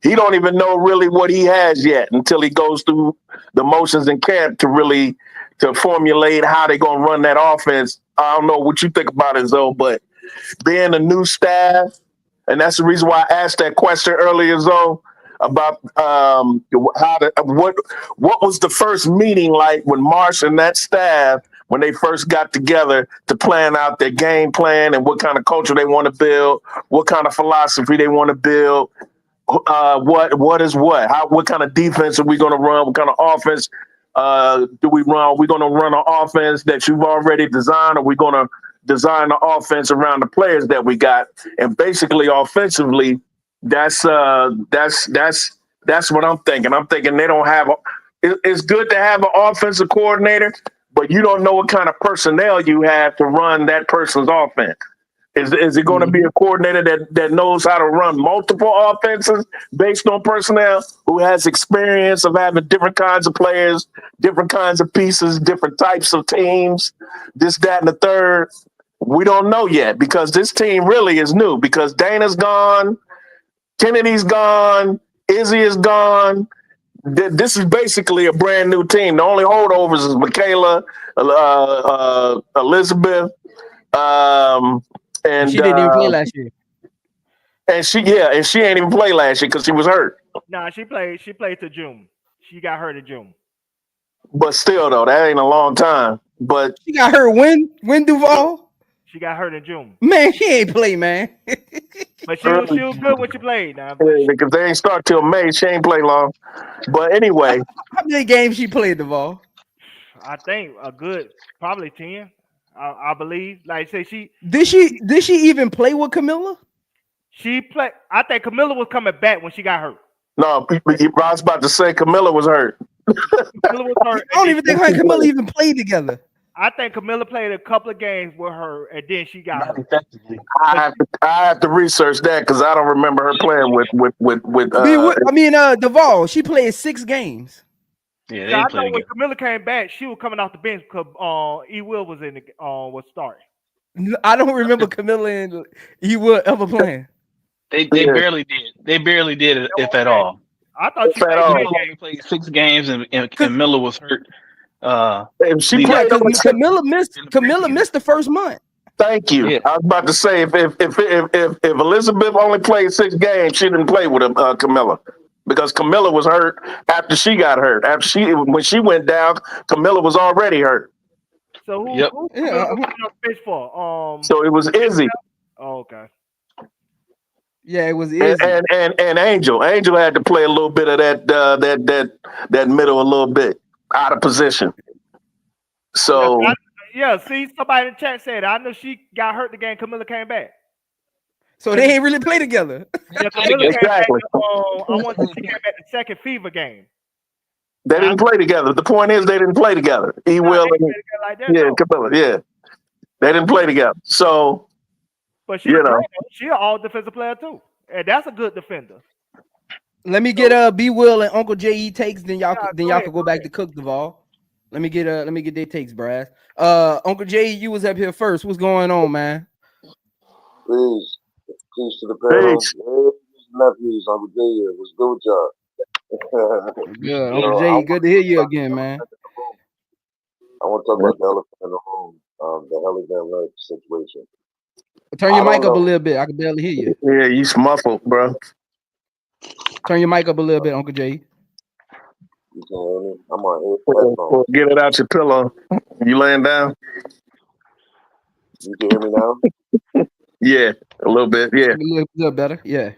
he don't even know really what he has yet until he goes through the motions in camp to formulate how they're gonna run that offense. I don't know what you think about it, Zoe, but being a new staff, and that's the reason why I asked that question earlier, Zoe, about what was the first meeting like when Marsh and that staff, when they first got together to plan out their game plan and what kind of culture they want to build, what kind of philosophy they want to build, what is what, what kind of defense are we going to run, what kind of offense do we run? Are we going to run an offense that you've already designed? Are we going to design the offense around the players that we got? And basically, offensively, that's what I'm thinking. I'm thinking they don't have. It's good to have an offensive coordinator, but you don't know what kind of personnel you have to run that person's offense. Is it going to be a coordinator that knows how to run multiple offenses based on personnel, who has experience of having different kinds of players, different kinds of pieces, different types of teams, this, that, and the third? We don't know yet because this team really is new because Dana's gone, Kennedy's gone, Izzy is gone. This is basically a brand new team. The only holdovers is Michaela, Elizabeth, and she didn't even play last year. And she ain't even play last year because she was hurt. Nah, she played to June. She got hurt in June. But still, though, that ain't a long time. But she got hurt when Duval? She got hurt in June. Man, she ain't play, man. But she was good when she played. Now, because they ain't start till May. She ain't play long. But anyway. How many games she played, Duval? I think a good, probably 10. I believe. Like say she did she even play with Camila? She played. I think Camila was coming back when she got hurt. No, I was about to say Camila was hurt. Camila was hurt. I don't even think her and Camila even played together. I think Camila played a couple of games with her, and then she got hurt. I have to research that because I don't remember her playing with. Duval. She played 6 games. Yeah, I know when Camila came back, she was coming off the bench because E. Will was in the was starting. I don't remember Camila and E. Will ever playing. They barely did. They barely did it, if at all. I thought she played 6 games and Camila was hurt. She played. Camila missed the first month. Thank you. Yeah. I was about to say if Elizabeth only played 6 games, she didn't play with Camila. Because Camila was hurt after she got hurt. When she went down, Camila was already hurt. So who pitched for? So it was Izzy. Oh, okay. Yeah, it was Izzy. And Angel. Angel had to play a little bit of that middle a little bit out of position. So see, somebody in the chat said I know she got hurt the game Camila came back. So they ain't really play together. Yeah, exactly. I want to see came back the second Fever game. They didn't play together. The point is they didn't play together. Will and Camila. Yeah, they didn't play together. So, but she's an all defensive player too, and that's a good defender. Let me get B Will and Uncle J.E. takes. Then y'all can go back to Cook Duval. Let me get their takes, Brass. Uncle J.E., you was up here first. What's going on, man? Peace to the panel. Nephews, Uncle J. What's good with y'all? Good, Uncle J. Good to hear you again, man. I want to talk about the elephant in the room, the Heli Van Lent situation. Turn your mic up a little bit. I can barely hear you. Yeah, you muffled, bro. Turn your mic up a little bit, Uncle J. You can hear me? I'm on headphones. Get it out your pillow. You laying down? You can hear me now? Yeah, a little bit. Yeah, a little better. Yeah.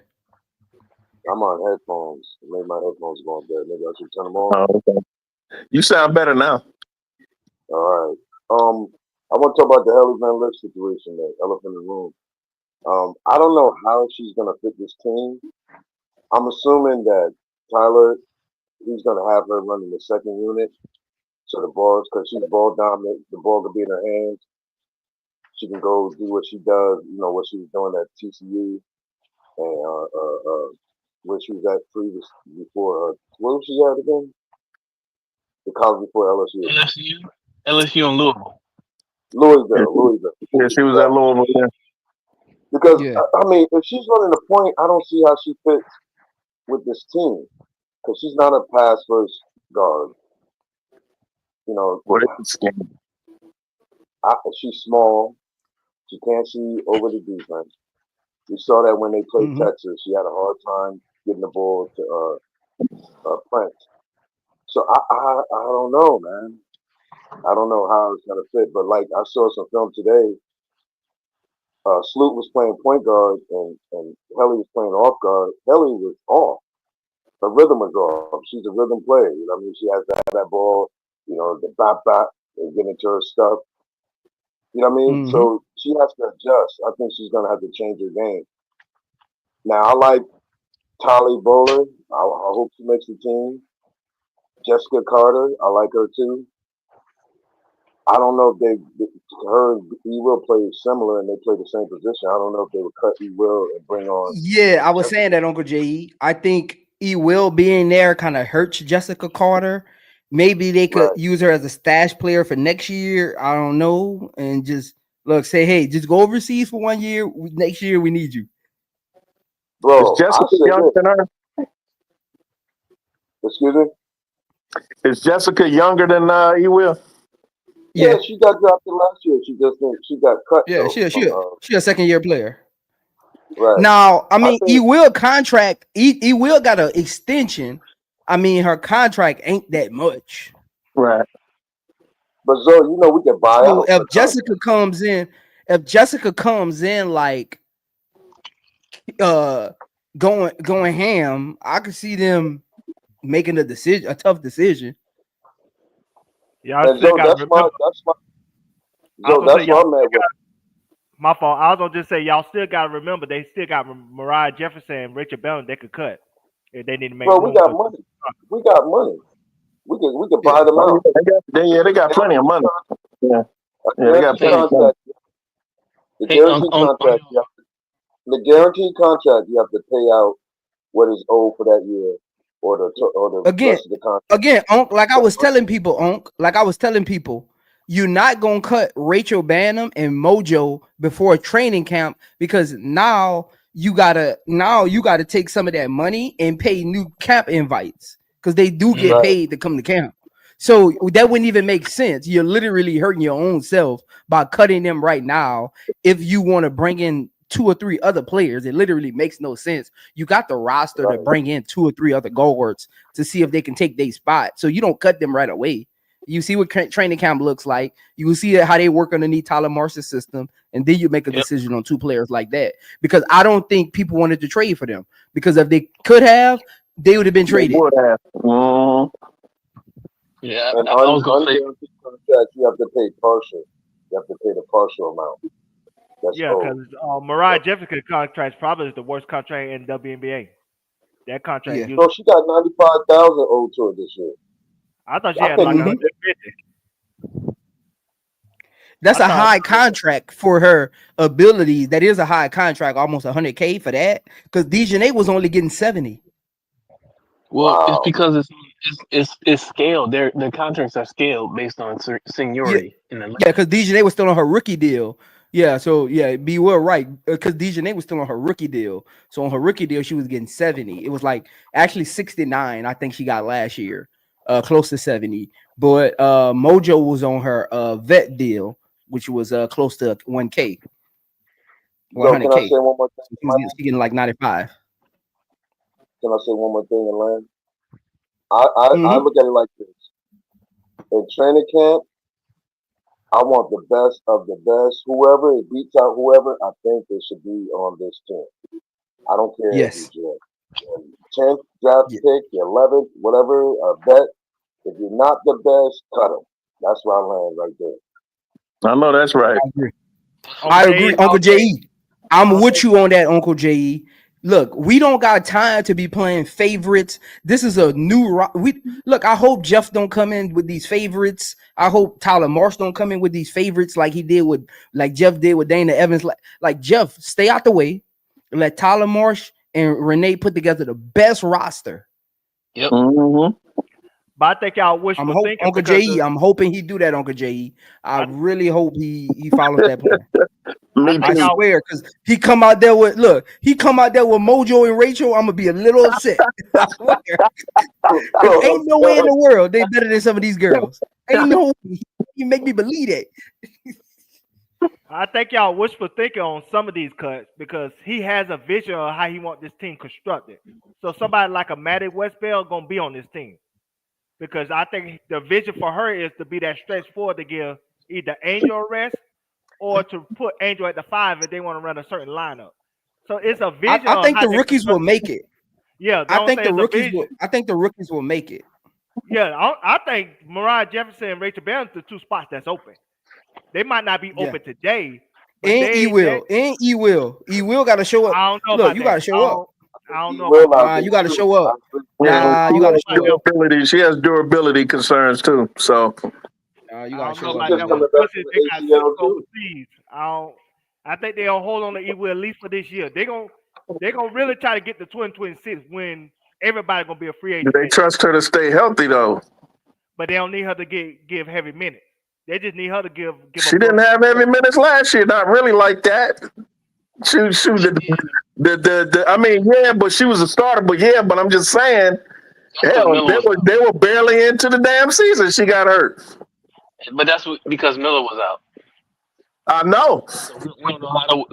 I'm on headphones. Maybe my headphones going bad. Maybe I should turn them on. Oh, okay. You sound better now. All right. I want to talk about the Heli Van Lent situation, the elephant in the room. I don't know how she's gonna fit this team. I'm assuming that Tyler, he's gonna have her running the second unit, so the balls, because she's ball dominant, the ball could be in her hands. She can go do what she does, what she was doing at TCU, and where she was at previous before. Where was she at again? The college before LSU. LSU and Louisville. Louisville. Yeah, she was at Louisville. Yeah. Because Yeah. I mean, if she's running the point, I don't see how she fits with this team because she's not a pass first guard. You know, What is this game? she's small. She can't see over the defense. We saw that when they played Mhm. Texas. She had a hard time getting the ball to Prince. So I don't know, man. I don't know how it's gonna fit. But like I saw some film today. Sloot was playing point guard and Helly was playing off guard. Helly was off. Her rhythm was off. She's a rhythm player. You know what I mean? She has to have that ball, you know, the bop and get into her stuff. You know what I mean? Mhm. So she has to adjust. I think she's gonna have to change her game. Now I like Tolly Bowler. I hope she makes the team. Jessica Carter, I like her too. I don't know if her and E Will play similar and they play the same position. I don't know if they would cut E Will and bring on. Yeah, I was Jessica. saying that, Uncle J. I think E Will being there kind of hurts Jessica Carter. Maybe they could Right. use her as a stash player for next year. I don't know, and just look, say, hey, just go overseas for 1 year. Next year we need you. Bro, Is Jessica I said younger this. than her? Excuse me? Is Jessica younger than E Will? Yeah, she got drafted last year. She got cut Yeah, though. she a second year player. Right. Now, I mean, think- E Will contract. E Will got an extension. I mean, her contract ain't that much. Right. But Zoe, you know we can buy So out. if Jessica comes in like going ham, I could see them making a tough decision. Y'all And still Zoe, got to that's remember. my man. My fault. I was gonna just say y'all still got to remember they still got Mariah Jefferson and Richard Bell they could cut if they need to make Bro, room we got for. money. We got money. We can buy them Oh, out. they got plenty of money. Yeah. Yeah, They got plenty of money. The Hey, guaranteed contract. The guaranteed contract you have to pay out what is owed for that year, or the rest of the contract. Again, Unc, like I was telling people, you're not gonna cut Rachel Bannum and Mojo before training camp because now you gotta take some of that money and pay new camp invites because they do get paid to come to camp. So that wouldn't even make sense. You're literally hurting your own self by cutting them right now. If you want to bring in 2 or 3 other players, it literally makes no sense. You got the roster to bring in 2 or 3 other guards to see if they can take their spot. So you don't cut them right away. You see what training camp looks like. You will see how they work underneath Tyler Marsh's system, and then you make a decision on 2 players like that. Because I don't think people wanted to trade for them. Because if they could have, they would have been traded. They would have. Yeah, And I was gonna say. unguaranteed contract, you have to pay partial. You have to pay the partial amount. That's Yeah, because Mariah Jefferson's contract probably is the worst contract in WNBA. That contract. So she got 95,000 owed to her this year. I thought she had like 150. That's a high contract for her ability. That is a high contract, almost 100K for that. Because Dejanay was only getting 70. Well, it's because it's scaled. Their contracts are scaled based on seniority. Yeah, because Dejanay was still on her rookie deal. Yeah, so yeah, be well right. Because Dejanay was still on her rookie deal. So on her rookie deal, she was getting 70. It was like actually 69, I think she got last year. Close to 70. But Mojo was on her vet deal, which was close to 1K. So can I say one more thing? She's getting like 95. Can I say one more thing, Alan? I look at it like this. In training camp, I want the best of the best. Whoever it beats out whoever, I think they should be on this team. I don't care if you're 10th draft pick, your 11th, whatever, a bet. If you're not the best, cut them. That's where I land right there. I know that's right. I agree, Uncle J.E. I'm with you on that, Uncle J.E. Look, we don't got time to be playing favorites. This is a new look. I hope Jeff don't come in with these favorites. I hope Tyler Marsh don't come in with these favorites like Jeff did with Dana Evans. Like Jeff, stay out the way. Let Tyler Marsh and Renee put together the best roster. Yep. But I think y'all wishful thinking. Uncle J.E. I'm hoping he do that, Uncle J.E. I really hope he follows that plan. Me I too. swear, because he come out there with Mojo and Rachel. I'm gonna be a little upset. I swear. Because ain't no way in the world they better than some of these girls. Ain't no way. You make me believe that. I think y'all wishful thinking on some of these cuts because he has a vision of how he want this team constructed. So somebody like a maddywestbeld gonna be on this team because I think the vision for her is to be that stretch forward to give either Angel a rest or to put Angel at the 5 if they want to run a certain lineup. So it's a vision. I think the rookies will make it. Yeah, I think the rookies will make it. Yeah, I think Mariah Jefferson and Rachel Bell are the 2 spots that's open. They might not be open today. And E will got to show up. I don't know. Look, you got to show up. I don't know. You got to show up. Yeah, you got to show up. durability. She has durability concerns too. So You got to show like up. they got overseas. I think they'll hold on to E will at least for this year. They're gonna really try to get the 2026 when everybody's gonna be a free agent. they trust her to stay healthy though. But they don't need her to give heavy minutes. They just need her to give. She didn't have heavy minutes last year. Not really like that. Shoot. I mean, yeah, but she was a starter. But I'm just saying, hell, they were barely into the damn season. She got hurt. But that's because Miller was out. I know.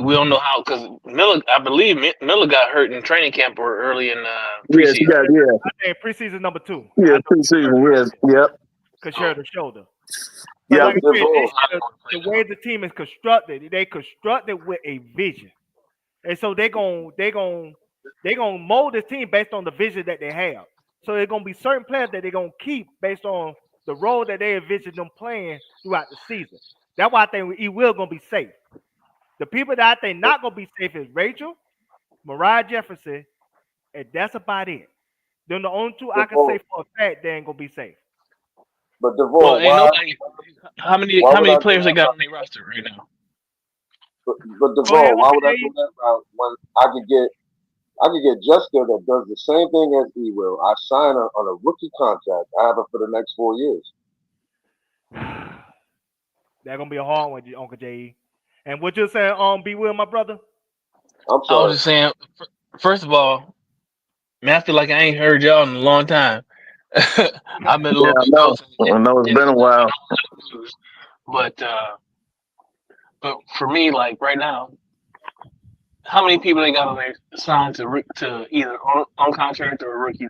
We don't know how because Miller. I believe Miller got hurt in training camp or early in preseason. I think preseason number 2. Yeah, preseason. Yes. Yep. Because she hurt the shoulder. Yeah. Like the way the team is constructed, they constructed with a vision, and so they're gonna mold this team based on the vision that they have. So there's gonna be certain players that they're gonna keep based on the role that they envision them playing throughout the season. That's why I think he will gonna be safe. The people that I think not gonna be safe is Rachel, Mariah Jefferson, and that's about it. They're the only 2 I can say for a fact they ain't gonna be safe. But DeVore, how many players they got on their roster right now? But DeVore, why would I do that route when I could get Jessica that does the same thing as he will? I sign her on a rookie contract. I have her for the next 4 years. That's gonna be a hard one, Uncle J. And what you saying, B Will, my brother? I'm sorry. I was just saying. First of all, man, I feel like I ain't heard y'all in a long time. I've been a little bit close. I know it's been a while. But for me, like right now, how many people they got on there signed to either on contract or rookie?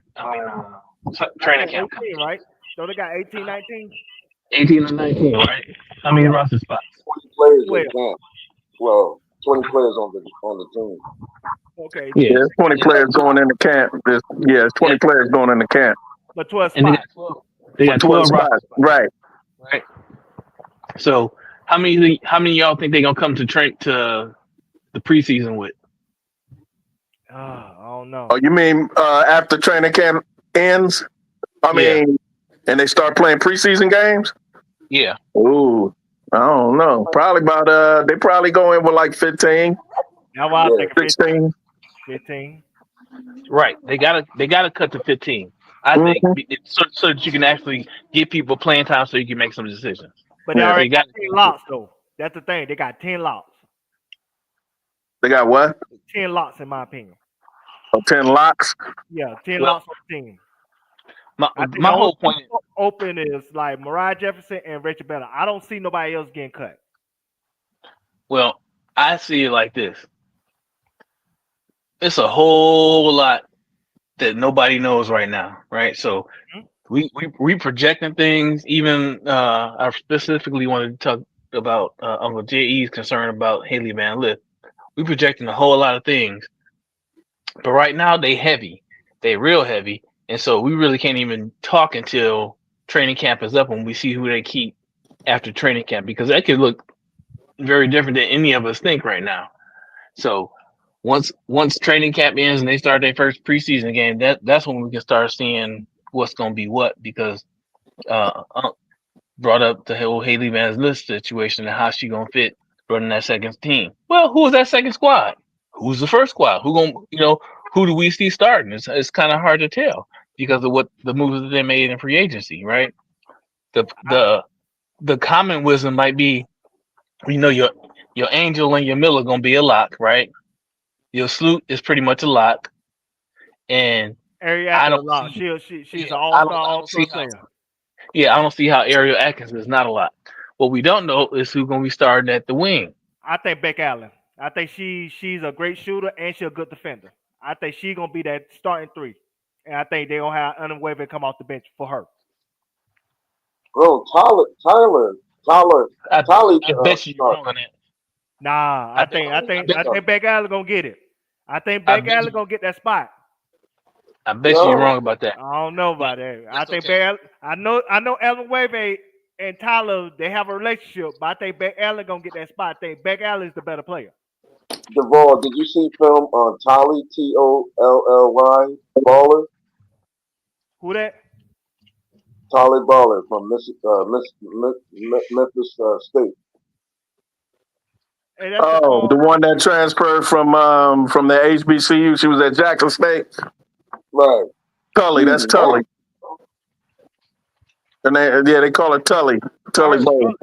Training camp. 18, right? So they got 18, 19? 18 or 19, right? How many roster spots? 20 players in camp. Well, 20 players on the team. Okay. Yeah, there's 20 players going into camp. There's 20 players going into camp. But 12 spots. They got 12 spots. Right. So how many of y'all think they're gonna come to the preseason with? I don't know. Oh, you mean after training camp ends? And they start playing preseason games? Yeah. Ooh, I don't know. Probably about they probably go in with like 15. Now I think 16. 15. Right. They gotta cut to 15. I think so that you can actually get people playing time so you can make some decisions. But they already got 10 lots though. That's the thing. They got 10 lots. They got what? 10 lots in my opinion. 10 locks? Yeah, 10 lots on the team. My whole point open is like Mariah Jefferson and Rachel Bell. I don't see nobody else getting cut. Well, I see it like this. It's a whole lot that nobody knows right now, right? So we projecting things. Even I specifically wanted to talk about Uncle J.E.'s concern about Haley Van Lith. We projecting a whole lot of things, but right now they heavy. They real heavy. And so we really can't even talk until training camp is up and we see who they keep after training camp, because that could look very different than any of us think right now. So once training camp ends and they start their first preseason game, that's when we can start seeing what's going to be what, because brought up the whole Haley Van Lith situation and how she going to fit running that second team. Well, who is that second squad? Who's the first squad? Who do we see starting? It's kind of hard to tell because of what the moves that they made in free agency, right? The common wisdom might be, your Your Angel and your Miller gonna be a lock, right? Your Sloot is pretty much a lock, and Ariel I Atkins a don't lot. see. She's Yeah, an all-star, all-pro how. player. Yeah, I don't see how Ariel Atkins is not a lock. What we don't know is who's gonna be starting at the wing. I think Beck Allen. I think she's a great shooter and she's a good defender. I think she's gonna be that starting three, and I think they're gonna have Unwavering come off the bench for her. Bro, Tyler, I bet you you're start. wrong on that. Nah, I think Beck Allen gonna get it. I think I Beck bet Allen gonna get that spot. I bet No. you're wrong about that. I don't know about that. I That's think okay. Beck Allen, I know Ellen Wave and Tyler, they have a relationship, but I think Beck Allen gonna get that spot. I think Beck Allen is the better player. Duvall, did you see film on Tolly, Tolly, Baller? Who that? Tolly Baller from Memphis State. Hey, that's Oh, the one that transferred from the HBCU. She was at Jackson State. Right. Tully, that's Tully. And they call her Tully. Tully Bowl.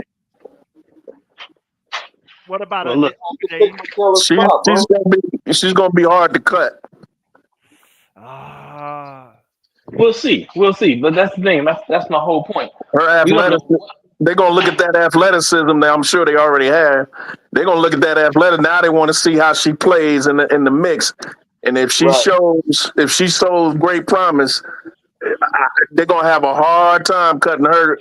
What about Well, her? look, She's gonna be hard to cut. we'll see. But that's the thing. That's my whole point. Her athleticism. They're gonna look at that athleticism that I'm sure they already have. They're gonna look at that athletic. Now they want to see how she plays in the mix. And if she shows great promise, they're gonna have a hard time cutting her.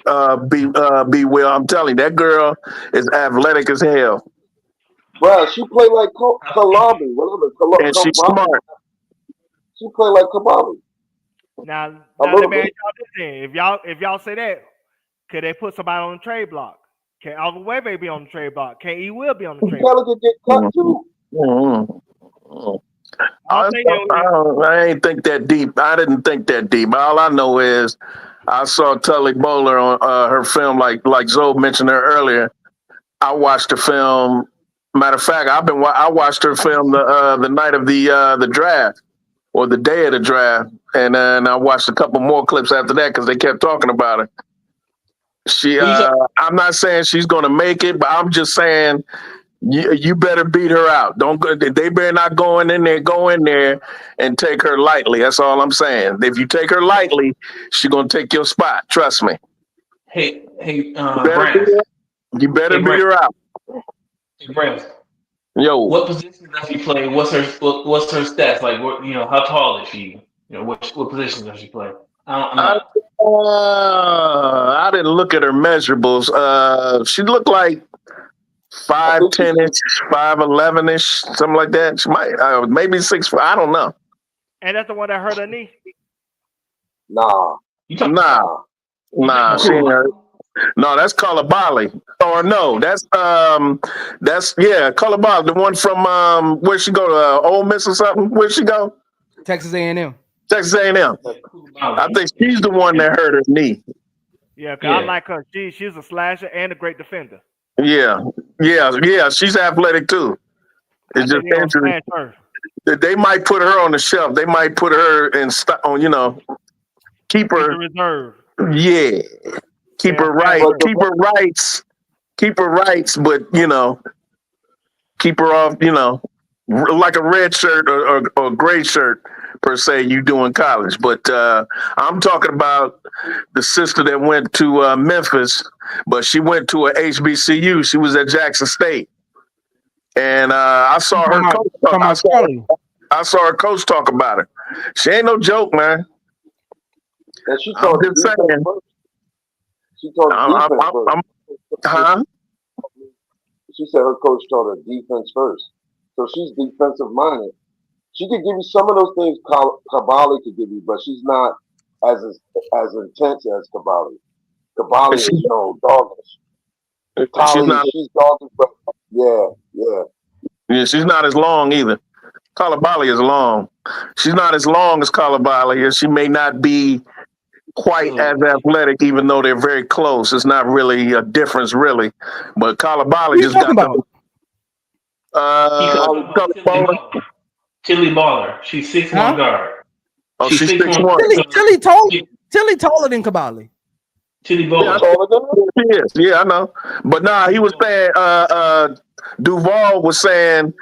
Be well. I'm telling you, that girl is athletic as hell. Bro, she played like Kalabi, whatever. And she's smart. She played like Kababi. Now let me ask y'all this thing. If y'all say that, could they put somebody on the trade block? Can Alvin Webe be on the trade block? Can E Will be on the trade block? Can get cut too. I ain't think that deep. I didn't think that deep. All I know is I saw Tully Bowler on her film, like Zoe mentioned her earlier. I watched the film. Matter of fact, I watched her film the night of the draft or the day of the draft, and then I watched a couple more clips after that because they kept talking about her. I'm not saying she's going to make it, but I'm just saying you better beat her out. They better not go in there and take her lightly. That's all I'm saying. If you take her lightly, she's going to take your spot. Trust me. Hey, you better beat her out. Hey, Brandon. Yo, what position does she play? What's her stats? Like, how tall is she? What position does she play? I didn't look at her measurables. She looked like 5'10" 5'11" something like that. She might maybe 6'4". I don't know. And that's the one that hurt her knee. Nah. She ain't hurt. No, that's Kalabali. Or no, that's Kalabali. The one from where she go to Ole Miss or something. Where she go? Texas A&M. Texas A&M. I think she's the one that hurt her knee. Yeah, I like her. She's a slasher and a great defender. Yeah. She's athletic too. It's just interesting. They might put her on the shelf. They might put her keep her reserve. Yeah, keep her right. Keep her rights. Keep her rights, but keep her off. Like a red shirt or gray shirt per se. You do in college, but I'm talking about the sister that went to Memphis, but she went to a HBCU. She was at Jackson State, and I saw her coach. I saw her coach talk about her. She ain't no joke, man. And she told defense first. She told defense first. She said her coach told her defense first. So she's defensive minded. She could give you some of those things Kabali could give you, but she's not as intense as Kabali. Kabali is doggish. She's doggish, but yeah, she's not as long either. Kalabali is long. She's not as long as Kalabali, and she may not be quite as athletic, even though they're very close. It's not really a difference, really. But Kalabali just got the Tilly Baller. She's 6'1" guard. Oh, she's 6'1". Tilly taller than Kabali. Tilly Baller. Yeah, I know. But he was saying Duval was saying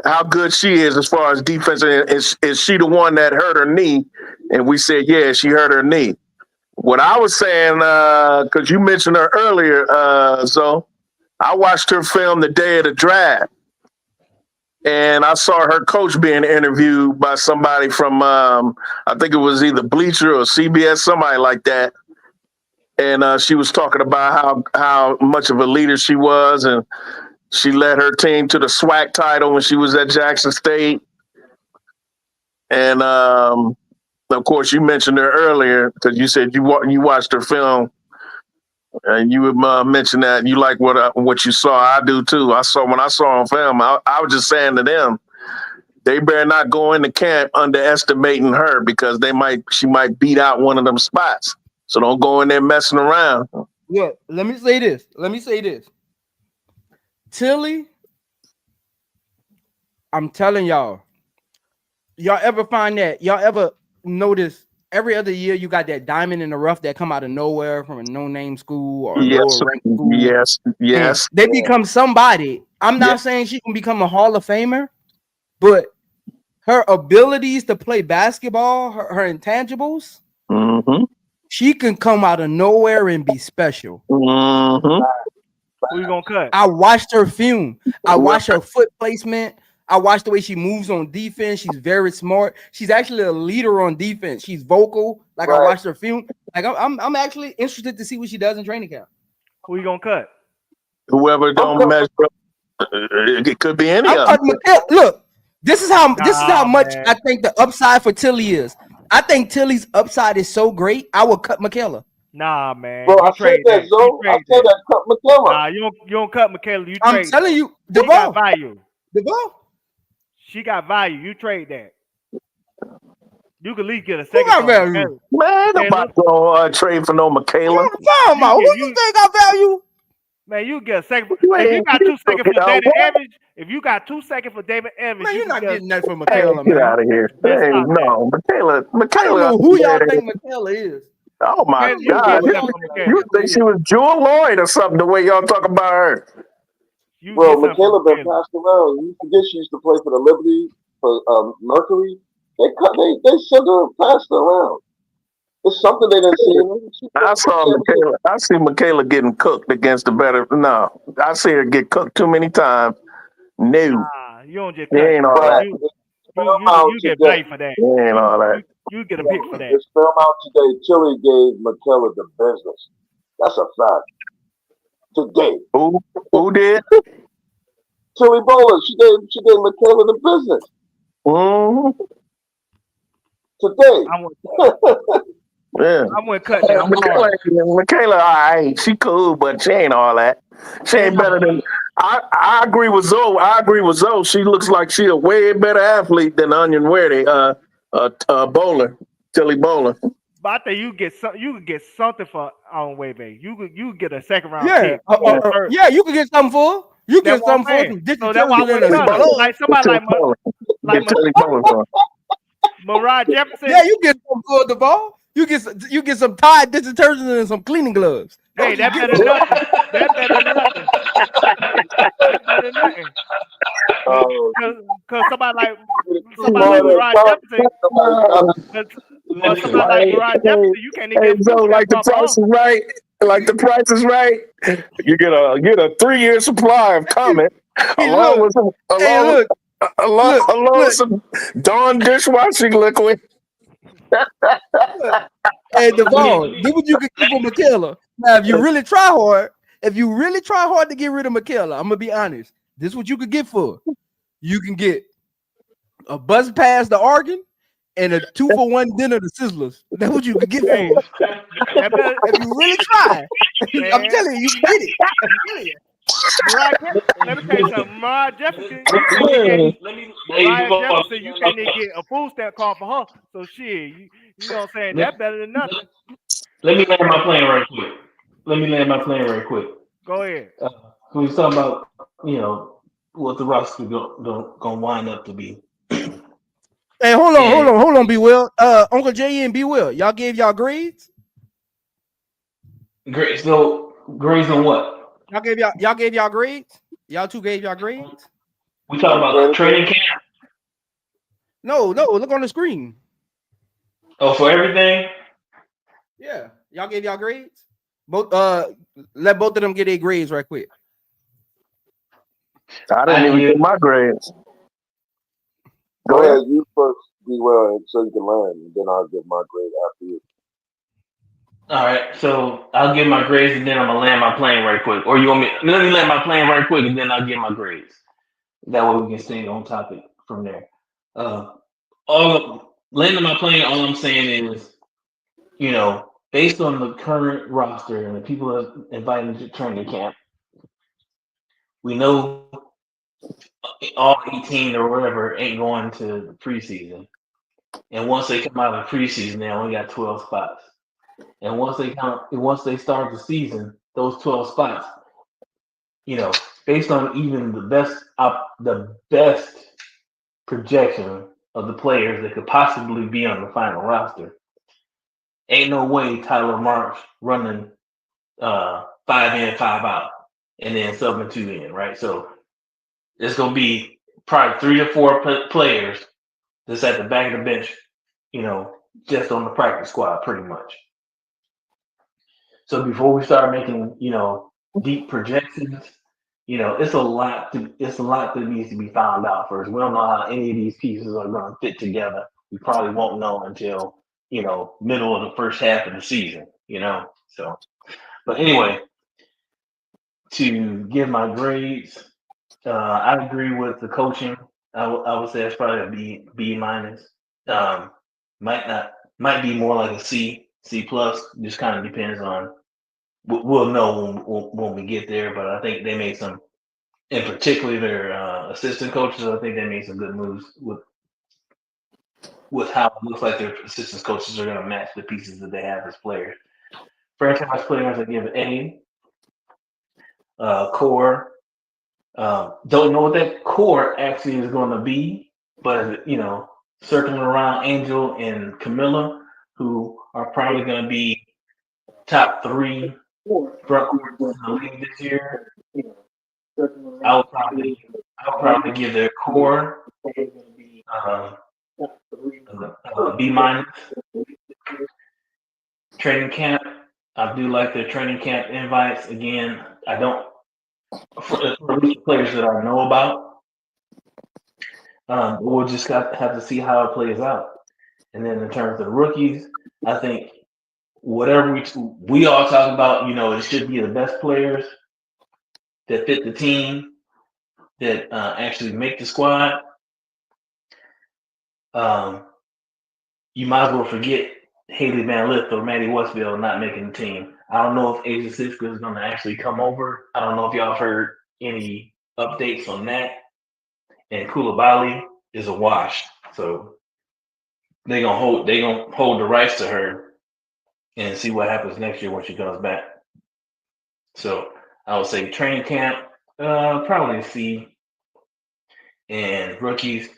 how good she is as far as defense. Is she the one that hurt her knee? And we said, yeah, she hurt her knee. What I was saying, because you mentioned her earlier, so I watched her film the day of the draft. And I saw her coach being interviewed by somebody from, I think it was either Bleacher or CBS, somebody like that. And she was talking about how much of a leader she was, and she led her team to the SWAC title when she was at Jackson State. And of course, you mentioned her earlier because you said you watched her film, and you would mention that you like what you saw. I do too. When I saw on film, I was just saying to them, they better not go into camp underestimating her because she might beat out one of them spots. So don't go in there messing around. Yeah, let me say this. Tilly, I'm telling y'all ever find that? Y'all ever notice every other year you got that diamond in the rough that come out of nowhere from a no-name school or a lower ranked school? Yes. And they become somebody. I'm not saying she can become a Hall of Famer, but her abilities to play basketball, her intangibles, she can come out of nowhere and be special. Who you gonna cut? I watched her film. I watched her foot placement. I watched the way she moves on defense. She's very smart. She's actually a leader on defense. She's vocal. Like I watched her film. Like I'm actually interested to see what she does in training camp. Who you gonna cut? Whoever don't measure up, it could be any of them. Look, this is how much I think the upside for Tilly is. I think Tilly's upside is so great. I would cut Michaela. Nah, man. Bro, I said that, Zoe. I said that cut Michaela. Nah, you don't cut Michaela. I'm telling you, she got value. She got value. You trade that. You could at least get a second. Who got value? Man, nobody gonna trade for no Michaela. Who you think got value? Man, you get a second. If you got 2 seconds for David Evans, man, you're not getting that from Michaela, man. Get out of here. Hey, no, Michaela. I don't know who y'all think Michaela is. Oh my God! You think she was Jewel Lloyd or something? The way y'all talk about her. Bro, Michaela been passed around. You forget she used to play for the Liberty, for Mercury. They sent her, passed her around. It's something they didn't see. I saw Michaela. I see Michaela getting cooked against the better. No, I see her get cooked too many times. No, you don't just. Ain't all that. You get paid for that. Ain't all that. You get a pick for that. This film out today, Tilly gave Michaela the business. That's a fact. Today. Who did? Tilly Bowler. She gave Michaela the business. Today. Yeah. I'm gonna cut that. Michaela, all right, she cool, but she ain't all that. She ain't better than. I agree with Zoe. She looks like she a way better athlete than Onion Werde. Bowler, Tilly Bowler. But I think you could get something for on Webe. You could get a second round pick. You could get something for. You get something for. So that's why like somebody like Mariah Jefferson. Yeah, you get some for the ball. You get some Tide detergent and some cleaning gloves. Hey, that's better than nothing. That's better than nothing. Because somebody like Mariah Jefferson, you can't even get like the price is right. Like the price is right. You get a 3-year supply of Comet along with some Dawn dishwashing liquid. Hey, Devon, do what you can get for Michaela. Now, if you really try hard to get rid of Michaela, I'm gonna be honest. This is what you could get for. You can get a bus pass to Oregon and a 2-for-1 dinner to Sizzlers. That's what you could get for. If you really try, I'm telling you can get it. I'm telling you. Let me tell you something. Mariah Jefferson, you can't even get a food stamp card for her. So shit, you know what I'm saying? That's better than nothing. Let me land my plane right quick. Go ahead. We was talking about, what the roster gonna wind up to be. Hey, hold on, B Will. Uncle J and B Will, y'all gave y'all grades? Grades on what? Y'all gave y'all grades? Y'all two gave y'all grades? We talking about training camp? No, look on the screen. Oh, for everything? Yeah. Y'all gave y'all grades? Both let both of them get their grades right quick. I didn't even get my grades. Go ahead, you first, be well, so you can learn, and then I'll give my grade after you. All right, so I'll give my grades and then I'm gonna land my plane right quick. Or you want me? Let me land my plane right quick and then I'll give my grades. That way we can stay on topic from there. Landing my plane. All I'm saying is, based on the current roster and the people that invited to training camp, we know all 18 or whatever ain't going to the preseason. And once they come out of the preseason, they only got 12 spots. And once they start the season, those 12 spots, based on even the best projection of the players that could possibly be on the final roster, ain't no way Tyler Marsh running 5 in, 5 out, and then subbing 2 in, right? So it's gonna be probably 3 to 4 players that's at the back of the bench, just on the practice squad, pretty much. So before we start making, deep projections, it's a lot that needs to be found out first. We don't know how any of these pieces are going to fit together. We probably won't know until, middle of the first half of the season, So, but anyway, to give my grades, I agree with the coaching. I would say it's probably a B minus. Might be more like a C plus. Just kind of depends on. We'll know when we get there, but I think they made some, in particular their assistant coaches. I think they made some good moves with how it looks like their assistant coaches are going to match the pieces that they have as players. Franchise players, I give A. Core. Don't know what that core actually is going to be, but circling around Angel and Camila, who are probably going to be top 3 front court in the league this year. I would probably give their core B minus. Training camp, I do like their training camp invites. Again, I don't for the players that I know about. We'll just have to see how it plays out. And then in terms of the rookies, I think whatever we all talk about, it should be the best players that fit the team, that actually make the squad. You might as well forget Haley Van Lith or Maddie Westbeld not making the team. I don't know if Asia Siska is going to actually come over. I don't know if y'all heard any updates on that. And Koulibaly is a wash, so they're gonna hold the rights to her and see what happens next year when she comes back. So I would say training camp, probably a C. And rookies,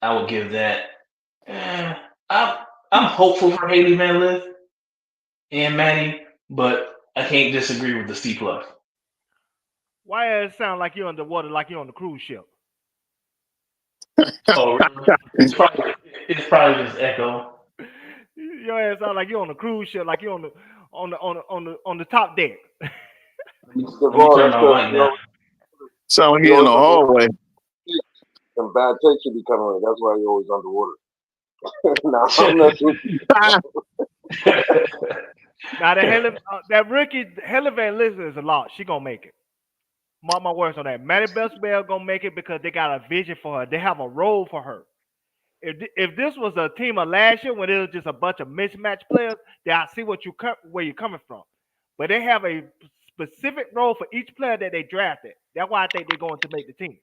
I would give that. I'm hopeful for Haley Van Lith and Maddie, but I can't disagree with the C plus. Why does it sound like you're underwater, like you're on the cruise ship? Oh, really? It's probably just echo. Your ass sound like you're on a cruise ship, like you're on the top deck. Let me turn my mic down. Sound like you're in the hallway. Some bad takes should be coming in. That's why you're always underwater. Nah, I'm not sure. Now that rookie Haley Van Lith is a lot. She gonna make it. Mark my words on that. Maddywestbeld gonna make it because they got a vision for her. They have a role for her. If this was a team of last year when it was just a bunch of mismatched players, then I see where you're coming from. But they have a specific role for each player that they drafted. That's why I think they're going to make the team.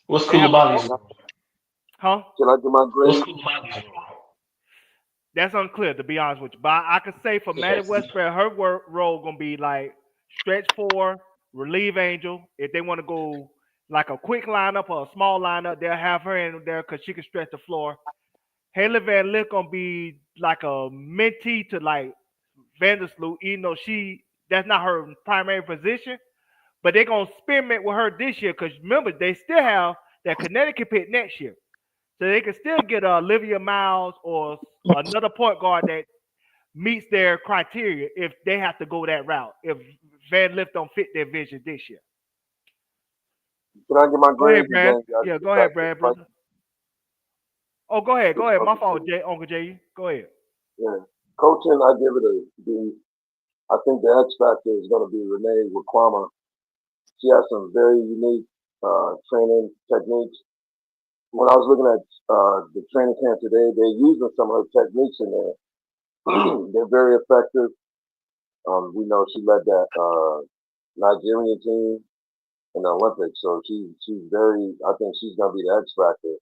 What's Koulibaly's role? Huh? Can I get my grade? What's Koulibaly's role? That's unclear, to be honest with you. But I could say for Maddie Westbeld, her role gonna be like stretch 4, relieve Angel. If they want to go like a quick lineup or a small lineup, they'll have her in there because she can stretch the floor. Haley Van Lith gonna be like a mentee to like Vandersloot, even though that's not her primary position. But they're gonna experiment with her this year because remember they still have that Connecticut pick next year, so they can still get Olivia Miles or another point guard that meets their criteria if they have to go that route. If Van Lift don't fit their vision this year. Can I get my Go ahead, grades Brad. again? Yeah, go ahead, Brad, brother. Oh, go ahead. Go ahead. My fault, Uncle Jay. Go ahead. Yeah. Coaching, I give it a B. I think the X factor is going to be Renee Wakwama. She has some very unique training techniques. When I was looking at the training camp today, they're using some of her techniques in there. They're very effective. We know she led that Nigerian team in the Olympics, so she's very. I think she's going to be the X factor.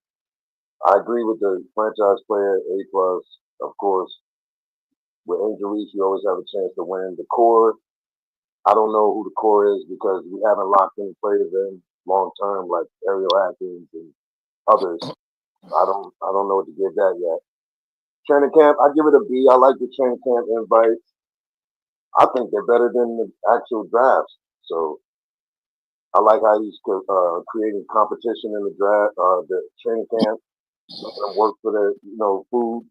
I agree with the franchise player, A plus, of course. With Angel Reese, you always have a chance to win. The core, I don't know who the core is because we haven't locked any players in long term like Ariel Atkins and others. I don't know what to give that yet. Training camp, I give it a B. I like the training camp invites. I think they're better than the actual drafts. So I like how he's creating competition in the draft, the training camp. Let them work for their, food.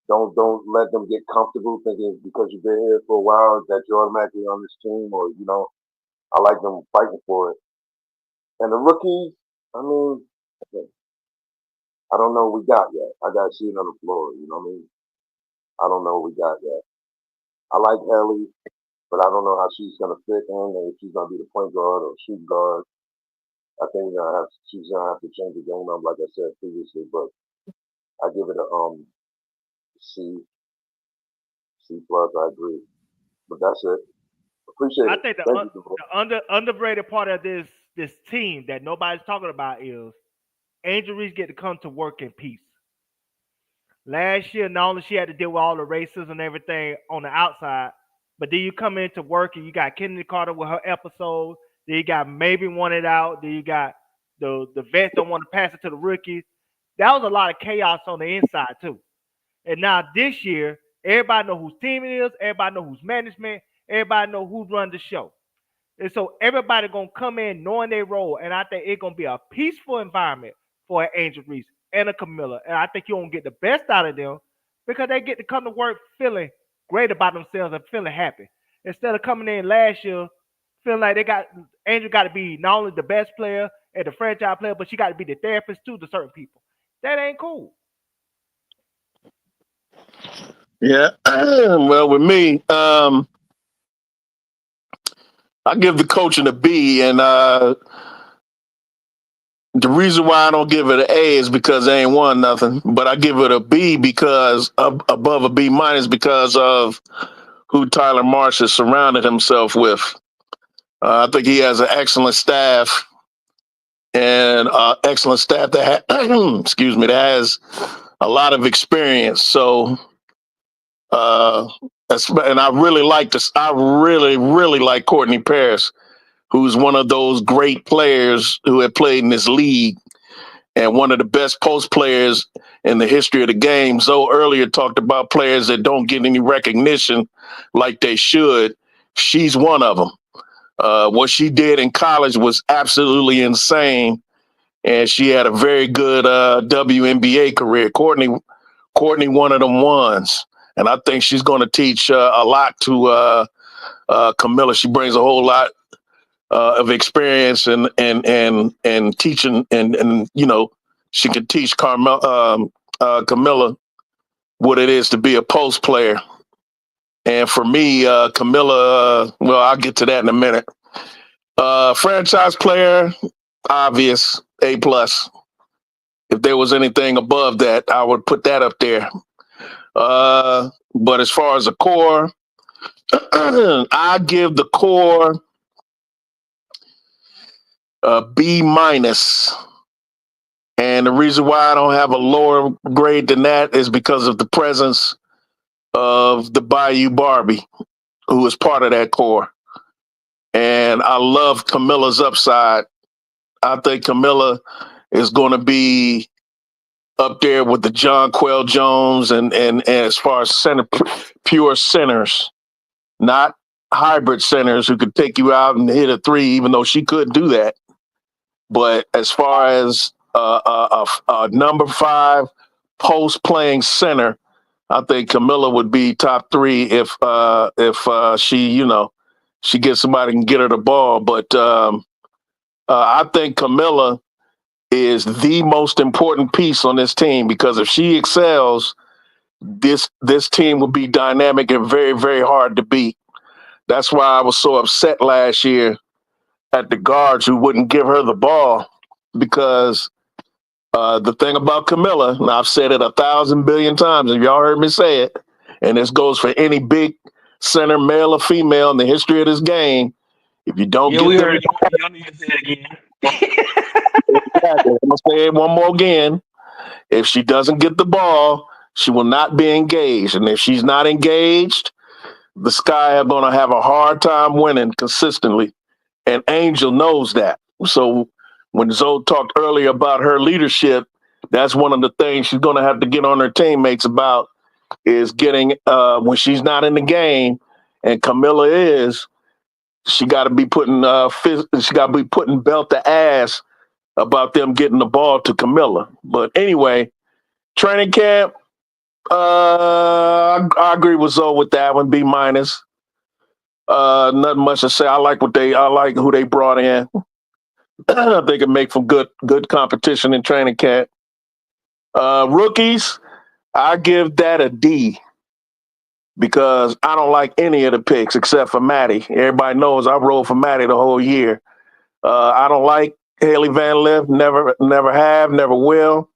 Don't let them get comfortable thinking because you've been here for a while that you're automatically on this team or, I like them fighting for it. And the rookies, I mean, I don't know what we got yet. I got to see it on the floor, you know what I mean? I don't know what we got yet. I like Ellie, but I don't know how she's going to fit in and if she's going to be the point guard or shoot guard. I think she's going to have to change the game up, like I said previously, but I give it a C plus. I agree, but that's it. Appreciate it. I think the underrated part of this team that nobody's talking about is Angel Reese get to come to work in peace. Last year, not only she had to deal with all the racism and everything on the outside, but then you come into work and you got Kennedy Carter with her episode. Then you got maybe wanted out. Then you got the vets don't want to pass it to the rookies. That was a lot of chaos on the inside too. And now this year, everybody know whose team it is. Everybody know who's management. Everybody know who's running the show. And so everybody going to come in knowing their role. And I think it's going to be a peaceful environment for an Angel Reese and a Camila. And I think you're going to get the best out of them because they get to come to work feeling great about themselves and feeling happy. Instead of coming in last year feeling like Angel got to be not only the best player and the franchise player, but she got to be the therapist too to certain people. That ain't cool. Yeah. Well, with me, I give the coaching a B, and the reason why I don't give it an A is because they ain't won nothing. But I give it a B because above a B minus because of who Tyler Marsh has surrounded himself with. I think he has an excellent staff and excellent staff that that has a lot of experience. So. And I really like this. I really, really like Courtney Paris, who's one of those great players who have played in this league and one of the best post players in the history of the game. Zoe earlier talked about players that don't get any recognition like they should. She's one of them. What she did in college was absolutely insane, and she had a very good WNBA career. Courtney, one of them ones. And I think she's going to teach a lot to Camila. She brings a whole lot of experience and teaching, and she can teach Camila what it is to be a post player. And for me, Camila, well, I'll get to that in a minute. Franchise player, obvious, A plus. If there was anything above that, I would put that up there. But as far as the core, I give the core a B minus. And the reason why I don't have a lower grade than that is because of the presence of the Bayou Barbie, who is part of that core. And I love Camila's upside. I think Camila is going to be up there with the John Quell Jones and as far as pure centers, not hybrid centers who could take you out and hit a three, even though she could do that. But as far as a number 5 post playing center, I think Camila would be top 3 if she she gets somebody who can get her the ball. But I think Camila is the most important piece on this team, because if she excels, this team will be dynamic and very, very hard to beat. That's why I was so upset last year at the guards who wouldn't give her the ball, because the thing about Camila, and I've said it 1,000 billion times, and y'all heard me say it, and this goes for any big center, male or female, in the history of this game. If you don't get we the heard you. You don't need to say it again. I'm gonna say it one more again. If she doesn't get the ball, she will not be engaged, and if she's not engaged, the Sky are going to have a hard time winning consistently, and Angel knows that. So when Zoe talked earlier about her leadership, that's one of the things she's going to have to get on her teammates about, is getting when she's not in the game, and Camila is. She got to be putting belt to ass about them getting the ball to Camila. But anyway, training camp. I agree with Zoe with that one. B-. Nothing much to say. I like who they brought in. I think it make for good competition in training camp. Rookies, I give that a D, because I don't like any of the picks except for Maddie. Everybody knows I rolled for Maddie the whole year. I don't like Haley Van Lith. Never have, never will.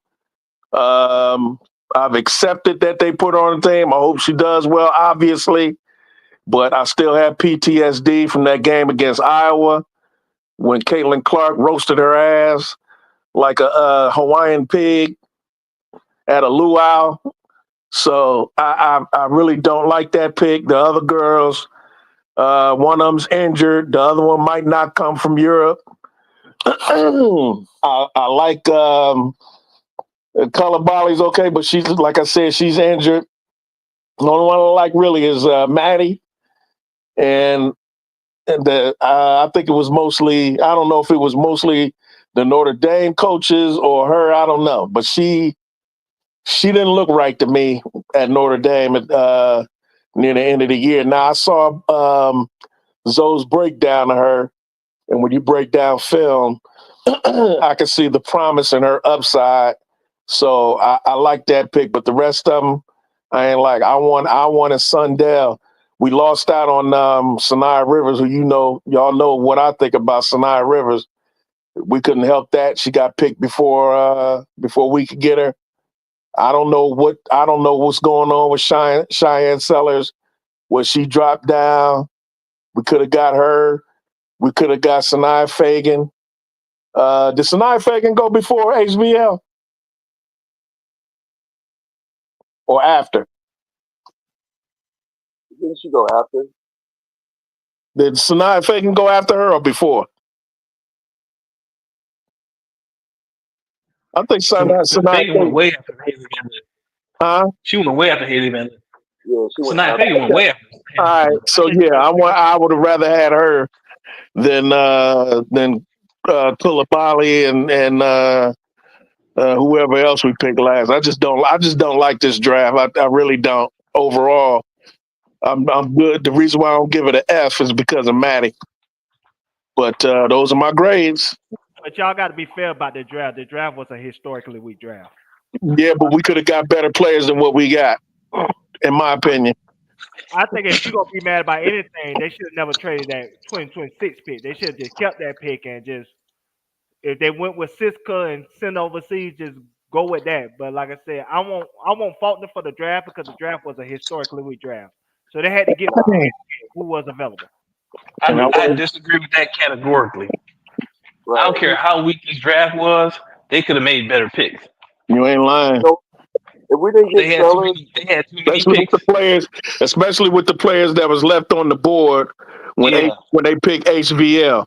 I've accepted that they put her on the team. I hope she does well, obviously, but I still have PTSD from that game against Iowa when Caitlin Clark roasted her ass like a Hawaiian pig at a luau. So I really don't like that pick. The other girls, one of them's injured. The other one might not come from Europe. I like Kalabali's okay, but she's, like I said, she's injured. The only one I like really is Maddie, and I think it was mostly. I don't know if it was mostly the Notre Dame coaches or her. I don't know, but she didn't look right to me at Notre Dame near the end of the year. Now I saw Zoe's breakdown of her, and when you break down film, I can see the promise in her upside. So I like that pick, but the rest of them, I ain't like. I wanted Sundell. We lost out on Sanaya Rivers, who y'all know what I think about Sanaya Rivers. We couldn't help that. She got picked before we could get her. I don't know what's going on with Cheyenne Sellers. When she dropped down, we could have got her. We could have got Sanaya Fagan. Did Sanaya Fagan go before HBL? Or after? Didn't she go after? Did Sanaya Fagan go after her or before? I think Sanaya Fagan went way after Haley Van Lith. Huh? She went way after Haley Van Lith. Yeah, she went. Sanaya Fagan went way after. All right, so yeah, I would have rather had her than Koulibaly and whoever else we picked last. I just don't like this draft. I really don't. Overall, I'm good. The reason why I don't give it an F is because of Maddie. But those are my grades. But y'all got to be fair about the draft. The draft was a historically weak draft. Yeah, but we could have got better players than what we got, in my opinion. I think if you're gonna be mad about anything, they should have never traded that 2026 pick. They should have just kept that pick and just, if they went with Siska and sent overseas, just go with that. But like I said, I won't fault them for the draft, because the draft was a historically weak draft. So they had to get who was available. I disagree with that categorically. Right. I don't care how weak this draft was; they could have made better picks. You ain't lying. So, if we didn't get Sellers, They had too many picks. Especially with the players that was left on the board when they picked HVL.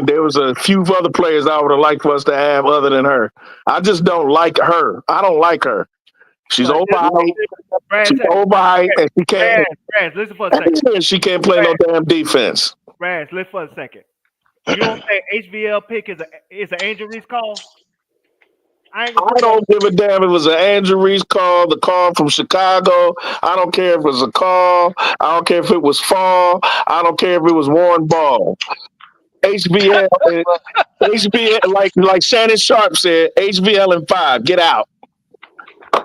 There was a few other players I would have liked for us to have other than her. I just don't like her. I don't like her. She's But overhyped. Brad, She's overhyped, and she can't. Brad, listen for a second. She can't play no damn defense. Brad, listen for a second. You don't think HVL pick is an Angel Reese call? I don't give a damn if it was an Andrew Reese call, the call from Chicago. I don't care if it was a call. I don't care if it was fall. I don't care if it was Warren Ball. HBL, like Shannon Sharp said, HBL and 5, get out.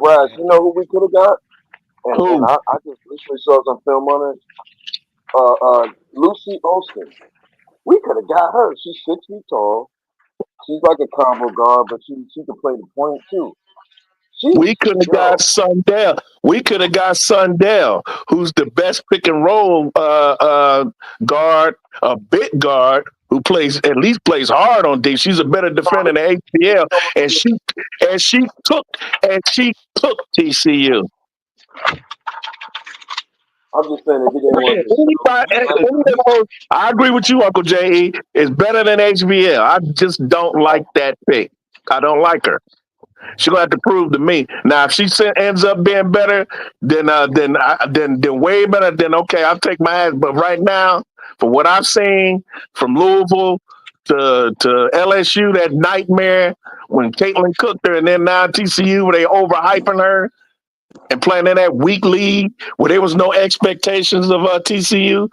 Brad, you know who we could have got? Who? And I just recently saw some film on it. Lucy Olsen. We could have got her. She's 6 feet tall. She's like a combo guard, but she can play the point too. We could have got Sundell. We could have got Sundell, who's the best pick and roll guard, a big guard who plays hard on D. She's a better defender than HBL, and she took TCU. I'm just saying if you didn't want I agree with you, Uncle J.E. It's better than HBL. I just don't like that pick. I don't like her. She's gonna have to prove to me. Now, if she ends up being better, then way better, then okay, I'll take my ass. But right now, for what I've seen from Louisville to LSU, that nightmare when Caitlin cooked her, and then now TCU where they overhyping her and playing in that weak league where there was no expectations of TCU.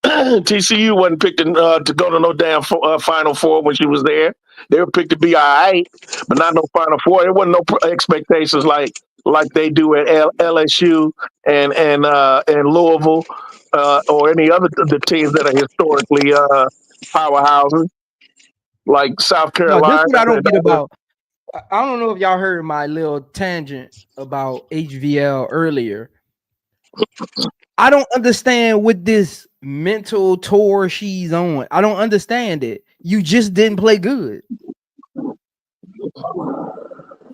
TCU wasn't picked to go to no damn Final Four when she was there. They were picked to be all right, but not no Final Four. There wasn't no expectations like they do at LSU and Louisville or any other the teams that are historically powerhouses like South Carolina. No, this is what I don't get about. I don't know if y'all heard my little tangent about HVL earlier. I don't understand what this mental tour she's on. I don't understand it. You just didn't play good.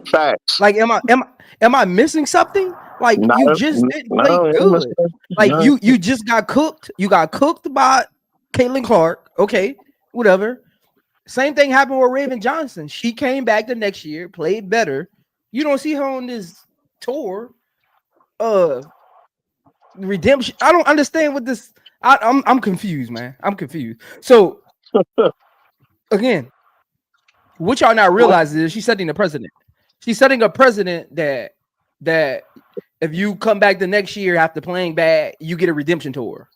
Facts. Like, am I missing something? Like, you just didn't play good. Like, you just got cooked. You got cooked by Caitlin Clark. Okay, whatever. Same thing happened with Raven Johnson. She came back the next year, played better. You don't see her on this tour. Redemption. I don't understand what this. I'm confused, man. I'm confused. So again, what y'all not realize is she's setting a precedent. She's setting a precedent that if you come back the next year after playing bad, you get a redemption tour.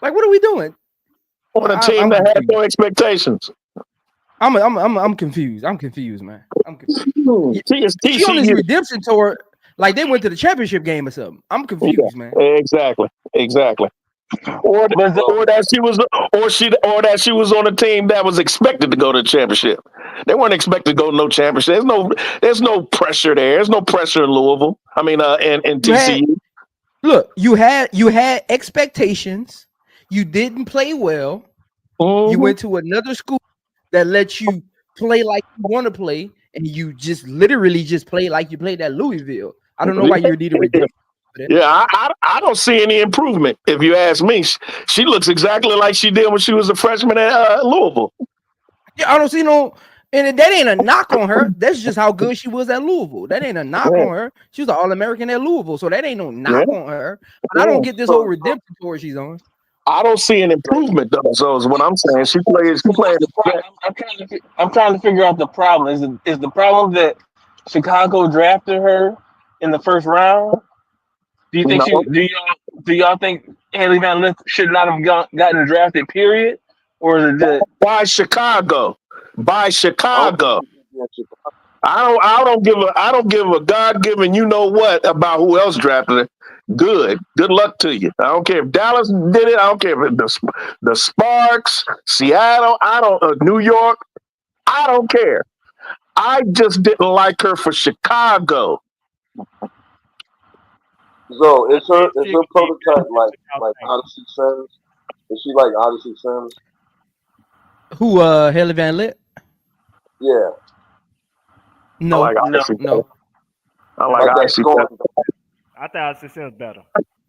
Like, what are we doing? On a team that had no expectations. I'm confused. I'm confused, man. I'm confused. She on this redemption tour, like they went to the championship game or something. I'm confused, man. Exactly. Or that she was on a team that was expected to go to the championship. They weren't expected to go to no championship. There's no pressure there. There's no pressure in Louisville. I mean, in TCU. Look, you had expectations. You didn't play well. Mm-hmm. You went to another school that lets you play like you want to play, and you just literally just play like you played at Louisville. I don't know why you need a redemption. Yeah, I don't see any improvement. If you ask me, she looks exactly like she did when she was a freshman at Louisville. Yeah, I don't see no, and that ain't a knock on her. That's just how good she was at Louisville. That ain't a knock on her. She was an All-American at Louisville, so that ain't no knock on her. But I don't get this whole redemption tour she's on. I don't see an improvement though. So is what I'm saying. She plays. I'm trying to figure out the problem. Is the problem that Chicago drafted her in the first round? Do you think do y'all think Haley Van Lith should not have gotten drafted? Period, or is it that by Chicago? I don't give a God-given you know what about who else drafted her. Good luck to you. I don't care if Dallas did it. I don't care if the Sparks, Seattle, New York. I don't care. I just didn't like her for Chicago. So is her prototype like Odyssey Sims? Is she like Odyssey Sims? Who Haley Van Lith? Yeah. No. I like Odyssey. I think Odyssey Sims better.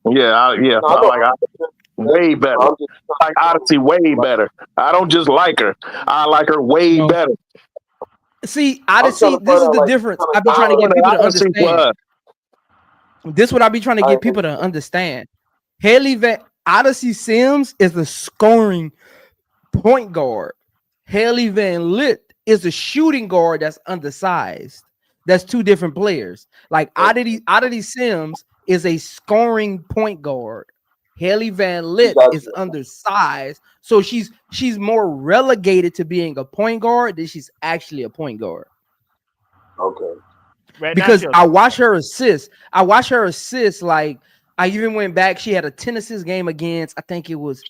Yeah. I like Odyssey way better. I like Odyssey way better. I don't just like her. I like her way better. See, Odyssey, this is the difference. I've been trying to get people to understand. This is what I be trying to get people to understand. Odyssey Sims is a scoring point guard. Haley Van Lith is a shooting guard that's undersized. That's two different players. Like Oddity Sims is a scoring point guard. Haley Van Lith is undersized, so she's more relegated to being a point guard than she's actually a point guard. Okay. Because I watch her assist. Like I even went back. She had a 10 assist game against, I think it was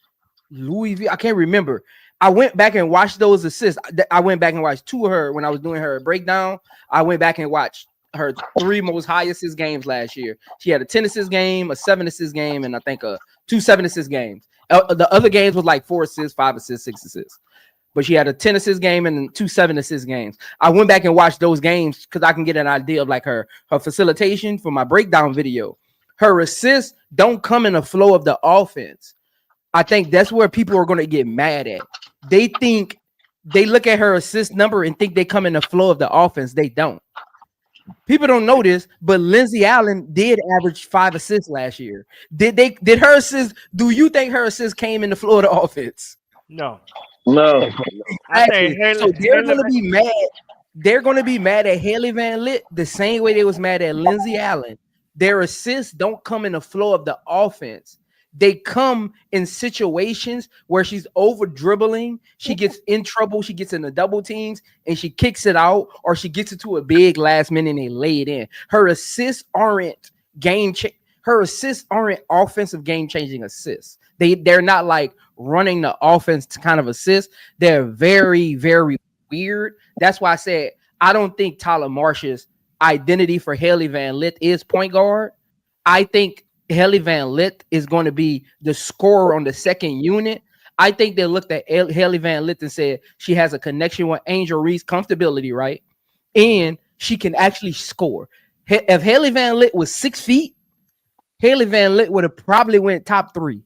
Louisville. I can't remember. I went back and watched those assists. I went back and watched two of her when I was doing her breakdown. I went back and watched her 3 most high assist games last year. She had a 10 assist game, a 7 assist game, and I think 2 7 assist games. The other games was like 4 assists, 5 assists, 6 assists. But she had a 10 assist game and 2 7 assist games. I went back and watched those games because I can get an idea of like her facilitation for my breakdown video. Her assists don't come in the flow of the offense. I think that's where people are going to get mad at. They look at her assist number and think they come in the flow of the offense. They don't. People don't know this, but Lindsay Allen did average 5 assists last year. Did her assists? Do you think her assists came in the flow of the offense? No. Actually, so they're going to be mad. They're going to be mad at Haley Van Lith the same way they was mad at Lindsay Allen. Their assists don't come in the flow of the offense. They come in situations where she's over dribbling, she gets in trouble, she gets in the double teams, and she kicks it out, or she gets it to a big last minute and they lay it in. Her assists aren't offensive game changing assists. They're not like running the offense to kind of assist. They're very, very weird. That's why I said I don't think Tyler Marsh's identity for Haley Van Lith is point guard. I think Haley Van Lith is going to be the scorer on the second unit. I think they looked at Haley Van Lith and said she has a connection with Angel Reese, comfortability, right? And she can actually score. If Haley Van Lith was 6 feet, Haley Van Lith would have probably went top 3.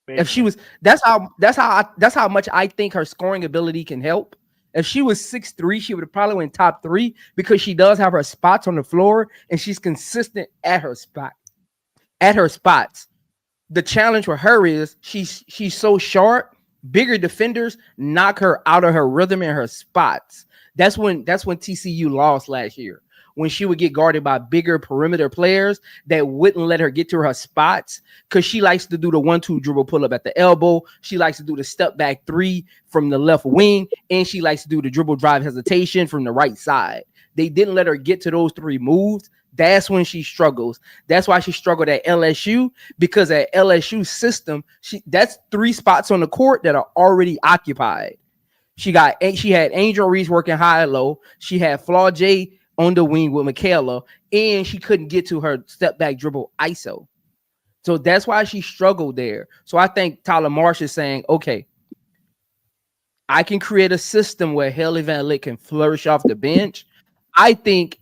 If she was, that's how much I think her scoring ability can help. If she was 6'3", she would have probably went top 3 because she does have her spots on the floor and she's consistent at her spot. At her spots. The challenge with her is she's so short, bigger defenders knock her out of her rhythm and her spots. That's when TCU lost last year. When she would get guarded by bigger perimeter players that wouldn't let her get to her spots because she likes to do the 1-2 dribble pull up at the elbow. She likes to do the step back 3 from the left wing, and she likes to do the dribble drive hesitation from the right side. They didn't let her get to those 3 moves. That's when she struggles. That's why she struggled at LSU, because at LSU system, that's 3 spots on the court that are already occupied. She had Angel Reese working high and low. She had Flaw J on the wing with Michaela, and she couldn't get to her step back dribble ISO. So that's why she struggled there. So I think Tyler Marsh is saying, okay, I can create a system where Haley Van Lith can flourish off the bench. I think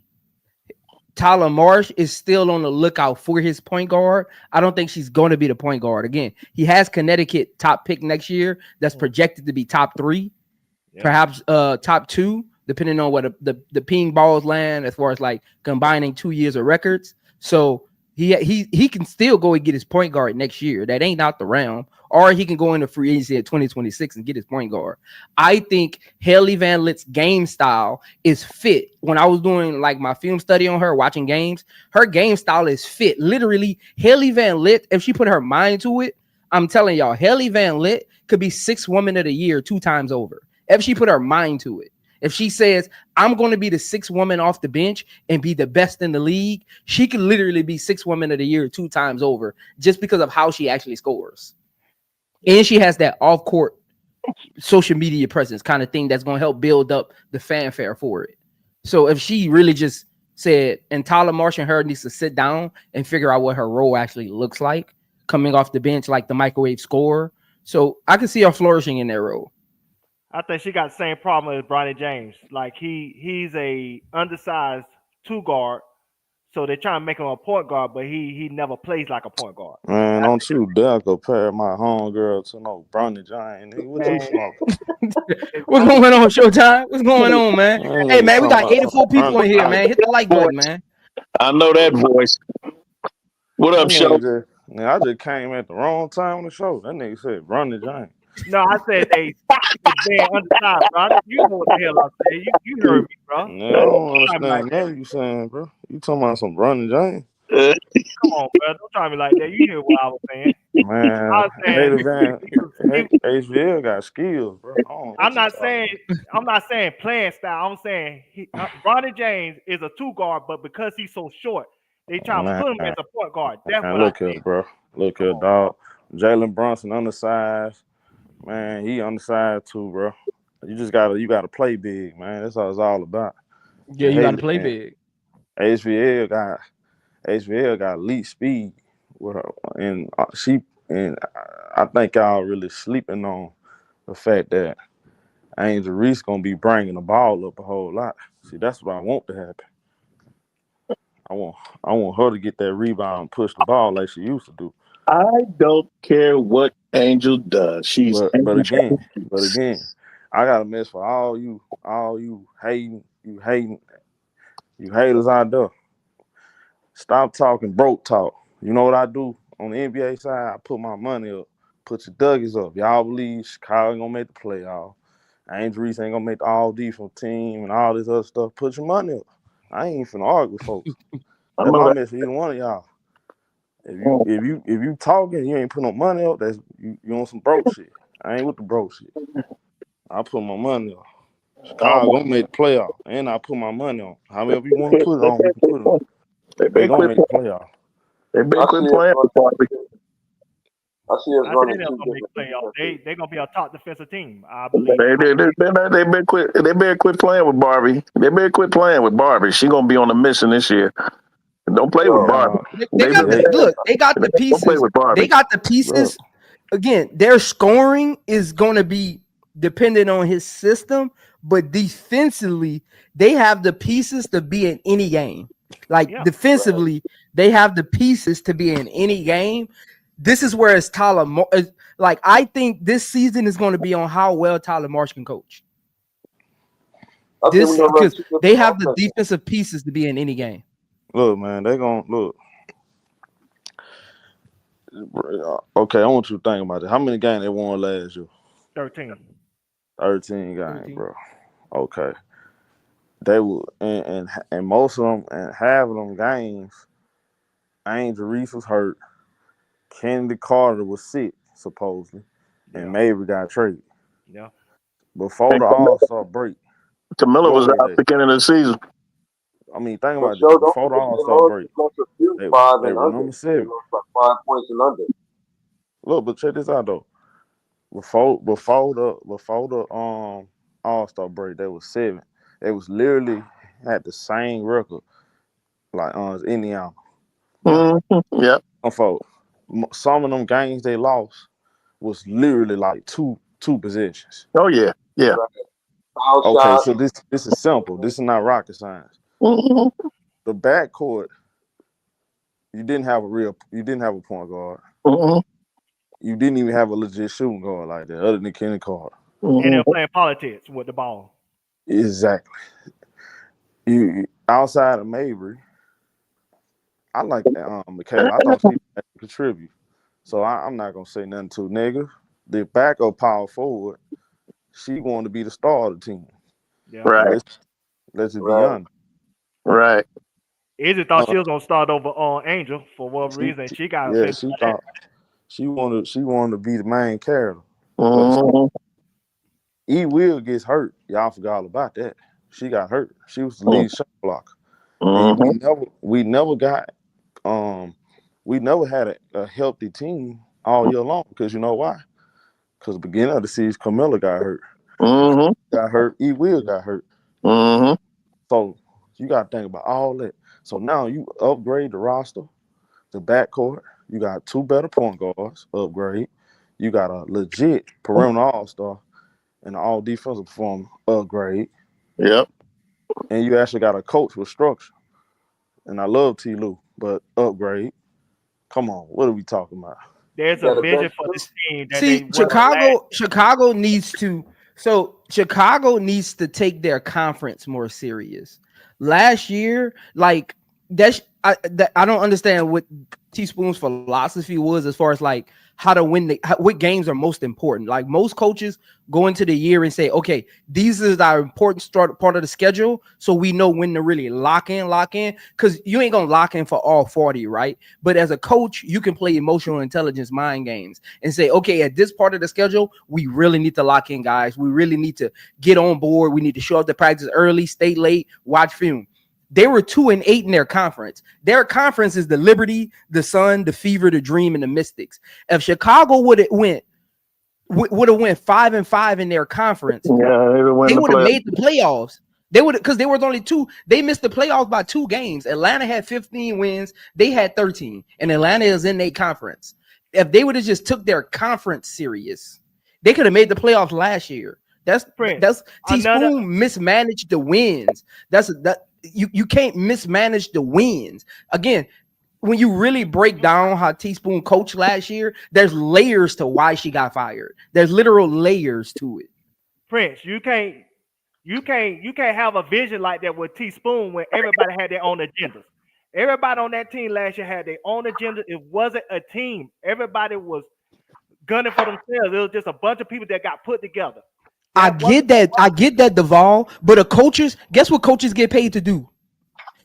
Tyler Marsh is still on the lookout for his point guard. I don't think she's going to be the point guard. Again, he has Connecticut top pick next year that's projected to be top 3, perhaps top 2. Depending on what the ping balls land as far as like combining 2 years of records. So he can still go and get his point guard next year. That ain't out the realm. Or he can go into free agency at 2026 and get his point guard. I think Haley Van Lith's game style is fit. When I was doing like my film study on her, watching games, her game style is fit. Literally, Haley Van Lith, if she put her mind to it, I'm telling y'all, Haley Van Lith could be 6th woman of the year 2 times over. If she put her mind to it. If she says, I'm going to be the 6th woman off the bench and be the best in the league, she could literally be 6th woman of the year 2 times over just because of how she actually scores. And she has that off-court social media presence kind of thing that's going to help build up the fanfare for it. So if she really just said, and Tyler Marsh and her needs to sit down and figure out what her role actually looks like coming off the bench, like the microwave scorer. So I can see her flourishing in that role. I think she got the same problem as Bronny James. Like he's a undersized 2 guard, so they're trying to make him a point guard, but he never plays like a point guard. Man, don't you dare compare my homegirl to no Bronny James. What you smoking? What's going on, Showtime? What's going on, man? Hey, man, we got 84 people in here, man. Hit the like button, man. I know that voice. What up, show? I just came at the wrong time on the show. That nigga said Bronny James. No, I said they being undersized, bro. You know what the hell I said. You heard me, bro. Yeah, I don't understand nothing you saying, bro. You talking about some Bronny James? Come on, bro. Don't try me like that. You hear what I was saying. Man, I was saying, HVL got skills, bro. I'm not saying playing style. I'm saying Bronny James is a 2 guard, but because he's so short, they try to put him as a point guard. That's what look here, bro. Look here, dog. Jalen Brunson undersized. Man, he undersized too, bro. You gotta play big, man. That's what it's all about. Yeah, you gotta play big. HVL got elite speed with her, and I think y'all really sleeping on the fact that Angel Reese gonna be bringing the ball up a whole lot. See, that's what I want to happen. I want her to get that rebound and push the ball like she used to do. I don't care what Angel does. She's but again, I got a mess for all you haters out there. Stop talking broke talk. You know what I do on the NBA side? I put my money up. Put your Dougies up. Y'all believe Chicago ain't gonna make the playoff. Angel Reese ain't gonna make the all defense team and all this other stuff. Put your money up. I ain't finna argue with folks. That's my mess for either one of y'all. If you talking, you ain't put no money up. That's you on some broke shit. I ain't with the broke shit. I put my money up. Chicago gonna make the playoff, and I put my money on. However you want to put it on, you can put it on. They gonna make the playoff. They been quit playing with Barbie. I see us running they're two gonna make different playoffs. They're gonna be a top defensive team. I believe. They been quit playing with Barbie. They been quit playing with Barbie. She gonna be on a mission this year. Don't play with Barbie. They got the pieces. Don't play with Barbie. They got the pieces. Again, their scoring is going to be dependent on his system, but defensively, they have the pieces to be in any game. Defensively, they have the pieces to be in any game. This is where it's Tyler. I think this season is going to be on how well Tyler Marsh can coach. Because they have the defensive pieces to be in any game. Look, man, they gonna look. Okay, I want you to think about it. How many games they won last year? 13. 13 games, bro. Okay. They will, and most of them, and half of them games, Angel Reese was hurt. Kennedy Carter was sick, supposedly, and Mabry got traded. Yeah. Before the All-Star break. Camila was out at the beginning of the season. I mean, think about it. Before the All-Star break, they were number 7. 5 points and under. Look, but check this out though. Before the All-Star break, they was 7. They was literally had the same record like as Indiana. Yeah. Some of them games they lost was literally like two possessions. Oh yeah, yeah. Okay, so this is simple. This is not rocket science. The backcourt, you didn't have a point guard. You didn't even have a legit shooting guard like that, other than Kenny Carter. And they're playing politics with the ball. Exactly. You outside of Mabry, I like Michaela. I thought she could contribute. So I'm not gonna say nothing to nigga. The backup power forward, she wanted to be the star of the team. Yeah. Right. Let's just be honest. Right. Izzy thought she was gonna start over on Angel for what reason. She got she thought she wanted to be the main character. E Will gets hurt. Y'all forgot all about that. She got hurt. She was the lead shot blocker. We never had a healthy team all year long because you know why? Because the beginning of the season, Camila got hurt. Got hurt. E Will got hurt. So you got to think about all that. So now you upgrade the roster, the backcourt. You got 2 better point guards. Upgrade. You got a legit perimeter all-star and an all-defensive performer. Upgrade. Yep. And you actually got a coach with structure. And I love T. Lou, but upgrade. Come on, what are we talking about? There's a vision for this team. Chicago needs to. So Chicago needs to take their conference more serious. Last year, I don't understand what Teaspoon's philosophy was as far as like how to win what games are most important. Like most coaches go into the year and say, okay, these is our important part of the schedule, so we know when to really lock in, because you ain't gonna lock in for all 40, right? But as a coach, you can play emotional intelligence mind games and say, okay, at this part of the schedule, we really need to lock in, guys. We really need to get on board. We need to show up to practice early, stay late, watch film. They were 2-8 in their conference. Their conference is the Liberty, the Sun, the Fever, the Dream, and the Mystics. If Chicago would have went 5-5 in their conference, they would have made the playoffs. They would, because they were only 2. They missed the playoffs by 2 games. Atlanta had 15 wins. They had 13, and Atlanta is in their conference. If they would have just took their conference serious, they could have made the playoffs last year. That's Teaspoon mismanaged the wins. You can't mismanage the wins. Again, when you really break down how Teaspoon coached last year, there's layers to why she got fired. There's literal layers to it. Prince, you can't have a vision like that with Teaspoon when everybody had their own agendas. Everybody on that team last year had their own agenda. It wasn't a team. Everybody was gunning for themselves. It was just a bunch of people that got put together. I get that, Duvall, but guess what coaches get paid to do?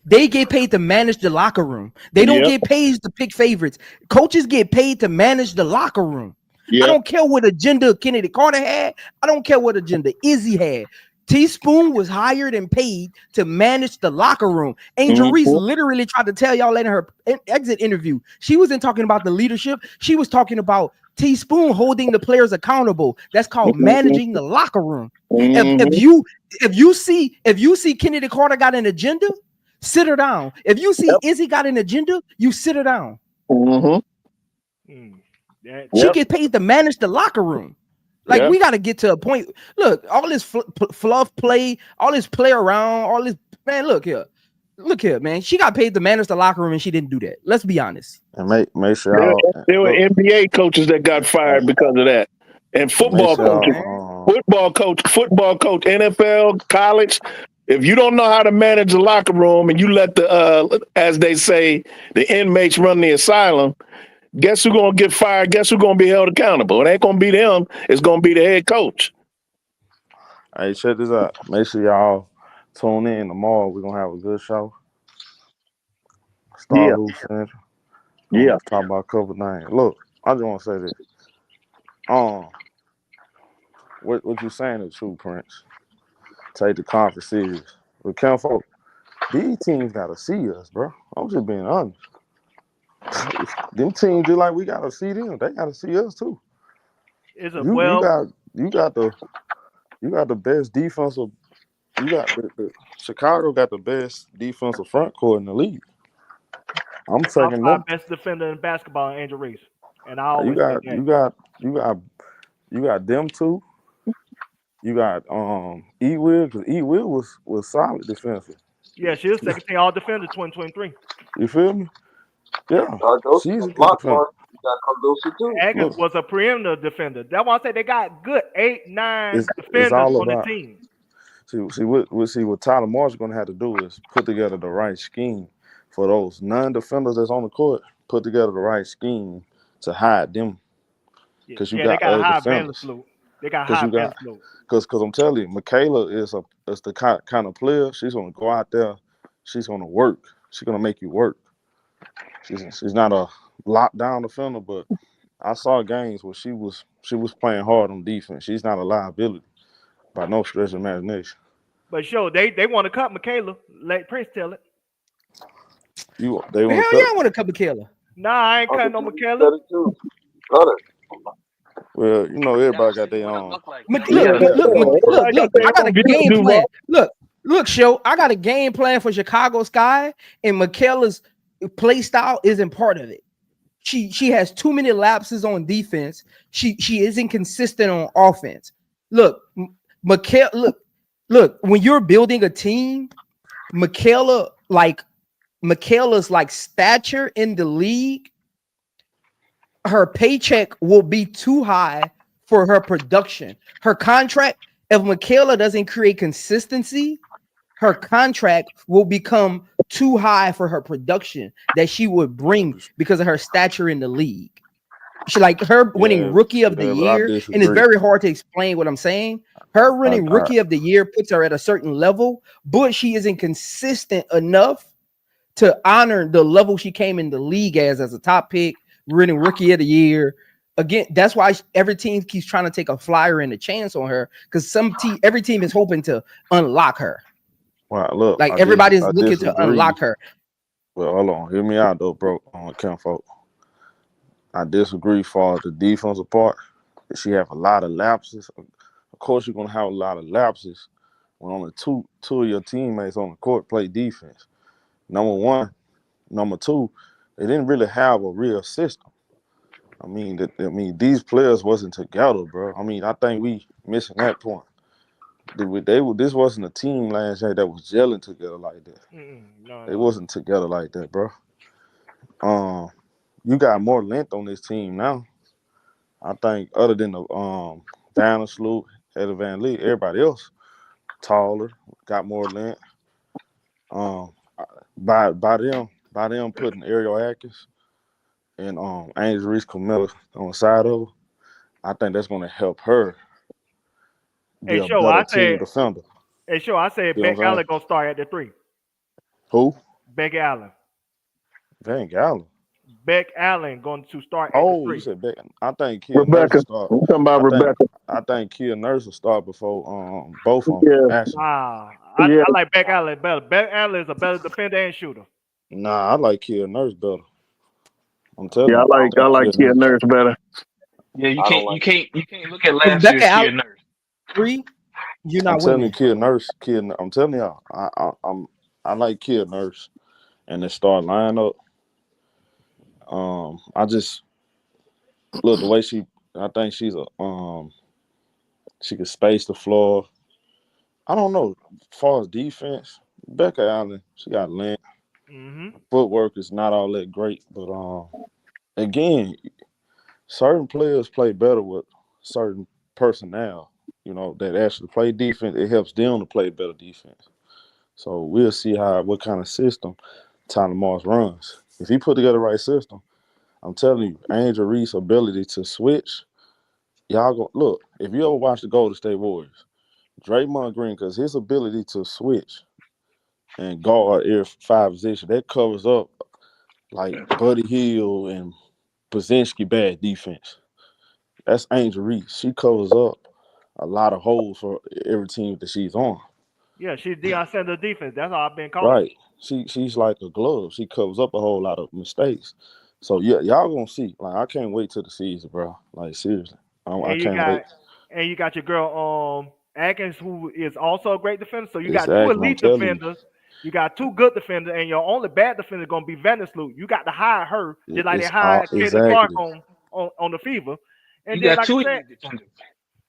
They get paid to manage the locker room. They don't get paid to pick favorites. Coaches get paid to manage the locker room. Yep. I don't care what agenda Kennedy Carter had. I don't care what agenda Izzy had. Teaspoon was hired and paid to manage the locker room. Angel Reese literally tried to tell y'all in her exit interview. She wasn't talking about the leadership. She was talking about Teaspoon holding the players accountable. That's called managing the locker room. If you see Kennedy Carter got an agenda, sit her down. If you see Izzy got an agenda, you sit her down. She gets paid to manage the locker room. Like we got to get to a point. Look, all this fluff play, all this play around, all this, man. Look here, man. She got paid to manage the locker room, and she didn't do that. Let's be honest. And make sure there were NBA coaches that got fired because of that, and football coaches, football coach, NFL, college. If you don't know how to manage the locker room and you let the, as they say, the inmates run the asylum, guess who's gonna get fired? Guess who's gonna be held accountable? It ain't gonna be them. It's gonna be the head coach. Hey, check this out. Make sure y'all tune in tomorrow. We're gonna have a good show. Talk about a couple things. Look, I just want to say this. What you saying is true, Prince. Take the conference serious. But Ken folk, these teams gotta see us, bro. I'm just being honest. Them teams just like we gotta see them. They gotta see us too. You got the best defensive. You got the Chicago got the best defensive front court in the league. I'm taking them. Best defender in basketball, Angel Reese, and you got them two. You got E Will, because E Will was solid defensive. Yeah, she was second team all defender 2023. You feel me? Yeah, she's a good defender. Agnes was a perimeter defender. That's why I say they got good 8-9 defenders on the team. See what Tyler Moore's going to have to do is put together the right scheme for those non-defenders that's on the court. Put together the right scheme to hide them. Because they got high Vandersloot. They got high Vandersloot. Because I'm telling you, Michaela is the kind of player. She's going to go out there. She's going to work. She's going to make you work. She's not a lockdown defender, but I saw games where she was playing hard on defense. She's not a liability by no stretch of imagination. But they want to cut Michaela. Let Prince tell it. Hell yeah, I want to cut Michaela. Nah, I ain't cutting no Michaela. Cut it. Well, everybody got their own. Look, I got a game plan. Look, show, I got a game plan for Chicago Sky, and Michaela's play style isn't part of it. She has too many lapses on defense. She isn't consistent on offense. Look, look, when you're building a team, Michaela's like stature in the league, her paycheck will be too high for her production. Her contract, if Michaela doesn't create consistency, her contract will become too high for her production that she would bring because of her stature in the league. She like her winning rookie of the year, and it's very hard to explain what I'm saying. Her winning rookie of the year puts her at a certain level, but she isn't consistent enough to honor the level she came in the league as a top pick, winning rookie of the year. Again, that's why every team keeps trying to take a flyer and a chance on her, because every team is hoping to unlock her. Well, look, like everybody's looking to unlock her. Well, hold on, hear me out though, bro. On account for, I disagree for the defensive part. She have a lot of lapses. Of course, you're gonna have a lot of lapses when only two of your teammates on the court play defense. Number one, number two, they didn't really have a real system. I mean, these players wasn't together, bro. I mean, I think we missing that point. This wasn't a team last year that was gelling together like that. They wasn't together like that, bro. You got more length on this team now. I think other than the Vandersloot, Heather Van Lee, everybody else taller, got more length. By them putting Ariel Atkins and angelresse Camila on the side of her, I think that's going to help her be a better team defender. Hey, sure, I said Beck Allen gonna start at the 3. Who? Beck Allen. Van Allen. Beck Allen going to start at the 3. You said Beck. I think Rebecca. Nurse will start. I'm talking about Rebecca. I think Kia Nurse will start before both of them. Yeah. I like Beck Allen better. Beck Allen is a better defender and shooter. Nah, I like Kia Nurse better. I'm telling you. I like Kia Nurse better. Yeah, you can't look at last year's Kia Nurse. 3, you're not I'm telling winning. you, Kia Nurse. I'm telling y'all, I like Kia Nurse, and the start lineup. I just look the way I think she's she can space the floor. I don't know. As far as defense, Becca Allen, she got length. Footwork is not all that great, but again, certain players play better with certain personnel. You know, that actually play defense. It helps them to play better defense. So we'll see what kind of system Tyler Morris runs. If he put together the right system, I'm telling you, angelresse's ability to switch, y'all go look. If you ever watch the Golden State Warriors, Draymond Green, because his ability to switch and guard every 5 position, that covers up like Buddy Hield and Brzezinski bad defense. That's angelresse. She covers up a lot of holes for every team that she's on. Yeah, she's Deion Sanders defense. That's how I've been calling. Right. She's like a glove. She covers up a whole lot of mistakes. So yeah, y'all gonna see. Like, I can't wait till the season, bro. Like, seriously, I can't wait. And you got your girl Atkins, who is also a great defender. So you got Exactly, 2 elite defenders. You got 2 good defenders, and your only bad defender is gonna be Vandersloot. You got to hire her, just like they hired Caitlin Clark on the Fever. And you then, got 2 defenders.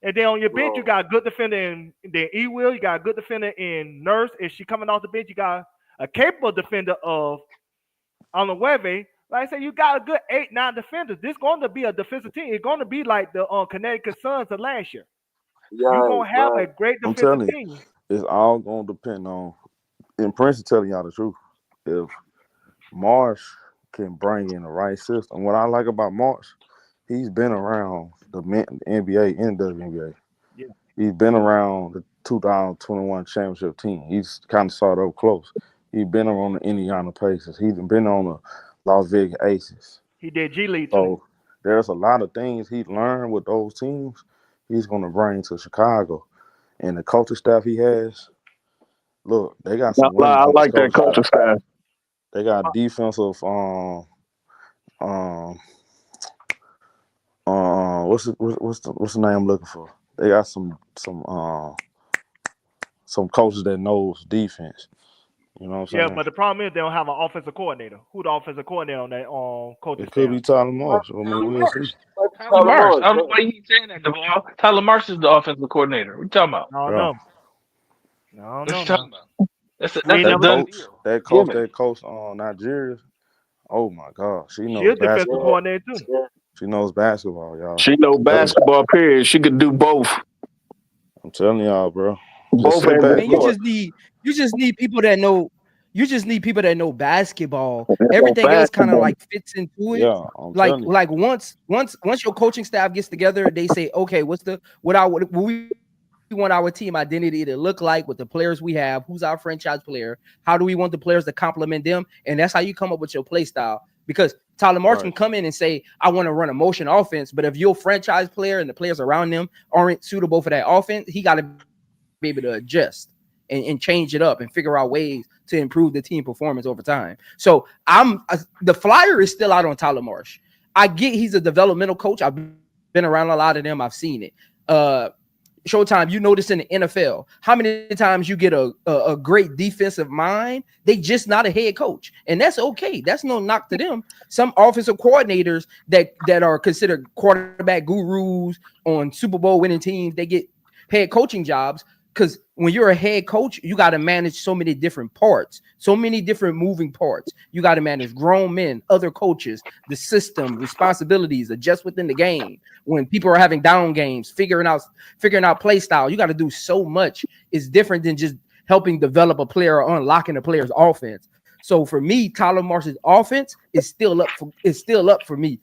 And then on your bench, you got a good defender in E-Will. You got a good defender in Nurse. If she coming off the bench, you got a capable defender of wnba. Like I said, you got a good 8-9 defenders. This is going to be a defensive team. It's going to be like the Connecticut Suns of last year. You're going to have a great defensive team. It's all going to depend on, and Prince is telling y'all the truth, if Marsh can bring in the right system. What I like about Marsh, he's been around the NBA and WNBA. Yeah. He's been around the 2021 championship team. He's kind of started up close. He's been around the Indiana Pacers. He's been on the Las Vegas Aces. He did G League. So there's a lot of things he learned with those teams he's going to bring to Chicago. And the coaching staff he has, look, they got some. I like that coaching staff. They got defensive. What's the name I'm looking for? They got some coaches that knows defense. You know what I'm saying? Yeah, but the problem is they don't have an offensive coordinator. Who the offensive coordinator on that coaching staff? It could be Tyler Marsh. I mean, we'll see. Tyler Marsh. I don't know why you keep saying that, Devon. Tyler Marsh is the offensive coordinator. What you talking about? No. What you talking about? That's a done deal. That coach on Nigeria. Oh my God, she knows basketball. Coordinator too. She knows basketball, y'all. She knows basketball. Period. She could do both. I'm telling y'all, bro. Both. Man, you just need people that know You just need people that know basketball. That know Everything else kind of basketball. like fits into it. Yeah, I'm telling you. Like once your coaching staff gets together, they say, okay, what we want our team identity to look like with the players we have, who's our franchise player, how do we want the players to complement them, and that's how you come up with your play style. Because Tyler Marsh can come in and say, I want to run a motion offense, but if your franchise player and the players around them aren't suitable for that offense, he got to be able to adjust and change it up and figure out ways to improve the team performance over time. So the flyer is still out on Tyler Marsh. I get he's a developmental coach. I've been around a lot of them. I've seen it. Showtime, you notice in the NFL, how many times you get a great defensive mind, they just not a head coach. And that's okay. That's no knock to them. Some offensive coordinators that are considered quarterback gurus on Super Bowl winning teams, they get head coaching jobs. Because when you're a head coach, you got to manage so many different parts, so many different moving parts. You got to manage grown men, other coaches, the system, responsibilities, adjust within the game. When people are having down games, figuring out play style, you got to do so much. It's different than just helping develop a player or unlocking a player's offense. So for me, Tyler Marsh's offense is still up for me.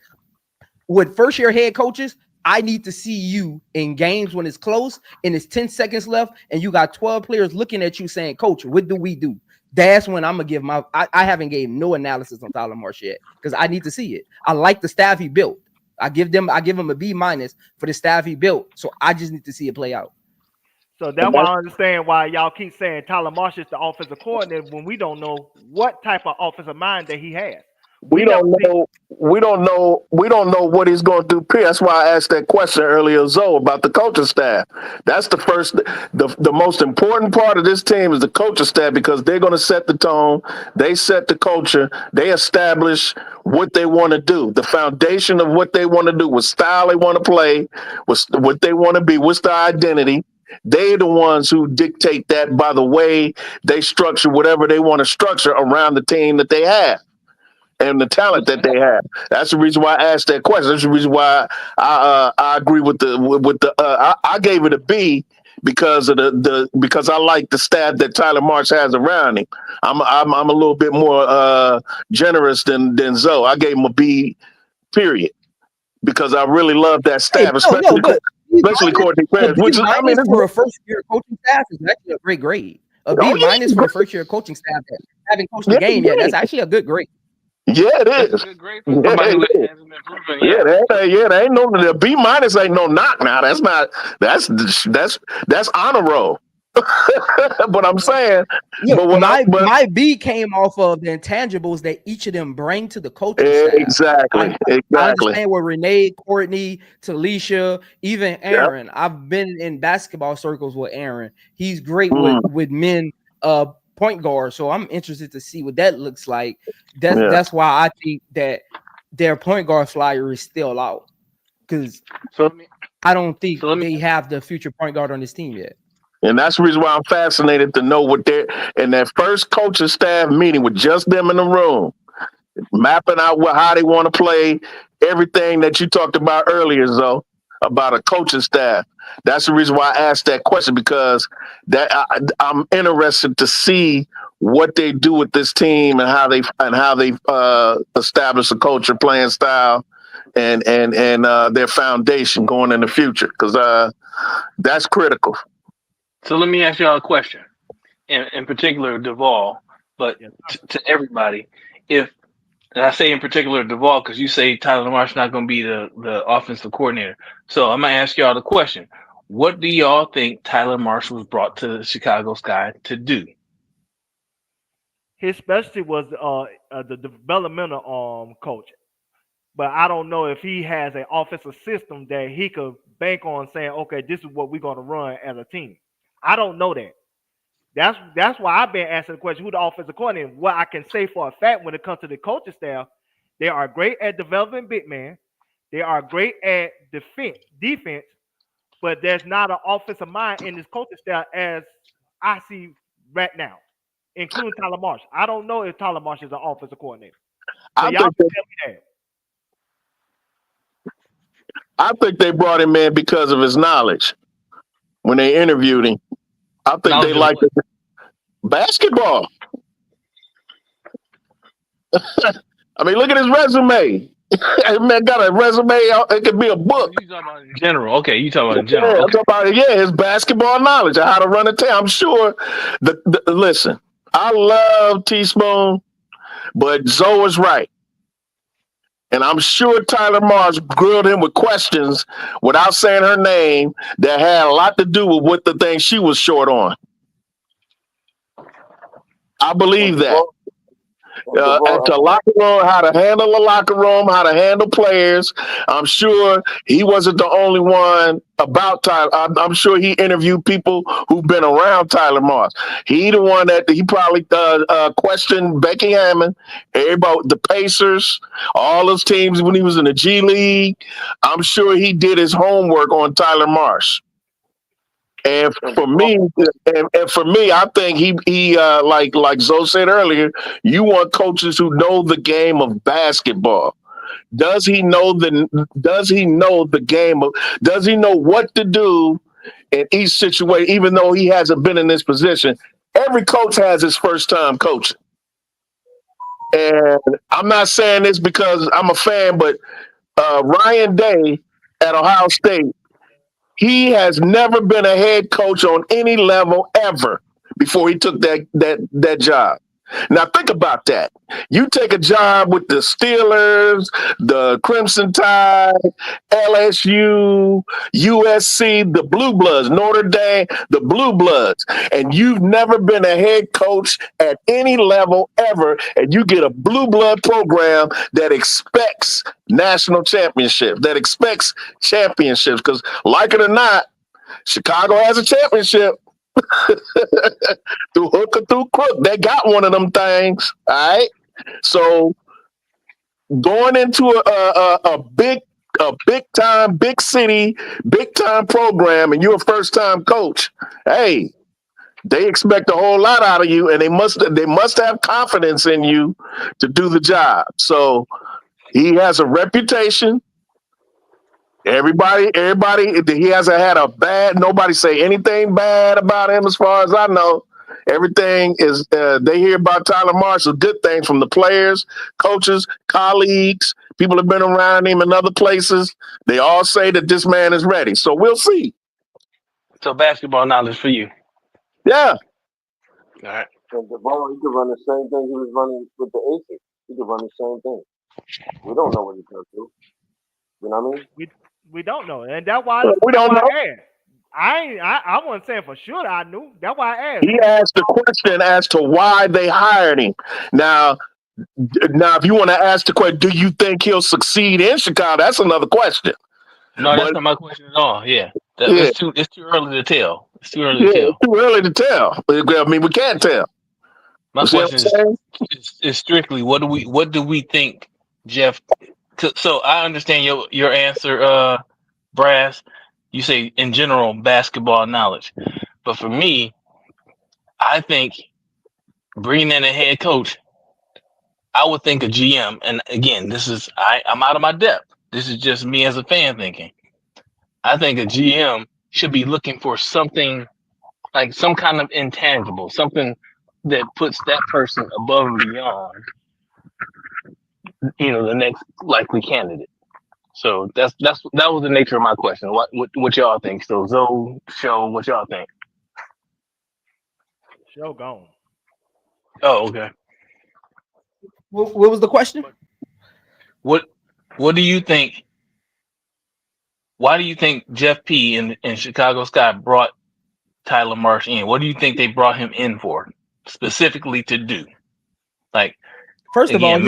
With first year head coaches, I need to see you in games when it's close and it's 10 seconds left and you got 12 players looking at you saying, Coach, what do we do? That's when I'm going to give I haven't gave no analysis on Tyler Marsh yet because I need to see it. I like the staff he built. I give him a B- for the staff he built. So I just need to see it play out. So that's why I understand why y'all keep saying Tyler Marsh is the offensive coordinator when we don't know what type of offensive mind that he has. We don't know what he's going to do. That's why I asked that question earlier, Zoe, about the coaching staff. That's the most important part of this team is the coaching staff because they're going to set the tone. They set the culture. They establish what they want to do, the foundation of what they want to do, what style they want to play, what they want to be, what's their identity. They're the ones who dictate that by the way they structure whatever they want to structure around the team that they have. And the talent that they have. That's the reason why I asked that question. That's the reason why I agree with I gave it a B because of because I like the staff that Tyler Marsh has around him. I'm a little bit more generous than Zoe. I gave him a B, period, because I really love that staff, especially Courtney Perez. Which I mean, for a first year coaching staff is actually a great grade. A B- for the first year coaching staff that haven't coached the game yet. That's actually a good grade. Yeah, it is. There ain't no the B- ain't no knock now. That's not that's honor roll. But I'm saying, my B came off of the intangibles that each of them bring to the coaching staff. Exactly. I understand where Renee, Courtney, Talisha, even Aaron. Yep. I've been in basketball circles with Aaron. He's great with men point guard, so I'm interested to see what that looks like. That's why I think that their point guard flyer is still out because I don't think they have the future point guard on this team yet. And that's the reason why I'm fascinated to know what they're in that first coaching staff meeting with just them in the room, mapping out how they want to play, everything that you talked about earlier, Zoe, about a coaching staff. That's the reason why I asked that question because I'm interested to see what they do with this team and how they establish a culture, playing style, and their foundation going in the future because that's critical. So let me ask y'all a question, in particular Duvall, but to everybody, and I say in particular Duvall because you say Tyler Marsh not going to be the offensive coordinator. So I'm going to ask y'all the question. What do y'all think Tyler Marsh was brought to the Chicago Sky to do? His specialty was the developmental coach. But I don't know if he has an offensive system that he could bank on saying, okay, this is what we're going to run as a team. I don't know that. That's why I've been asking the question, who the offensive coordinator? What I can say for a fact when it comes to the coaching staff, they are great at developing big men. They are great at defense, but there's not an offensive mind in this coaching staff as I see right now, including Tyler Marsh. I don't know if Tyler Marsh is an offensive coordinator. So y'all can tell me that. I think they brought him in because of his knowledge. When they interviewed him, I think they liked basketball. I mean, look at his resume. Man got a resume. It could be a book. You talking about in general? Okay, you talking about in Yeah, general? I'm Okay. talking about his basketball knowledge and how to run a team. I'm sure. Listen, I love Teaspoon, but Zoe is right. And I'm sure Tyler Marsh grilled him with questions without saying her name that had a lot to do with what the thing she was short on. I believe that. At the locker room, how to handle the locker room, how to handle players. I'm sure he wasn't the only one about Tyler. I'm sure he interviewed people who've been around Tyler Moss. He the one that he probably questioned Becky Hammond, everybody, the Pacers, all those teams when he was in the G League. I'm sure he did his homework on Tyler Marsh. And for me, I think he like Zoe said earlier, you want coaches who know the game of basketball. Does he know the game of? Does he know what to do in each situation? Even though he hasn't been in this position, every coach has his first time coaching. And I'm not saying this because I'm a fan, but Ryan Day at Ohio State. He has never been a head coach on any level ever before he took that job. Now think about that. You take a job with the Steelers, the Crimson Tide, LSU, USC, the Blue Bloods, Notre Dame, the Blue Bloods, and you've never been a head coach at any level ever, and you get a Blue Blood program that expects national championships, that expects championships, because like it or not, Chicago has a championship. Through hook or through crook, they got one of them things. All right. So going into a big time, big city, big time program, and you're a first time coach, hey, they expect a whole lot out of you, and they must have confidence in you to do the job. So he has a reputation. Everybody, he hasn't had nobody say anything bad about him as far as I know. Everything is, they hear about Tyler Marshall, good things from the players, coaches, colleagues, people have been around him in other places. They all say that this man is ready. So we'll see. So basketball knowledge for you. Yeah. All right. And DeVon, he could run the same thing he was running with the Aces. He could run the same thing. We don't know what he's going to do. You know what I mean? We don't know, and that's why We don't know. I wasn't saying for sure that I knew. That's why I asked. He asked the question as to why they hired him. Now, if you want to ask the question, do you think he'll succeed in Chicago? That's another question. No, that's not my question at all. Yeah. It's too early to tell. It's too early to tell. It's too early to tell. I mean, we can't tell. My question is strictly what do we think, Jeff? So I understand your answer, Brass. You say in general basketball knowledge, but for me, I think bringing in a head coach, I would think a GM. And again, I'm out of my depth. This is just me as a fan thinking. I think a GM should be looking for something like some kind of intangible, something that puts that person above and beyond, the next likely candidate. So that was the nature of my question. What y'all think? So Zoe, Show, what y'all think? Show gone. Oh, okay. What was the question? What do you think? Why do you think Jeff P and Chicago Sky brought Tyler Marsh in? What do you think they brought him in for, specifically to do? Like, First of all,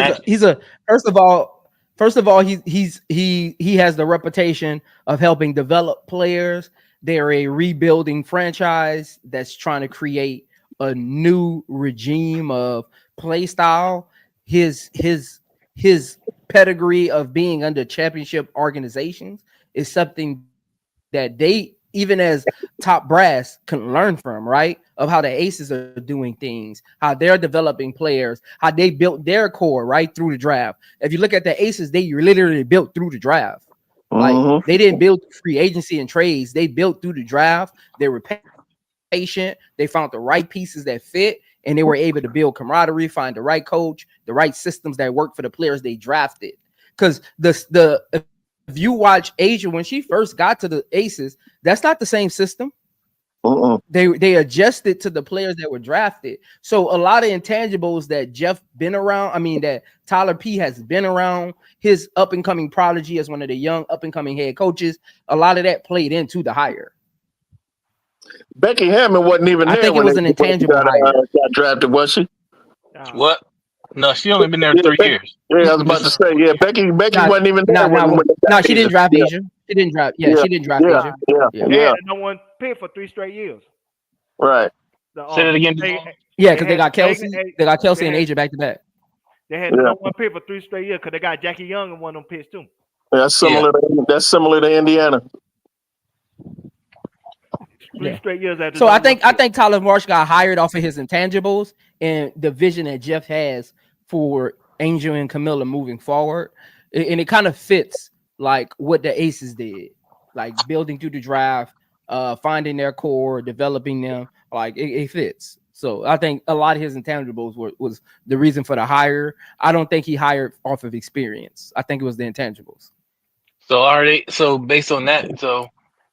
he has the reputation of helping develop players. They're a rebuilding franchise that's trying to create a new regime of play style. His pedigree of being under championship organizations is something that they, even as top brass, can learn from, right? Of how the Aces are doing things, how they're developing players, how they built their core right through the draft. If you look at the Aces, they literally built through the draft. Like they didn't build free agency and trades. They built through the draft. They were patient. They found the right pieces that fit, and they were able to build camaraderie, find the right coach, the right systems that work for the players they drafted. Because if you watch Asia when she first got to the Aces, that's not the same system. They adjusted to the players that were drafted. So a lot of intangibles that Jeff been around, that Tyler P has been around, his up and coming prodigy as one of the young up and coming head coaches, a lot of that played into the hire. Becky Hammond wasn't even there. I think it was an intangible hire. Got drafted, was she? What? No, she only been there 3 years. Yeah, I was about to say, Becky wasn't even there. No, she didn't draft Asia. She didn't draft. Yeah, she didn't draft Asia. Yeah. No one picked for 3 straight years. Right. Say that again. Because they got Kelsey. They got Kelsey and Asia back to back. They had no one pick for 3 straight years because they got Jackie Young in one of them picks too. That's similar. That's similar to Indiana. 3 straight years after. So I think Tyler Marsh got hired off of his intangibles and the vision that Jeff has for Angel and Camila moving forward, and it kind of fits like what the Aces did, like building through the draft, finding their core, developing them. Like it fits. So I think a lot of his intangibles was the reason for the hire. I don't think he hired off of experience. I think it was the intangibles. So so based on that, so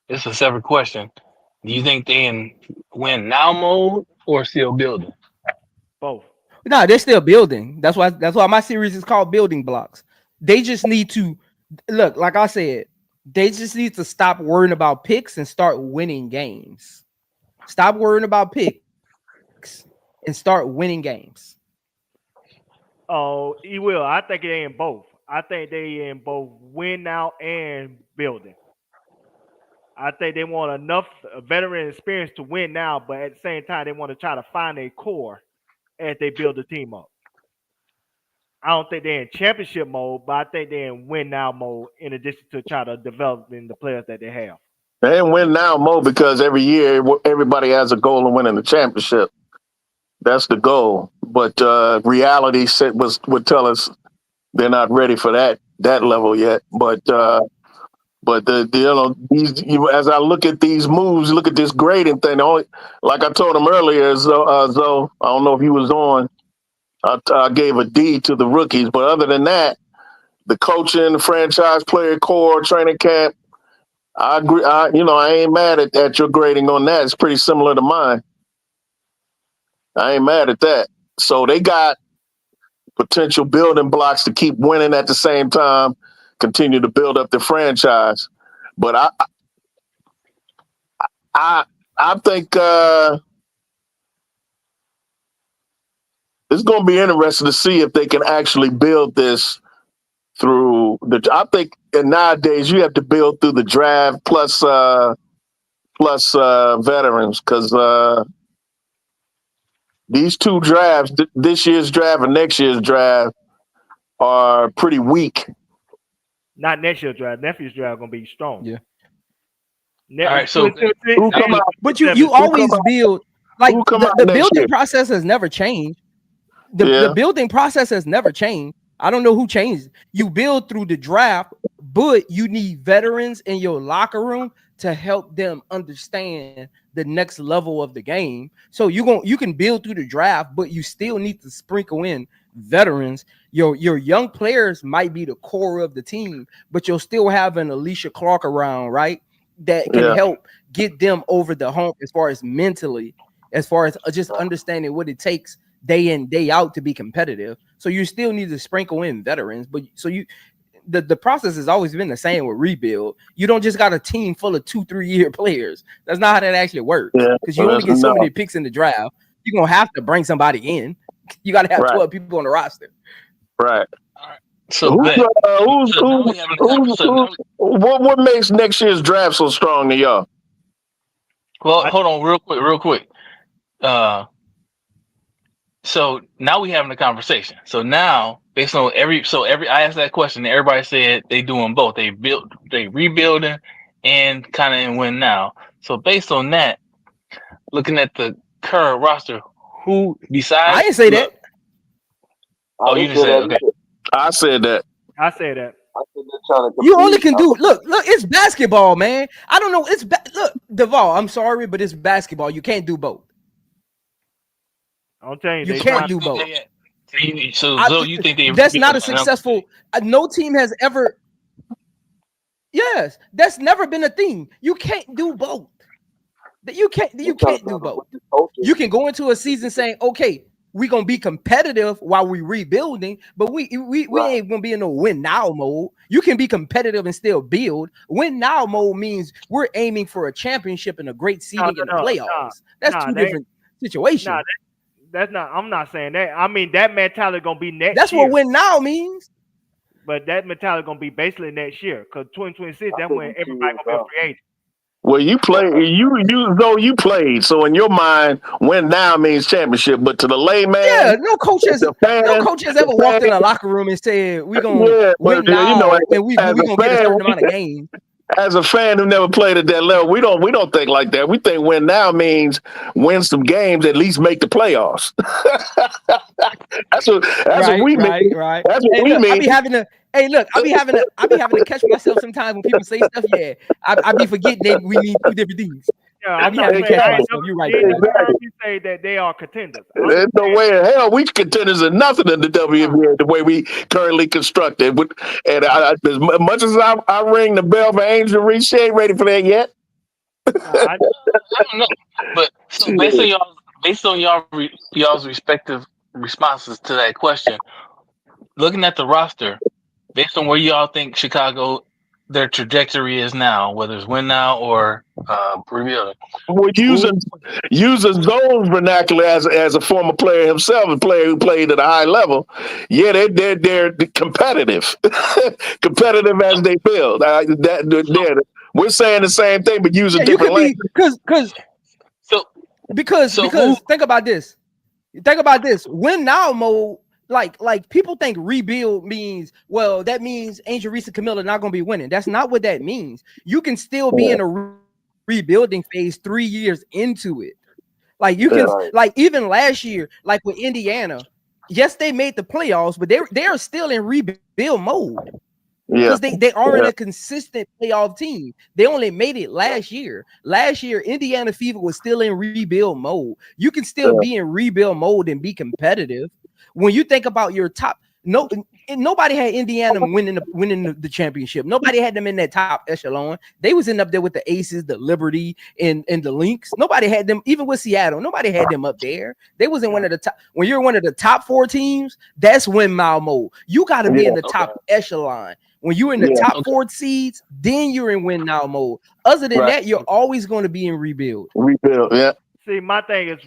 it's a separate question. Do you think they in win now mode or still building? Both. No, they're still building. That's why my series is called Building Blocks. They just need to look, like I said, they just need to stop worrying about picks and start winning games. Stop worrying about picks and start winning games. Oh, he will. I think they in both. I think they in both win now and building. I think they want enough veteran experience to win now, but at the same time, they want to try to find a core as they build the team up. I don't think they're in championship mode, but I think they're in win now mode in addition to try to develop in the players that they have. They in win now mode because every year everybody has a goal of winning the championship. That's the goal. But reality would tell us they're not ready for that level yet. But as I look at these moves, look at this grading thing. Like I told him earlier, Zoe, I don't know if he was on. I gave a D to the rookies, but other than that, the coaching, the franchise player core, training camp, I agree. I ain't mad at your grading on that. It's pretty similar to mine. I ain't mad at that. So they got potential building blocks to keep winning at the same time, continue to build up the franchise. But I think it's going to be interesting to see if they can actually build this through I think nowadays you have to build through the draft plus veterans, because these 2 drafts, this year's draft and next year's draft, are pretty weak. Not next year's draft. Nephew's draft gonna be strong. Yeah. All right. So, but you always build like the building process has never changed. The building process has never changed. I don't know who changed. You build through the draft, but you need veterans in your locker room to help them understand the next level of the game. So you can build through the draft, but you still need to sprinkle in veterans. Your young players might be the core of the team, but you'll still have an Alicia Clark around, right? That can help get them over the hump as far as mentally, as far as just understanding what it takes day in, day out to be competitive. So you still need to sprinkle in veterans, but the process has always been the same with rebuild. You don't just got a team full of 2-3 year players. That's not how that actually works. Because you only get so many picks in the draft. You're gonna have to bring somebody in. You got to have 12 people on the roster. Right. All right. So what makes next year's draft so strong to y'all? Well, hold on, real quick. So now we having a conversation. So now, based on I asked that question, and everybody said they doing both. They rebuilding and kind of in win now. So based on that, looking at the current roster, who besides I didn't say that. Oh, you just said okay. I said that. I said that. You only can do look. It's basketball, man. I don't know. Look, Duvall. I'm sorry, but it's basketball. You can't do both. I'm telling you, You they can't trying- do both. So you think they? That's not a successful. No team has ever. Yes, that's never been a thing. You can't do both. You can't do both. You can go into a season saying, okay, we're gonna be competitive while we rebuilding, but we ain't gonna be in no win now mode. You can be competitive and still build. Win now mode means we're aiming for a championship and a great seeding in the playoffs. That's two different situations. That's not. I'm not saying that. I mean, that mentality gonna be next. That's year. what win now means. But that mentality gonna be basically next year, because 2026, that's when everybody gonna be a free agent. Well, you played. So in your mind, win now means championship. But to the layman, no coach has ever walked in a locker room and said we're gonna win now, and we gonna get a certain amount of games. As a fan who never played at that level, we don't think like that. We think win now means win some games, at least make the playoffs. that's what we mean. Right. That's what we mean. I be having to catch myself sometimes when people say stuff. Yeah, I be forgetting that we mean two different things. Yeah, I be having to catch myself. You're right. You say that they are contenders. There's no way in hell we contenders are nothing in the WNBA the way we currently constructed. And as much as I ring the bell for Angel Reese, she ain't ready for that yet. I don't know, but so based on y'all's respective responses to that question, looking at the roster, based on where y'all think Chicago their trajectory is now, whether it's win now or rebuilding. We're using Zone's vernacular as a former player himself, a player who played at a high level. Yeah, they're competitive, competitive as they build. We're saying the same thing, but using different language. Because think about this. Win now mode. Like people think rebuild means, well, that means Angel Reese and Camila not gonna be winning. That's not what that means. You can still be in a rebuilding phase 3 years into it. Like you can, like even last year, like with Indiana, yes, they made the playoffs, but they are still in rebuild mode. Because they aren't a consistent playoff team. They only made it last year. Last year, Indiana Fever was still in rebuild mode. You can still be in rebuild mode and be competitive. When you think about your top, nobody had Indiana winning the championship. Nobody had them in that top echelon. They was up there with the Aces, the Liberty, and the Lynx. Nobody had them, even with Seattle. Nobody had them up there. They was in one of the top. When you're one of the top 4 teams, that's win now mode. You got to be in the top echelon. When you're in the top 4 seeds, then you're in win now mode. Other than that, you're always going to be in rebuild. See, my thing is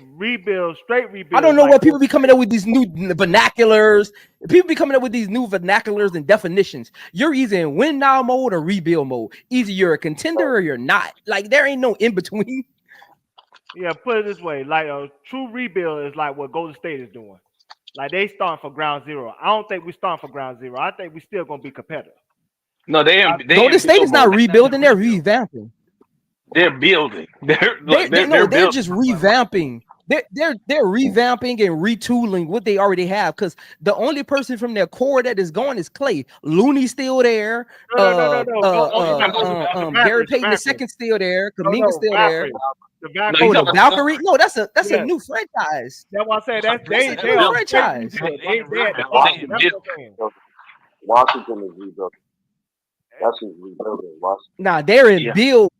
straight rebuild. I don't know what people be coming up with these new vernaculars. People be coming up with these new vernaculars and definitions. You're either in win now mode or rebuild mode. Either you're a contender or you're not. Like there ain't no in between. Yeah, put it this way: like a true rebuild is like what Golden State is doing. Like they starting for ground zero. I don't think we starting for ground zero. I think we still gonna be competitive. No, Golden State is not rebuilding; they're revamping. They're building. They're just revamping. They're revamping and retooling what they already have. Because the only person from their core that is gone is Clay. Looney's still there. No. Gary Payton II still there. Kaminga's still there. The Valkyrie. No, that's a new franchise. That's why I say that's a new franchise. Washington is rebuilding. That's who's rebuilding. Washington. Nah, they're in build.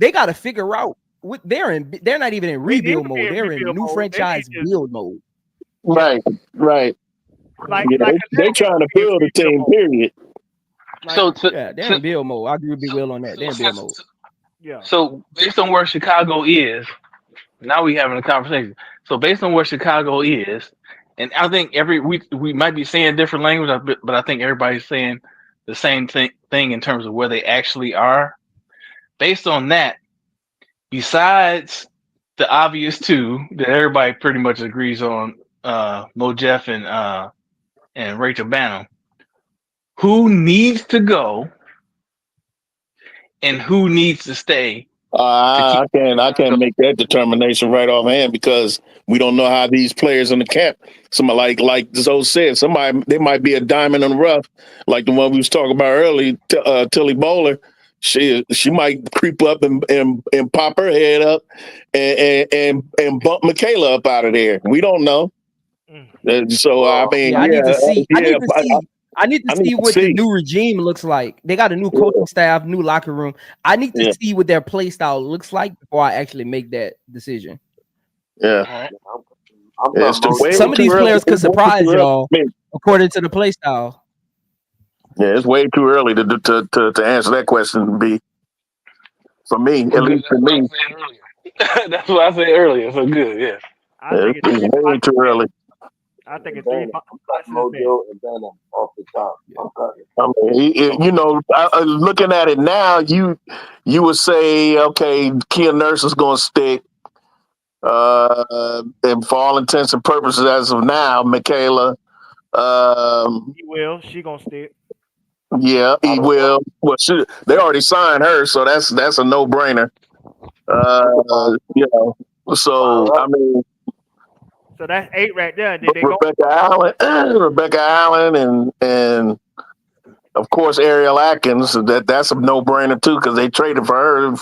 They got to figure out what they're not even in rebuild mode. They're in new franchise build mode. Right. They're trying to build a team, period. They're in build mode. I agree with Big Will on that. They're in build mode. Yeah. So based on where Chicago is, now we having a conversation. So based on where Chicago is, and I think we might be saying different language, but I think everybody's saying the same thing in terms of where they actually are. Based on that, besides the obvious two that everybody pretty much agrees on, Mo Jeff and Rachel Banham, who needs to go and who needs to stay? I can't make that determination right offhand because we don't know how these players in the camp. Somebody like Zoe said, they might be a diamond in the rough, like the one we was talking about earlier, Tilly Bowler. She might creep up and pop her head up and bump Michaela up out of there. We don't know. So I mean, I need to see. I need to I need see to what see. the new regime looks like. They got a new coaching staff, new locker room. I need to see what their play style looks like before I actually make that decision. Yeah. Some of these players could surprise y'all according to the play style. Yeah, it's way too early to answer that question. B. For me, at least for me. That's what I said earlier. So good, yeah. I think it's way too early. I think it's 3 spots. Mojo and Banner off the top. I mean, you know, looking at it now, you would say, okay, Kia Nurse is going to stick. And for all intents and purposes, as of now, Michaela. He will. She gonna stick. Yeah, he will. Well, they already signed her, so that's a no-brainer. You know, so I mean, so that's 8 right there. Did they Rebecca Allen, and of course Ariel Atkins. That's a no-brainer too because they traded for her,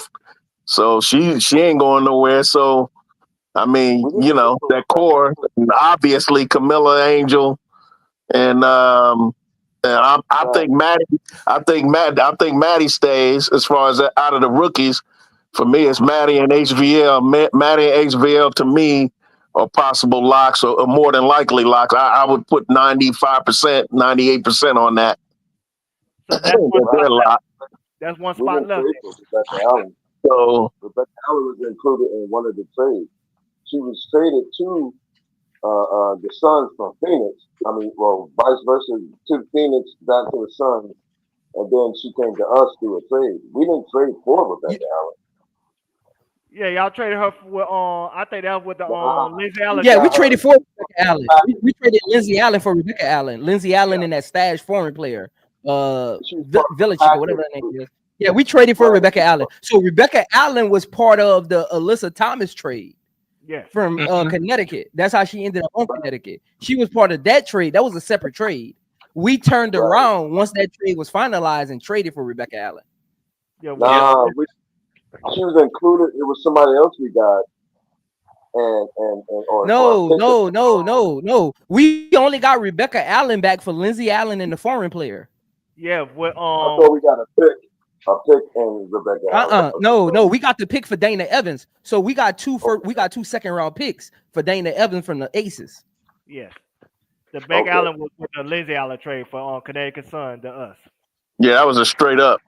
so she ain't going nowhere. So I mean, you know, that core, obviously Camilla Angel, and I think Maddie stays as far as out of the rookies. For me, it's Maddie and HVL. Maddie and HVL to me are possible locks or more than likely locks. I would put 95%, 98% on that. So that's one spot left. That's one spot left. So Rebecca Allen was included in one of the trades. She was traded to the Suns from Phoenix. I mean, well, vice versa, to Phoenix, back to the Suns, and then she came to us through a trade. We didn't trade for Rebecca Allen. Yeah, y'all traded her with I think that was with the Lindsay Allen. Yeah, we traded for Rebecca Allen. We traded Lindsay Allen for Rebecca Allen. Lindsay Allen and that stash foreign player, Village or whatever that name is. Yeah, we traded for Rebecca Allen. So Rebecca Allen was part of the Alyssa Thomas trade. Yes. From Connecticut. That's how she ended up on Connecticut. She was part of that trade. That was a separate trade. We turned around once that trade was finalized and traded for Rebecca Allen. Yeah, she was included. It was somebody else we got. No. We only got Rebecca Allen back for Lindsay Allen and the foreign player. Yeah, I thought we got a pick and Rebecca Allen. No, we got the pick for Dana Evans. So we got two second round picks for Dana Evans from the Aces. Yes. The Rebecca Allen was with the Lindsay Allen trade for Connecticut Sun to us. Yeah, that was a straight up.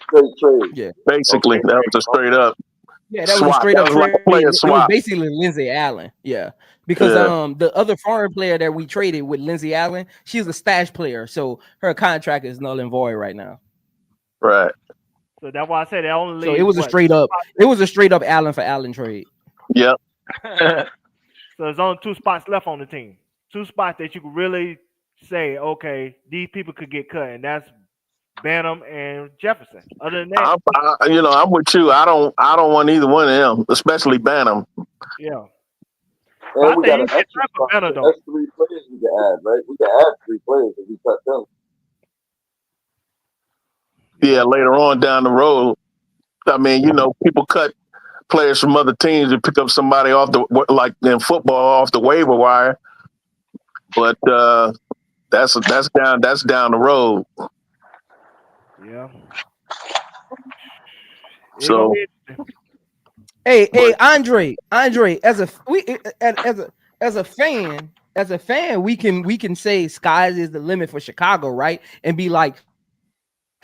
Straight trade. Yeah. Basically, that was a straight up. Yeah, that was a straight up trade. It was basically Lindsay Allen. Yeah. Because the other foreign player that we traded with Lindsay Allen, she's a stash player. So her contract is null and void right now. Right. So that's why I said that only. So it was a straight up. It was a straight up Allen for Allen trade. Yep. So there's only 2 spots left on the team. 2 spots that you could really say, okay, these people could get cut, and that's Banham and Jefferson. Other than that, I'm with you. I don't want either one of them, especially Banham. Yeah. And we got an extra spot. That's 3 players we can add, right? We can add 3 players if we cut them. Yeah, later on down the road. I mean, people cut players from other teams to pick up somebody off like in football off the waiver wire. But that's down the road. Yeah. So hey, Andre, as a fan, we can say skies is the limit for Chicago, right? And be like,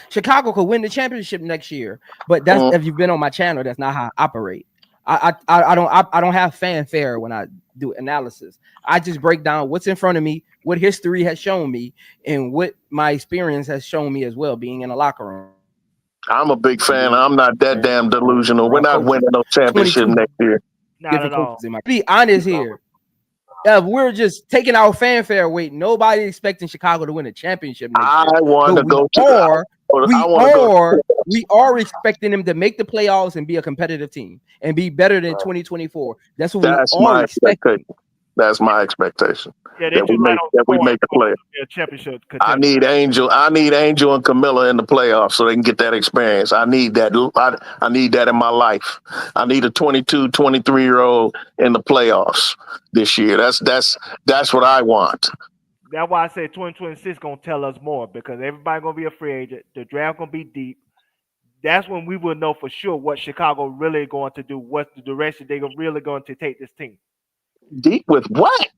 Chicago could win the championship next year. But that's if you've been on my channel, that's not how I operate. I don't have fanfare when I do analysis. I just break down what's in front of me, what history has shown me, and what my experience has shown me as well, being in a locker room. I'm a big fan. I'm not that damn delusional. We're not winning no championship next year. Not at all. Be honest here. If we're just taking our fanfare weight, nobody expecting Chicago to win a championship next year. We are expecting them to make the playoffs and be a competitive team and be better than 2024. That's what we are expecting. That's my expectation. Yeah, they That we too light on we make a play. a championship I contender. need Angel and Camila in the playoffs so they can get that experience. I need that. I need that in my life. I need a 22, 23-year-old in the playoffs this year. That's what I want. That's why I said 2026 gonna tell us more because everybody gonna be a free agent. The draft gonna be deep. That's when we will know for sure what Chicago really going to do, what the direction they're really going to take this team. Deep with what?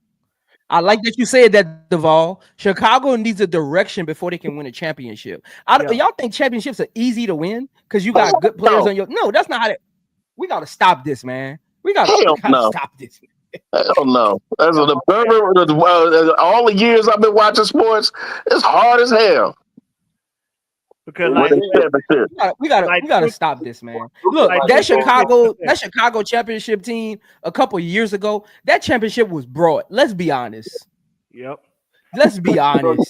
I like that you said that, Duvall. Chicago needs a direction before they can win a championship. Y'all think championships are easy to win because you got good players on your? No, that's not how. We got to stop this, man. We got to stop this. Hell no. As an observer, all the years I've been watching sports, it's hard as hell. Because we gotta stop this, man. Look, that Chicago championship team a couple years ago, that championship was brought. Let's be honest. Yep. Let's be honest.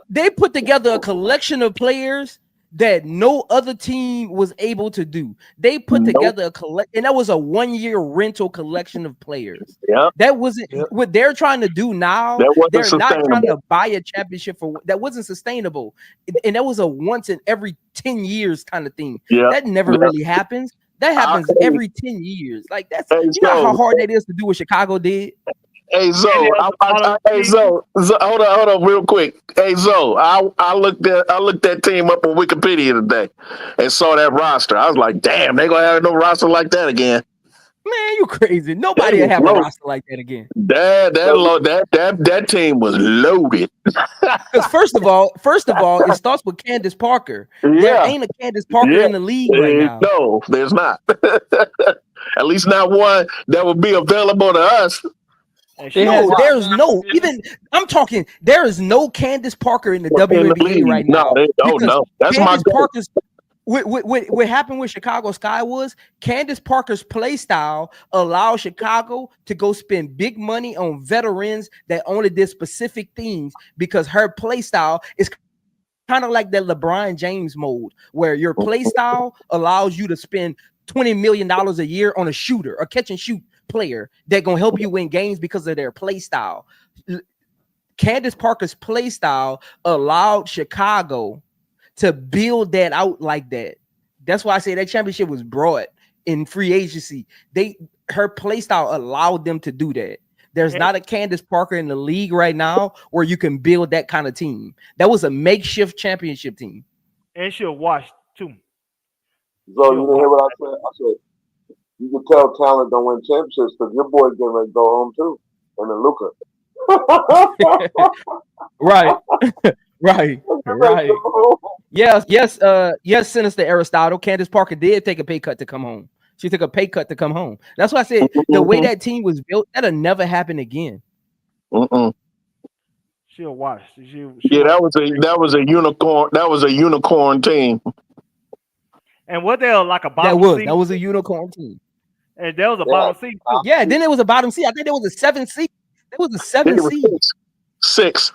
They put together a collection of players that no other team was able to do. They put together and that was a 1-year rental collection of players. Yeah, that wasn't what they're trying to do now. They're not trying to buy a championship that wasn't sustainable, and that was a once in every 10 years kind of thing. Yeah, that never really happens. That happens every 10 years. Like that's you know how hard that is to do what Chicago did. Hey Zoe, hold on, real quick. Hey Zoe, I looked that team up on Wikipedia today and saw that roster. I was like, damn, they gonna have no roster like that again. Man, you crazy? Nobody will have a roster like that again. That team was loaded. Because first of all, it starts with Candace Parker. Yeah. There ain't a Candace Parker in the league right now. No, there's not. At least not one that would be available to us. No, there is no Candace Parker in the WNBA right now. No, that's Candace Parker's. What happened with Chicago Sky was Candace Parker's play style allowed Chicago to go spend big money on veterans that only did specific things because her play style is kind of like that LeBron James mode where your play style allows you to spend $20 million a year on a shooter, a catch and shoot player that gonna help you win games because of their play style. Candace Parker's play style allowed Chicago to build that out like that. That's why I say that championship was brought in free agency. Her play style allowed them to do that. There's not a Candace Parker in the league right now where you can build that kind of team. That was a makeshift championship team. And she'll wash too. So you didn't hear what I said? I said you can tell talent don't win championships because your boy getting ready to go home too. And then Luka. Right. Yes, Sinister Aristotle. Candace Parker did take a pay cut to come home. She took a pay cut to come home. That's why I said the way that team was built, that'll never happen again. She'll wash. That was a unicorn. That was a unicorn team. And what they were like a bottom seed? That was a unicorn team. And there was a bottom seed too. Yeah, then it was a bottom seed. I think there was a 7th seed. There was a 7th seed. 6.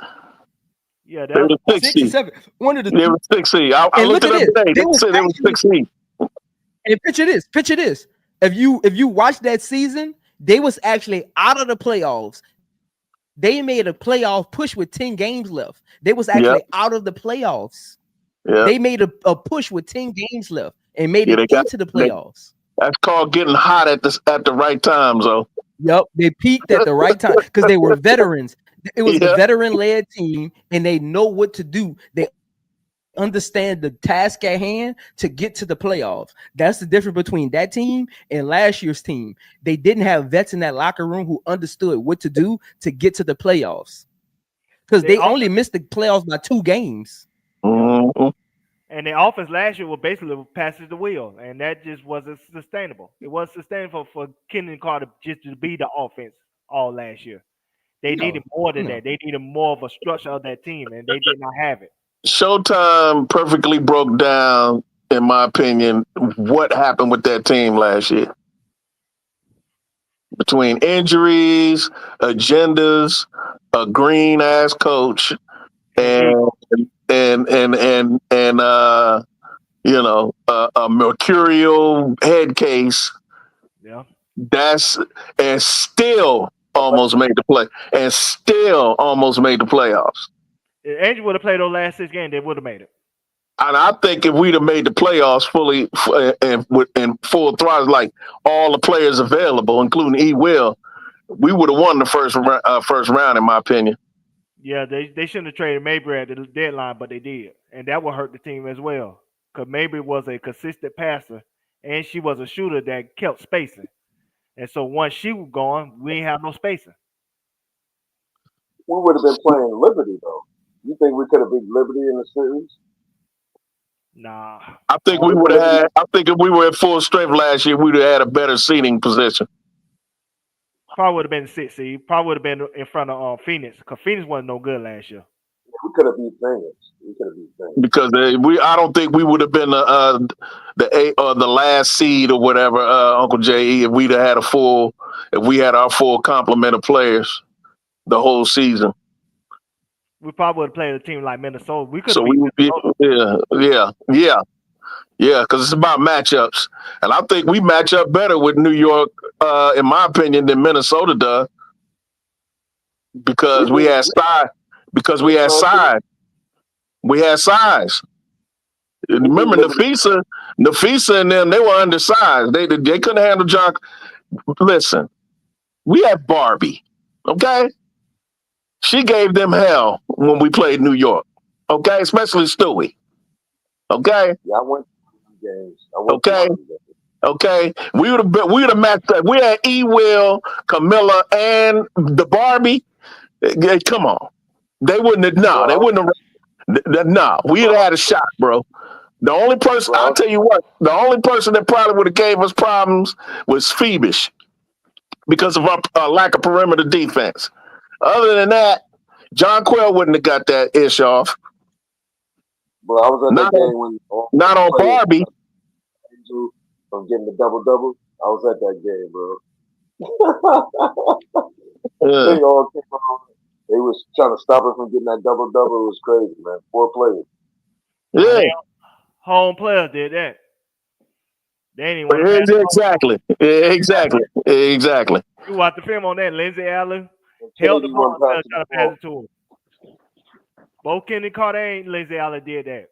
Yeah, that was 6 or 7. One of the they were 6 seed. I looked at it today. They said they were 6 seed. And picture this. If you watch that season, they was actually out of the playoffs. They made a playoff push with 10 games left. They was actually out of the playoffs. Yeah. They made a push with 10 games left and made it into the playoffs. That's called getting hot at the right time, though. Yep, they peaked at the right time because they were veterans. It was a veteran-led team, and they know what to do. They understand the task at hand to get to the playoffs. That's the difference between that team and last year's team. They didn't have vets in that locker room who understood what to do to get to the playoffs because they only missed the playoffs by 2 games. Mm-hmm. And the offense last year was basically passes the wheel, and that just wasn't sustainable. It wasn't sustainable for Kenan Carter just to be the offense all last year. They needed more than that. They needed more of a structure of that team, and they did not have it. Showtime perfectly broke down, in my opinion, what happened with that team last year. Between injuries, agendas, a green ass coach, and a mercurial head case. Yeah. And still almost made the play. And still almost made the playoffs. If Angel would have played those last 6 games, they would have made it. And I think if we'd have made the playoffs fully and in full throttle, like all the players available, including E. Will, we would have won the first round, in my opinion. Yeah, they shouldn't have traded Mabry at the deadline, but they did, and that would hurt the team as well. Because Mabry was a consistent passer, and she was a shooter that kept spacing. And so once she was gone, we didn't have no spacing. We would have been playing Liberty though. You think we could have beat Liberty in the series? Nah. I think we would have had. I think if we were at full strength last year, we'd have had a better seating position. Probably would have been 6 seed. Probably would have been in front of Phoenix, because Phoenix wasn't no good last year. We could have beat Phoenix. Because I don't think we would have been the 8 or the last seed or whatever, Uncle J.E. If we had our full complement of players the whole season. We probably would have played a team like Minnesota. We could. So we would be, because it's about matchups, and I think we match up better with New York, in my opinion, than Minnesota does, because we had size. Because we had size. We had size. Remember, Nafisa and them, they were undersized. They couldn't handle John. Listen, we had Barbie, okay? She gave them hell when we played New York, okay? Especially Stewie, okay? Yeah, I went to games. Okay. We would have matched up. We had E. Will, Camilla, and the Barbie. Come on, they wouldn't have. No, they wouldn't have. No, we'd have had a shot, bro. The only person, I'll tell you what, the only person that probably would have gave us problems was Phoebish because of our lack of perimeter defense. Other than that, John Quell wouldn't have got that ish off. But I was at that game when not on Barbie. From getting the double. I was at that game, bro. They all came on. They was trying to stop us from getting that double. It was crazy, man. 4 players. Yeah. Home players did that. They ain't even Exactly. You watch the film on that. Lindsay Allen held the ball trying to pass it to him. Both Kenny Carter and Lindsay Allen did that.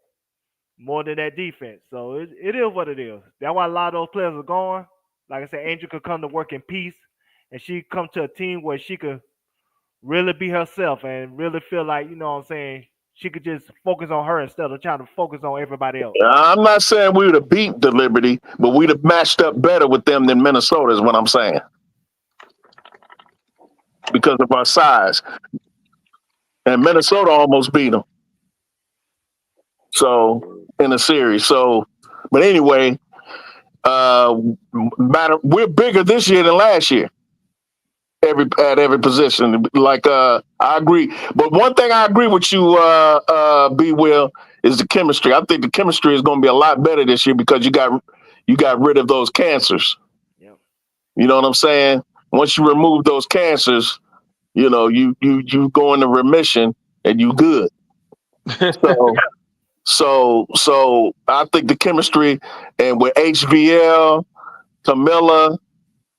More than that defense. So it is what it is. That's why a lot of those players are gone. Like I said, Angel could come to work in peace, and she come to a team where she could really be herself and really feel like, you know what I'm saying, she could just focus on her instead of trying to focus on everybody else. I'm not saying we would have beat the Liberty, but we'd have matched up better with them than Minnesota is what I'm saying. Because of our size. And Minnesota almost beat them. So, in a series. So, but anyway, we're bigger this year than last year. At every position. Like I agree. But one thing I agree with you, B. Will, is the chemistry. I think the chemistry is gonna be a lot better this year because you got rid of those cancers. Yep. You know what I'm saying? Once you remove those cancers, you know, you go into remission and you good. So I think the chemistry, and with HVL, Camilla,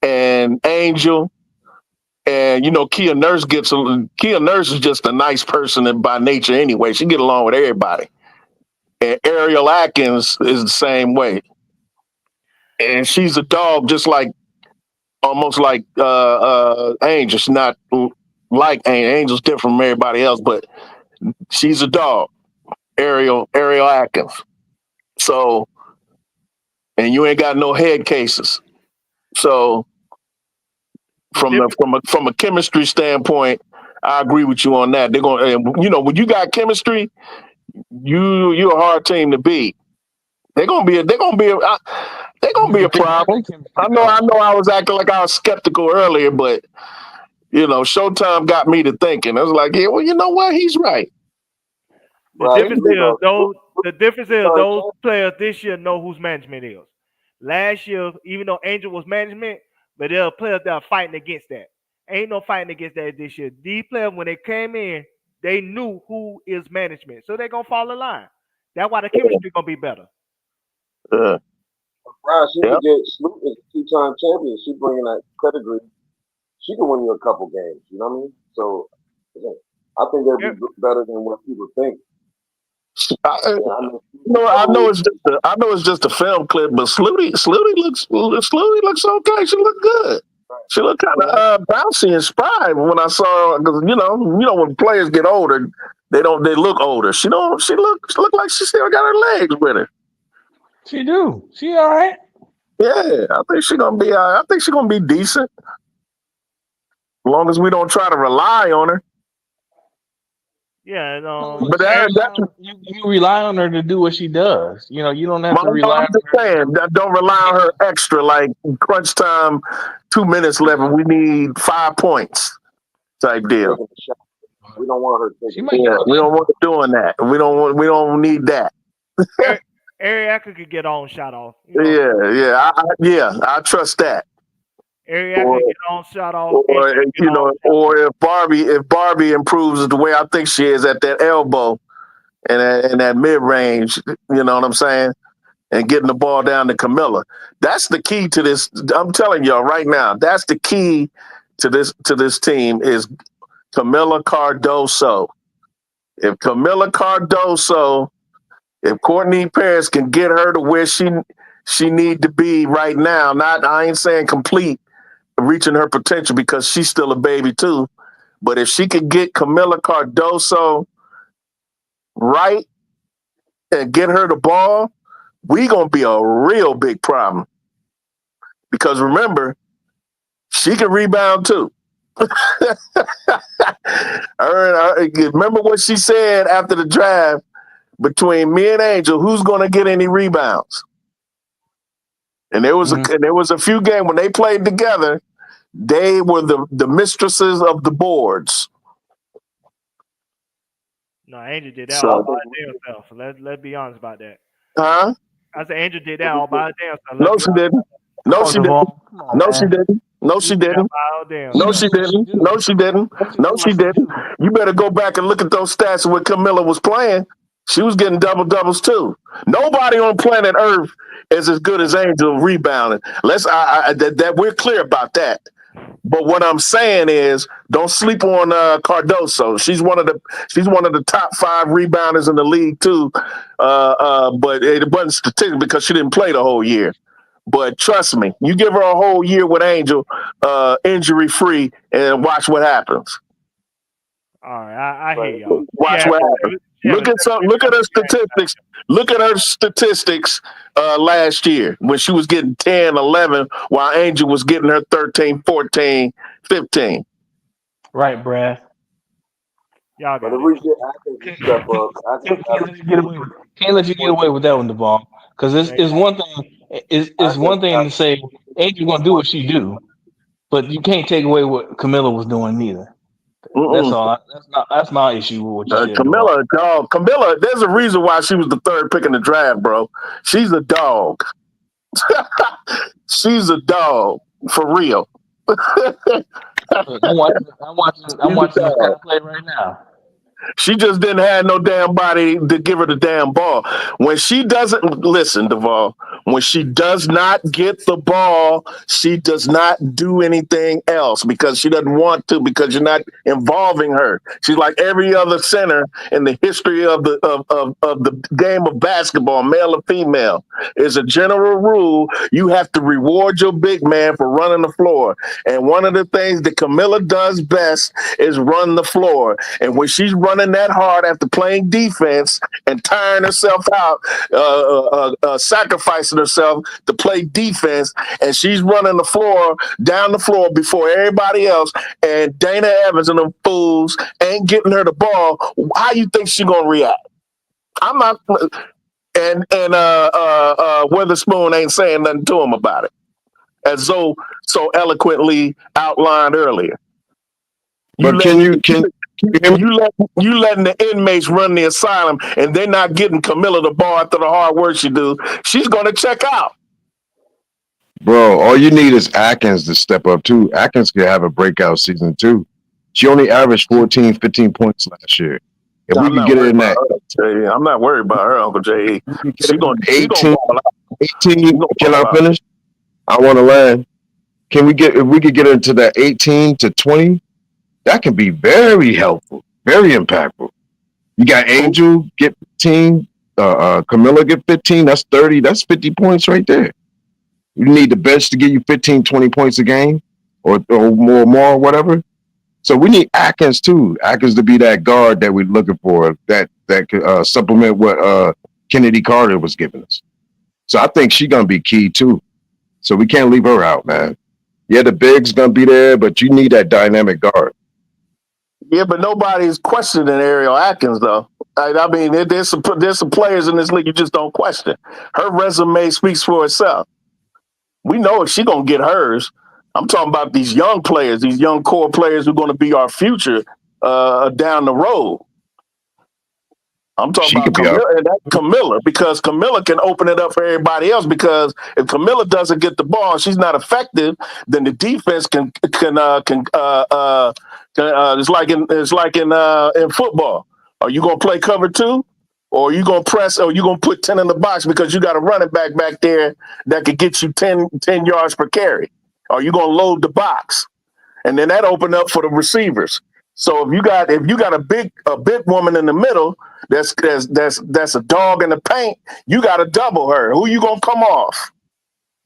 and Angel, and you know, Kia Nurse is just a nice person by nature anyway. She get along with everybody. And Ariel Atkins is the same way. And she's a dog, just almost like Angel. She's not like Angel. Angel's different from everybody else, but she's a dog. Ariel Atkins. So, and you ain't got no head cases. So, from a chemistry standpoint, I agree with you on that. They're going, you know, when you got chemistry, you're a hard team to beat. They're gonna be a problem. I know. I was acting like I was skeptical earlier, but you know, Showtime got me to thinking. I was like, yeah, well, you know what? He's right. The difference is those players this year know whose management is. Last year, even though Angel was management, but there are players that are fighting against that. Ain't no fighting against that this year. These players, when they came in, they knew who is management, so they're gonna fall in line. That's why the chemistry gonna be better. Brian, she could get Snoop is a 2-time champion. She bringing that pedigree. She can win you a couple games. You know what I mean? So I think they'll be better than what people think. I know it's just a film clip, but Sluty looks okay. She looked good. She looked kind of bouncy and spry when I saw her, because you know when players get older, they look older. She looked like she still got her legs with her. She do. She all right. Yeah, I think she's gonna be. I think she's gonna be decent, as long as we don't try to rely on her. Yeah, but you rely on her to do what she does. You know, you don't have to rely on her. Don't rely on her extra, like crunch time, 2 minutes left, and we need 5 points type deal. We don't want her. We don't want her doing that. We don't need that. Ariaka could get on shot off. I trust that. Ariaka could get on shot off. Or if Barbie improves the way I think she is at that elbow and that mid range, you know what I'm saying, and getting the ball down to Camila. That's the key to this. I'm telling y'all right now. That's the key to this team is Camila Cardoso. If Camila Cardoso, if Courtney Paris can get her to where she need to be right now, I ain't saying complete, reaching her potential because she's still a baby too. But if she could get Camila Cardoso right and get her the ball, we gonna be a real big problem. Because remember, she can rebound too. Remember what she said after the draft, between me and Angel, who's gonna get any rebounds? And there was a few games when they played together, they were the mistresses of the boards. No, Angel did that all by herself. So let's be honest about that. Huh? I said Angel did that all by herself. No, she didn't. No, she didn't. No, she didn't. No, she didn't. No, she didn't. No, she didn't. No, she didn't. You better go back and look at those stats when Camila was playing. She was getting double-doubles too. Nobody on planet Earth is as good as Angel rebounding. That we're clear about that. But what I'm saying is, don't sleep on Cardoso. She's one of the top 5 rebounders in the league too. But it wasn't statistic because she didn't play the whole year. But trust me, you give her a whole year with Angel, injury-free, and watch what happens. All right, I hear y'all. Watch what happens. Look at her statistics. Look at her statistics last year when she was getting 10, 11, while Angel was getting her 13, 14, 15. Right, Brad. Y'all got but if we get Atkins to step up, can't let you get away with that one, Devon. Because it's one thing. It's one thing to say Angel's gonna do what she do, but you can't take away what Camila was doing neither. That's all. That's my issue with what you said. Camila, there's a reason why she was the 3rd pick in the draft, bro. She's a dog. She's a dog for real. I'm watching her play right now. She just didn't have no damn body to give her the damn ball. When she doesn't listen, Duvall, when she does not get the ball, she does not do anything else because she doesn't want to, because you're not involving her. She's like every other center in the history of the game of basketball, male or female. Is a general rule. You have to reward your big man for running the floor. And one of the things that Camila does best is run the floor. And when she's running that hard after playing defense and tiring herself out, sacrificing herself to play defense, and she's running the floor, down the floor before everybody else, and Dana Evans and them fools ain't getting her the ball, how you think she gonna react? I'm not, and Witherspoon ain't saying nothing to him about it, as Zoe so eloquently outlined earlier. You letting the inmates run the asylum, and they're not getting Camila the ball after the hard work she do. She's going to check out. Bro, all you need is Atkins to step up too. Atkins could have a breakout season too. She only averaged 14, 15 points last year. If we can get her in that, I'm not worried about her, Uncle J. She's going to 18. 18, can I finish? I want to land. If we could get into that 18 to 20, that can be very helpful, very impactful. You got Angel get 15, Camila get 15, that's 30, that's 50 points right there. You need the bench to give you 15, 20 points a game or more, whatever. So we need Atkins too. Atkins to be that guard that we're looking for, that could supplement what Kennedy Carter was giving us. So I think she's gonna be key too. So we can't leave her out, man. Yeah, the big's gonna be there, but you need that guard. Yeah, but nobody's questioning Ariel Atkins though. I mean, there's some players in this league you just don't question. Her resume speaks for itself. We know if she's gonna get hers. I'm talking about these young players, these young core players who are going to be our future down the road. I'm talking about Camila, because Camila can open it up for everybody else. Because if Camila doesn't get the ball, she's not effective. Then the defense can it's like in football. Are you gonna play cover 2, or are you gonna press, or are you gonna put 10 in the box because you got a running back there that could get you 10 yards per carry? Are you gonna load the box? And then that open up for the receivers. So if you got a big woman in the middle that's a dog in the paint, you got to double her. Who you gonna come off?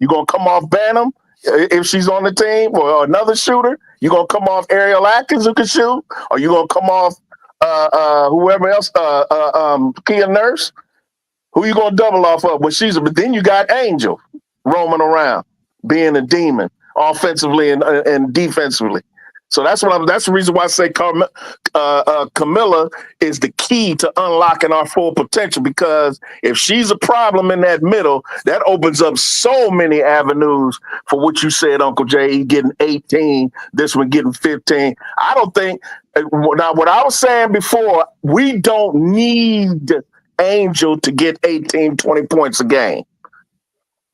You gonna come off Bantam if she's on the team, or another shooter? You gonna come off Ariel Atkins who can shoot, or you gonna come off whoever else, Kia Nurse? Who you gonna double off of? But then you got Angel roaming around, being a demon, offensively and defensively. So that's the reason why I say Camila is the key to unlocking our full potential, because if she's a problem in that middle, that opens up so many avenues for what you said, Uncle Jay, getting 18, this one getting 15. I don't think, now what I was saying before, we don't need Angel to get 18, 20 points a game,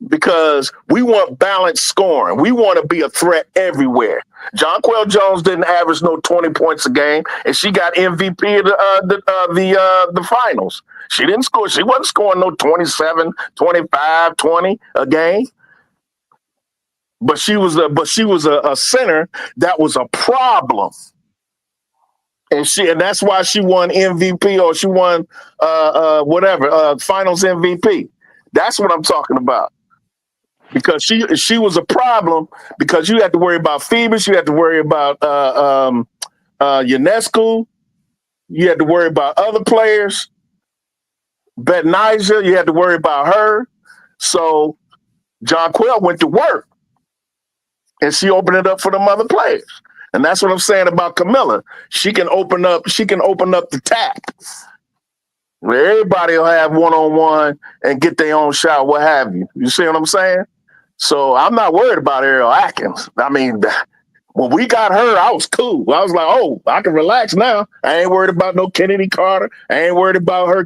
because we want balanced scoring. We want to be a threat everywhere. Jonquel Jones didn't average no 20 points a game, and she got MVP of the finals. She didn't score. She wasn't scoring no 27, 25, 20 a game. But she was a center that was a problem. And that's why she won MVP, or she won finals MVP. That's what I'm talking about. Because she was a problem, because you had to worry about Phoebus, you had to worry about Ionescu, you had to worry about other players, Betnijah, you had to worry about her. So Jonquel went to work, and she opened it up for them other players. And that's what I'm saying about Camila. She can open up the tap, where everybody will have one-on-one and get their own shot, what have you. You see what I'm saying? So I'm not worried about Ariel Atkins. I mean, when we got her, I was cool. I was like, oh, I can relax now. I ain't worried about no Kennedy Carter. I ain't worried about her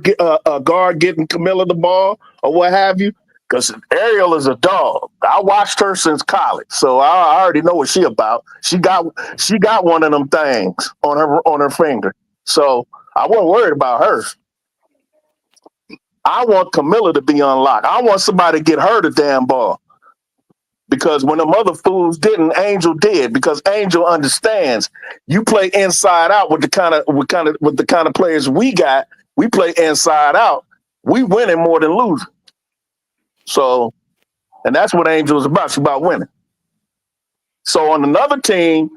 guard getting Camila the ball or what have you. Because Ariel is a dog. I watched her since college, so I already know what she about. She got one of them things on her finger. So I wasn't worried about her. I want Camila to be unlocked. I want somebody to get her the damn ball. Because when them other fools didn't, Angel did. Because Angel understands you play inside out with the kind of players we got. We play inside out. We winning more than losing. So, and that's what Angel is about. She's about winning. So on another team,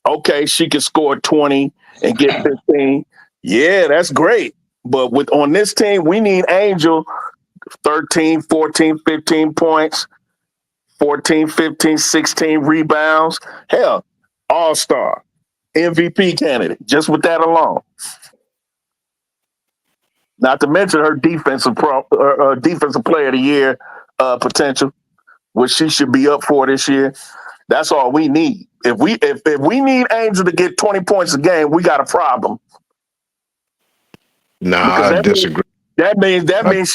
okay, she can score 20 and get 15. Yeah, that's great. But on this team, we need Angel 13, 14, 15 points. 14, 15, 16 rebounds. Hell, all-star, MVP candidate, just with that alone. Not to mention her defensive player of the year potential, which she should be up for this year. That's all we need. If we need Angel to get 20 points a game, we got a problem. I disagree. That means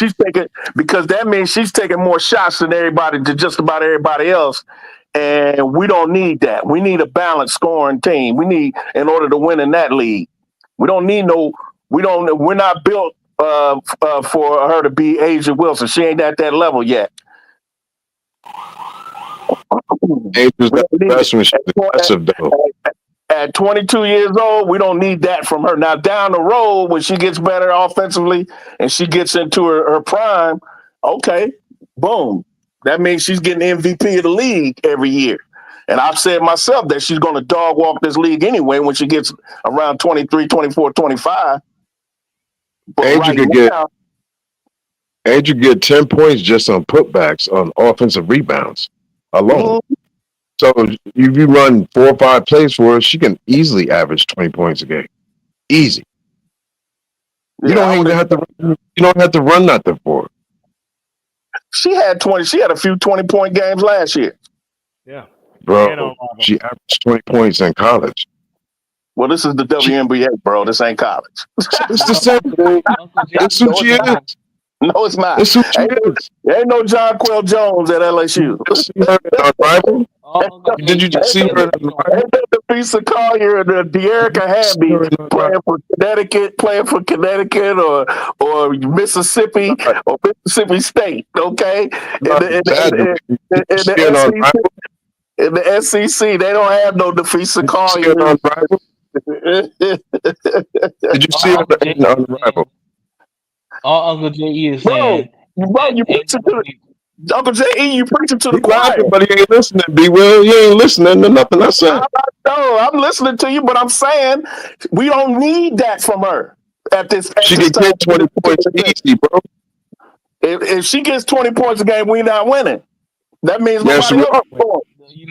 she's taking more shots than just about everybody else, and we don't need that. We need a balanced scoring team. We need, in order to win in that league, we're not built for her to be Asia Wilson. She ain't at that level yet. Angel's not the best when she's aggressive, though. At 22 years old, we don't need that from her. Now, down the road, when she gets better offensively and she gets into her prime, okay, boom. That means she's getting MVP of the league every year. And I've said myself that she's going to dog walk this league anyway when she gets around 23, 24, 25. But Angel could get 10 points just on putbacks on offensive rebounds alone. Mhm. So if you run 4 or 5 plays for her, she can easily average 20 points a game. Easy. You don't even have to. You don't have to run nothing for her. She had 20. She had a few 20-point games last year. Yeah. Bro, she averaged 20 points in college. Well, this is the WNBA, bro. This ain't college. It's the same thing. That's who she is. No, it's not. That's who she is. There ain't no John Quell Jones at LSU. Did you just see her? Ain't that the piece of Collier and De'Erica Hamby playing for Connecticut or Mississippi or Mississippi State? Okay, in the SEC, they don't have no DeFisa Collier. Did you see it on Rival? All Uncle J.E. is saying, bro, you preaching to Uncle J.E. You preaching to the choir, but he ain't listening. B. Will, you ain't listening to nothing I said. No, I'm listening to you, but I'm saying we don't need that from her at this. She can get 20 points easy, bro. If she gets 20 points a game, we not winning. That means nobody else scoring.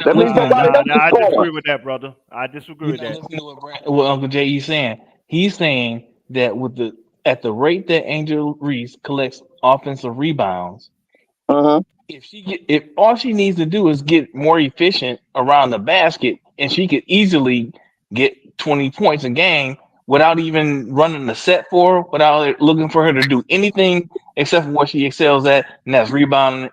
That means nobody else I disagree with that, brother. I disagree with that. Listen to what Uncle J.E. is saying. He's saying that at the rate that Angel Reese collects offensive rebounds, if all she needs to do is get more efficient around the basket, and she could easily get 20 points a game without even running the set for her, without looking for her to do anything except for what she excels at, and that's rebounding.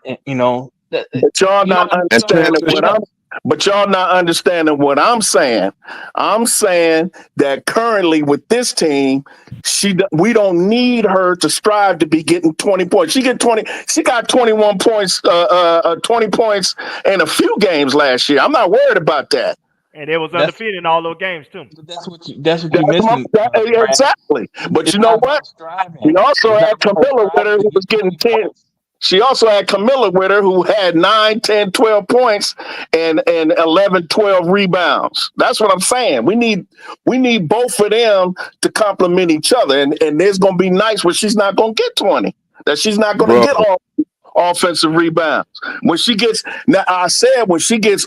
But y'all not understanding what I'm saying. I'm saying that currently with this team, we don't need her to strive to be getting 20 points. She got 21 points, 20 points in a few games last year. I'm not worried about that. And it was undefeated in all those games too. That's what you're missing. Exactly. But you know what? She also had Camilla with her who was getting 10. She also had Camilla with her who had 9, 10, 12 points and 11, 12 rebounds. That's what I'm saying. We need both of them to complement each other. And it's going to be nice when she's not going to get 20, that she's not going to get all offensive rebounds. When she gets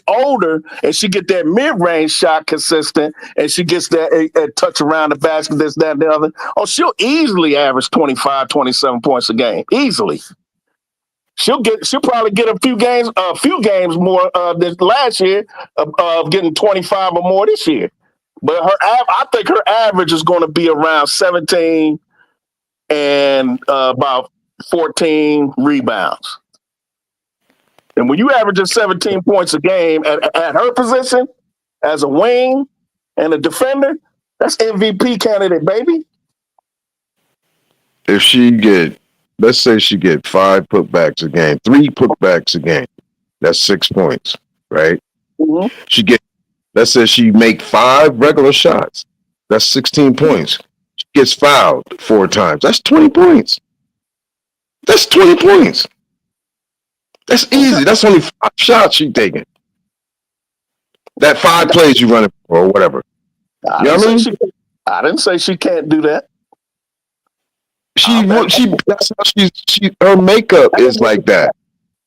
older and she get that mid-range shot consistent and she gets that touch around the basket, this, that, and the other, she'll easily average 25, 27 points a game. Easily. She'll probably get a few games more than last year of getting 25 or more this year. But I think her average is going to be around 17 and about 14 rebounds. And when you average 17 points a game at her position as a wing and a defender, that's MVP candidate, baby. If let's say she get 5 putbacks a game, 3 putbacks a game. That's 6 points, right? Mm-hmm. Let's say she make 5 regular shots. That's 16 points. She gets fouled 4 times. That's 20 points. That's 20 points. That's easy. That's only 5 shots she taking. That 5 plays you running or whatever. I didn't say she can't do that. That's how her makeup is like that.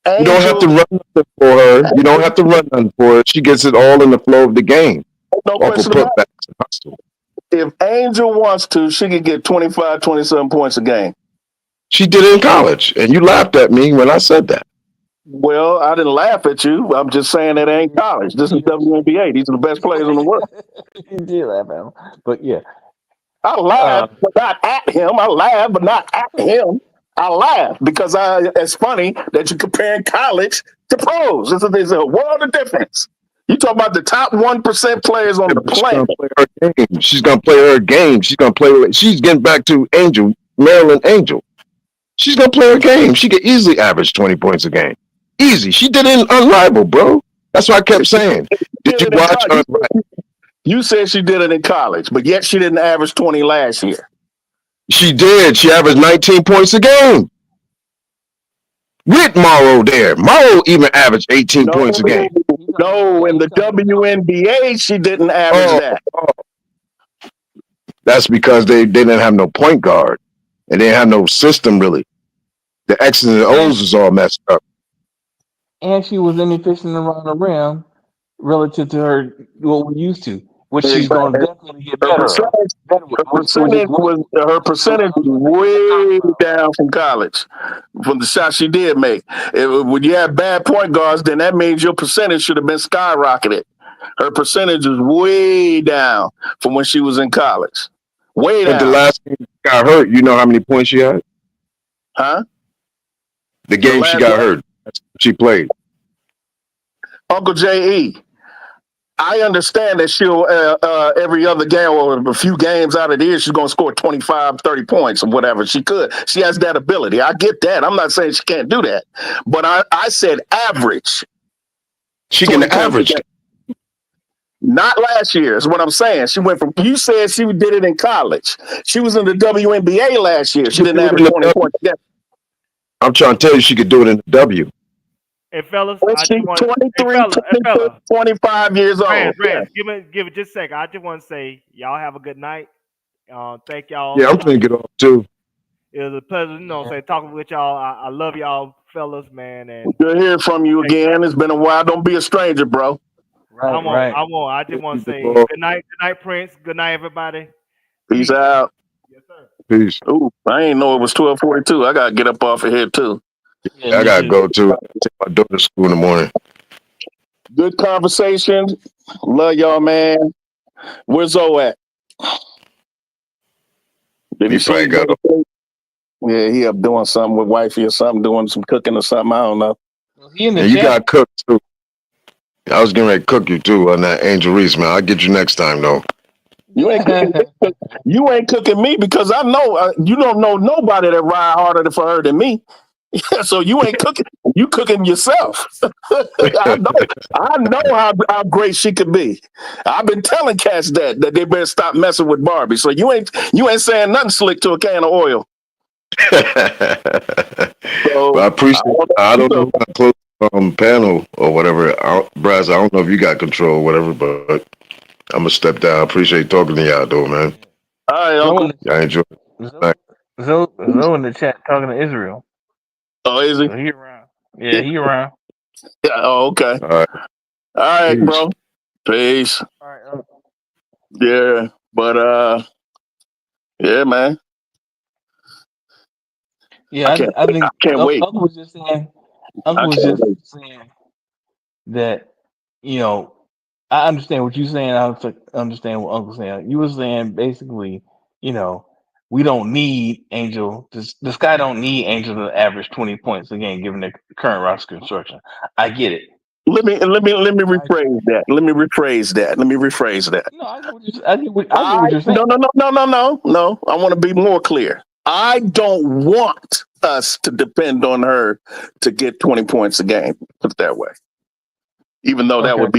You don't have to run nothing for her. You don't have to run nothing for her. She gets it all in the flow of the game. No question about it. If Angel wants to, she can get 25, 27 points a game. She did it in college, and you laughed at me when I said that. Well, I didn't laugh at you. I'm just saying it ain't college. This is WNBA. These are the best players in the world. You did laugh at him, but yeah. I laughed, but not at him. I laughed, but not at him. I laugh because it's funny that you're comparing college to pros. There's a world of difference. You talk about the top 1% players on the planet. She's gonna play her game. She's getting back to Maryland Angel. She's gonna play her game. She could easily average 20 points a game. Easy. She did it in Unrivaled, bro. That's what I kept saying. Did you watch Unrivaled? You said she did it in college, but yet she didn't average 20 last year. She did. She averaged 19 points a game. With Morrow there. Morrow even averaged 18 points a game. No, in the WNBA, she didn't average that. That's because they didn't have no point guard. And they didn't have no system, really. The X's and O's was all messed up. And she was inefficient around the rim relative to her what we used to, which she's going to definitely get better. Her percentage was way down from college, from the shots she did make. When you have bad point guards, then that means your percentage should have been skyrocketed. Her percentage is way down from when she was in college. Way down. But the last game she got hurt, you know how many points she had? Huh? The game she got hurt. She played. Uncle J.E., I understand that she'll every other game or a few games out of the year, she's going to score 25, 30 points or whatever. She could. She has that ability. I get that. I'm not saying she can't do that. But I said average. She can average. Not last year is what I'm saying. She went from, you said she did it in college. She was in the WNBA last year. She didn't average 20 points. I'm trying to tell you she could do it in the W. Hey, fellas, she's 25 years old. Rand, give it just a second. I just want to say, y'all have a good night. Thank y'all. Yeah, I'm trying to get off too. It was a pleasure, talking with y'all. I love y'all, fellas, man. And good hearing from you again. It's been a while. Don't be a stranger, bro. I won't. I just want to say good night, Prince. Good night, everybody. Peace out. Yes, sir. Peace. Ooh, I ain't know it was 12:42. I gotta get up off of here too. Yeah, I gotta go to take my daughter to school in the morning. Good conversation. Love y'all, man. Where's Zoe at? Did he say yeah, he up doing something with wifey or something, doing some cooking or something. I don't know. You got cooked too. I was getting ready to cook you too on that Angel Reese, man. I'll get you next time though. You ain't cooking me because I know you don't know nobody that ride harder for her than me. So you ain't cooking. You cooking yourself. I know how great she could be. I've been telling cats that they better stop messing with Barbie. So you ain't saying nothing slick to a can of oil. Well, I appreciate it. I don't know how close panel or whatever. Braz, I don't know if you got control or whatever, but I'm gonna step down. I appreciate talking to y'all though, man. All right, Uncle. I enjoy it. Zoe in the chat talking to Israel. Oh, is he? So he around. Yeah, he around. Yeah. Oh, okay. All right, Peace. bro. Peace. All right. Yeah, but yeah, man. Yeah, I think I can't wait. Uncle was just saying that, I understand what you're saying. I understand what Uncle's saying. You were saying basically, we don't need Angel. This guy don't need Angel to average 20 points a game given the current roster construction. I get it. Let me rephrase that. Let me rephrase that. No, I get what you're saying. No. I want to be more clear. I don't want us to depend on her to get 20 points a game. Put it that way. Even though that would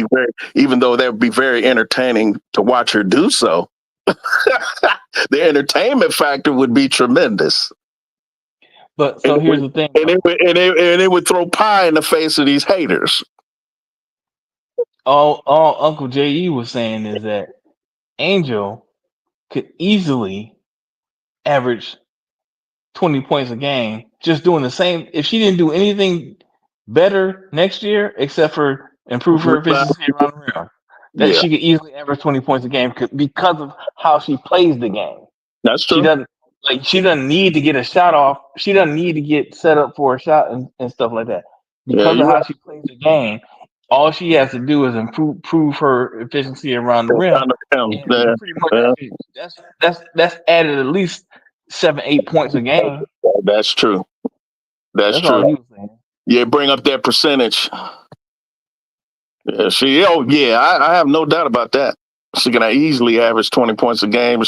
be very entertaining to watch her do so. The entertainment factor would be tremendous. But so here's the thing. And it would throw pie in the face of these haters. All Uncle J.E. was saying is that Angel could easily average 20 points a game just doing the same. If she didn't do anything better next year except for improve her efficiency around the rim, that she could easily average 20 points a game because of how she plays the game. That's true. She doesn't need to get a shot off. She doesn't need to get set up for a shot and stuff like that. Because of how she plays the game, all she has to do is improve her efficiency around the rim. Pretty much that's added at least 7-8 points a game. That's true. That's true. All he was saying. Yeah, bring up that percentage. Yeah, I have no doubt about that. She can easily average 20 points a game.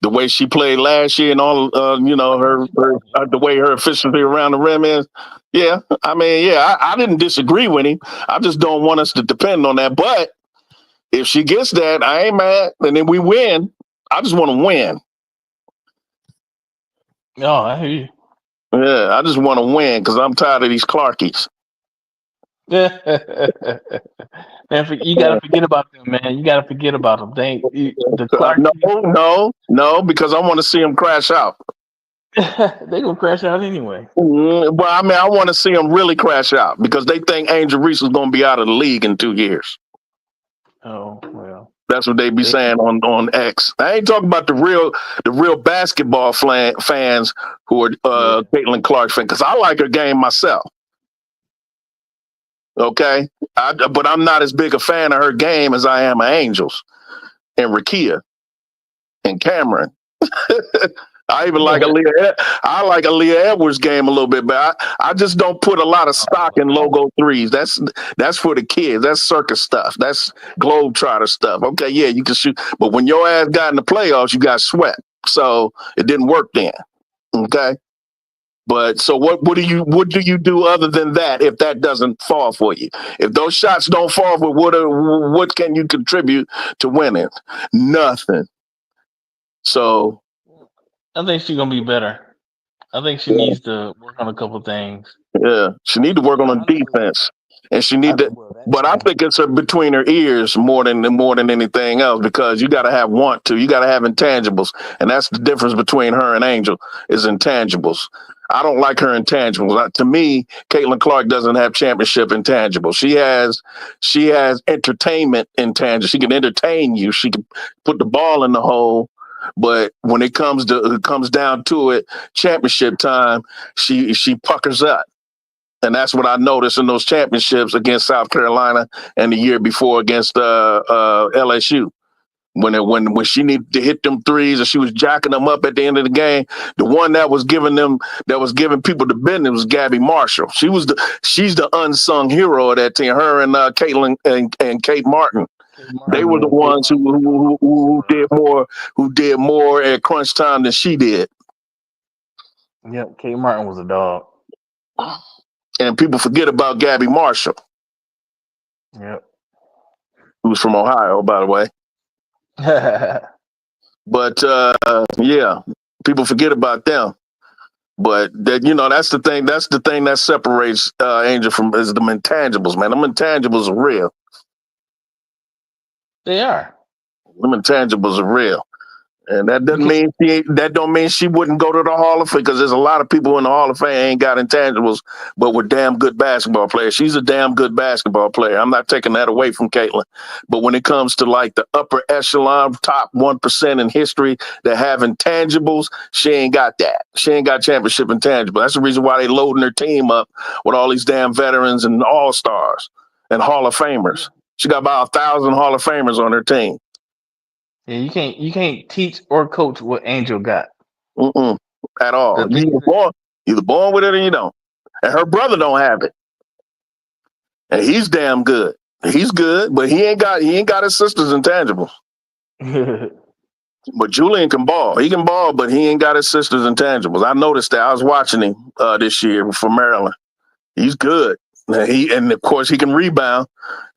the way she played last year and all, her the way her efficiency around the rim is. Yeah, I mean, yeah, I didn't disagree with him. I just don't want us to depend on that. But if she gets that, I ain't mad. And then we win. I just want to win. Oh, I hear you. Yeah, I just want to win because I'm tired of these Clarkies. Man, you gotta forget about them, man. You gotta forget about them. The Clark. No, because I want to see them crash out. They gonna crash out anyway. Well, I mean, I want to see them really crash out because they think Angel Reese is going to be out of the league in 2 years. Oh well, that's what they be saying on X. I ain't talking about the real basketball fans who are Caitlin Clark fans because I like her game myself. Okay, but I'm not as big a fan of her game as I am of Angels and Rakia and Cameron. I even like Aaliyah. I like Aaliyah Edwards' game a little bit, but I just don't put a lot of stock in logo threes. That's for the kids. That's circus stuff. That's globetrotter stuff. Okay, yeah, you can shoot, but when your ass got in the playoffs, you got swept. So it didn't work then. Okay, but so what do you do other than that if that doesn't fall for you? If those shots don't fall for what can you contribute to winning? Nothing. So. I think she's gonna be better. I think she needs to work on a couple things. Yeah, she need to work on the defense, and she need to. But I think it's between her ears more than anything else because you got to have want to. You got to have intangibles, and that's the difference between her and Angel is intangibles. I don't like her intangibles. To me, Caitlin Clark doesn't have championship intangibles. She has entertainment intangibles. She can entertain you. She can put the ball in the hole. But when it comes down to it, championship time, she puckers up. And that's what I noticed in those championships against South Carolina and the year before against LSU. When she needed to hit them threes and she was jacking them up at the end of the game, the one that was giving people the business was Gabby Marshall. She's the unsung hero of that team. Her and Caitlin and Kate Martin. They were the ones who did more at crunch time than she did. Yep, Kate Martin was a dog. And people forget about Gabby Marshall. Yep. Who's from Ohio, by the way. But yeah, people forget about them. But that's the thing. That's the thing that separates Angel from is the intangibles, man. Them intangibles are real. They are. Them intangibles are real. And that don't mean she wouldn't go to the Hall of Fame because there's a lot of people in the Hall of Fame ain't got intangibles, but were damn good basketball players. She's a damn good basketball player. I'm not taking that away from Caitlin. But when it comes to like the upper echelon, top 1% in history that have intangibles, she ain't got that. She ain't got championship intangible. That's the reason why they loading her team up with all these damn veterans and all-stars and Hall of Famers. She got about 1,000 Hall of Famers on her team. Yeah, you can't teach or coach what Angel got. At all. You're either born with it or you don't. And her brother don't have it. And he's damn good. He's good, but he ain't got his sister's intangibles. But Julian can ball. He can ball, but he ain't got his sister's intangibles. I noticed that. I was watching him this year for Maryland. He's good. And of course he can rebound.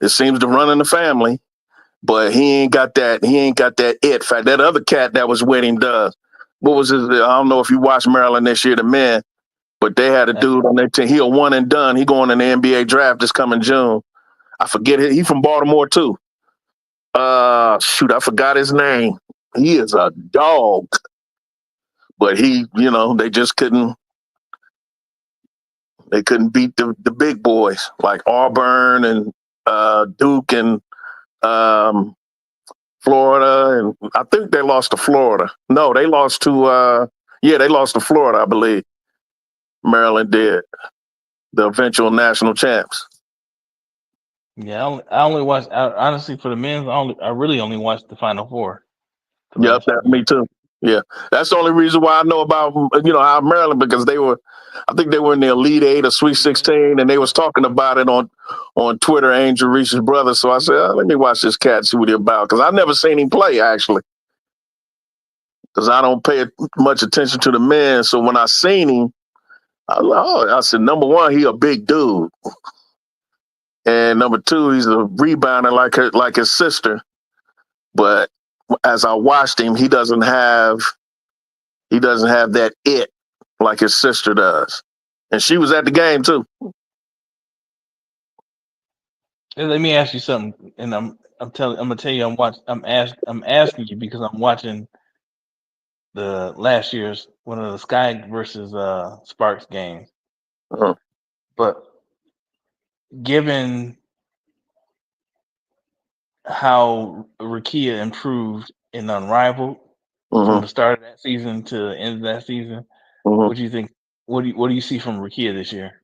It seems to run in the family. But he ain't got that it fact. That other cat that was with him does. What was his? I don't know if you watched Maryland this year, the men, but they had a dude on their team. He a one and done. He going in the NBA draft this coming June. I forget it. He from Baltimore too. I forgot his name. He is a dog. But they just couldn't. They couldn't beat the big boys like Auburn and Duke and Florida, and I think they lost to Florida. No, they lost to they lost to Florida, I believe. Maryland did. The eventual national champs. Yeah, I only watched. Honestly, for the men's, I really only watched the Final Four. Yep, me too. Yeah, that's the only reason why I know about how Maryland, because I think they were in the Elite Eight or Sweet 16, and they was talking about it on Twitter. Angel Reese's brother. So I said, let me watch this cat, see what he's about, because I never seen him play actually. because I don't pay much attention to the men. So when I seen him, I said, number one, he a big dude. And number two, he's a rebounder like his sister. But as I watched him, he doesn't have that it like his sister does. And she was at the game too. Let me ask you something, and I'm gonna tell you I'm asking you because I'm watching the last year's one of the Sky versus Sparks games. Uh-huh. But given how Rakia improved in Unrivaled from the start of that season to the end of that season, what do you think? What do you see from Rakia this year?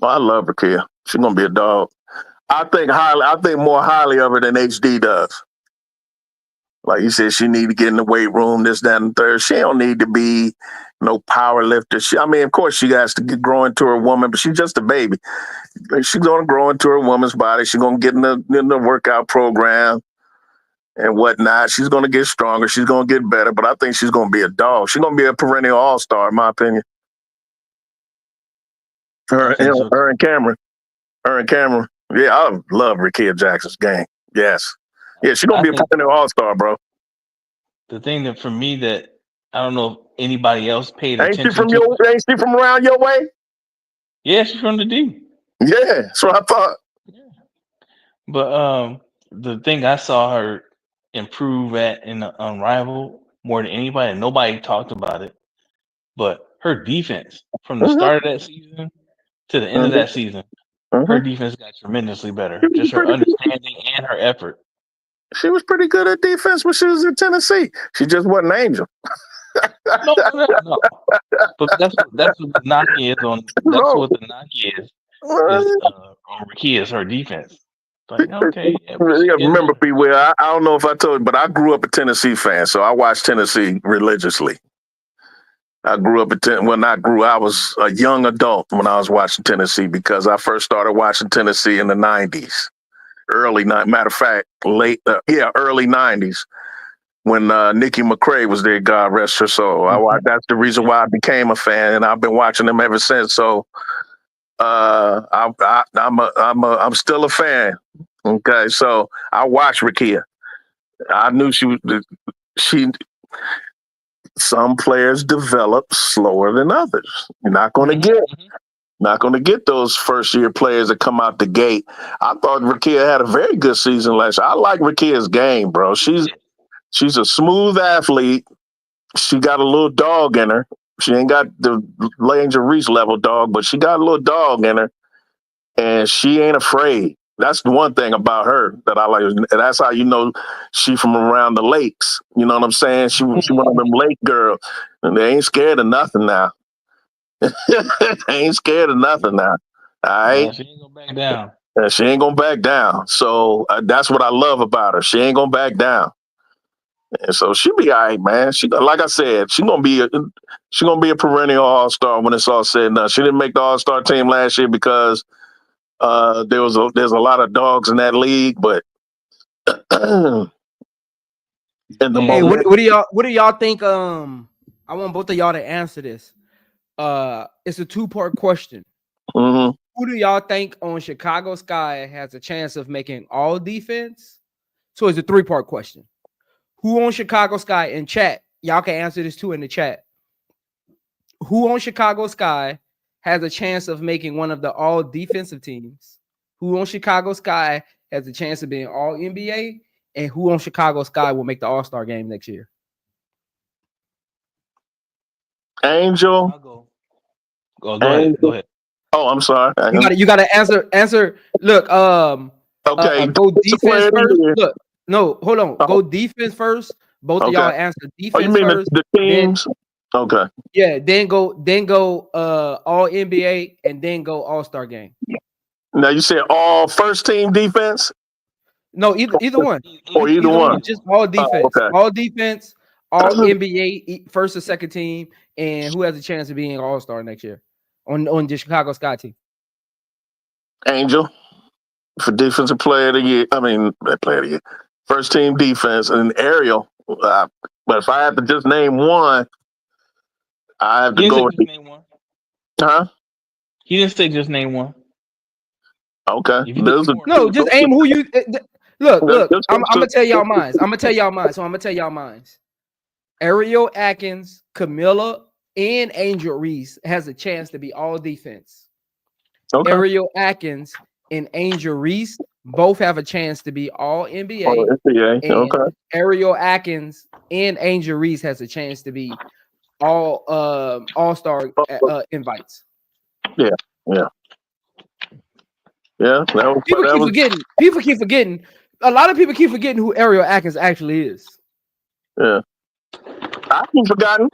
Oh, I love Rakia. She's gonna be a dog. I think more highly of her than HD does. Like you said, she need to get in the weight room, this, that, and third. She don't need to be no power lifter. Of course, she has to grow into her woman, but she's just a baby. She's going to grow into her woman's body. She's going to get in the workout program and whatnot. She's going to get stronger. She's going to get better, but I think she's going to be a dog. She's going to be a perennial all-star, in my opinion. Her and Cameron. Yeah, I love Rakia Jackson's game. Yes. Yeah, she's going to be a perennial all-star, bro. The thing that for me that I don't know if anybody else paid attention Ain't she from around your way? Yeah, she's from the D. Yeah, that's what I thought. Yeah. But the thing I saw her improve at in the Unrivaled more than anybody, and nobody talked about it, but her defense from the start of that season to the end of that season, her defense got tremendously better. Just her understanding and her effort. She was pretty good at defense when she was in Tennessee. She just wasn't an angel. No. But that's what the knock is on. That's what the knock is on Rakia is her defense. Like, okay, remember, Beware. I don't know if I told you, but I grew up a Tennessee fan, so I watched Tennessee religiously. I grew up I was a young adult when I was watching Tennessee because I first started watching Tennessee in the 90s. Early 90s when Nikki McCray was there, God rest her soul. That's the reason why I became a fan, and I've been watching them ever since. So I'm still a fan. Okay, so I watched Rakia. I knew some players develop slower than others. You're not going to get those first year players that come out the gate. I thought Rakia had a very good season last year. I like Rakia's game, bro. She's a smooth athlete. She got a little dog in her. She ain't got the Angel Reese level dog, but she got a little dog in her, and she ain't afraid. That's the one thing about her that I like. And that's how you know she from around the lakes. You know what I'm saying? She one of them lake girls, and they ain't scared of nothing now. Ain't scared of nothing now. All right. Yeah, she ain't gonna back down. She ain't gonna back down. So that's what I love about her. She ain't gonna back down. And so she'll be all right, man. She, like I said, she's gonna be a perennial all-star when it's all said and done. She didn't make the all-star team last year because there's a lot of dogs in that league, but Hey, what do y'all think? I want both of y'all to answer this. It's a two-part question. Who do y'all think on Chicago Sky has a chance of making all defense? So it's a three-part question. Who on Chicago Sky in chat? Y'all can answer this too in the chat. Who on Chicago Sky has a chance of making one of the all defensive teams? Who on Chicago Sky has a chance of being all NBA? And who on Chicago Sky will make the All-Star game next year? Angel. Go ahead. Oh, I'm sorry. You gotta answer. Look, okay. Go defense first. Look, no, hold on. Go defense first. Both of y'all answer defense you mean first. The teams? Okay. Yeah, then go all NBA and then go All-Star game. Now you said all first team defense? No, either one. Or either one. Just all defense. Okay. All defense, all NBA first or second team, and who has a chance of being an All-Star next year on the Chicago Sky team? Angel for defensive player of the year. I mean, player of the year. First team defense, and Ariel. But if I had to just name one, I have to He go didn't with say just name one. huh? He didn't say just name one. Okay. If you could Those do are more, No, just aim who you look. just- I'm gonna tell y'all mine. I'm gonna tell y'all mine. So I'm gonna tell y'all mine. Ariel Atkins, Camila, and Angel Reese has a chance to be all defense. okay. Ariel Atkins and Angel Reese both have a chance to be all NBA. Oh, SBA. And Okay. Ariel Atkins and Angel Reese has a chance to be all all-star invites. Yeah. Yeah. Yeah. People That keep was forgetting. People keep forgetting. A lot of people keep forgetting who Ariel Atkins actually is. yeah. I haven't forgotten.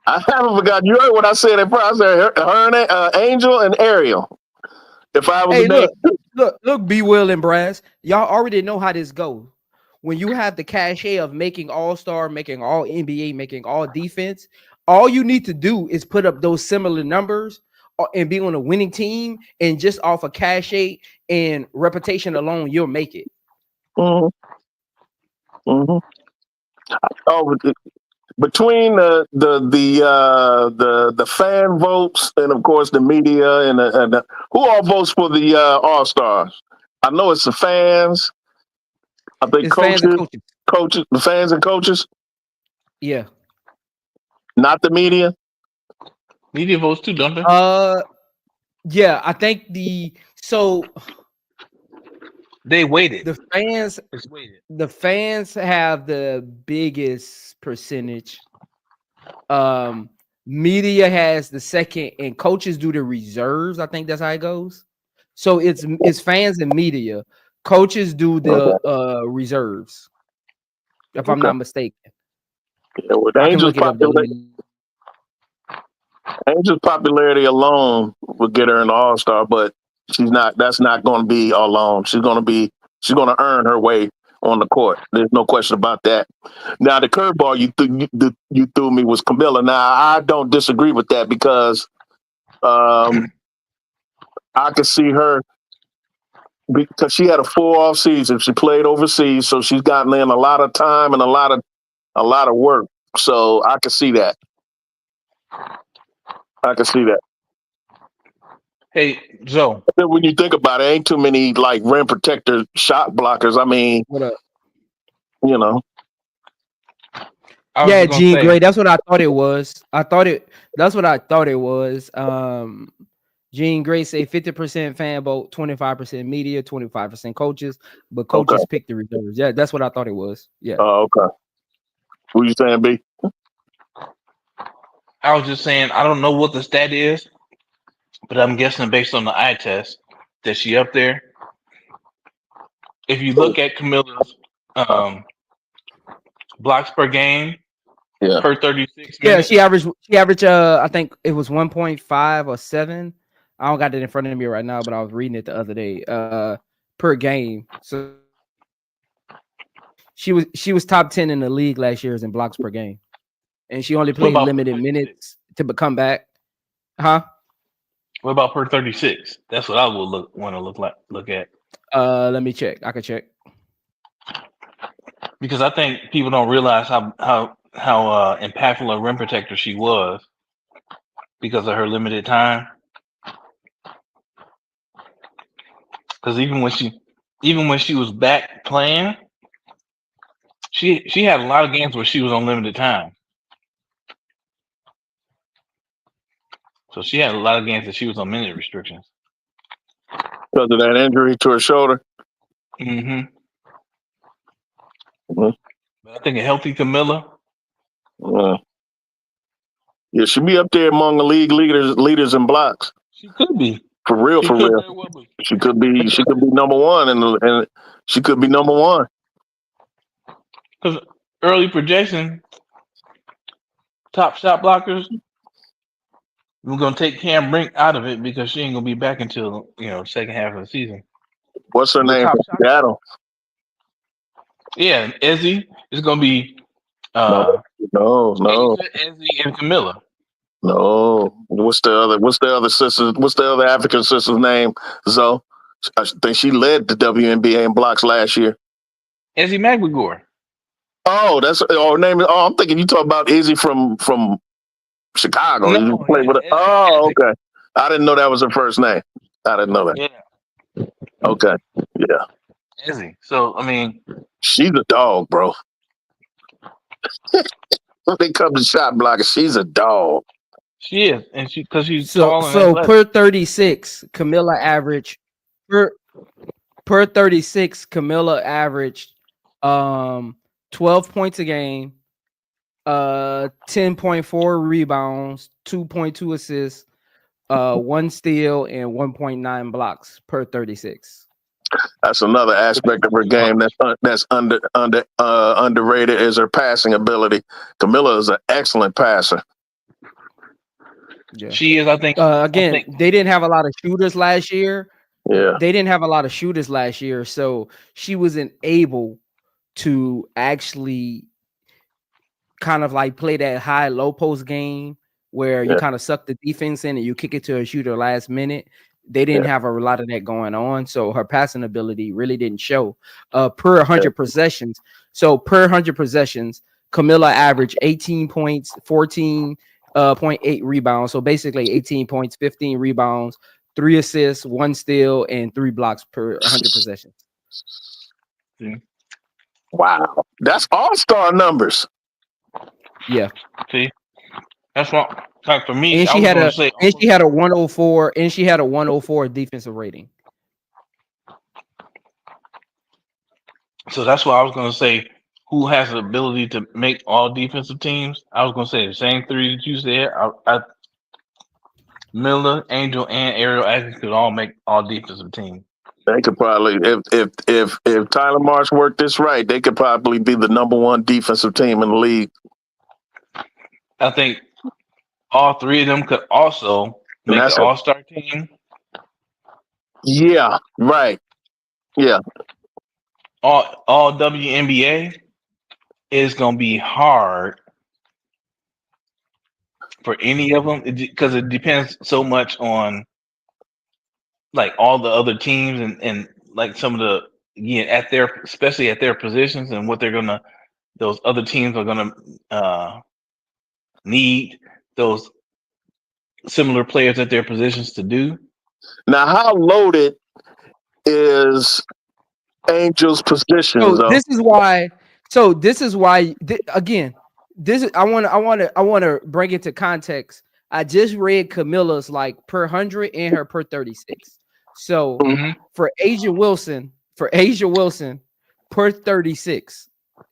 I haven't forgotten. You heard what I said at first. I said her and Angel and Ariel. If I was Hey, a name, look, B. Will and Brass. Y'all already know how this goes. When you have the cachet of making all-star, making all NBA, making all defense, all you need to do is put up those similar numbers and be on a winning team, and just off of cachet and reputation alone, you'll make it. mm-hmm. Mm-hmm. Oh, between the fan votes and of course the media and who all votes for the All Stars? I know it's the fans. I think It's fans and coaches, the fans and coaches, Yeah. not the media. media votes too, don't they? Yeah, I think They waited. the fans It's waited. the fans have the biggest percentage. Media has the second, and coaches do the reserves. I think that's how it goes. So it's fans and media. Coaches do the reserves, if I'm Okay. not mistaken. Yeah, with I can look it up. Angel's popularity alone would get her an All Star, but she's not. That's not going to be alone. She's going to earn her way on the court. There's no question about that. Now, the curveball you threw me was Camila. Now, I don't disagree with that because I could see her because she had a full off season. She played overseas, so she's gotten in a lot of time and a lot of work. So I could see that. Hey, Joe. When you think about it, ain't too many like rim protector shot blockers. I mean, What up? you know. Yeah, Gene Gray. That's what I thought it was. That's what I thought it was. Gene Gray say 50% fan vote, 25% media, 25% coaches, but coaches pick the reserves. Yeah, that's what I thought it was. Yeah. Oh, okay. What you saying, B? I was just saying I don't know what the stat is, but I'm guessing based on the eye test that she up there. If you look at Camila's blocks per game, per 36 minutes. She averaged I think it was 1.5 or 7. I don't got it in front of me right now, but I was reading it the other day. Per game. So she was top 10 in the league last year in blocks per game. And she only played limited minutes to come back. Huh? What about per 36? That's what I would want to look at. Let me check. I can check. Because I think people don't realize how impactful a rim protector she was because of her limited time. Because even when she was back playing, she had a lot of games where she was on limited time. So she had a lot of games that she was on minute restrictions. Because of that injury to her shoulder. Mm-hmm. But I think a healthy Camila. Yeah, she'd be up there among the league leaders in blocks. She could be. For real. She could be number one, and she could be number one. Because early projection, top shot blockers, we're gonna take Cam Brink out of it because she ain't gonna be back until second half of the season. What's her name from Seattle? Yeah, Ezzy is gonna be no. Ezzy and Camila. No. What's the other sister? What's the other African sister's name? Zoe. I think she led the WNBA in blocks last year. Ezzy McGregor. Oh, that's her name. Oh, I'm thinking you talking about Izzy from Chicago. No, You play with her. Oh, okay. I didn't know that was her first name. I didn't know that. Yeah, Okay. Yeah. Izzy. So I mean, She's a dog, bro. When it comes to shot blocking, she's a dog. she is, and because she's So tall and so athletic. per 36, Camilla averaged per 36, Camilla averaged 12 points a game, 10.4 rebounds, 2.2 assists, 1 steal, and 1.9 blocks per 36. That's another aspect of her game that's underrated is her passing ability. Camilla is an excellent passer. Yeah. She is, I think. Again, they didn't have a lot of shooters last year. Yeah. They didn't have a lot of shooters last year, so she wasn't able to actually kind of like play that high low post game where you kind of suck the defense in and you kick it to a shooter last minute. They didn't have a lot of that going on, so her passing ability really didn't show. Per 100 possessions, so per 100 possessions, Camilla averaged 18 points, 14.8 rebounds. So basically 18 points, 15 rebounds, 3 assists, 1 steal, and 3 blocks per 100 possessions. Wow, that's all-star numbers. Yeah. See, that's what for me. And she had a 104, and she had a 104 defensive rating. So that's why I was going to say, who has the ability to make all defensive teams? I was going to say the same three that you said. Miller, Angel, and Ariel Atkins could all make all defensive teams. They could probably, if Tyler Marsh worked this right, they could probably be the number 1 defensive team in the league. I think all three of them could also make the all-star team. Yeah, right. Yeah. All WNBA is going to be hard for any of them because it depends so much on like all the other teams and like some of the at their, especially at their positions and what those other teams are gonna need those similar players at their positions to do. Now, how loaded is Angel's position? So this is why. Again, this is I want to bring it to context. I just read Camilla's like per 100 and her per 36. So for Asia Wilson, per 36,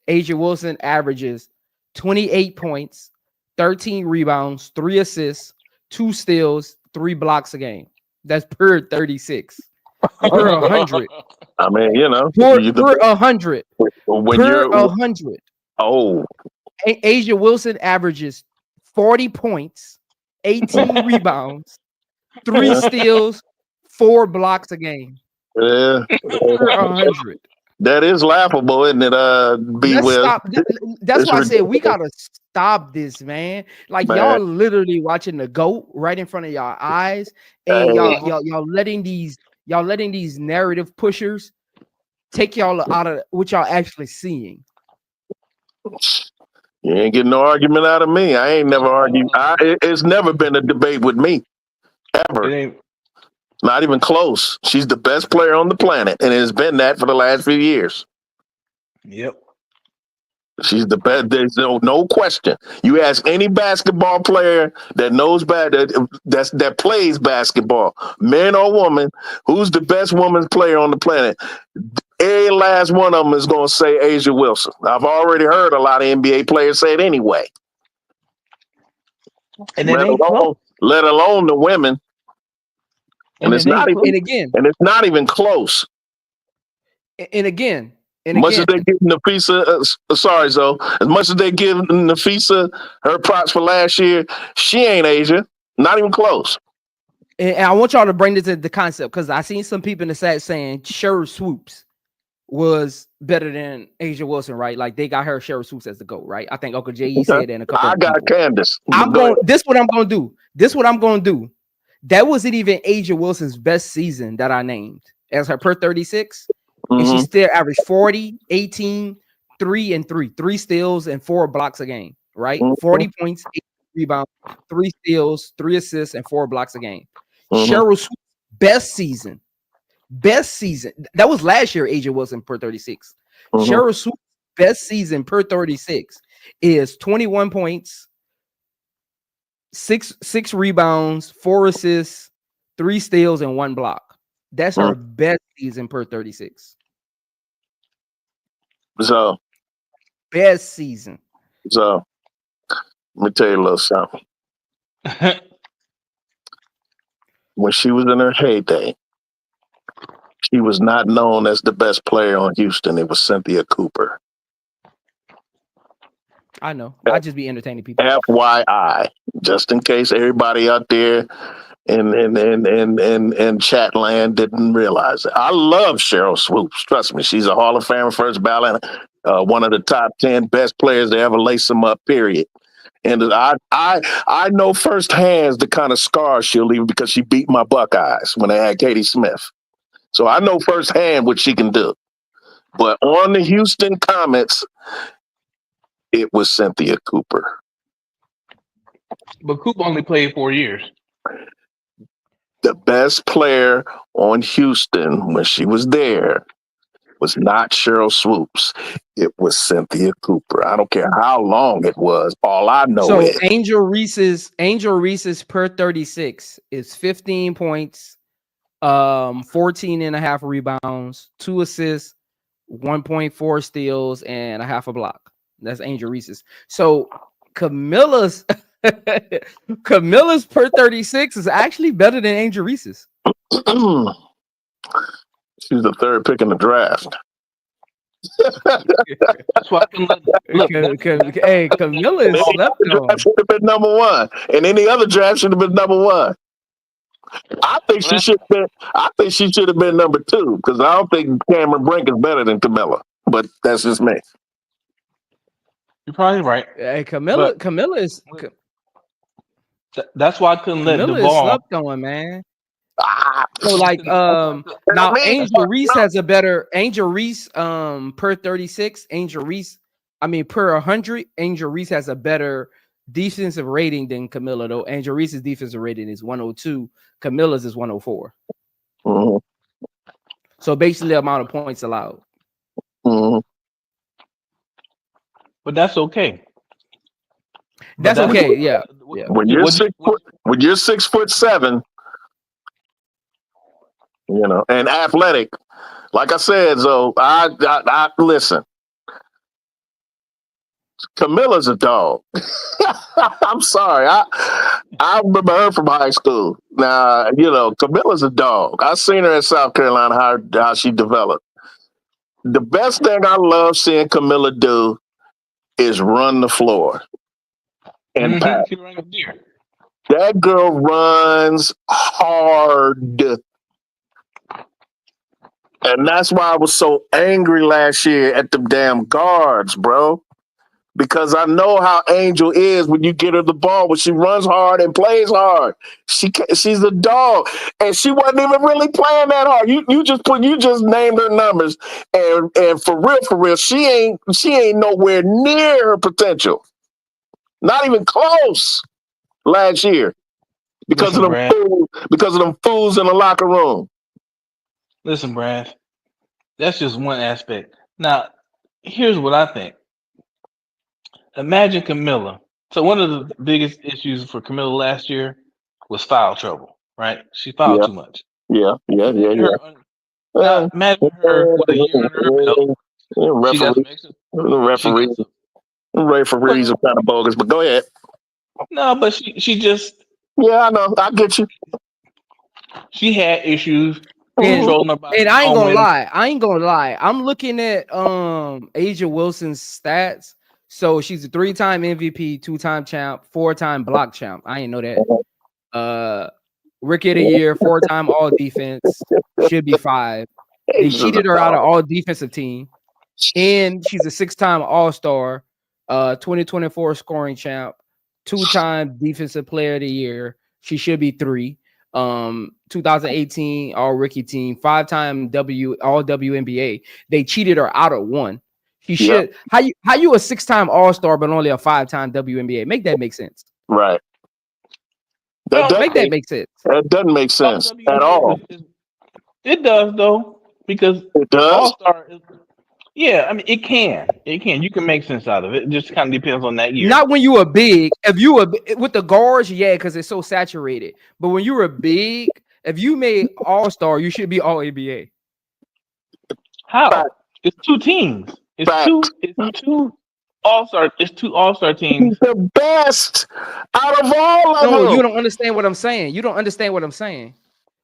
Asia Wilson averages 28 points, 13 rebounds, 3 assists, 2 steals, 3 blocks a game. That's per 36. Per 100. I mean, you know, per 100. When per you're 100. Oh, Asia Wilson averages 40 points, 18 rebounds, 3 steals, 4 blocks a game. Yeah. Per 100. That is laughable, isn't it? That's why I said we gotta stop this, man. Like y'all literally watching the GOAT right in front of y'all eyes, and y'all letting these narrative pushers take y'all out of what y'all actually seeing. You ain't getting no argument out of me. I ain't never argued. It's never been a debate with me, ever. Not even close. She's the best player on the planet, and it has been that for the last few years. Yep. She's the best. There's no question. You ask any basketball player that knows that plays basketball, man or woman, who's the best women's player on the planet? Every last one of them is going to say Asia Wilson. I've already heard a lot of NBA players say it anyway. And let alone the women. And it's not even close. And again, as much as they give Nafisa, sorry, Zoe, as much as they give Nafisa her props for last year, she ain't Asia. Not even close. And I want y'all to bring this to the concept because I seen some people in the chat saying Cheryl Swoops was better than Asia Wilson, right? Like they got her Cheryl Swoops as the GOAT, right? I think Uncle J.E. said that in a couple I got Candace. This what I'm gonna do. That wasn't even Asia Wilson's best season that I named as her per 36. And she still averaged 40, 18, 3 and 3, 3 steals and 4 blocks a game, right? Mhm. 40 points, 8 rebounds, 3 steals, 3 assists, and 4 blocks a game. Mhm. Cheryl Swoops' best season. That was last year. Asia Wilson per 36. Mhm. Cheryl Swoops' best season per 36 is 21 points, 6 rebounds, 4 assists, 3 steals, and 1 block. That's her best season per 36. So Best season. let me tell you a little something. When she was in her heyday, she was not known as the best player on Houston. It was Cynthia Cooper. I know. I just be entertaining people. FYI, just in case everybody out there in chat land didn't realize it. I love Cheryl Swoops. Trust me, she's a Hall of Fame first ballot, one of the top 10 best players to ever lace them up. Period. And I know firsthand the kind of scars she'll leave because she beat my Buckeyes when they had Katie Smith. So I know firsthand what she can do. But on the Houston Comets, it was Cynthia Cooper. But Coop only played 4 years. The best player on Houston when she was there was not Cheryl Swoops. It was Cynthia Cooper. I don't care how long it was. All I know is Angel Reese's per 36 is 15 points, 14 and a half rebounds, 2 assists, 1.4 steals, and a half a block. That's Angel Reese's. So Camilla's per 36 is actually better than Angel Reese's. she's the third pick in the draft. That's why I can look. Hey, Camilla is slept on. Should have been number 1. And any other draft should have been number 1. I think she should have been number 2 because I don't think Cameron Brink is better than Camilla. But that's just me. You're probably right. Hey, Camilla is. That's why I couldn't let Camilla Duvall. is slept on, man. So like now Angel Reese has a better per 36. Per 100, Angel Reese has a better defensive rating than Camilla, though. Angel Reese's defensive rating is 102. Camilla's is 104. Mm-hmm. So basically the amount of points allowed. Mm-hmm. But that's okay. That's okay. Yeah. When you're 6'7", and athletic, like I said, so I listen. Camilla's a dog. I'm sorry. I remember her from high school. Now, Camilla's a dog. I seen her at South Carolina, how she developed. The best thing I love seeing Camilla do is run the floor and pass. That girl runs hard. And that's why I was so angry last year at the damn guards, bro. Because I know how Angel is when you get her the ball, when she runs hard and plays hard. She's a dog, and she wasn't even really playing that hard. You just named her numbers, and for real, she ain't nowhere near her potential. Not even close. Last year, because of them fools in the locker room. Listen, Brad, that's just one aspect. Now, here's what I think. Imagine Camilla. So one of the biggest issues for Camilla last year was foul trouble, right? She fouled too much. Yeah. Now, imagine her with a year under her belt. Referees are kind of bogus, but go ahead. No, but she just. Yeah, I know. I get you. She had issues. And I ain't gonna lie. I'm looking at Asia Wilson's stats. So she's a 3-time MVP, 2-time champ, 4-time block champ. I didn't know that. Rookie of the year, 4-time all defense, should be 5. They cheated her out of all defensive team. And she's a 6-time all-star, 2024 scoring champ, 2-time defensive player of the year. She should be 3. 2018 all rookie team, 5-time all WNBA. They cheated her out of 1. She should. How you a 6-time All-Star but only a 5-time WNBA? Make that make sense. Right. Make that make sense. That doesn't make sense at all. It does though, because It does. All-Star is, yeah, I mean it can. You can make sense out of it. It just kind of depends on that year. Not when you a big. If you with the guards, yeah, because it's so saturated. But when you're a big, if you made All-Star, you should be All NBA. How? Fact. It's 2 teams. It's Fact. two All-Star. It's 2 All-Star teams. The best out of all of them. No, you don't understand what I'm saying. You don't understand what I'm saying.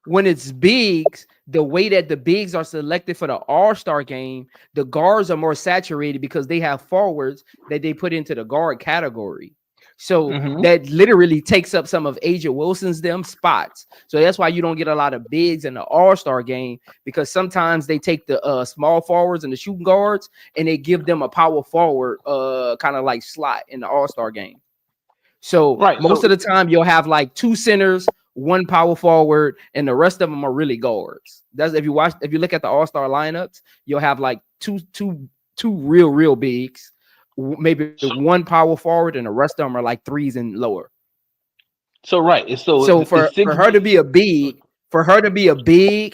When it's bigs, the way that the bigs are selected for the All-Star game, the guards are more saturated because they have forwards that they put into the guard category. So that literally takes up some of Asia Wilson's them spots. So that's why you don't get a lot of bigs in the All-Star game, because sometimes they take the small forwards and the shooting guards and they give them a power forward kind of like slot in the All-Star game. So most of the time you'll have like 2 centers, 1 power forward, and the rest of them are really guards. That's if you look at the All-Star lineups, you'll have like two real bigs, maybe 1 power forward, and the rest of them are like 3s and lower. So for her to be a big,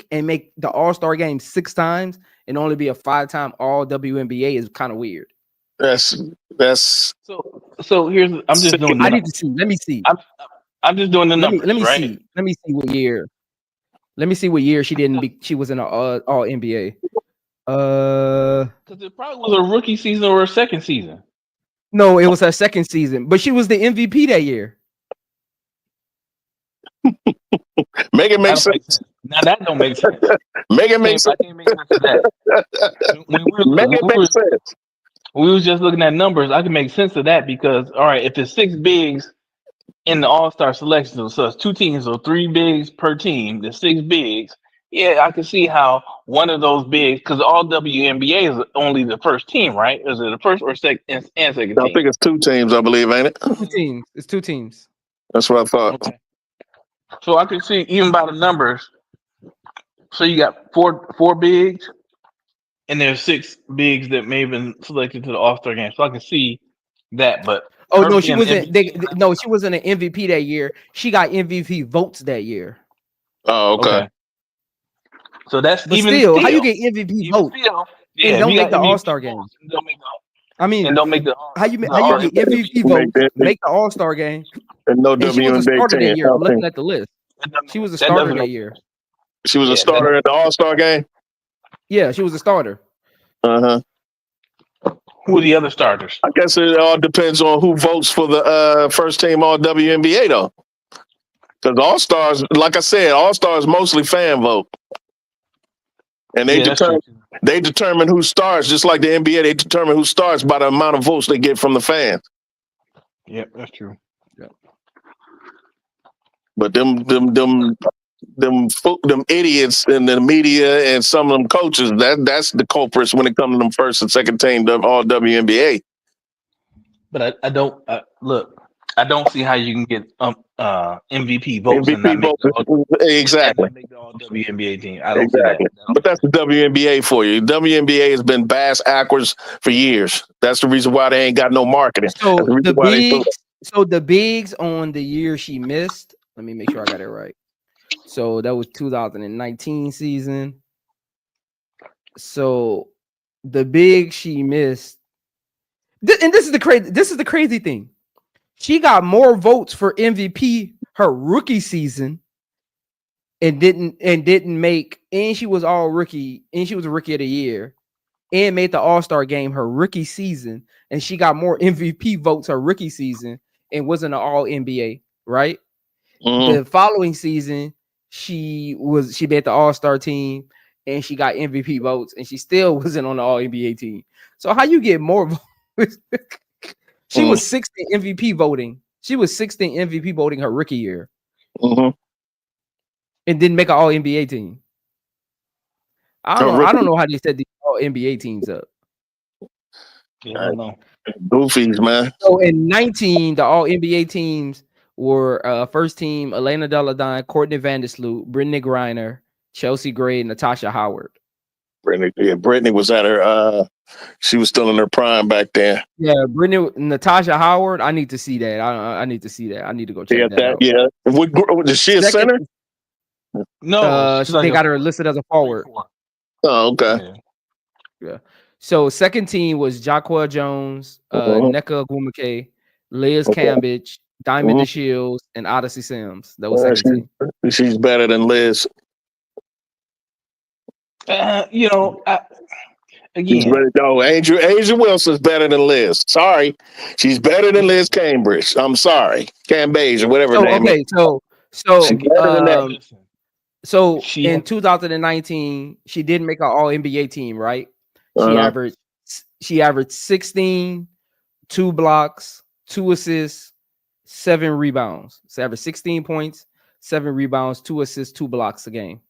and make the All-Star game 6 times and only be a 5-time All WNBA is kind of weird. That's so here's I'm just doing. I need to see. Let me see. I'm just doing the numbers. Let me right? see. Let me see what year. Let me see what year she didn't be. She was in an All NBA. Because it probably was a rookie season or a second season. No, it was her second season, but she was the MVP that year. Make it make sense. Now that don't make sense. Make it make sense. I can't make sense of that. Make it make sense. We was just looking at numbers. I can make sense of that because all right, if it's 6 bigs in the All-Star selection, so it's 2 teams, so 3 bigs per team, the 6 bigs. Yeah, I can see how one of those bigs, because all WNBA is only the first team, right? Is it the first or second and second team? I think it's 2 teams, I believe, ain't it? 2 teams. It's 2 teams. That's what I thought. Okay. So I can see even by the numbers. So you got four bigs, and there's 6 bigs that may have been selected to the All-Star game. So I can see that, but no, she wasn't. No, she wasn't an MVP that year. She got MVP votes that year. Oh, okay. So that's but even still, how you get MVP votes and don't make the All-Star game? I mean, and don't make the how you get MVP votes, make the All-Star game, and no and she was a WNBA starter that year. I'm looking team. at the list. She was a starter that year. She was a starter at the All-Star game? Yeah, she was a starter. Uh-huh. Who are the other starters? I guess it all depends on who votes for the first team All WNBA though. Because All-Stars, like I said, All-Stars mostly fan vote. And they determine who starts, just like the NBA, they determine who starts by the amount of votes they get from the fans. Yep, that's true. Yep. But them idiots in the media and some of them coaches, that's the culprits when it comes to them first and second team All WNBA. But I don't look. I don't see how you can get MVP votes and not make exactly make the All WNBA team. I don't see that. But that's the WNBA for you. WNBA has been bass backwards for years. That's the reason why they ain't got no marketing. So the bigs on the year she missed. Let me make sure I got it right. So that was 2019 season. So the big she missed, and this is the crazy thing. She got more votes for MVP her rookie season and didn't make, and she was all rookie, and she was a rookie of the year and made the All-Star game her rookie season, and she got more MVP votes her rookie season and wasn't an All NBA, right? The following season, she made the All-Star team and she got MVP votes, and she still wasn't on the All NBA team. So how you get more votes? She was 6th in MVP voting. She was 6th in MVP voting her rookie year, and didn't make an All NBA team. I don't know how they set these All NBA teams up. Yeah, I don't know. Goofies, man. So in 19, the All NBA teams were first team Elena Deladine, Courtney Vandersloot, Brittany Griner, Chelsea Gray, and Natasha Howard. Brittany was at her She was still in her prime back then. Yeah, Natasha Howard. I need to see that. I need to see that. I need to go check that out. Yeah. Is she a center? No, they got her listed as a forward. Oh, okay. Yeah. So second team was Jaqua Jones, Nneka Ogwumike, Liz Cambridge, Diamond DeShields, and Odyssey Sims. That was second team. She's better than Liz. Again, Angel Wilson's better than Liz. Sorry, she's better than Liz Cambridge. I'm sorry, Cambage or whatever her name is. So she's better than that. So in 2019, she did make an All NBA team, right? She averaged 16, 2 blocks, 2 assists, 7 rebounds. So averaged 16 points, 7 rebounds, 2 assists, 2 blocks a game.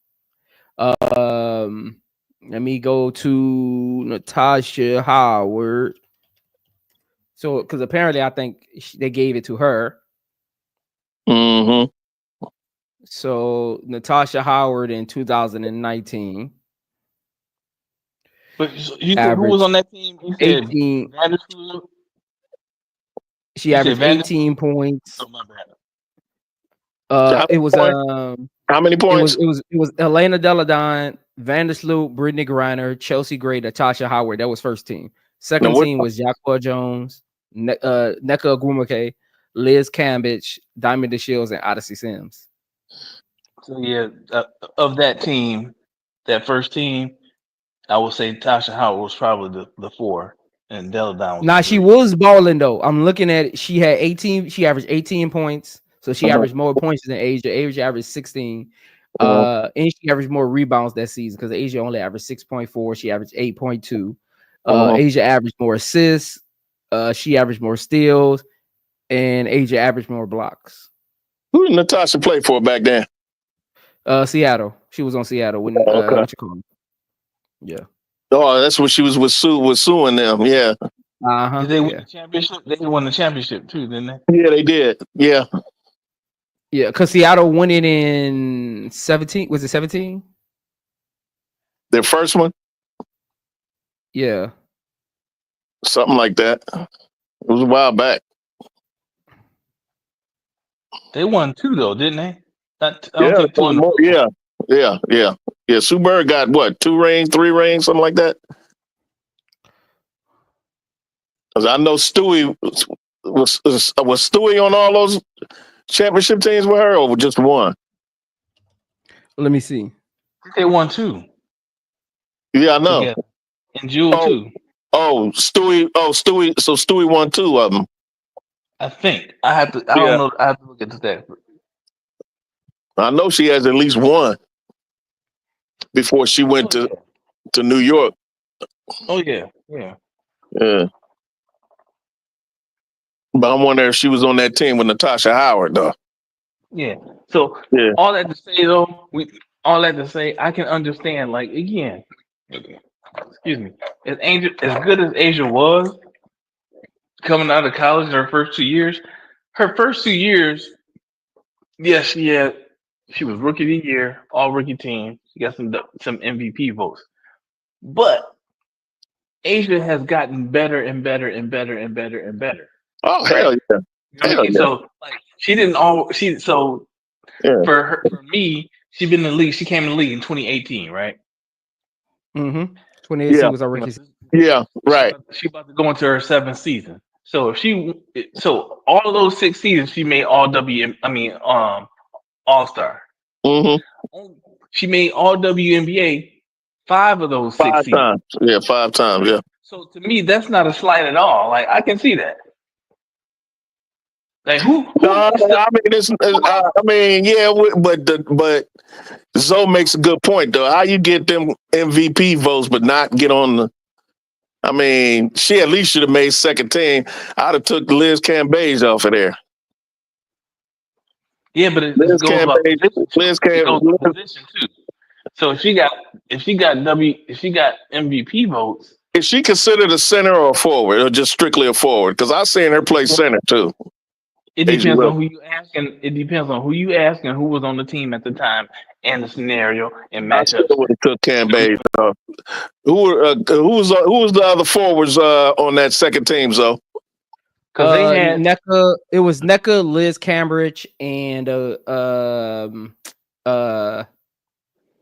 Let me go to Natasha Howard. So, because apparently I think they gave it to her. Mm-hmm. So Natasha Howard in 2019. But you said who was on that team? You said 18. Vandersloot? She averaged 18 points. Oh, my bad. It was how many points? It was Elena Deladon, Vandersloot, Brittany Griner, Chelsea Gray, Natasha Howard. That was first team. Second team was Jaqua Jones, Nneka Ogwumike, Liz Cambridge, Diamond DeShields, and Odyssey Sims. So yeah, of that team, that first team, I would say Tasha Howard was probably the 4, and Deladon was. Now she was balling though. I'm looking at it. She had 18. She averaged 18 points. So she averaged more points than Asia. Asia averaged 16. And she averaged more rebounds that season because Asia only averaged 6.4. She averaged 8.2. Asia averaged more assists. She averaged more steals, and Asia averaged more blocks. Who did Natasha play for back then? Seattle. She was on Seattle when what you call them? Yeah. Oh, that's what she was with Sue and them. Yeah. Did they win the championship? They won the championship too, didn't they? Yeah, they did. Yeah. Yeah, because Seattle won it in 17. Was it 17? Their first one? Yeah. Something like that. It was a while back. They won 2 though, didn't they? Yeah. Sue Bird got what? 2 rings, 3 rings, something like that. Because I know Stewie was Stewie on all those championship teams with her, or just one? Let me see. They won 2. Yeah, I know. Yeah. And Jewel too. Stewie. So Stewie won 2 of them. I think I don't know. I have to look at the stats. I know she has at least 1 before she went to New York. Oh yeah. But I'm wondering if she was on that team with Natasha Howard, though. Yeah. So all that to say, though, I can understand. Like again, excuse me, as good as Asia was coming out of college in her first 2 years, yes, she was rookie of the year, all rookie team. She got some MVP votes, but Asia has gotten better and better and better and better and better. Oh hell yeah! So like for me, she's been in the league. She came in the league in 2018, right? 2018 was our rookie. Yeah, right. She about to go into her 7th season. So all of those 6 seasons, she made All Star. She made All WNBA 5 of those 6 seasons. Times. Yeah, 5 times. Yeah. So to me, that's not a slight at all. Like I can see that. Like who? But Zoe makes a good point though. How you get them MVP votes but not get on the? I mean, she at least should have made second team. I'd have took Liz Cambage off of there. Yeah, but it goes by position too. So if she got MVP votes, is she considered a center or a forward, or just strictly a forward? Because I seen her play center too. It Asia depends on Wilson. who you asking. It depends on who you asking, who was on the team at the time, and the scenario and I still matchups. would have took Cam Bays. Who was the other forwards on that second team? So Because they had NECA. It was NECA, Liz Cambridge, and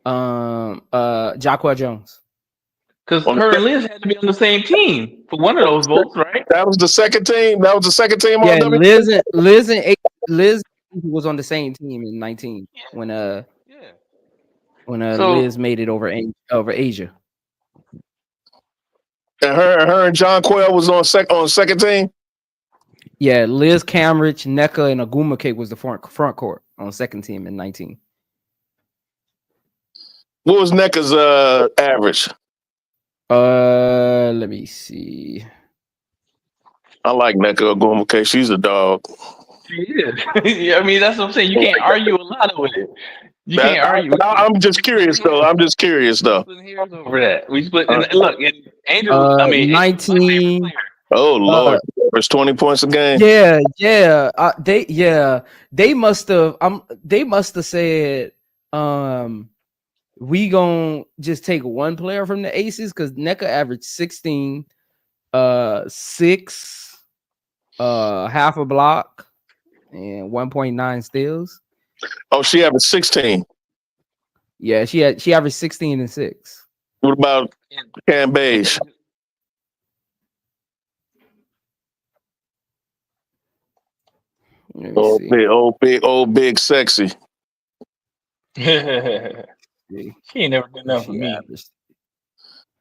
Jacquel Jones. because her and Liz had to be on the same team for one of those votes, right? that was the second team. That was the second team Yeah, on W. Liz was on the same team in 19 when Yeah. So Liz made it over Asia. And her and John Quayle was on second team. Yeah, Liz Cambridge, NECA, and Aguma Cake was the front court on second team in 19. What was NECA's average? Let me see. I like NECA Aguma. She's a dog. she is. Yeah, I mean, that's what I'm saying. You can't argue a lot with it. You can't argue. I'm just curious though. Splitting hairs over that. We split. And look, and Angel. I mean, 19. Oh Lord, it's 20 points a game. Yeah. They must have. They must have said, we gonna just take one player from the Aces because NECA averaged 16, 6, half a block, and 1.9 steals. Oh, she averaged 16. Yeah, she averaged 16 and 6. What about Cam Bays? Old big sexy. She ain't never done nothing for me.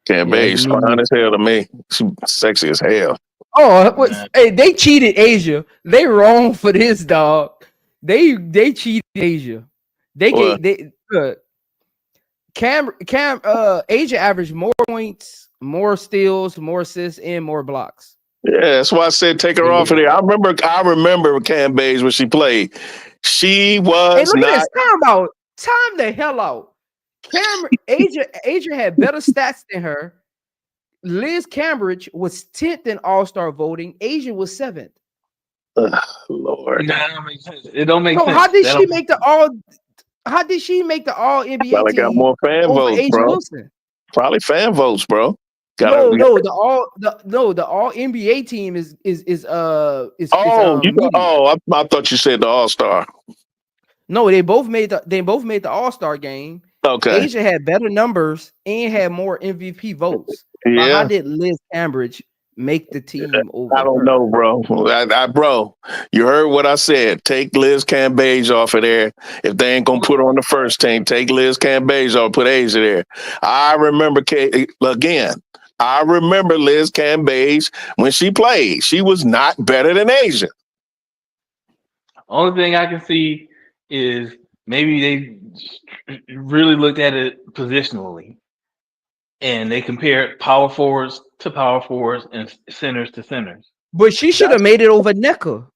Cam Bays fine as hell to me. She sexy as hell. Oh, hey, they cheated Asia. They wrong for this, dog. They cheated Asia. Asia averaged more points, more steals, more assists, and more blocks. Yeah, that's why I said take her off of there. I remember Cam Bays when she played. She was not. Time the hell out. Asia had better stats than her. Liz Cambridge was 10th in All-Star voting. Asia was 7th. Lord, that don't make sense. It don't make sense. How did she make the All? How did she make the All NBA probably team? Got more fan votes, Asia bro. Wilson? Probably fan votes, bro. The All NBA team is. I thought you said the All-Star. No, they both made the All-Star game. Okay. Asia had better numbers and had more MVP votes. Yeah. But how did Liz Cambridge make the team over? I don't know, bro. Bro, you heard what I said. Take Liz Cambage off of there. If they ain't gonna put her on the first team, take Liz Cambage off, put Asia there. I remember Liz Cambage when she played. She was not better than Asia. Only thing I can see is maybe they really looked at it positionally, and they compared power forwards to power forwards and centers to centers. But she should have made it over NECA.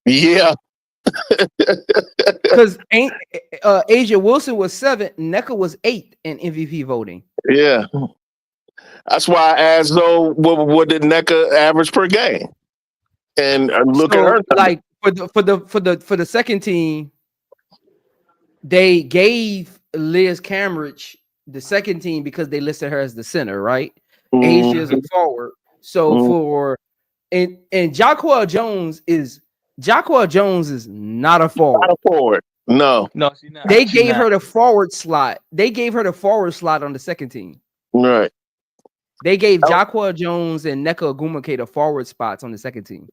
Yeah. Because Asia Wilson was 7, NECA was 8 in MVP voting. Yeah. That's why I asked though, what did NECA average per game? And look at her. Like for the second team, they gave Liz Cambridge the second team because they listed her as the center, right? Asia is a forward. So and Jacquel Jones is not a forward. Not a forward. No, she's not. They gave her the forward slot. They gave her the forward slot on the second team. Right. They gave Jacquel Jones and NECA Agumake the forward spots on the second team.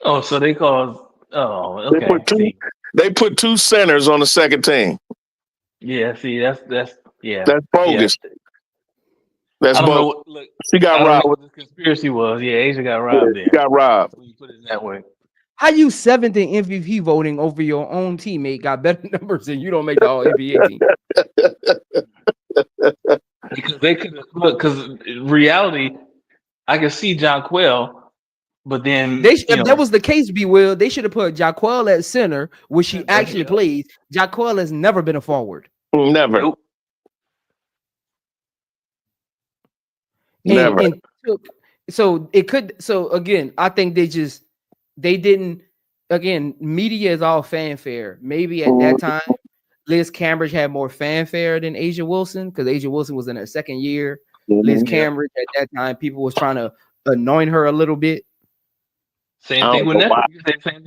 Oh, so they called. Oh, okay. They put 2 centers on the second team. Yeah, see, that's That's bogus. Yeah. That's I don't bogus. know. Look, She got robbed. Know what the conspiracy was. Yeah, Asia got robbed there. She got robbed. When you put it that way. How you 7th in MVP voting over your own teammate got better numbers and you don't make the All NBA team? Because they could look. Because in reality, I can see John Quell, but then if that was the case, they should have put Jacquel at center, which she actually plays. Jacquel has never been a forward. Never. Nope. Never. So again, I think they just they didn't. Again, media is all fanfare. Maybe at that time, Liz Cambridge had more fanfare than Asia Wilson because Asia Wilson was in her second year. Liz Cambridge at that time, people was trying to anoint her a little bit. Same thing with Nessa.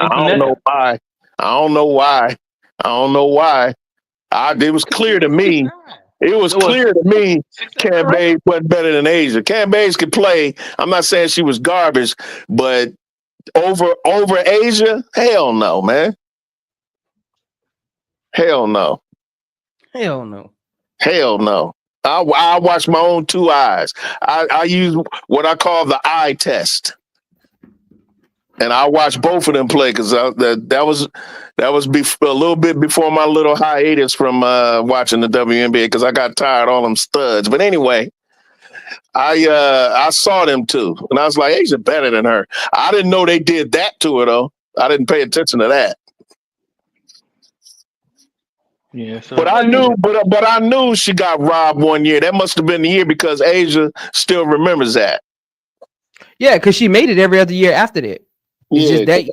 I don't know why. I don't know why. I don't know why. It was clear to me. It was clear to me Cam Bays wasn't better than Asia. Cam Bays could play. I'm not saying she was garbage, but over Asia, hell no, man. Hell no. Hell no. Hell no. I watch my own two eyes. I use what I call the eye test. And I watched both of them play because that was a little bit before my little hiatus from watching the WNBA because I got tired of all them studs. But anyway, I saw them too, and I was like, Asia better than her. I didn't know they did that to her though. I didn't pay attention to that. Yeah, so but I knew she got robbed one year. That must have been the year because Asia still remembers that. Yeah, because she made it every other year after that. It's just that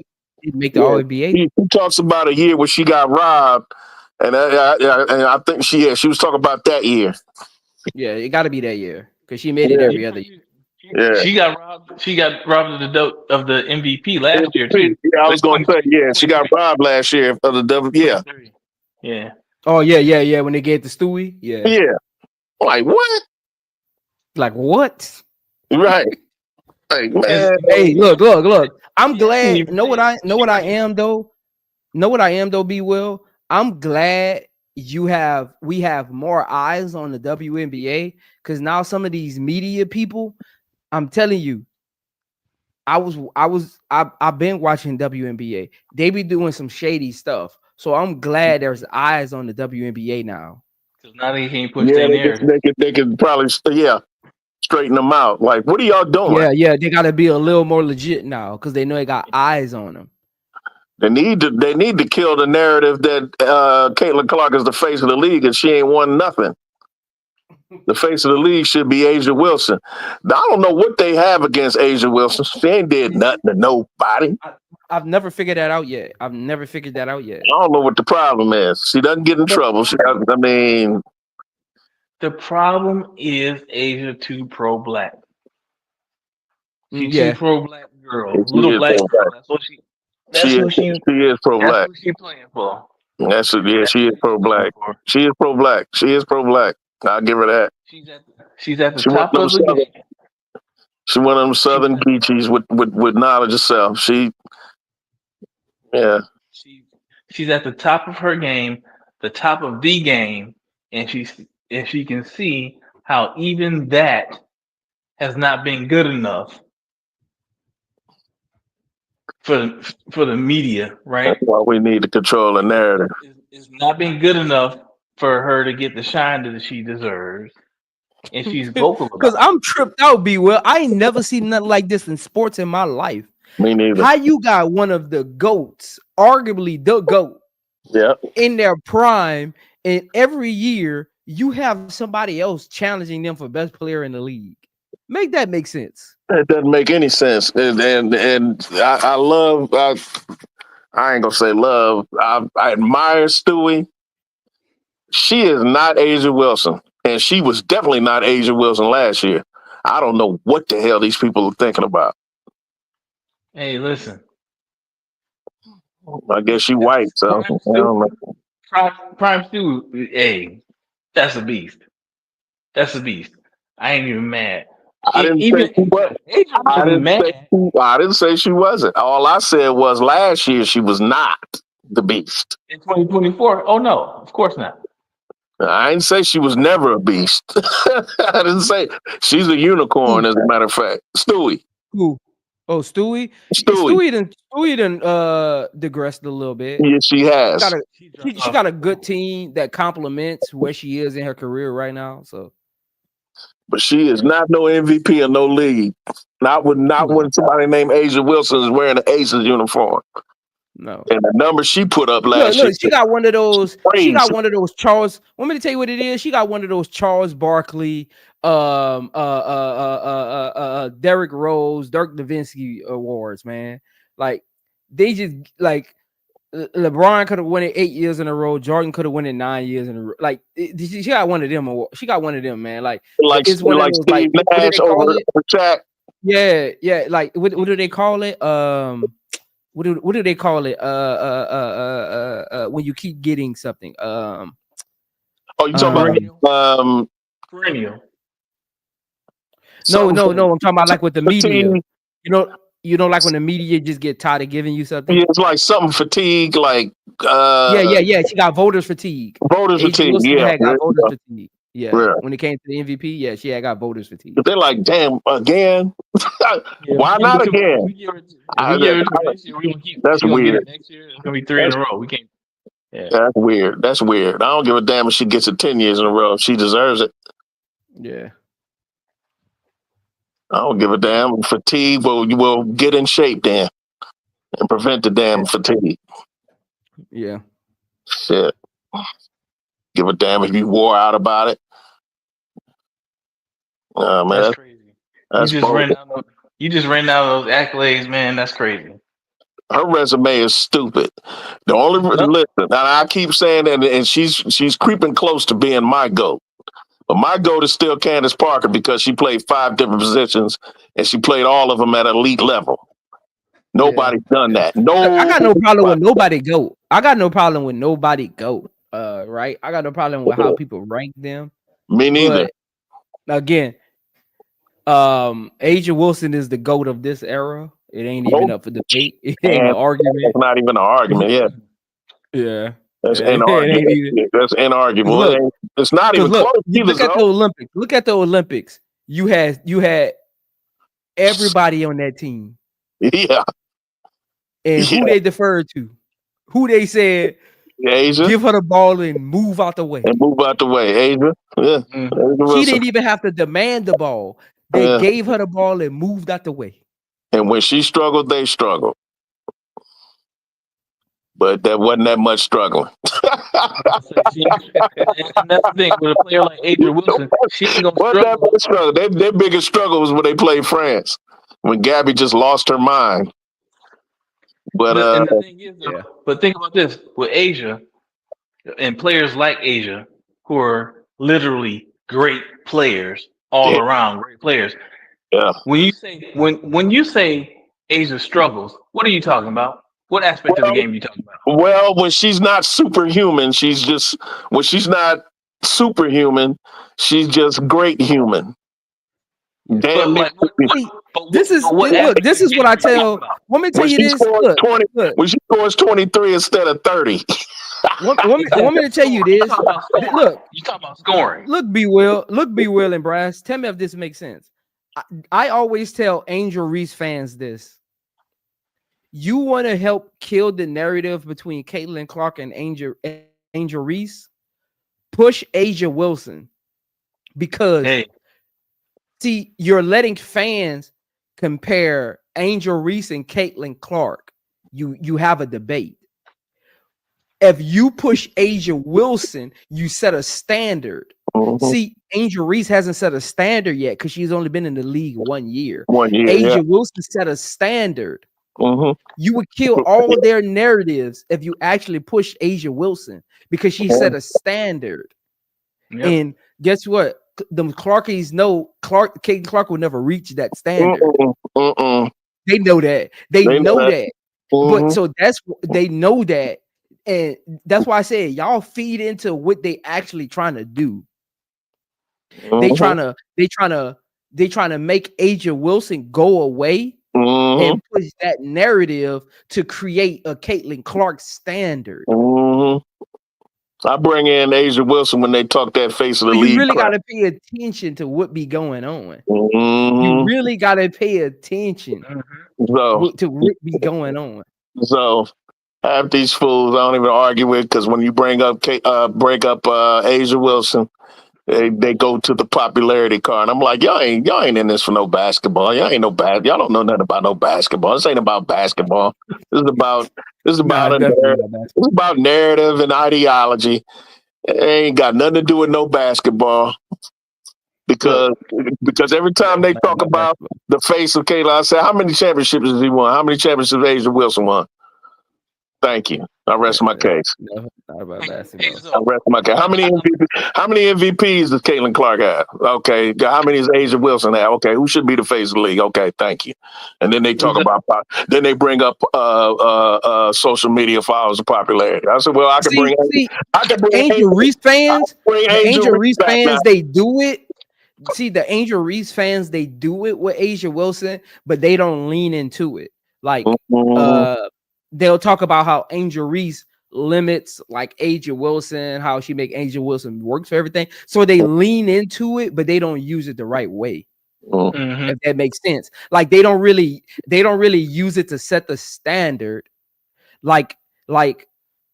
didn't make the All-NBA. He talks about a year where she got robbed, and I think she was talking about that year. Yeah, it got to be that year because she made it every other year. Yeah, she got robbed. She got robbed of the MVP last year too. Yeah, I was going to say she got robbed last year of the W. Yeah. Oh yeah. When they gave the Stewie, yeah. Like what? Like what? Right. Like, man. Hey, look. I'm glad. Know what I am though. B. Will. I'm glad we have more eyes on the WNBA because now some of these media people, I'm telling you, I've been watching WNBA. They be doing some shady stuff. So I'm glad there's eyes on the WNBA now. Because now they can't push their narrative. They could probably straighten them out. Like, what are y'all doing? Yeah, they got to be a little more legit now because they know they got eyes on them. They need to kill the narrative that Caitlin Clark is the face of the league and she ain't won nothing. The face of the league should be Asia Wilson. I don't know what they have against Asia Wilson. She ain't did nothing to nobody. I've never figured that out yet. I don't know what the problem is. She doesn't get in trouble. The problem is Asia too pro-black. She's too pro-black girl. Little black girl. That's what she is pro-black. That's what she's playing for. She is pro-black. She is pro-black. She is pro-black. I'll give her that. She's at the top of the game. She's one of them Southern geechies with knowledge of self. She's at the top of her game, the top of the game, and she can see how even that has not been good enough for the media, right? That's why we need to control the narrative. It's not been good enough for her to get the shine that she deserves. And she's vocal about it. Because I'm tripped out, B. Will. I ain't never seen nothing like this in sports in my life. Me neither. How you got one of the GOATs, arguably the GOAT, in their prime, and every year you have somebody else challenging them for best player in the league. Make that make sense. It doesn't make any sense. And I love, I ain't gonna say love. I admire Stewie. She is not Asia Wilson, and she was definitely not Asia Wilson last year. I don't know what the hell these people are thinking about. Hey, listen. I guess she white, so I don't know. Prime Stewie, hey, that's a beast. That's a beast. I ain't even mad. I didn't say she wasn't. All I said was last year she was not the beast. In 2024, oh no, of course not. I didn't say she was never a beast. I didn't say she's a unicorn, as a matter of fact. Stewie. Who? Oh, Stewie. Stewie done digressed a little bit. Yeah, she has. She got a good team that complements where she is in her career right now. So, but she is not no MVP or no league. Not when somebody named Asia Wilson is wearing an Aces uniform. No. And the number she put up last year. She got one of those. Crazy. She got one of those Charles. Want me to tell you what it is? She got one of those Charles Barkley, Derrick Rose, Dirk Nowitzki awards, man. Like they just like LeBron could have won it 8 years in a row. Jordan could have won it 9 years in a row. Like she got one of them. She got one of them, man. Like it's one of those like Steve what do Nash they call over it? Shaq. Yeah. Like what do they call it? What do they call it? When you keep getting something. Oh, you talking about perennial. No. I'm talking about like with the media. fatigue. You know, like when the media just get tired of giving you something. Yeah, it's like something fatigue, like Yeah. She got voters fatigue. voters A'ja fatigue. Wilson Yeah, had got voters fatigue. Yeah. Yeah. When it came to the MVP, yeah, she had got voters fatigue. But they're like, damn, again? Why not again? That's weird. Next year, it's gonna be 3 in a row. We can't. Yeah. That's weird. That's weird. I don't give a damn if she gets it 10 years in a row. If she deserves it. Yeah. I don't give a damn. Fatigue, well, you will get in shape then and prevent the damn fatigue. Yeah. Shit. Give a damn if you wore out about it. Man, That's crazy. That's you just ran out those accolades, man. That's crazy. Her resume is stupid. The only listen, and I keep saying that, and she's creeping close to being my GOAT. But my GOAT is still Candace Parker because she played 5 different positions and she played all of them at elite level. Nobody's done that. No, I got no problem with nobody GOAT. I got no problem with nobody GOAT. Right? I got no problem with how people rank them. Me neither. But again, A'ja Wilson is the GOAT of this era. It ain't even up for debate. It ain't an argument. It's not even an argument. Yeah. Yeah. That's inarguable. That's inarguable. Look, it's not even close. Look at the Olympics. Look at the Olympics. You had everybody on that team. Yeah. And who they deferred to? Who they said, A'ja, give her the ball and move out the way. A'ja. Yeah. She didn't even have to demand the ball. They gave her the ball and moved out the way. And when she struggled, they struggled. But there wasn't that much struggling. And that's the thing with a player like A'ja Wilson, she ain't gonna struggle. Their biggest struggle was when they played France, when Gabby just lost her mind. But and the thing is, but think about this with A'ja and players like A'ja who are literally great players all around, great players. Yeah. When you say A'ja struggles, what are you talking about? What aspect of the game are you talking about? Well, when she's not superhuman, she's just great human. Damn. This is what I tell. Let me tell you this. Look. When she scores 23 instead of 30. Want me to tell you this? Look, you talking about scoring. Look, B. Will and Brass. Tell me if this makes sense. I always tell Angel Reese fans this. You want to help kill the narrative between Caitlin Clark and Angel Reese? Push A'ja Wilson. Because see, you're letting fans compare Angel Reese and Caitlin Clark. You have a debate. If you push A'ja Wilson, you set a standard. Mm-hmm. See, Angel Reese hasn't set a standard yet because she's only been in the league 1 year. A'ja Wilson set a standard. Mm-hmm. You would kill all their narratives if you actually push A'ja Wilson because she set a standard. Yep. And guess what? The Clarkies know Caitlin Clark will never reach that standard. They know that. They know that. Mm-hmm. But so they know that. And that's why I said y'all feed into what they actually trying to do. Mm-hmm. They trying to make A'ja Wilson go away and push that narrative to create a Caitlin Clark standard. I bring in A'ja Wilson when they talk that face of the league. You really got to pay attention to what be going on. You really got to pay attention to what be going on. So half these fools I don't even argue with because when you bring up A'ja Wilson, they go to the popularity card. I'm like, y'all ain't in this for no basketball. Y'all don't know nothing about no basketball. This ain't about basketball. This is about narrative and ideology. It ain't got nothing to do with no basketball. Because every time they talk about the face of Kayla, I say, how many championships has he won? How many championships A'ja Wilson won? Thank you. I rest my case. No, not about Hey, basketball. I rest my case. How many MVPs does Caitlin Clark have? Okay. How many does Asia Wilson have? Okay. Who should be the face of the league? Okay. Thank you. And then they talk about. Then they bring up social media followers and popularity. I said, well, I can bring. I can bring Angel Reese fans. bring The Angel Reese back fans, now. they do it. See, the Angel Reese fans, they do it with Asia Wilson, but they don't lean into it. Like, they'll talk about how Angel Reese limits like Asia Wilson, how she make Asia Wilson works for everything. So they lean into it, but they don't use it the right way. If that makes sense. Like they don't really use it to set the standard. Like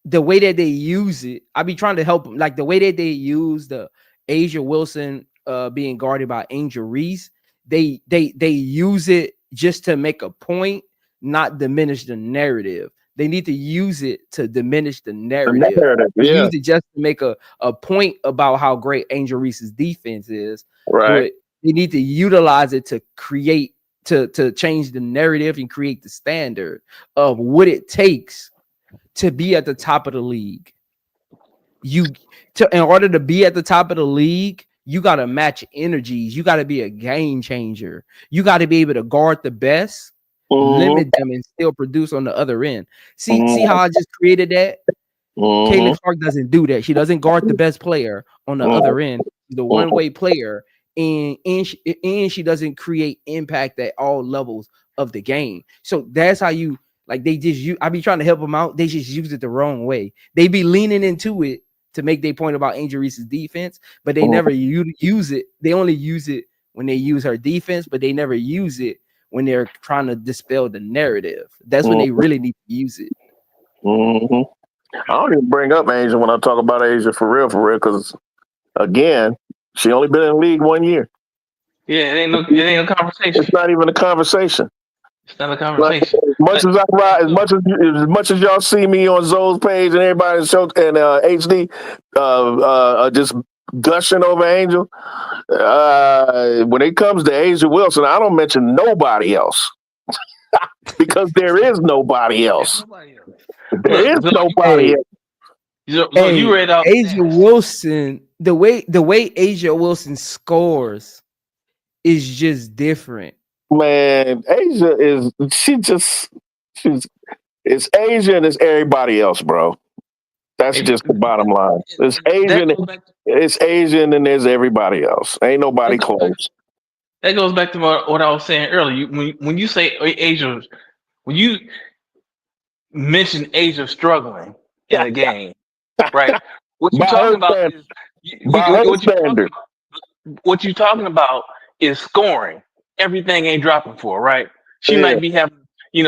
the way that they use it, I be trying to help them. Like the way that they use the Asia Wilson being guarded by Angel Reese, they use it just to make a point, not diminish the narrative. They need to use it to diminish the narrative. Use it just to make a point about how great Angel Reese's defense is. Right. But they need to utilize it to create to change the narrative and create the standard of what it takes to be at the top of the league. In order to be at the top of the league, you got to match energies. You got to be a game changer. You got to be able to guard the best, limit them, and still produce on the other end. See how I just created that? Caitlin Clark doesn't do that. She doesn't guard the best player on the other end. She's the one-way player, and she doesn't create impact at all levels of the game. So that's how you like. They just I be trying to help them out. They just use it the wrong way. They be leaning into it to make their point about Angel Reese's defense, but they never use it. They only use it when they use her defense, but they never use it when they're trying to dispel the narrative. That's when they really need to use it. I don't even bring up Angel when I talk about Asia for real, because again, she only been in the league 1 year. Yeah, it ain't no conversation. It's not even a conversation. It's not a conversation. As much as I ride, as much as y'all see me on Zoe's page and everybody show and HD, just gushing over Angel. When it comes to Asia Wilson, I don't mention nobody else because there is nobody else. There is nobody else. So you read out Asia Wilson. The way Asia Wilson scores is just different. Man, Asia it's Asia and it's everybody else, bro. That's just the bottom line. It's Asian and there's everybody else. Ain't nobody close. That goes back to what I was saying earlier. When you say Asia, when you mention Asia struggling in a game, right? What you're talking about is what you're talking about is scoring. Everything ain't dropping for her, right? She might be having, an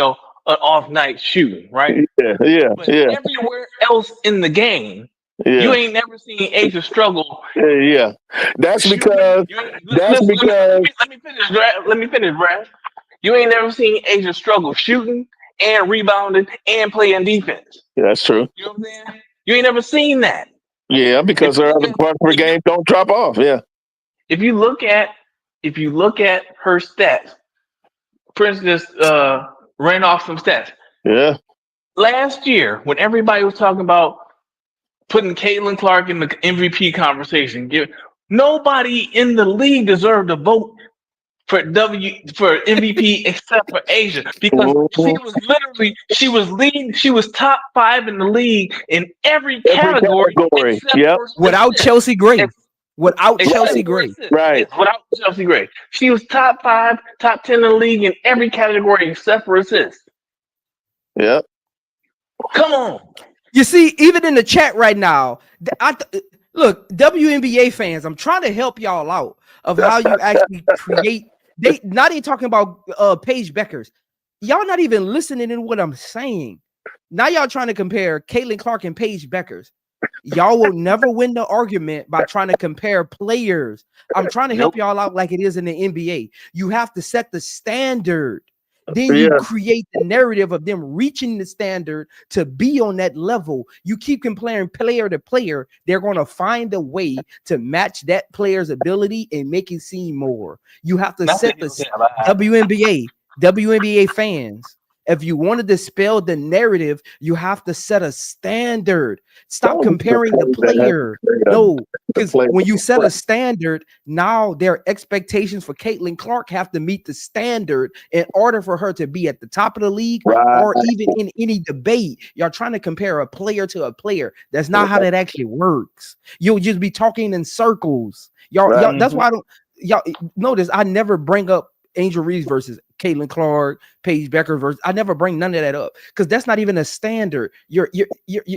off night shooting, right? But everywhere else in the game, you ain't never seen Asia struggle. That's because let me finish, Brad. You ain't never seen Asia struggle shooting and rebounding and playing defense. Yeah, that's true. You know what I'm saying? You ain't never seen that. Yeah, because her other parts of her game don't drop off. Yeah. If you look at her stats, for instance, ran off some stats. Yeah. Last year, when everybody was talking about putting Caitlin Clark in the MVP conversation, nobody in the league deserved a vote for MVP except for Asia, because she was top 5 in the league in every category. Without Chelsea Gray. Without Chelsea Gray. Right. Without Chelsea Gray. She was top 5, top 10 in the league in every category except for assists. Yep. Come on. You see, even in the chat right now, look, WNBA fans, I'm trying to help y'all out of how you actually create. They not even talking about Paige Beckers. Y'all not even listening to what I'm saying. Now y'all trying to compare Caitlin Clark and Paige Beckers. Y'all will never win the argument by trying to compare players. I'm trying to help y'all out like it is in the NBA. You have to set the standard. Then you create the narrative of them reaching the standard to be on that level. You keep comparing player to player, they're going to find a way to match that player's ability and make it seem more. You have to set the WNBA fans. If you want to dispel the narrative, you have to set a standard. Stop comparing the player. No, because when you set a standard, now their expectations for Caitlin Clark have to meet the standard in order for her to be at the top of the league or even in any debate. Y'all trying to compare a player to a player. That's not how that actually works. You'll just be talking in circles. Y'all, that's why I don't. Y'all notice I never bring up Angel Reese versus Caitlin Clark, Paige Becker versus. I never bring none of that up because that's not even a standard. You're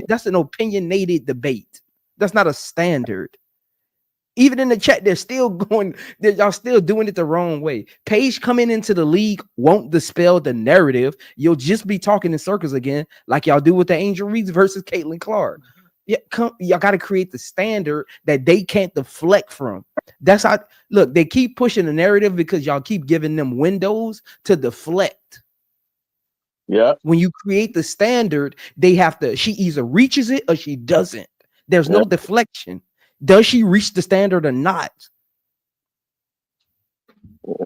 that's an opinionated debate. That's not a standard. Even in the chat, they're still going. Y'all still doing it the wrong way. Paige coming into the league won't dispel the narrative. You'll just be talking in circles again, like y'all do with the Angel Reese versus Caitlin Clark. Yeah, y'all got to create the standard that they can't deflect from. That's how. Look, they keep pushing the narrative because y'all keep giving them windows to deflect. Yeah. When you create the standard, they have to. She either reaches it or she doesn't. There's no deflection. Does she reach the standard or not?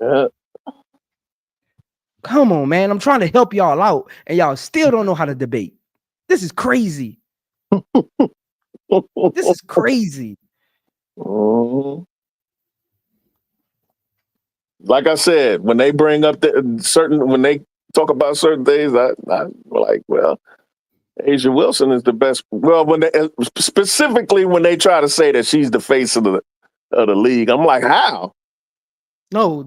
Yeah. Come on, man. I'm trying to help y'all out, and y'all still don't know how to debate. This is crazy. This is crazy. Like I said, when they bring up when they talk about certain things, I like, well, Asia Wilson is the best. Well, when they specifically when they try to say that she's the face of the league, I'm like, how? No,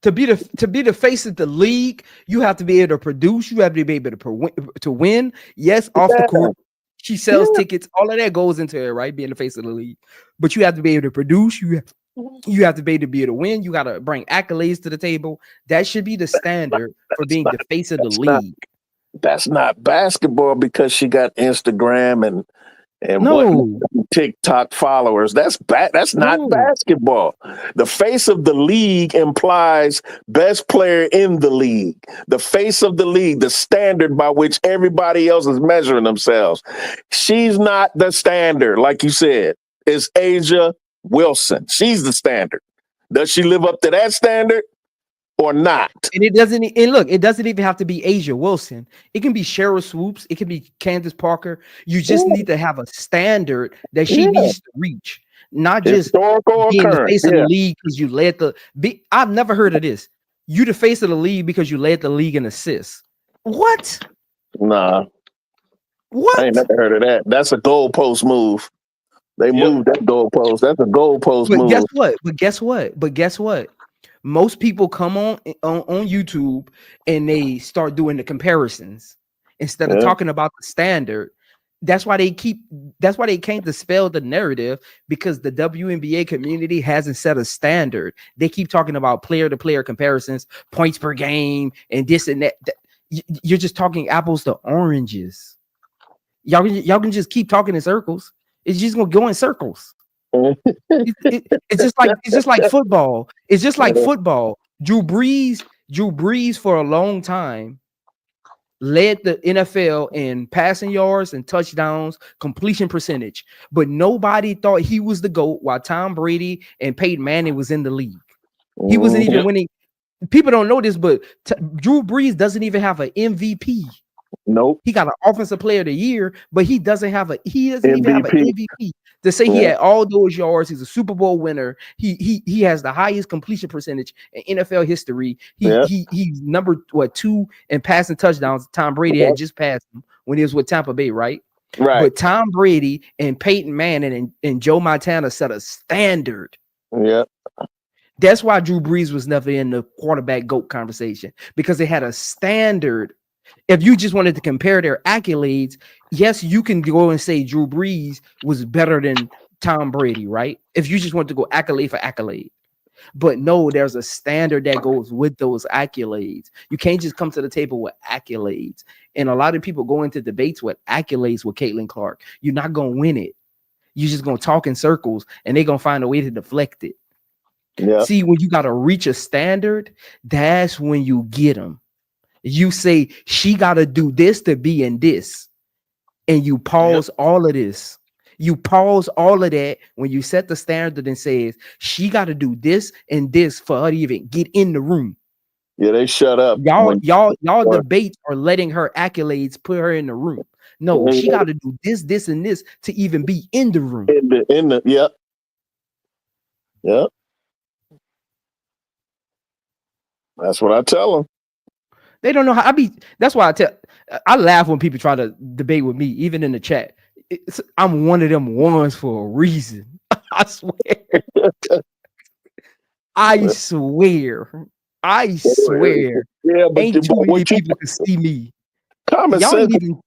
to be the face of the league, you have to be able to produce. You have to be able to win. Yes, off the court, she sells tickets. All of that goes into it, right? Being the face of the league, but you have to be able to produce. You have to be able to win. You got to bring accolades to the table. That should be the standard for being the face of the league. That's not basketball because she got Instagram and TikTok followers. That's not basketball. The face of the league implies best player in the league. The face of the league, the standard by which everybody else is measuring themselves. She's not the standard, like you said. It's Asia Wilson. She's the standard. Does she live up to that standard or not? And it doesn't. And look, it doesn't even have to be Asia Wilson. It can be Cheryl Swoops. It can be Candace Parker. You just need to have a standard that she needs to reach, not just being the face of the league because you led the. I've never heard of this. You the face of the league because you led the league in assists. What? Nah. What? I ain't never heard of that. That's a goalpost move. They moved that goalpost. That's a goalpost move. Guess what? Most people come on YouTube and they start doing the comparisons instead of talking about the standard. That's why they can't dispel the narrative because the WNBA community hasn't set a standard. They keep talking about player-to-player comparisons, points per game, and this and that. You're just talking apples to oranges. Y'all can just keep talking in circles. It's just gonna go in circles. It's just like football. It's just like football. Drew Brees for a long time led the NFL in passing yards and touchdowns, completion percentage, but nobody thought he was the GOAT while Tom Brady and Peyton Manning was in the league. He wasn't even winning. People don't know this, but Drew Brees doesn't even have an MVP. Nope. He got an offensive player of the year, but he doesn't even have an MVP. To say he had all those yards, he's a Super Bowl winner. He has the highest completion percentage in NFL history. He's number 2 in passing touchdowns. Tom Brady had just passed him when he was with Tampa Bay, right? Right. But Tom Brady and Peyton Manning and Joe Montana set a standard. Yeah. That's why Drew Brees was never in the quarterback GOAT conversation because they had a standard. If you just wanted to compare their accolades, yes, you can go and say Drew Brees was better than Tom Brady, right? If you just want to go accolade for accolade. But no, there's a standard that goes with those accolades. You can't just come to the table with accolades. And a lot of people go into debates with accolades with Caitlin Clark. You're not going to win it. You're just going to talk in circles and they're going to find a way to deflect it. Yeah. See, when you got to reach a standard, that's when you get them. You say she got to do this to be in this, and you pause all of this. You pause all of that when you set the standard and says she got to do this and this for her to even get in the room. Yeah, they shut up. Y'all debates are letting her accolades put her in the room. No, she got to do this, and this to even be in the room. Yep. That's what I tell them. They don't know how that's why I laugh when people try to debate with me, even in the chat. I'm one of them ones for a reason. I swear. I swear. Yeah, but ain't too many people can see me. Common Y'all sense. ain't even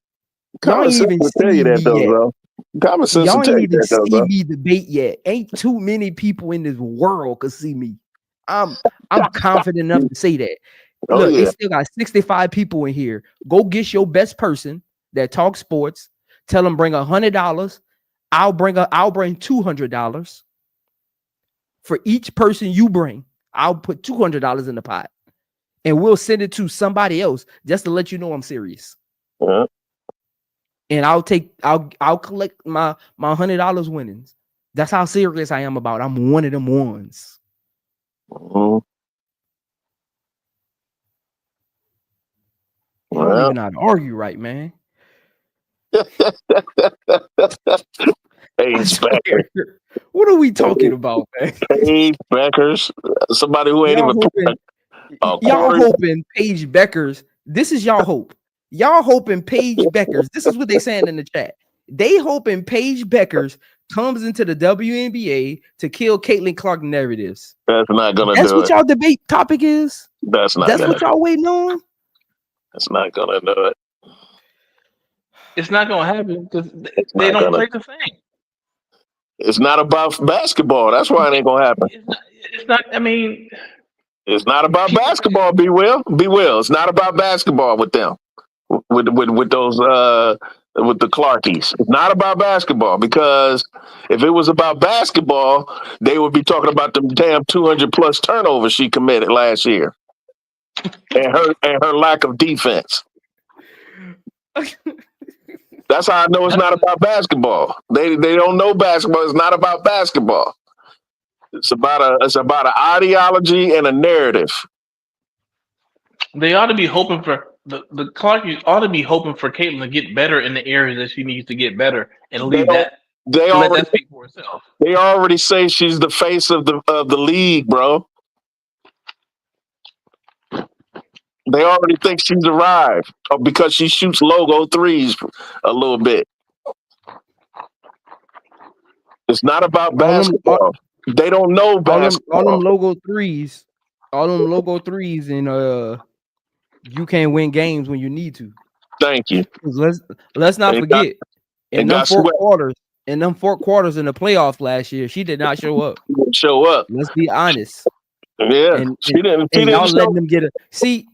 Common sense will tell you that, though, bro. Common sense y'all will tell ain't you even that, though, see bro. me debate yet. Ain't too many people in this world could see me. I'm confident enough to say that. Look, they still got 65 people in here. Go get your best person that talks sports. Tell them bring $100. I'll bring $200 for each person you bring. I'll put $200 in the pot, and we'll send it to somebody else just to let you know I'm serious. And I'll collect my $100 winnings. That's how serious I am about it. I'm one of them ones. You don't even know how to argue right, man. Hey, Beckers. What are we talking about, man? Hey, Beckers. Somebody who ain't y'all hoping Paige Beckers. This is y'all hope. Y'all hoping Paige Beckers. This is what they saying in the chat. They hoping Paige Beckers comes into the WNBA to kill Caitlin Clark narratives. That's not gonna do it. That's what y'all debate topic is. That's what y'all waiting on. That's not gonna do it. It's not gonna happen because they don't play the thing. It's not about basketball. That's why it ain't gonna happen. It's not. I mean, it's not about basketball. Be Will. It's not about basketball with them. With those with the Clarkies. It's not about basketball, because if it was about basketball, they would be talking about the damn 200 plus turnovers she committed last year, and her lack of defense. That's how I know it's not about basketball. They don't know basketball. It's not about basketball. It's about an ideology and a narrative. They ought to be hoping for the Clarkies ought to be hoping for Caitlin to get better in the areas that she needs to get better, and leave that. Let that speak for itself. They already say she's the face of the league, bro. They already think she's arrived because she shoots logo threes a little bit. It's not about basketball. They don't know basketball. All them logo threes, and you can't win games when you need to. Thank you. Let's not forget in them four quarters in the playoffs last year, she did not show up. Let's be honest. Yeah, she didn't. Y'all letting them get a see.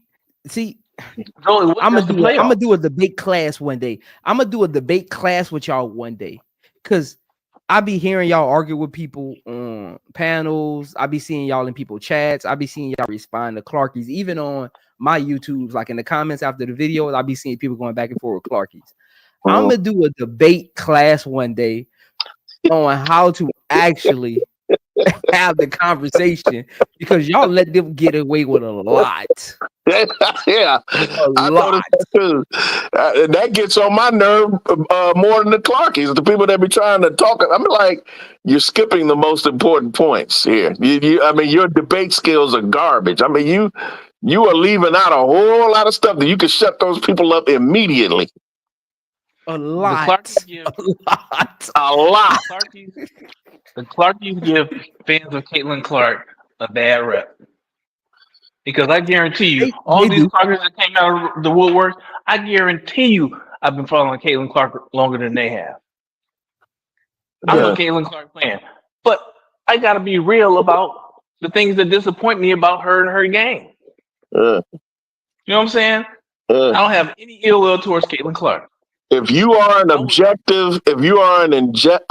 I'm gonna do a debate class one day. I'm gonna do a debate class with y'all one day, because I be hearing y'all argue with people on panels. I be seeing y'all in people chats. I be seeing y'all respond to Clarkies, even on my YouTubes, like in the comments after the videos. I be seeing people going back and forth with Clarkies. I'm gonna do a debate class one day on how to actually have the conversation, because y'all let them get away with a lot. Yeah, I noticed that too. That gets on my nerve more than the Clarkies, the people that be trying to talk. I'm like, you're skipping the most important points here. I mean, your debate skills are garbage. I mean, you are leaving out a whole lot of stuff that you can shut those people up immediately. A lot. The Clarkies give fans of Caitlin Clark a bad rep. Because I guarantee you, all these Clarkies that came out of the woodwork, I guarantee you I've been following Caitlin Clark longer than they have. I'm a Caitlin Clark fan. But I got to be real about the things that disappoint me about her and her game. You know what I'm saying? I don't have any ill will towards Caitlin Clark. If you are an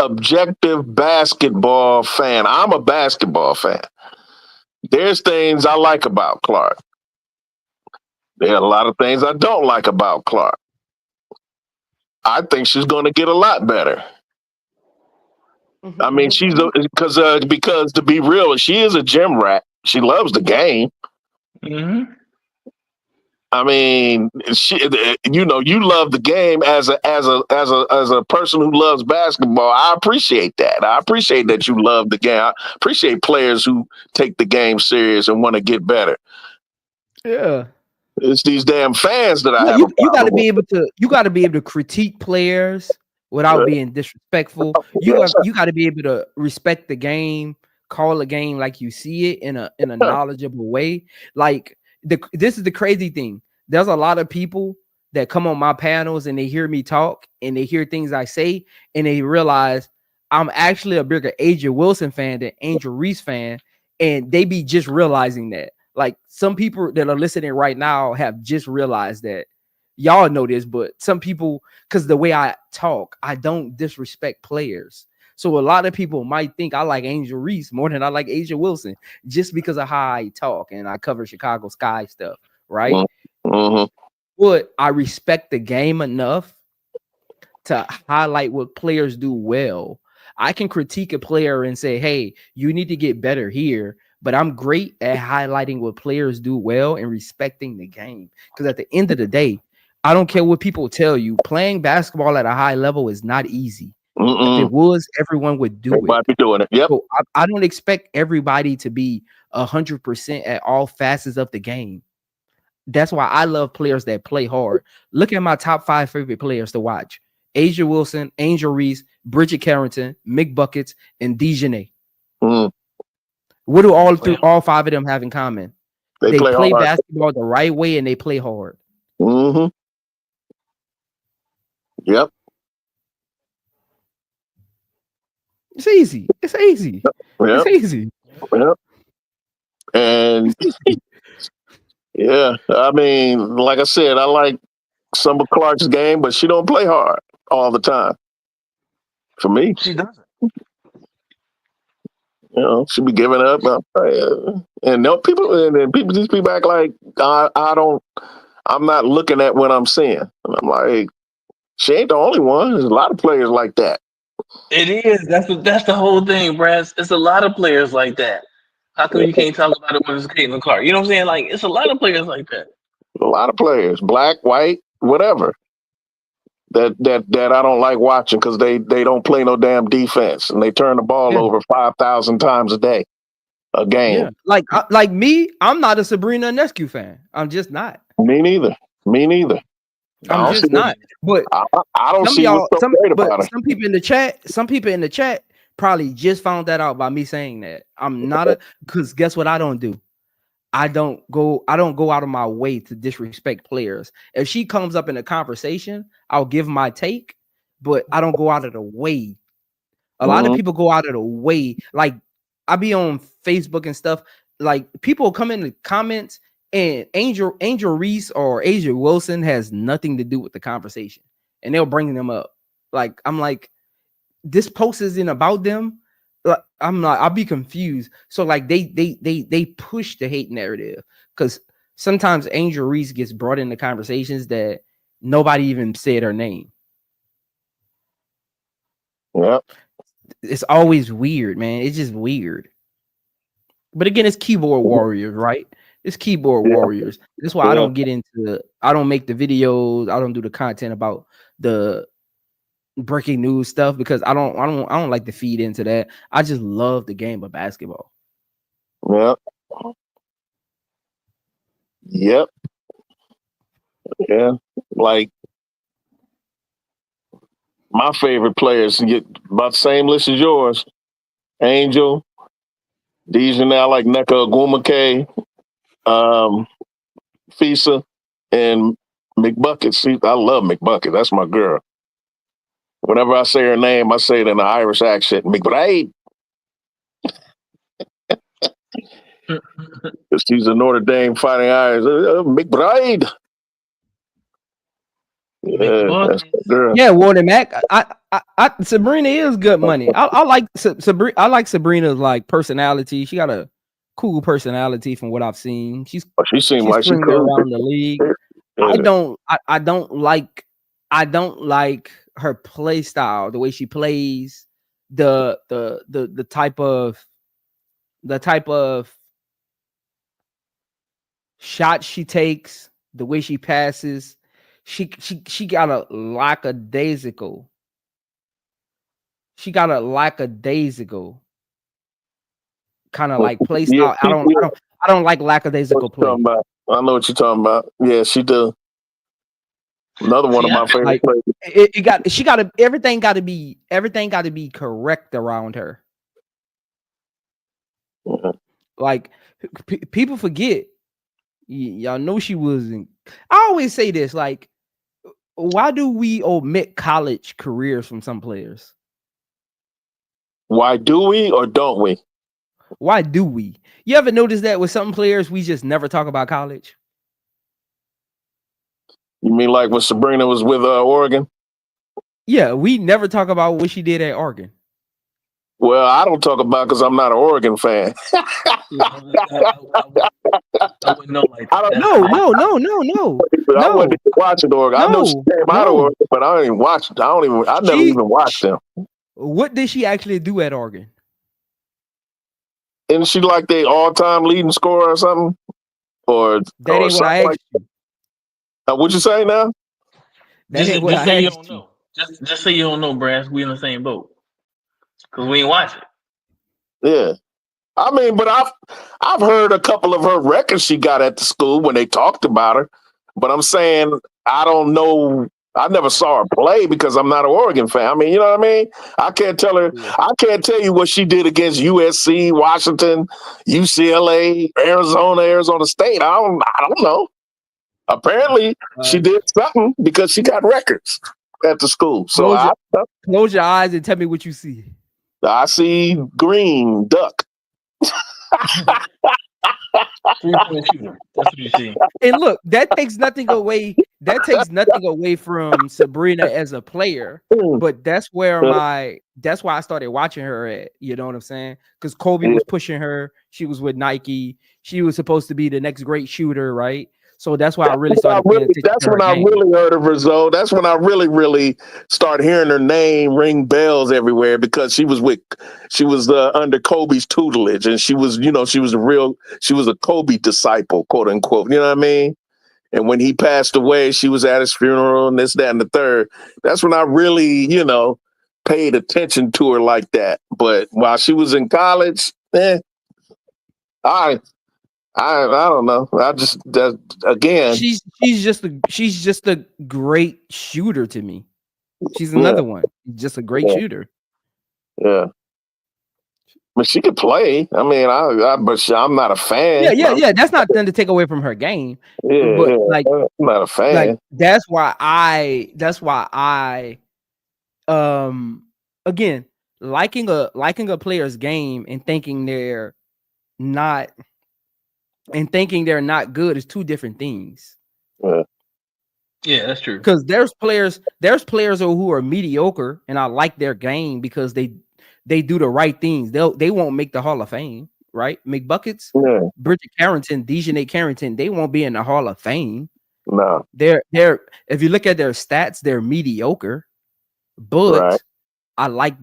objective basketball fan, I'm a basketball fan. There's things I like about Clark. There are a lot of things I don't like about Clark. I think she's going to get a lot better. I mean, because to be real, she is a gym rat. She loves the game. Mm-hmm. I mean, you know, you love the game as a person who loves basketball. I appreciate that. I appreciate that you love the game. I appreciate players who take the game serious and want to get better. Yeah. It's these damn fans that I No, have a you got to problem be with. able to critique players without being disrespectful. Yes, You got to be able to respect the game, call a game like you see it in a knowledgeable way. Like this is the crazy thing. There's a lot of people that come on my panels and they hear me talk and they hear things I say and they realize I'm actually a bigger AJ Wilson fan than Angel Reese fan, and they be just realizing that. Like some people that are listening right now have just realized that. Y'all know this, but some people, because the way I talk, I don't disrespect players. So a lot of people might think I like Angel Reese more than I like AJ Wilson just because of how I talk and I cover Chicago Sky stuff, right? Mm-hmm. But I respect the game enough to highlight what players do well. I can critique a player and say, hey, you need to get better here. But I'm great at highlighting what players do well and respecting the game. Because at the end of the day, I don't care what people tell you. Playing basketball at a high level is not easy. If it was, everyone would do Everybody it. be doing it. Yep. So I don't expect everybody to be 100% at all facets of the game. That's why I love players that play hard. Look at my top 5 favorite players to watch: Asia Wilson, Angel Reese, Bridget Carrington, Mick Buckets, and Dejanay. What do all 5 of them have in common? They play basketball the right way and they play hard. Mm-hmm. Yep. It's easy. It's easy. Yep. It's easy. Yep. And yeah, I mean, like I said, I like Summer Clark's game, but she don't play hard all the time. For me, She doesn't. You know, she be giving up, and no people, and people, these people act like I'm not looking at what I'm seeing. And I'm like, she ain't the only one. There's a lot of players like that. It is. That's the whole thing, Brad. It's a lot of players like that. How come you can't talk about it when it's Caitlin Clark? You know what I'm saying? Like, it's a lot of players like that. A lot of players, black, white, whatever. That I don't like watching because they don't play no damn defense and they turn the ball over 5,000 times a day, a game. Yeah, like me, I'm not a Sabrina Ionescu fan. I'm just not. Me neither. I'm just not. But I don't see what's so great about it. Some people in the chat probably just found that out by me saying that. I'm not because guess what I don't do? I don't go out of my way to disrespect players. If she comes up in a conversation, I'll give my take, but I don't go out of the way. A lot of people go out of the way. Like I be on Facebook and stuff. Like people come in the comments and Angel Reese or Asia Wilson has nothing to do with the conversation, and they'll bring them up. Like I'm like, this post isn't about them. I'll be confused. So like they push the hate narrative because sometimes Angel Reese gets brought into conversations that nobody even said her name. Yep. It's always weird, man. It's just weird. But again, it's keyboard warriors, right? It's keyboard warriors. That's why I don't make the videos. I don't do the content about the breaking news stuff because I don't like to feed into that. I just love the game of basketball. Yep. Yeah. Like my favorite players get about the same list as yours. Angel, Dejanay, I like Nneka Ogwumike, Fisa, and McBucket. See, I love McBucket. That's my girl. Whenever I say her name, I say it in an Irish accent. McBride. She's a Notre Dame Fighting Irish. McBride. Yeah, that's my girl. Yeah, Warden Mac. Sabrina is good money. I like Sabrina. I like Sabrina's like personality. She got a cool personality from what I've seen. She seems like she's cool around the league. Yeah. I don't like her play style, the way she plays, the type of shot she takes, the way she passes, she got a lackadaisical. She got a lackadaisical kind of like play style. I don't like lackadaisical play. I know what you're talking about. Yeah, she do. Another one of my favorite players. Everything got to be correct around her. Yeah. Like people forget. Y'all know she wasn't. I always say this, like, why do we omit college careers from some players? Why do we or don't we? Why do we? You ever notice that with some players, we just never talk about college? You mean like when Sabrina was with Oregon? Yeah, we never talk about what she did at Oregon. Well, I don't talk about because I'm not an Oregon fan. I wouldn't know like that. No. I wasn't even watching Oregon. I know she came out of Oregon, but I don't even watch. I never even watched them. What did she actually do at Oregon? Isn't she like the all-time leading scorer or something? Or that ain't what I asked you. What'd you say now? Just say you don't know. Just say you don't know, Brass. We in the same boat. Because we ain't watch it. Yeah. I mean, but I've heard a couple of her records she got at the school when they talked about her. But I'm saying I don't know. I never saw her play because I'm not an Oregon fan. I mean, you know what I mean? I can't tell her. I can't tell you what she did against USC, Washington, UCLA, Arizona State. I don't know. Apparently, she did something because she got records at the school. So close your eyes and tell me what you see. I see green duck. 3-point shooter. That's what you see. And look, that takes nothing away. That takes nothing away from Sabrina as a player. But that's why I started watching her at. You know what I'm saying? Because Kobe was pushing her. She was with Nike. She was supposed to be the next great shooter, right? So that's why I really started paying attention. That's when I really heard of her, Zoe. That's when I really started hearing her name ring bells everywhere because she was under Kobe's tutelage, and she was a Kobe disciple, quote unquote. You know what I mean? And when he passed away, she was at his funeral and this, that, and the third. That's when I really, paid attention to her like that. But while she was in college, I don't know. Again, she's just a great shooter to me. She's another one, just a great shooter. Yeah, but she could play. I mean, but I'm not a fan. Yeah. That's not nothing to take away from her game. Like, I'm not a fan. Like, that's why I again liking a player's game and thinking they're not good is two different things. Yeah, that's true. Because there's players who are mediocre, and I like their game because they do the right things. They won't make the Hall of Fame, right? Make buckets. Yeah. Bridget Carrington, Dejanay Carrington, they won't be in the Hall of Fame. No. They're if you look at their stats, they're mediocre. But I like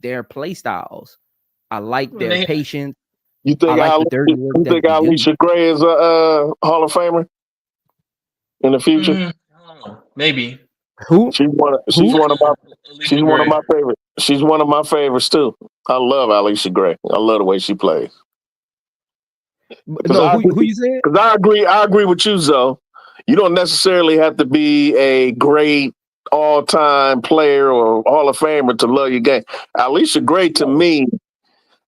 their play styles. I like their patience. You think Alicia Gray is a Hall of Famer in the future? I don't know. Maybe. Who? She's one of my favorites. She's one of my favorites too. I love Alicia Gray. I love the way she plays. No, who you said? Because I agree with you, Zoe. You don't necessarily have to be a great all-time player or Hall of Famer to love your game. Alicia Gray, to me,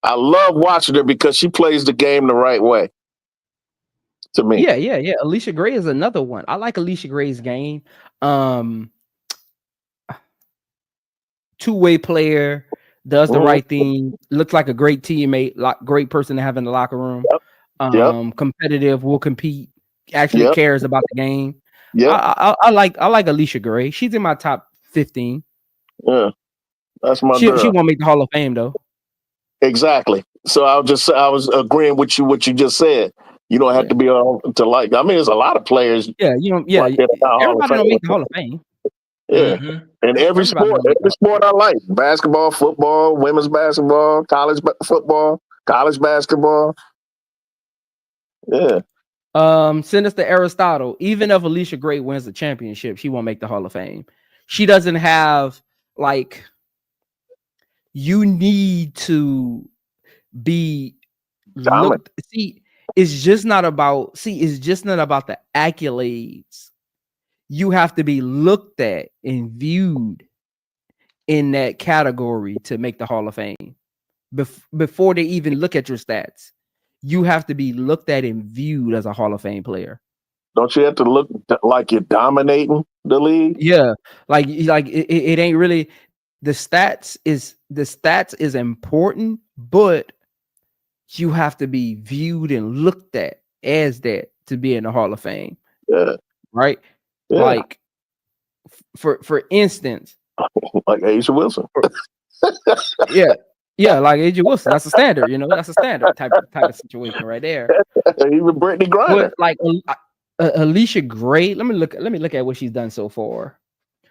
I love watching her because she plays the game the right way. To me. Yeah. Alicia Gray is another one. I like Alicia Gray's game. Two-way player, does the right thing, looks like a great teammate, great person to have in the locker room. Competitive, will compete, actually cares about the game. I like Alicia Gray. She's in my top 15. Yeah. That's my girl. She won't make the Hall of Fame though. Exactly. So I was agreeing with you what you just said. You don't have to be to like. I mean, there's a lot of players. Everybody don't make the Hall of Fame. Yeah, and every sport I like: basketball, football, women's basketball, college football, college basketball. Yeah, Send us to Aristotle. Even if Alicia Gray wins the championship, she won't make the Hall of Fame. She doesn't have like. You need to be looked. See, it's just not about. See, it's just not about the accolades. You have to be looked at and viewed in that category to make the Hall of Fame. Before they even look at your stats, you have to be looked at and viewed as a Hall of Fame player. Don't you have to look like you're dominating the league? Yeah, like it ain't really the stats is important, but you have to be viewed and looked at as that to be in the Hall of Fame. Yeah. Right? Yeah. Like for instance, like Asia Wilson. Yeah, like AJ Wilson. That's a standard, that's a standard type of situation right there. Even Brittany Griner. But like Alicia Gray, let me look at what she's done so far.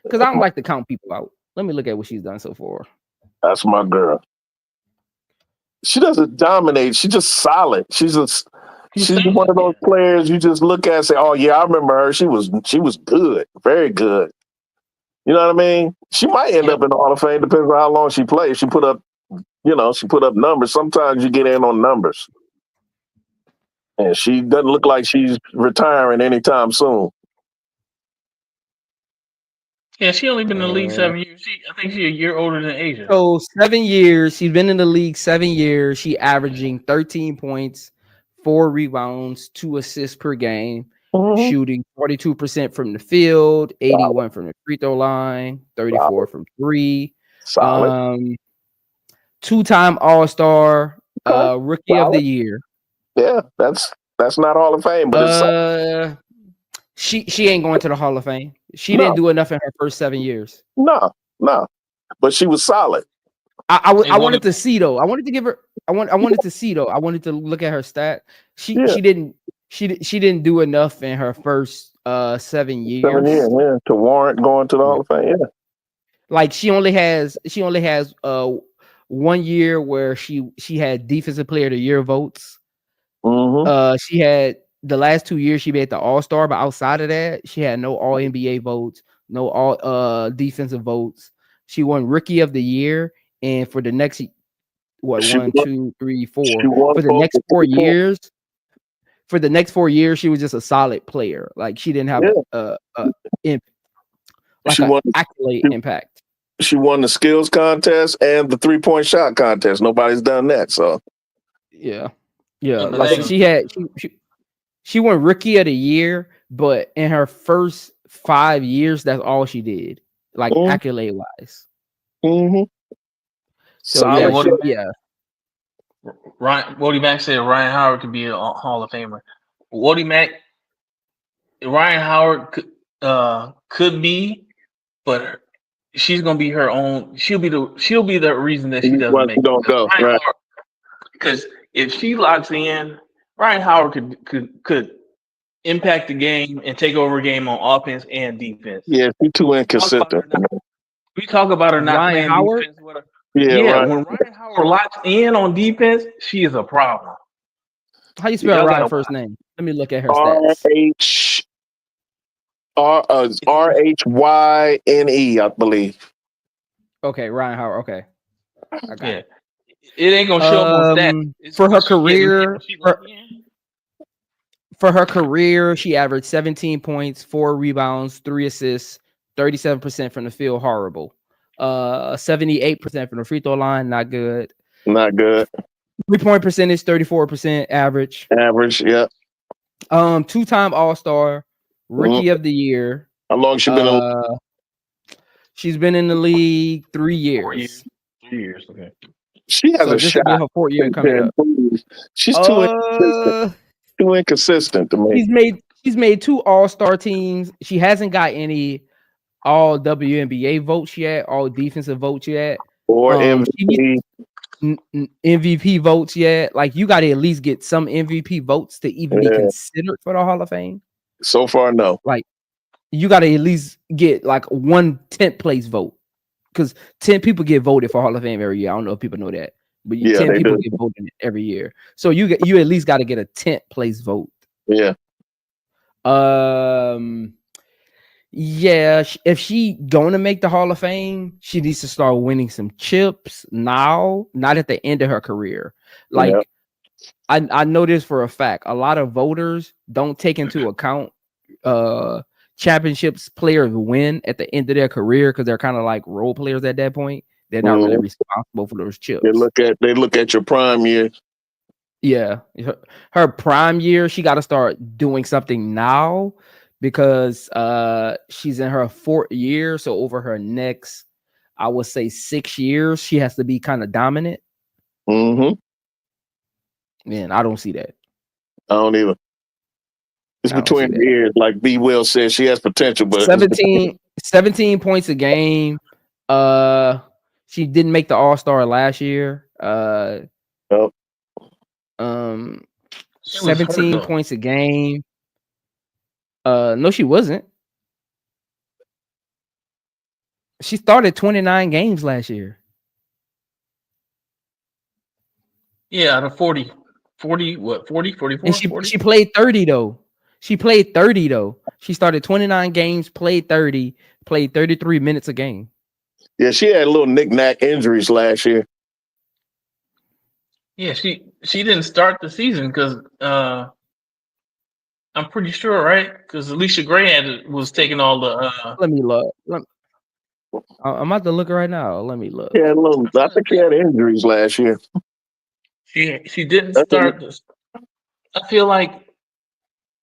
Because I don't like to count people out. Let me look at what she's done so far. That's my girl. She doesn't dominate. She's just solid. She's one of those players you just look at and say, "Oh yeah, I remember her. She was good, very good." You know what I mean? She might end up in the Hall of Fame. Depends on how long she plays. She put up numbers. Sometimes you get in on numbers, and she doesn't look like she's retiring anytime soon. Yeah, she only been in the league 7 years. I think she's a year older than Asia. So 7 years. She's been in the league 7 years. She averaging 13 points, 4 rebounds, 2 assists per game, shooting 42% from the field, 81 from the free throw line, 34 from 3. Solid. 2-time All-Star, Rookie of the Year. Yeah, that's not Hall of Fame, but she ain't going to the Hall of Fame. She didn't do enough in her first 7 years. No, but she was solid. I wanted to see though. I wanted to give her. I wanted to see though. I wanted to look at her stat. She didn't do enough in her first 7 years. 7 years, yeah, to warrant going to the Hall of Fame. Yeah. Like she only has 1 year where she had Defensive Player of the Year votes. She had the last 2 years she made the All-Star, but outside of that, she had no All NBA votes, no All defensive votes. She won Rookie of the Year, and for the next 1, 2, 3, 4 for the next 4 years. For the next 4 years, she was just a solid player. Like she didn't have accolade impact. She won the skills contest and the 3-point shot contest. Nobody's done that, so yeah. Like she won Rookie of the Year, but in her first 5 years, that's all she did, like accolade wise. So Wody Mack said Ryan Howard could be a Hall of Famer. Ryan Howard could be, but she's gonna be her own. She'll be the reason that she doesn't make it. Don't go right. Because if she locks in, Ryan Howard could impact the game and take over a game on offense and defense. Yeah, she's too inconsistent. We talk about her not Ryan playing Howard? defense with her. Yeah, when Ryan Howard locks in on defense, she is a problem. How you spell Ryan's first name? Let me look at her stats. RHYNE, I believe. Okay, Ryan Howard. Okay. Yeah. It ain't gonna show up on stats. For her career, she averaged 17 points, 4 rebounds, 3 assists, 37% from the field. Horrible. 78% from the free throw line. Not good. 3-point percentage, 34% average. Yeah. 2-time All-Star, Rookie of the Year. How long she been in the league? She's been in the league 3 years. 3 years. Okay. She has a shot. Her 4th year coming up. She's too inconsistent to me. She's made 2 All-Star teams. She hasn't got any All WNBA votes yet, All defensive votes yet, or MVP. MVP votes yet. Like you got to at least get some MVP votes to even be considered for the Hall of Fame. So far, no. Like you got to at least get like 1 10th place vote, because 10 people get voted for Hall of Fame every year. I don't know if people know that, but 10 people get voted every year. So you at least got to get a 10th place vote. Yeah. Yeah, if she gonna make the Hall of Fame, she needs to start winning some chips now, not at the end of her career. Like Yep. I know this for a fact. A lot of voters don't take into account championships players win at the end of their career because they're kind of like role players at that point. They're not really responsible for those chips. They look at your prime years. Yeah, her prime year, she got to start doing something now because she's in her 4th year. So over her next, I would say 6 years, she has to be kind of dominant. Mm-hmm. Man, I don't see that. I don't either. It's between the ears, like B. Will said. She has potential, but 17 points a game. She didn't make the All-Star last year. 17 points a game. No, she wasn't. She started 29 games last year. Yeah, out of 40, 44? And she played 30 though. She started 29 games, played 30, played 33 minutes a game. Yeah, she had little knick-knack injuries last year. Yeah, she didn't start the season because I'm pretty sure, right? Because Alicia Gray was taking all the. Let me look. I'm about to look right now. Let me look. Yeah, I think she had injuries last year. She didn't start this. I feel like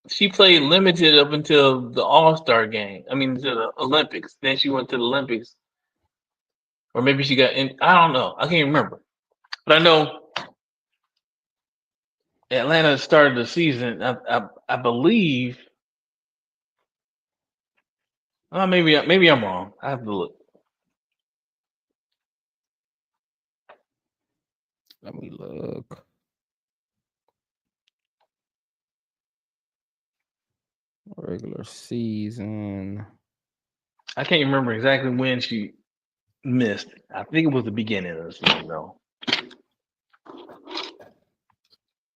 she played limited up until the All-Star game. I mean, to the Olympics. Then she went to the Olympics, or maybe she got in. I don't know. I can't remember, but I know Atlanta started the season. I believe. Maybe I'm wrong. I have to look. Let me look. Regular season. I can't remember exactly when she missed. I think it was the beginning of the season, though.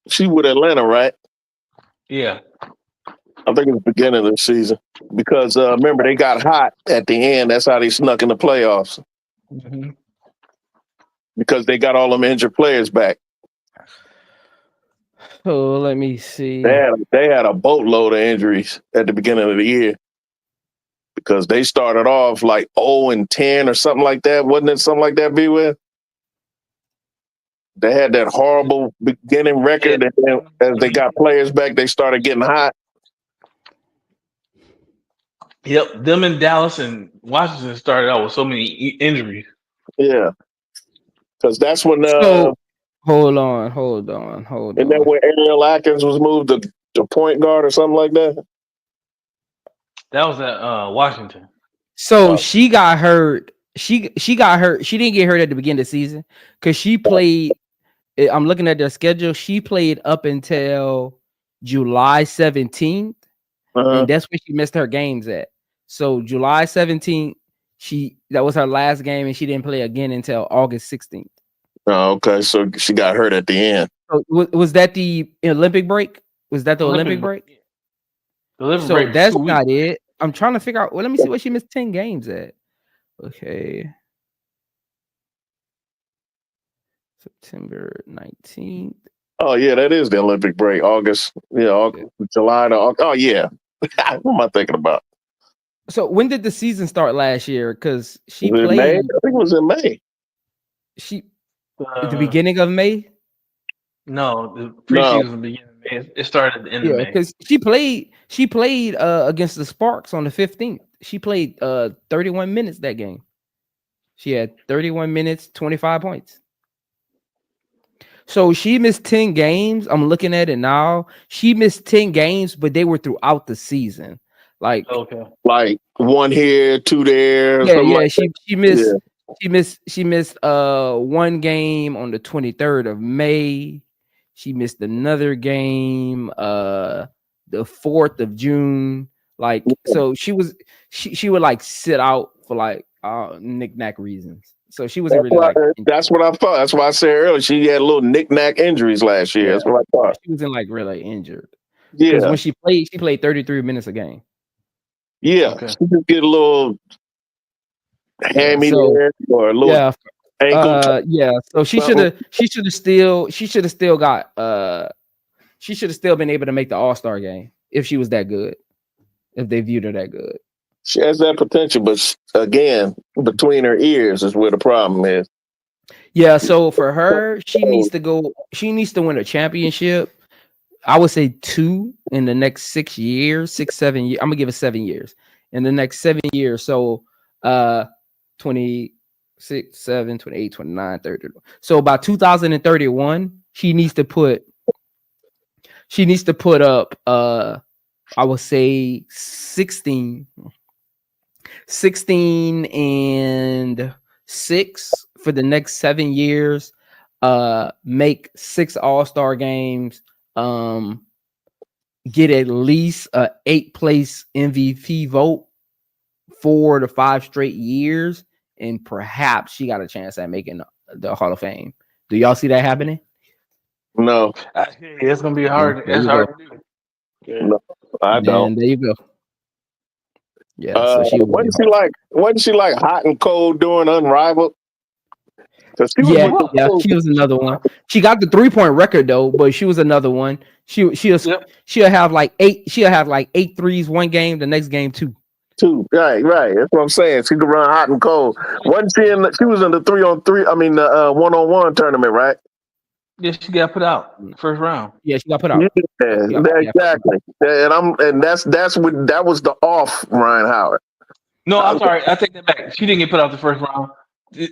She with Atlanta, right? Yeah. I think it was the beginning of the season because remember they got hot at the end. That's how they snuck in the playoffs because they got all them injured players back. Oh, let me see. They had a boatload of injuries at the beginning of the year because they started off like 0-10 or something like that. Wasn't it something like that, B. Will? They had that horrible beginning record, and then as they got players back, they started getting hot. Yep, them in Dallas and Washington started out with so many injuries. Yeah, because that's when. Hold on. And then when Ariel Atkins was moved to point guard or something like that. That was at Washington. So she got hurt. She got hurt. She didn't get hurt at the beginning of the season because she played. I'm looking at their schedule. She played up until July 17th, and that's when she missed her games at. So July 17th, that was her last game, and she didn't play again until August 16th. Oh, okay. So she got hurt at the end. So was that the Olympic break? Was that the Olympic break? The Olympic so break that's not it. I'm trying to figure out. Well, let me see what she missed 10 games at. Okay. September 19th. Oh, yeah, that is the Olympic break. August, July to August. Oh, yeah. What am I thinking about? So when did the season start last year? Because she played. May? I think it was in May. At the beginning of May? No, the preseason beginning of May. It started at the end of May. Because she played against the Sparks on the 15th. She played 31 minutes that game. She had 31 minutes, 25 points. So she missed 10 games. I'm looking at it now. She missed 10 games, but they were throughout the season. Like one here, two there. Yeah. Like she missed one game on the 23rd of May. She missed another game the 4th of June. Like so she would like sit out for like knick-knack reasons. So she wasn't that's what I thought. That's why I said earlier she had little knick-knack injuries last year. That's what I thought. She wasn't like really injured. Because Yeah, when she played 33 minutes a game. yeah. Okay. She just get a little hammy So there or a little yeah, ankle. So she should something. have still been able to make the All-Star game if she was that good. If they viewed her that good. She has that potential, but again, between her ears is where the problem is. Yeah, so for her, she needs to win a championship. I would say 2 in the next 6 years, 6, 7 years. I'm gonna give it 7 years. In the next 7 years. So 26, 7, 28, 29, 30. So by 2031, she needs to put up I would say 16 and 6 for the next 7 years. Make 6 All-Star games. Get at least a 8th place MVP vote 4 to 5 straight years, and perhaps she got a chance at making the Hall of Fame. Do y'all see that happening? No, It's gonna be hard. There It's you hard go. to do. Yeah. no, I don't. And there you go. Yeah, so she would be wasn't she like hot and cold during Unrivaled? She was yeah, with the she was another one. She got the 3-point record though, but she was another one. She'll have like 8 threes one game, the next game 2. Right. That's what I'm saying. She could run hot and cold. Wasn't she she was in the 3-on-3? I mean, the 1-on-1 tournament, right? Yeah, she got put out first round. Yeah, she got put out. Yeah, exactly. And that was the off Ryan Howard. No, I'm sorry. I take that back. She didn't get put out the first round.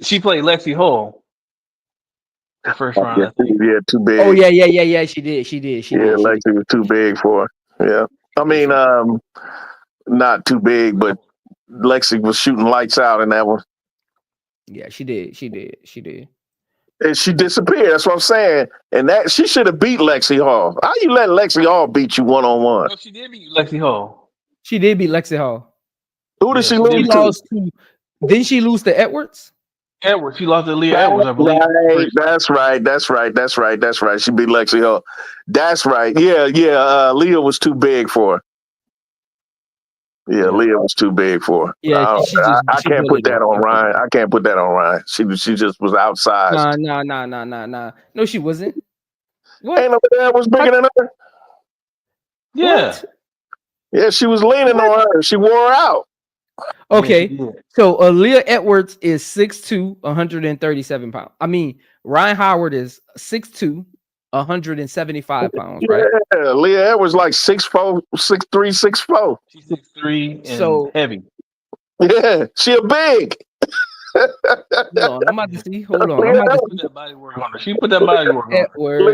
She played Lexi Hull the first round. I think. Yeah, too big. Oh yeah. She did. Lexi was too big for her. Yeah. I mean, not too big, but Lexi was shooting lights out in that one. Yeah, she did. And she disappeared. That's what I'm saying. And that she should have beat Lexi Hall. How you let Lexi Hall beat you 1-on-1? No, she did beat Lexi Hull. She did beat Lexi Hall. Who did she She lose lost to? Didn't she lose to Edwards? Edwards. She lost to Leah Edwards, I believe. Right. That's right. She beat Lexi Hall. That's right. Yeah. Leah was too big for her. Yeah, Leah was too big for her. Yeah, I can't put that on Ryan. I can't put that on Ryan. She just was outsized. Nah. No, she wasn't. What? Ain't nobody that was bigger than her. Yeah. What? Yeah, she was leaning on her. She wore her out. Okay, Yeah. so Leah Edwards is 6'2", 137 pounds. I mean, Ryan Howard is 6'2", 175 pounds, right? Yeah, Leah Edwards like 6'4", 6'3", 6'4". She's 6'3" and So- heavy. Yeah, she a big. Hold on, I'm about to see. Hold on. Leah I'm about to Put that body work on her. She put that body work on her. Edwards.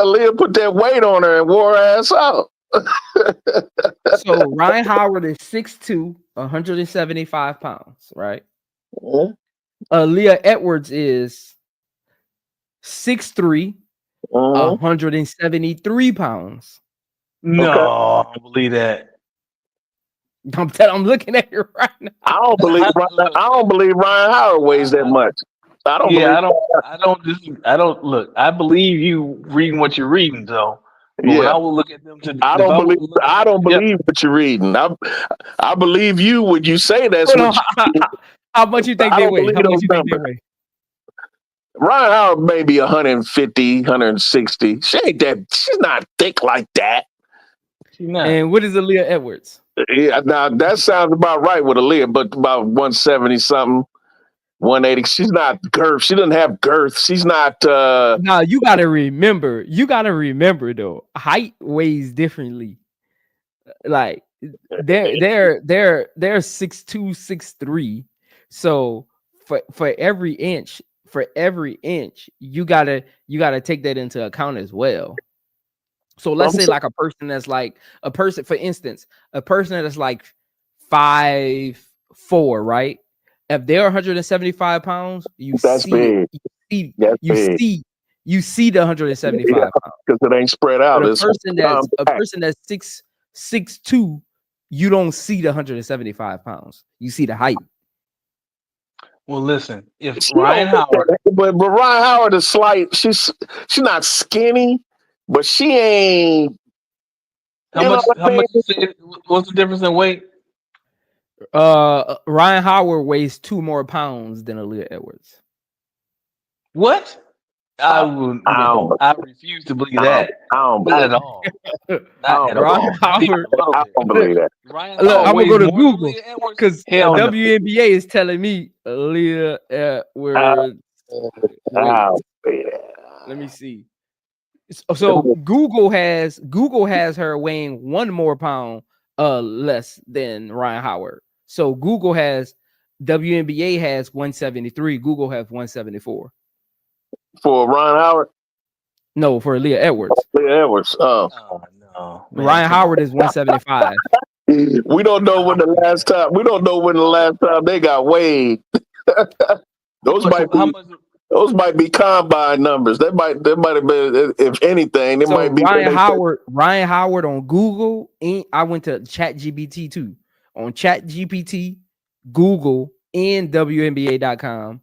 Leah put that weight on her and wore her ass out. So Ryan Howard is 6'2", 175 pounds, right? Yeah. Leah Edwards is 6'3", 173 pounds. No, I don't believe that. I'm looking at you right now. I don't believe Ryan Howard weighs that much. I don't look. I believe you reading what you're reading, though. But when I will look at them I don't believe what you're reading. I believe you when you say that's Hold on. How much you think they weigh? How much you think they weigh? Ryan Howard may be 150, 160. She's not thick like that. She's not. And what is Leah Edwards? Yeah, now that sounds about right with Aaliyah, but about 170 something, 180. She's not girth. She doesn't have girth. She's not. Now you gotta remember though, height weighs differently. Like they're 6'2", 6'3". So for every inch, you gotta take that into account as well. So let's say like a person that's like for instance, a person that's like 5'4", right? If they're 175 pounds, you see the 175 pounds because it ain't spread out. But a person that's 6'2", you don't see the 175 pounds. You see the height. Well, listen, if Ryan Howard, but Ryan Howard is slight. She's not skinny, but she ain't How much you say? What's the difference in weight? Ryan Howard weighs 2 more pounds than Aaliyah Edwards. What? I refuse to believe that. Not at all. Not at all. Ryan Howard. I don't believe that. Ryan Look, Howard I'm gonna go to weighs more than Google Aaliyah Edwards? because Hell no. WNBA is telling me Aaliyah Edwards. Let me see. So Google has her weighing 1 more pound less than Ryan Howard. So Google has WNBA has 173. Google has 174. For Ryan Howard? No, for Aaliyah Edwards. Aaliyah Edwards. Oh no. Man, Ryan Howard is 175. We don't know when the last time. We don't know when the last time they got weighed. Those might be combine numbers. That might have been, if anything, it might be Ryan Howard on Google. I went to ChatGPT too. On ChatGPT, Google, and WNBA.com.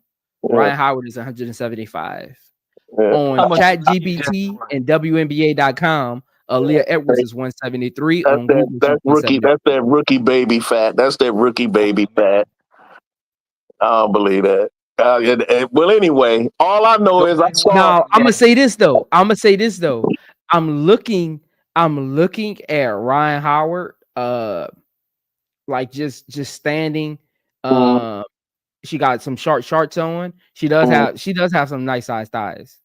Yeah. Ryan Howard is 175. Yeah. On ChatGPT and WNBA.com, Aaliyah Edwards is 173. On Google, that's rookie. That's that rookie baby fat. That's that rookie baby fat. I don't believe that. Well, anyway, all I know is I saw. Now I'm gonna say this though. I'm looking at Ryan Howard. Like just standing. She got some short shorts on. She does have some nice sized thighs.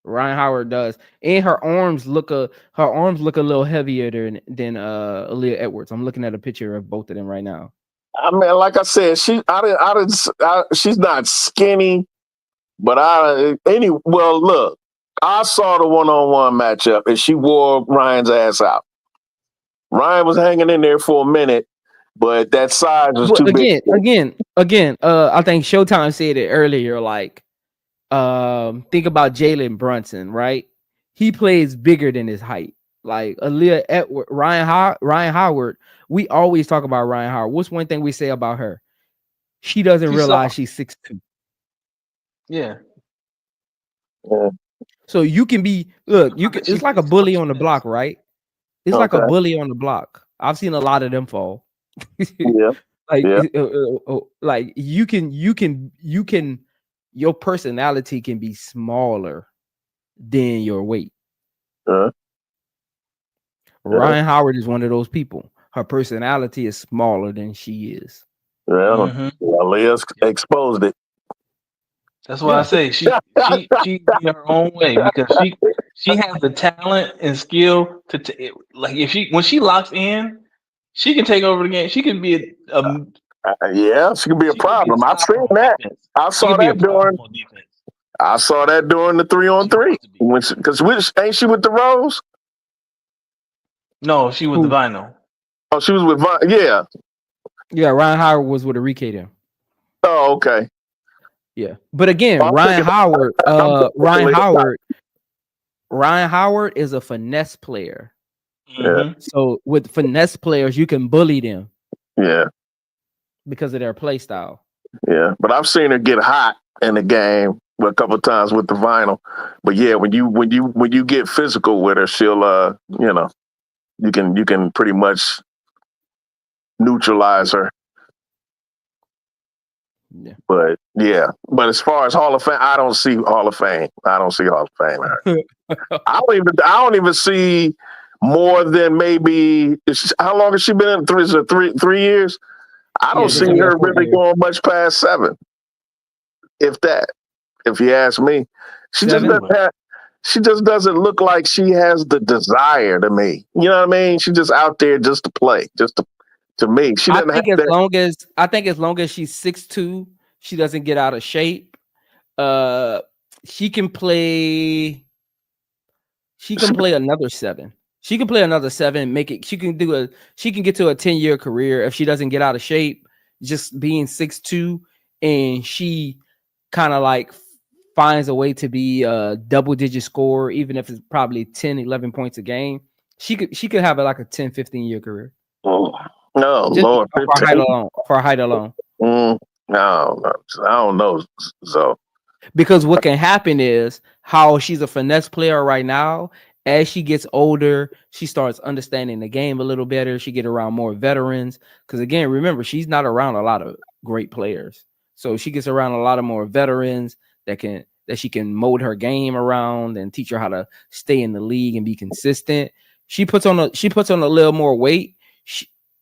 Ryan Howard does, and her arms look a little heavier than Aaliyah Edwards. I'm looking at a picture of both of them right now. I mean, like I said, she's not skinny, but look, I saw the one-on-one matchup and she wore Ryan's ass out. Ryan was hanging in there for a minute, but that size was too big. Again, I think Showtime said it earlier, like, think about Jalen Brunson, right? He plays bigger than his height. Like Aaliyah Edwards, Ryan Howard, we always talk about Ryan Howard. What's one thing we say about her? She doesn't realize she's 6'2". Yeah. So you can be it's like a bully on the block, right? It's like a bully on the block. I've seen a lot of them fall. Yeah. Like you can your personality can be smaller than your weight. Ryan Howard is one of those people. Her personality is smaller than she is. Yeah, Leah's exposed it. That's why I say she in her own way, because she has the talent and skill to like when she locks in, she can take over the game. She can be she can be a problem. I've seen that. I saw that during the 3-on-3. Because ain't she with the Rose? No, she was the Vinyl. Oh, she was with Vinyl. Yeah, Ryan Howard was with Enrique then. Oh, okay. Yeah, but again, Ryan Howard is a finesse player. Yeah. So with finesse players, you can bully them. Yeah. Because of their play style. Yeah, but I've seen her get hot in the game a couple of times with the Vinyl. But yeah, when you get physical with her, she'll you can pretty much neutralize her. Yeah. But as far as Hall of Fame, I don't see Hall of Fame. I don't I don't even see more than maybe how long has she been in? Three years? I don't see her really going much past 7. If that. If you ask me. She just doesn't look like she has the desire to me. You know what I mean? She's just out there just to play, to me. She doesn't I think as long as she's 6'2", she doesn't get out of shape. She can play another 7. She can play another 7, she can get to a 10-year career if she doesn't get out of shape, just being 6'2", and she kind of like finds a way to be a double-digit scorer, even if it's probably 10, 11 points a game. She could have like a 10, 15-year career. Oh, no, just Lord. For height alone. No, I don't know. So because what can happen is how she's a finesse player right now, as she gets older, she starts understanding the game a little better. She get around more veterans. Because again, remember, she's not around a lot of great players. So she gets around a lot of more veterans that she can mold her game around and teach her how to stay in the league and be consistent. She puts on a little more weight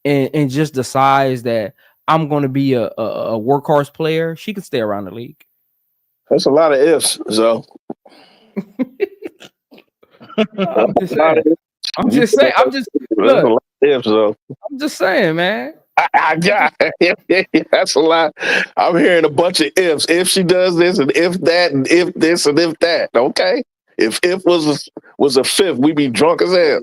and just decides that I'm going to be a workhorse player. She can stay around the league. That's a lot of ifs, so. I'm just saying. Look, I'm just saying, man. That's a lot. I'm hearing a bunch of ifs. If she does this, and if that, and if this, and if that. Okay. If was a fifth, we'd be drunk as hell.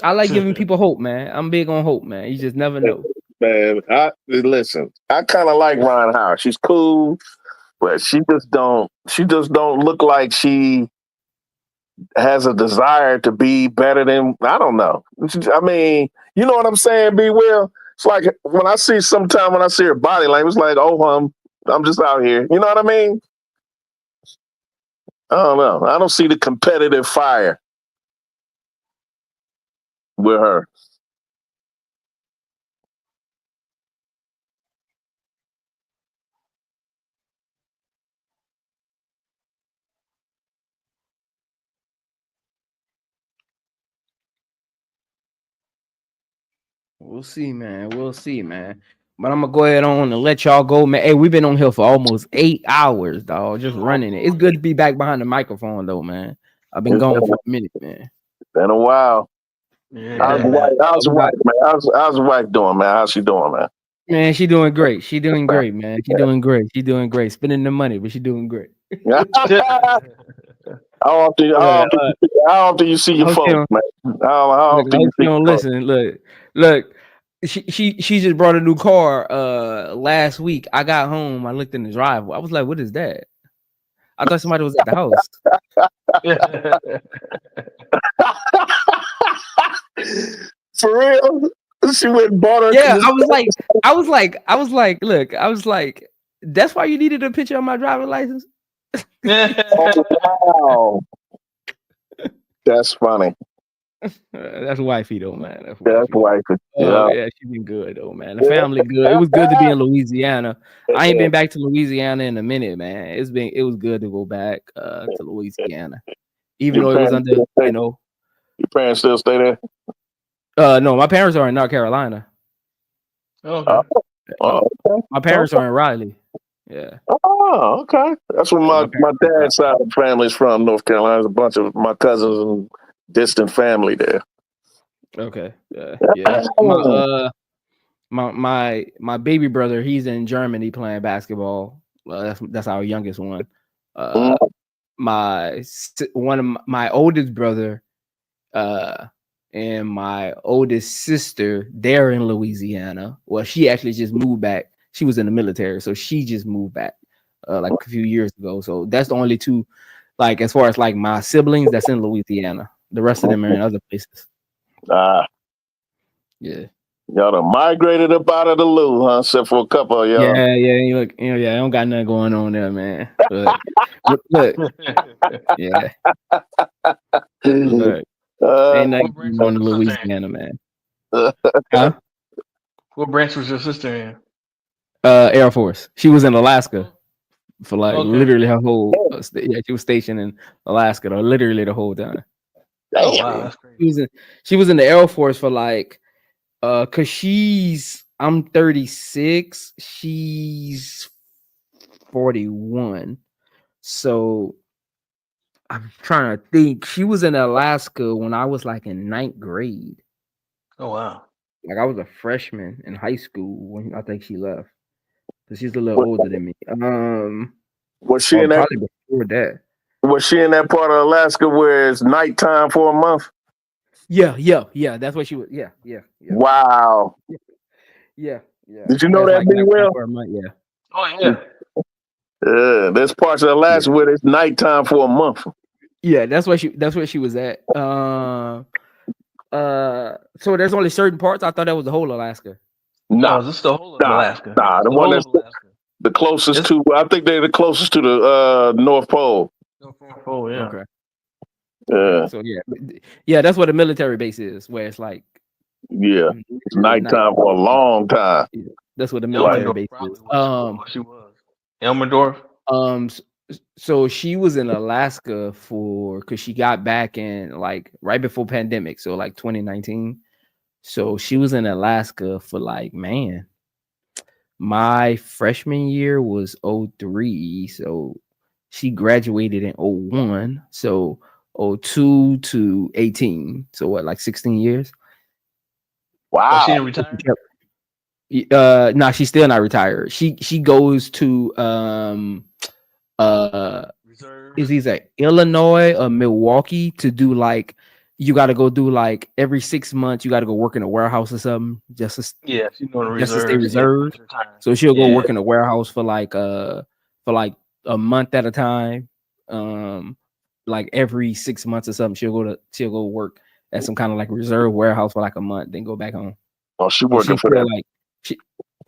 I like giving people hope, man. I'm big on hope, man. You just never know. Man, listen. I kind of like Ron Howard. She's cool, but she just don't look like she has a desire to be better than, I don't know. I mean, you know what I'm saying, B. Will? It's like when I see her body language, it's like, oh, I'm just out here. You know what I mean? I don't know. I don't see the competitive fire with her. We'll see, man. But I'm gonna go ahead on and let y'all go, man. Hey, we've been on here for almost 8 hours, dog. Just running it. It's good to be back behind the microphone, though, man. I've been gone for a minute, man. Been a while. Yeah. How's the wife, man? How's the wife doing, man? How's she doing, man? Man, she doing great. She doing great, man. She doing great. Spending the money, but she doing great. How often you see your folks, man? How often you see your folks? Listen, look. She just brought a new car last week. I got home. I looked in the driveway. I was like, "What is that?" I thought somebody was at the house. For real? She went and bought her. Yeah, I was like, that's why you needed a picture of my driver's license. Oh, wow. That's funny. That's wifey though, man. That's wifey. Yeah, she been good though, man. The family good. It was good to be in Louisiana. I ain't been back to Louisiana in a minute, man. It was good to go back to Louisiana, even though it was under, you know. Your parents still stay there? No, my parents are in North Carolina. Okay. My parents are in Raleigh. Yeah. Oh, okay. That's where my dad's side of the family is from, North Carolina. There's a bunch of my cousins and distant family there. Okay. Yeah. My baby brother, he's in Germany playing basketball. That's our youngest one. My oldest brother and my oldest sister, they're in Louisiana. Well, she actually just moved back. She was in the military, so she just moved back like a few years ago. So that's the only two, like as far as like my siblings, that's in Louisiana. The rest of them are in other places. Yeah. Y'all done migrated up out of the Lou, huh? Except for a couple of y'all. Yeah. Look, I don't got nothing going on there, man. But look, yeah. Look, ain't nothing going on in Louisiana, man. Huh? What branch was your sister in? Air Force. She was in Alaska for like literally her whole. She was stationed in Alaska, though, literally the whole time. Oh wow, that's crazy. She was in the Air Force for like, cause I'm 36, she's 41, so I'm trying to think. She was in Alaska when I was like in 9th grade. Oh wow. Like I was a freshman in high school when I think she left. Cause she's a little older than me. Was she in that? Probably before that. Was she in that part of Alaska where it's nighttime for a month? Yeah. That's what she was. Yeah. Wow. Yeah. Did you know that, B. Will? Yeah. Oh yeah. There's parts of Alaska where it's nighttime for a month. Yeah, that's where she was at. So there's only certain parts. I thought that was the whole Alaska. No, this is the whole of Alaska. Nah, the one that's the closest to. I think they're the closest to the North Pole. Oh yeah. Okay. Yeah, So yeah, that's what a military base is, where it's like yeah. It's literally night. nighttime for a long time. Yeah, that's what a military Elmendorf base probably is. what she was. Elmendorf. So she was in Alaska because she got back in like right before pandemic, so like 2019. So she was in Alaska for like, man, my freshman year was 03, so she graduated in 01, so 02 to 18, so what, like 16 years. Oh, she Wow. didn't retire. No, she's still not retired. She goes to Reserve. is either Illinois or Milwaukee to do like, you got to go do like every 6 months you got to go work in a warehouse or something just to Yeah, she's doing just to stay reserves. reserved. So she'll go Yeah. work in a warehouse for like a month at a time. Like every 6 months or something, she'll go work at some kind of like reserve warehouse for like a month, then go back home. Oh, she But working she's for still that. like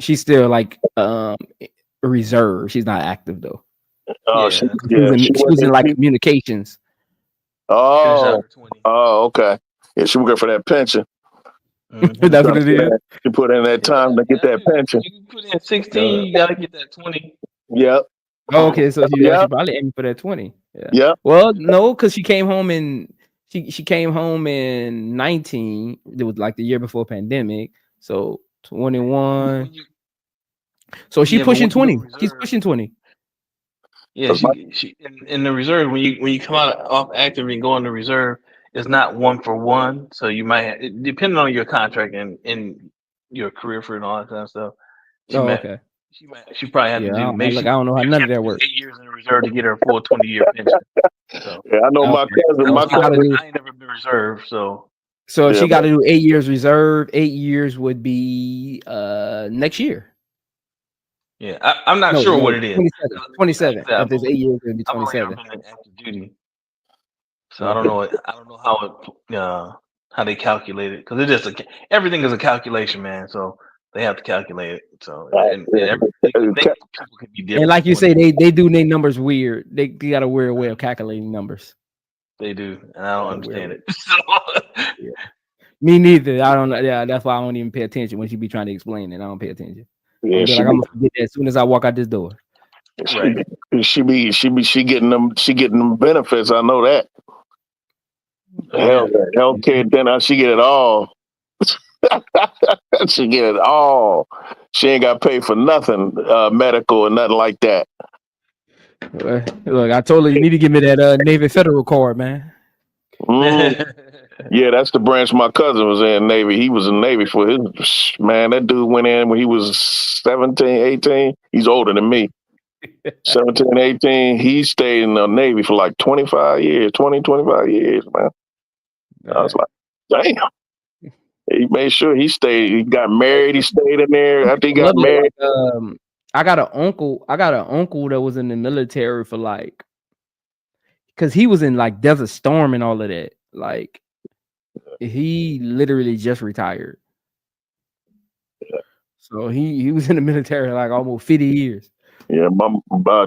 she's still like reserve. She's not active though. Oh, Yeah. She was in like communications. Oh, okay. Yeah, she working for that pension. Mm-hmm. That's what it is. She put in that time to get that pension. You put in 16, you gotta get that 20. Yep. Oh, okay, so she Yep. probably aiming for that 20. Yeah. Yep. Well, no, because she came home in 19. It was like the year before pandemic. So 21. So she's pushing 20. She's pushing 20. Yeah, she in the reserve, when you come out off active and go into reserve, it's not 1-for-1. So you might depending on your contract and your career for and all that kind of stuff. Okay. She probably had to do I don't know how none of that works. 8 years in the reserve to get her full 20-year pension. So yeah, I know my cousin. I ain't never been reserved, so if she got to do 8 years reserve, 8 years would be next year. Yeah, I'm not sure what it is. 27. If there's 8 years, it'd be 27. I've been in active duty, so I don't know how they calculate it, because it just everything is a calculation, man. So they have to calculate it. So and people can be different. And like you say, they do their numbers weird. They got a weird way of calculating numbers. They do, and I don't understand it. Yeah. Me neither. I don't know. Yeah, that's why I don't even pay attention when she be trying to explain it. I don't pay attention. Yeah, I'm gonna forget that as soon as I walk out this door. Right. She getting them benefits. I know that. Healthcare, then she get it all. She get it all. She ain't got to pay for nothing, medical or nothing like that. Look, I told her you need to give me that Navy Federal card, man. Yeah, that's the branch my cousin was in, Navy. He was in Navy for his, man, that dude went in when he was 17, 18. He's older than me. 17, 18. He stayed in the Navy for like 25 years, man. I was like, damn. He made sure he stayed. He got married. He stayed in there after he got married. I got an uncle that was in the military for like, because he was in like Desert Storm and all of that. Like, he literally just retired. So he was in the military like almost 50 years. Yeah,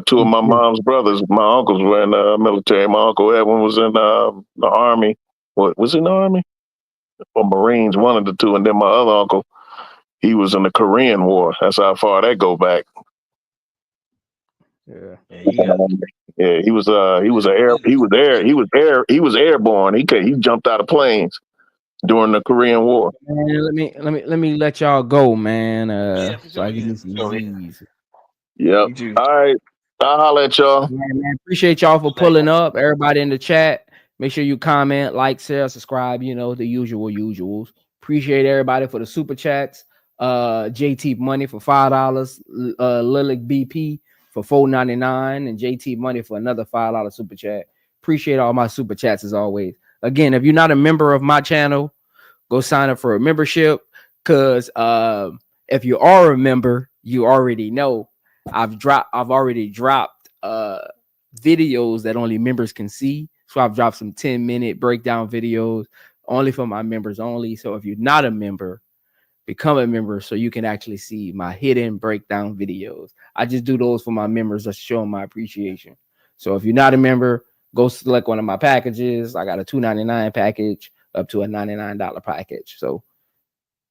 two of my mom's brothers, my uncles were in the military. My uncle Edwin was in the Army. What was he in the Army? Or Marines, one of the two. And then my other uncle, he was in the Korean War. That's how far that go back. Yeah. Yeah, he was airborne. He jumped out of planes during the Korean War. Man, let me let y'all go, man. So I can get some Z's. Yep. All right. I'll holler at y'all. Man, appreciate y'all for pulling up. Everybody in the chat. Make sure you comment, like, share, subscribe, the usuals. Appreciate everybody for the super chats. JT Money for $5, Lilac BP for $4.99, and JT Money for another $5 super chat. Appreciate all my super chats as always. Again, if you're not a member of my channel, go sign up for a membership, because if you are a member, you already know I've already dropped videos that only members can see. So I've dropped some 10-minute breakdown videos only for my members only. So if you're not a member, become a member so you can actually see my hidden breakdown videos. I just do those for my members, just showing my appreciation. So if you're not a member, go select one of my packages. I got a $2.99 package up to a $99 package. So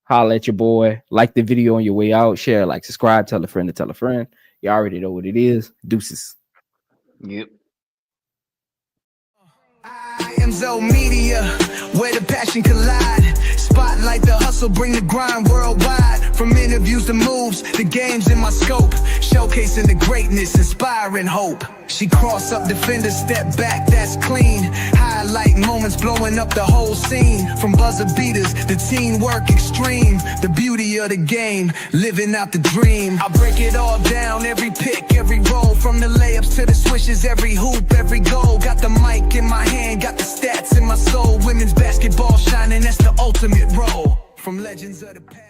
holla at your boy. Like the video on your way out. Share, like, subscribe, tell a friend to tell a friend. You already know what it is. Deuces. Yep. I am Zo Media, where the passion collide. Spotlight the hustle, bring the grind worldwide. From interviews to moves, the game's in my scope. Showcasing the greatness, inspiring hope. She cross up defender, step back, that's clean. Highlight moments, blowing up the whole scene. From buzzer beaters, the teamwork extreme. The beauty of the game, living out the dream. I break it all down, every pick, every roll. From the layups to the swishes, every hoop, every goal. Got the mic in my hand, got the stats in my soul. Women's basketball shining, that's the ultimate role. From legends of the past.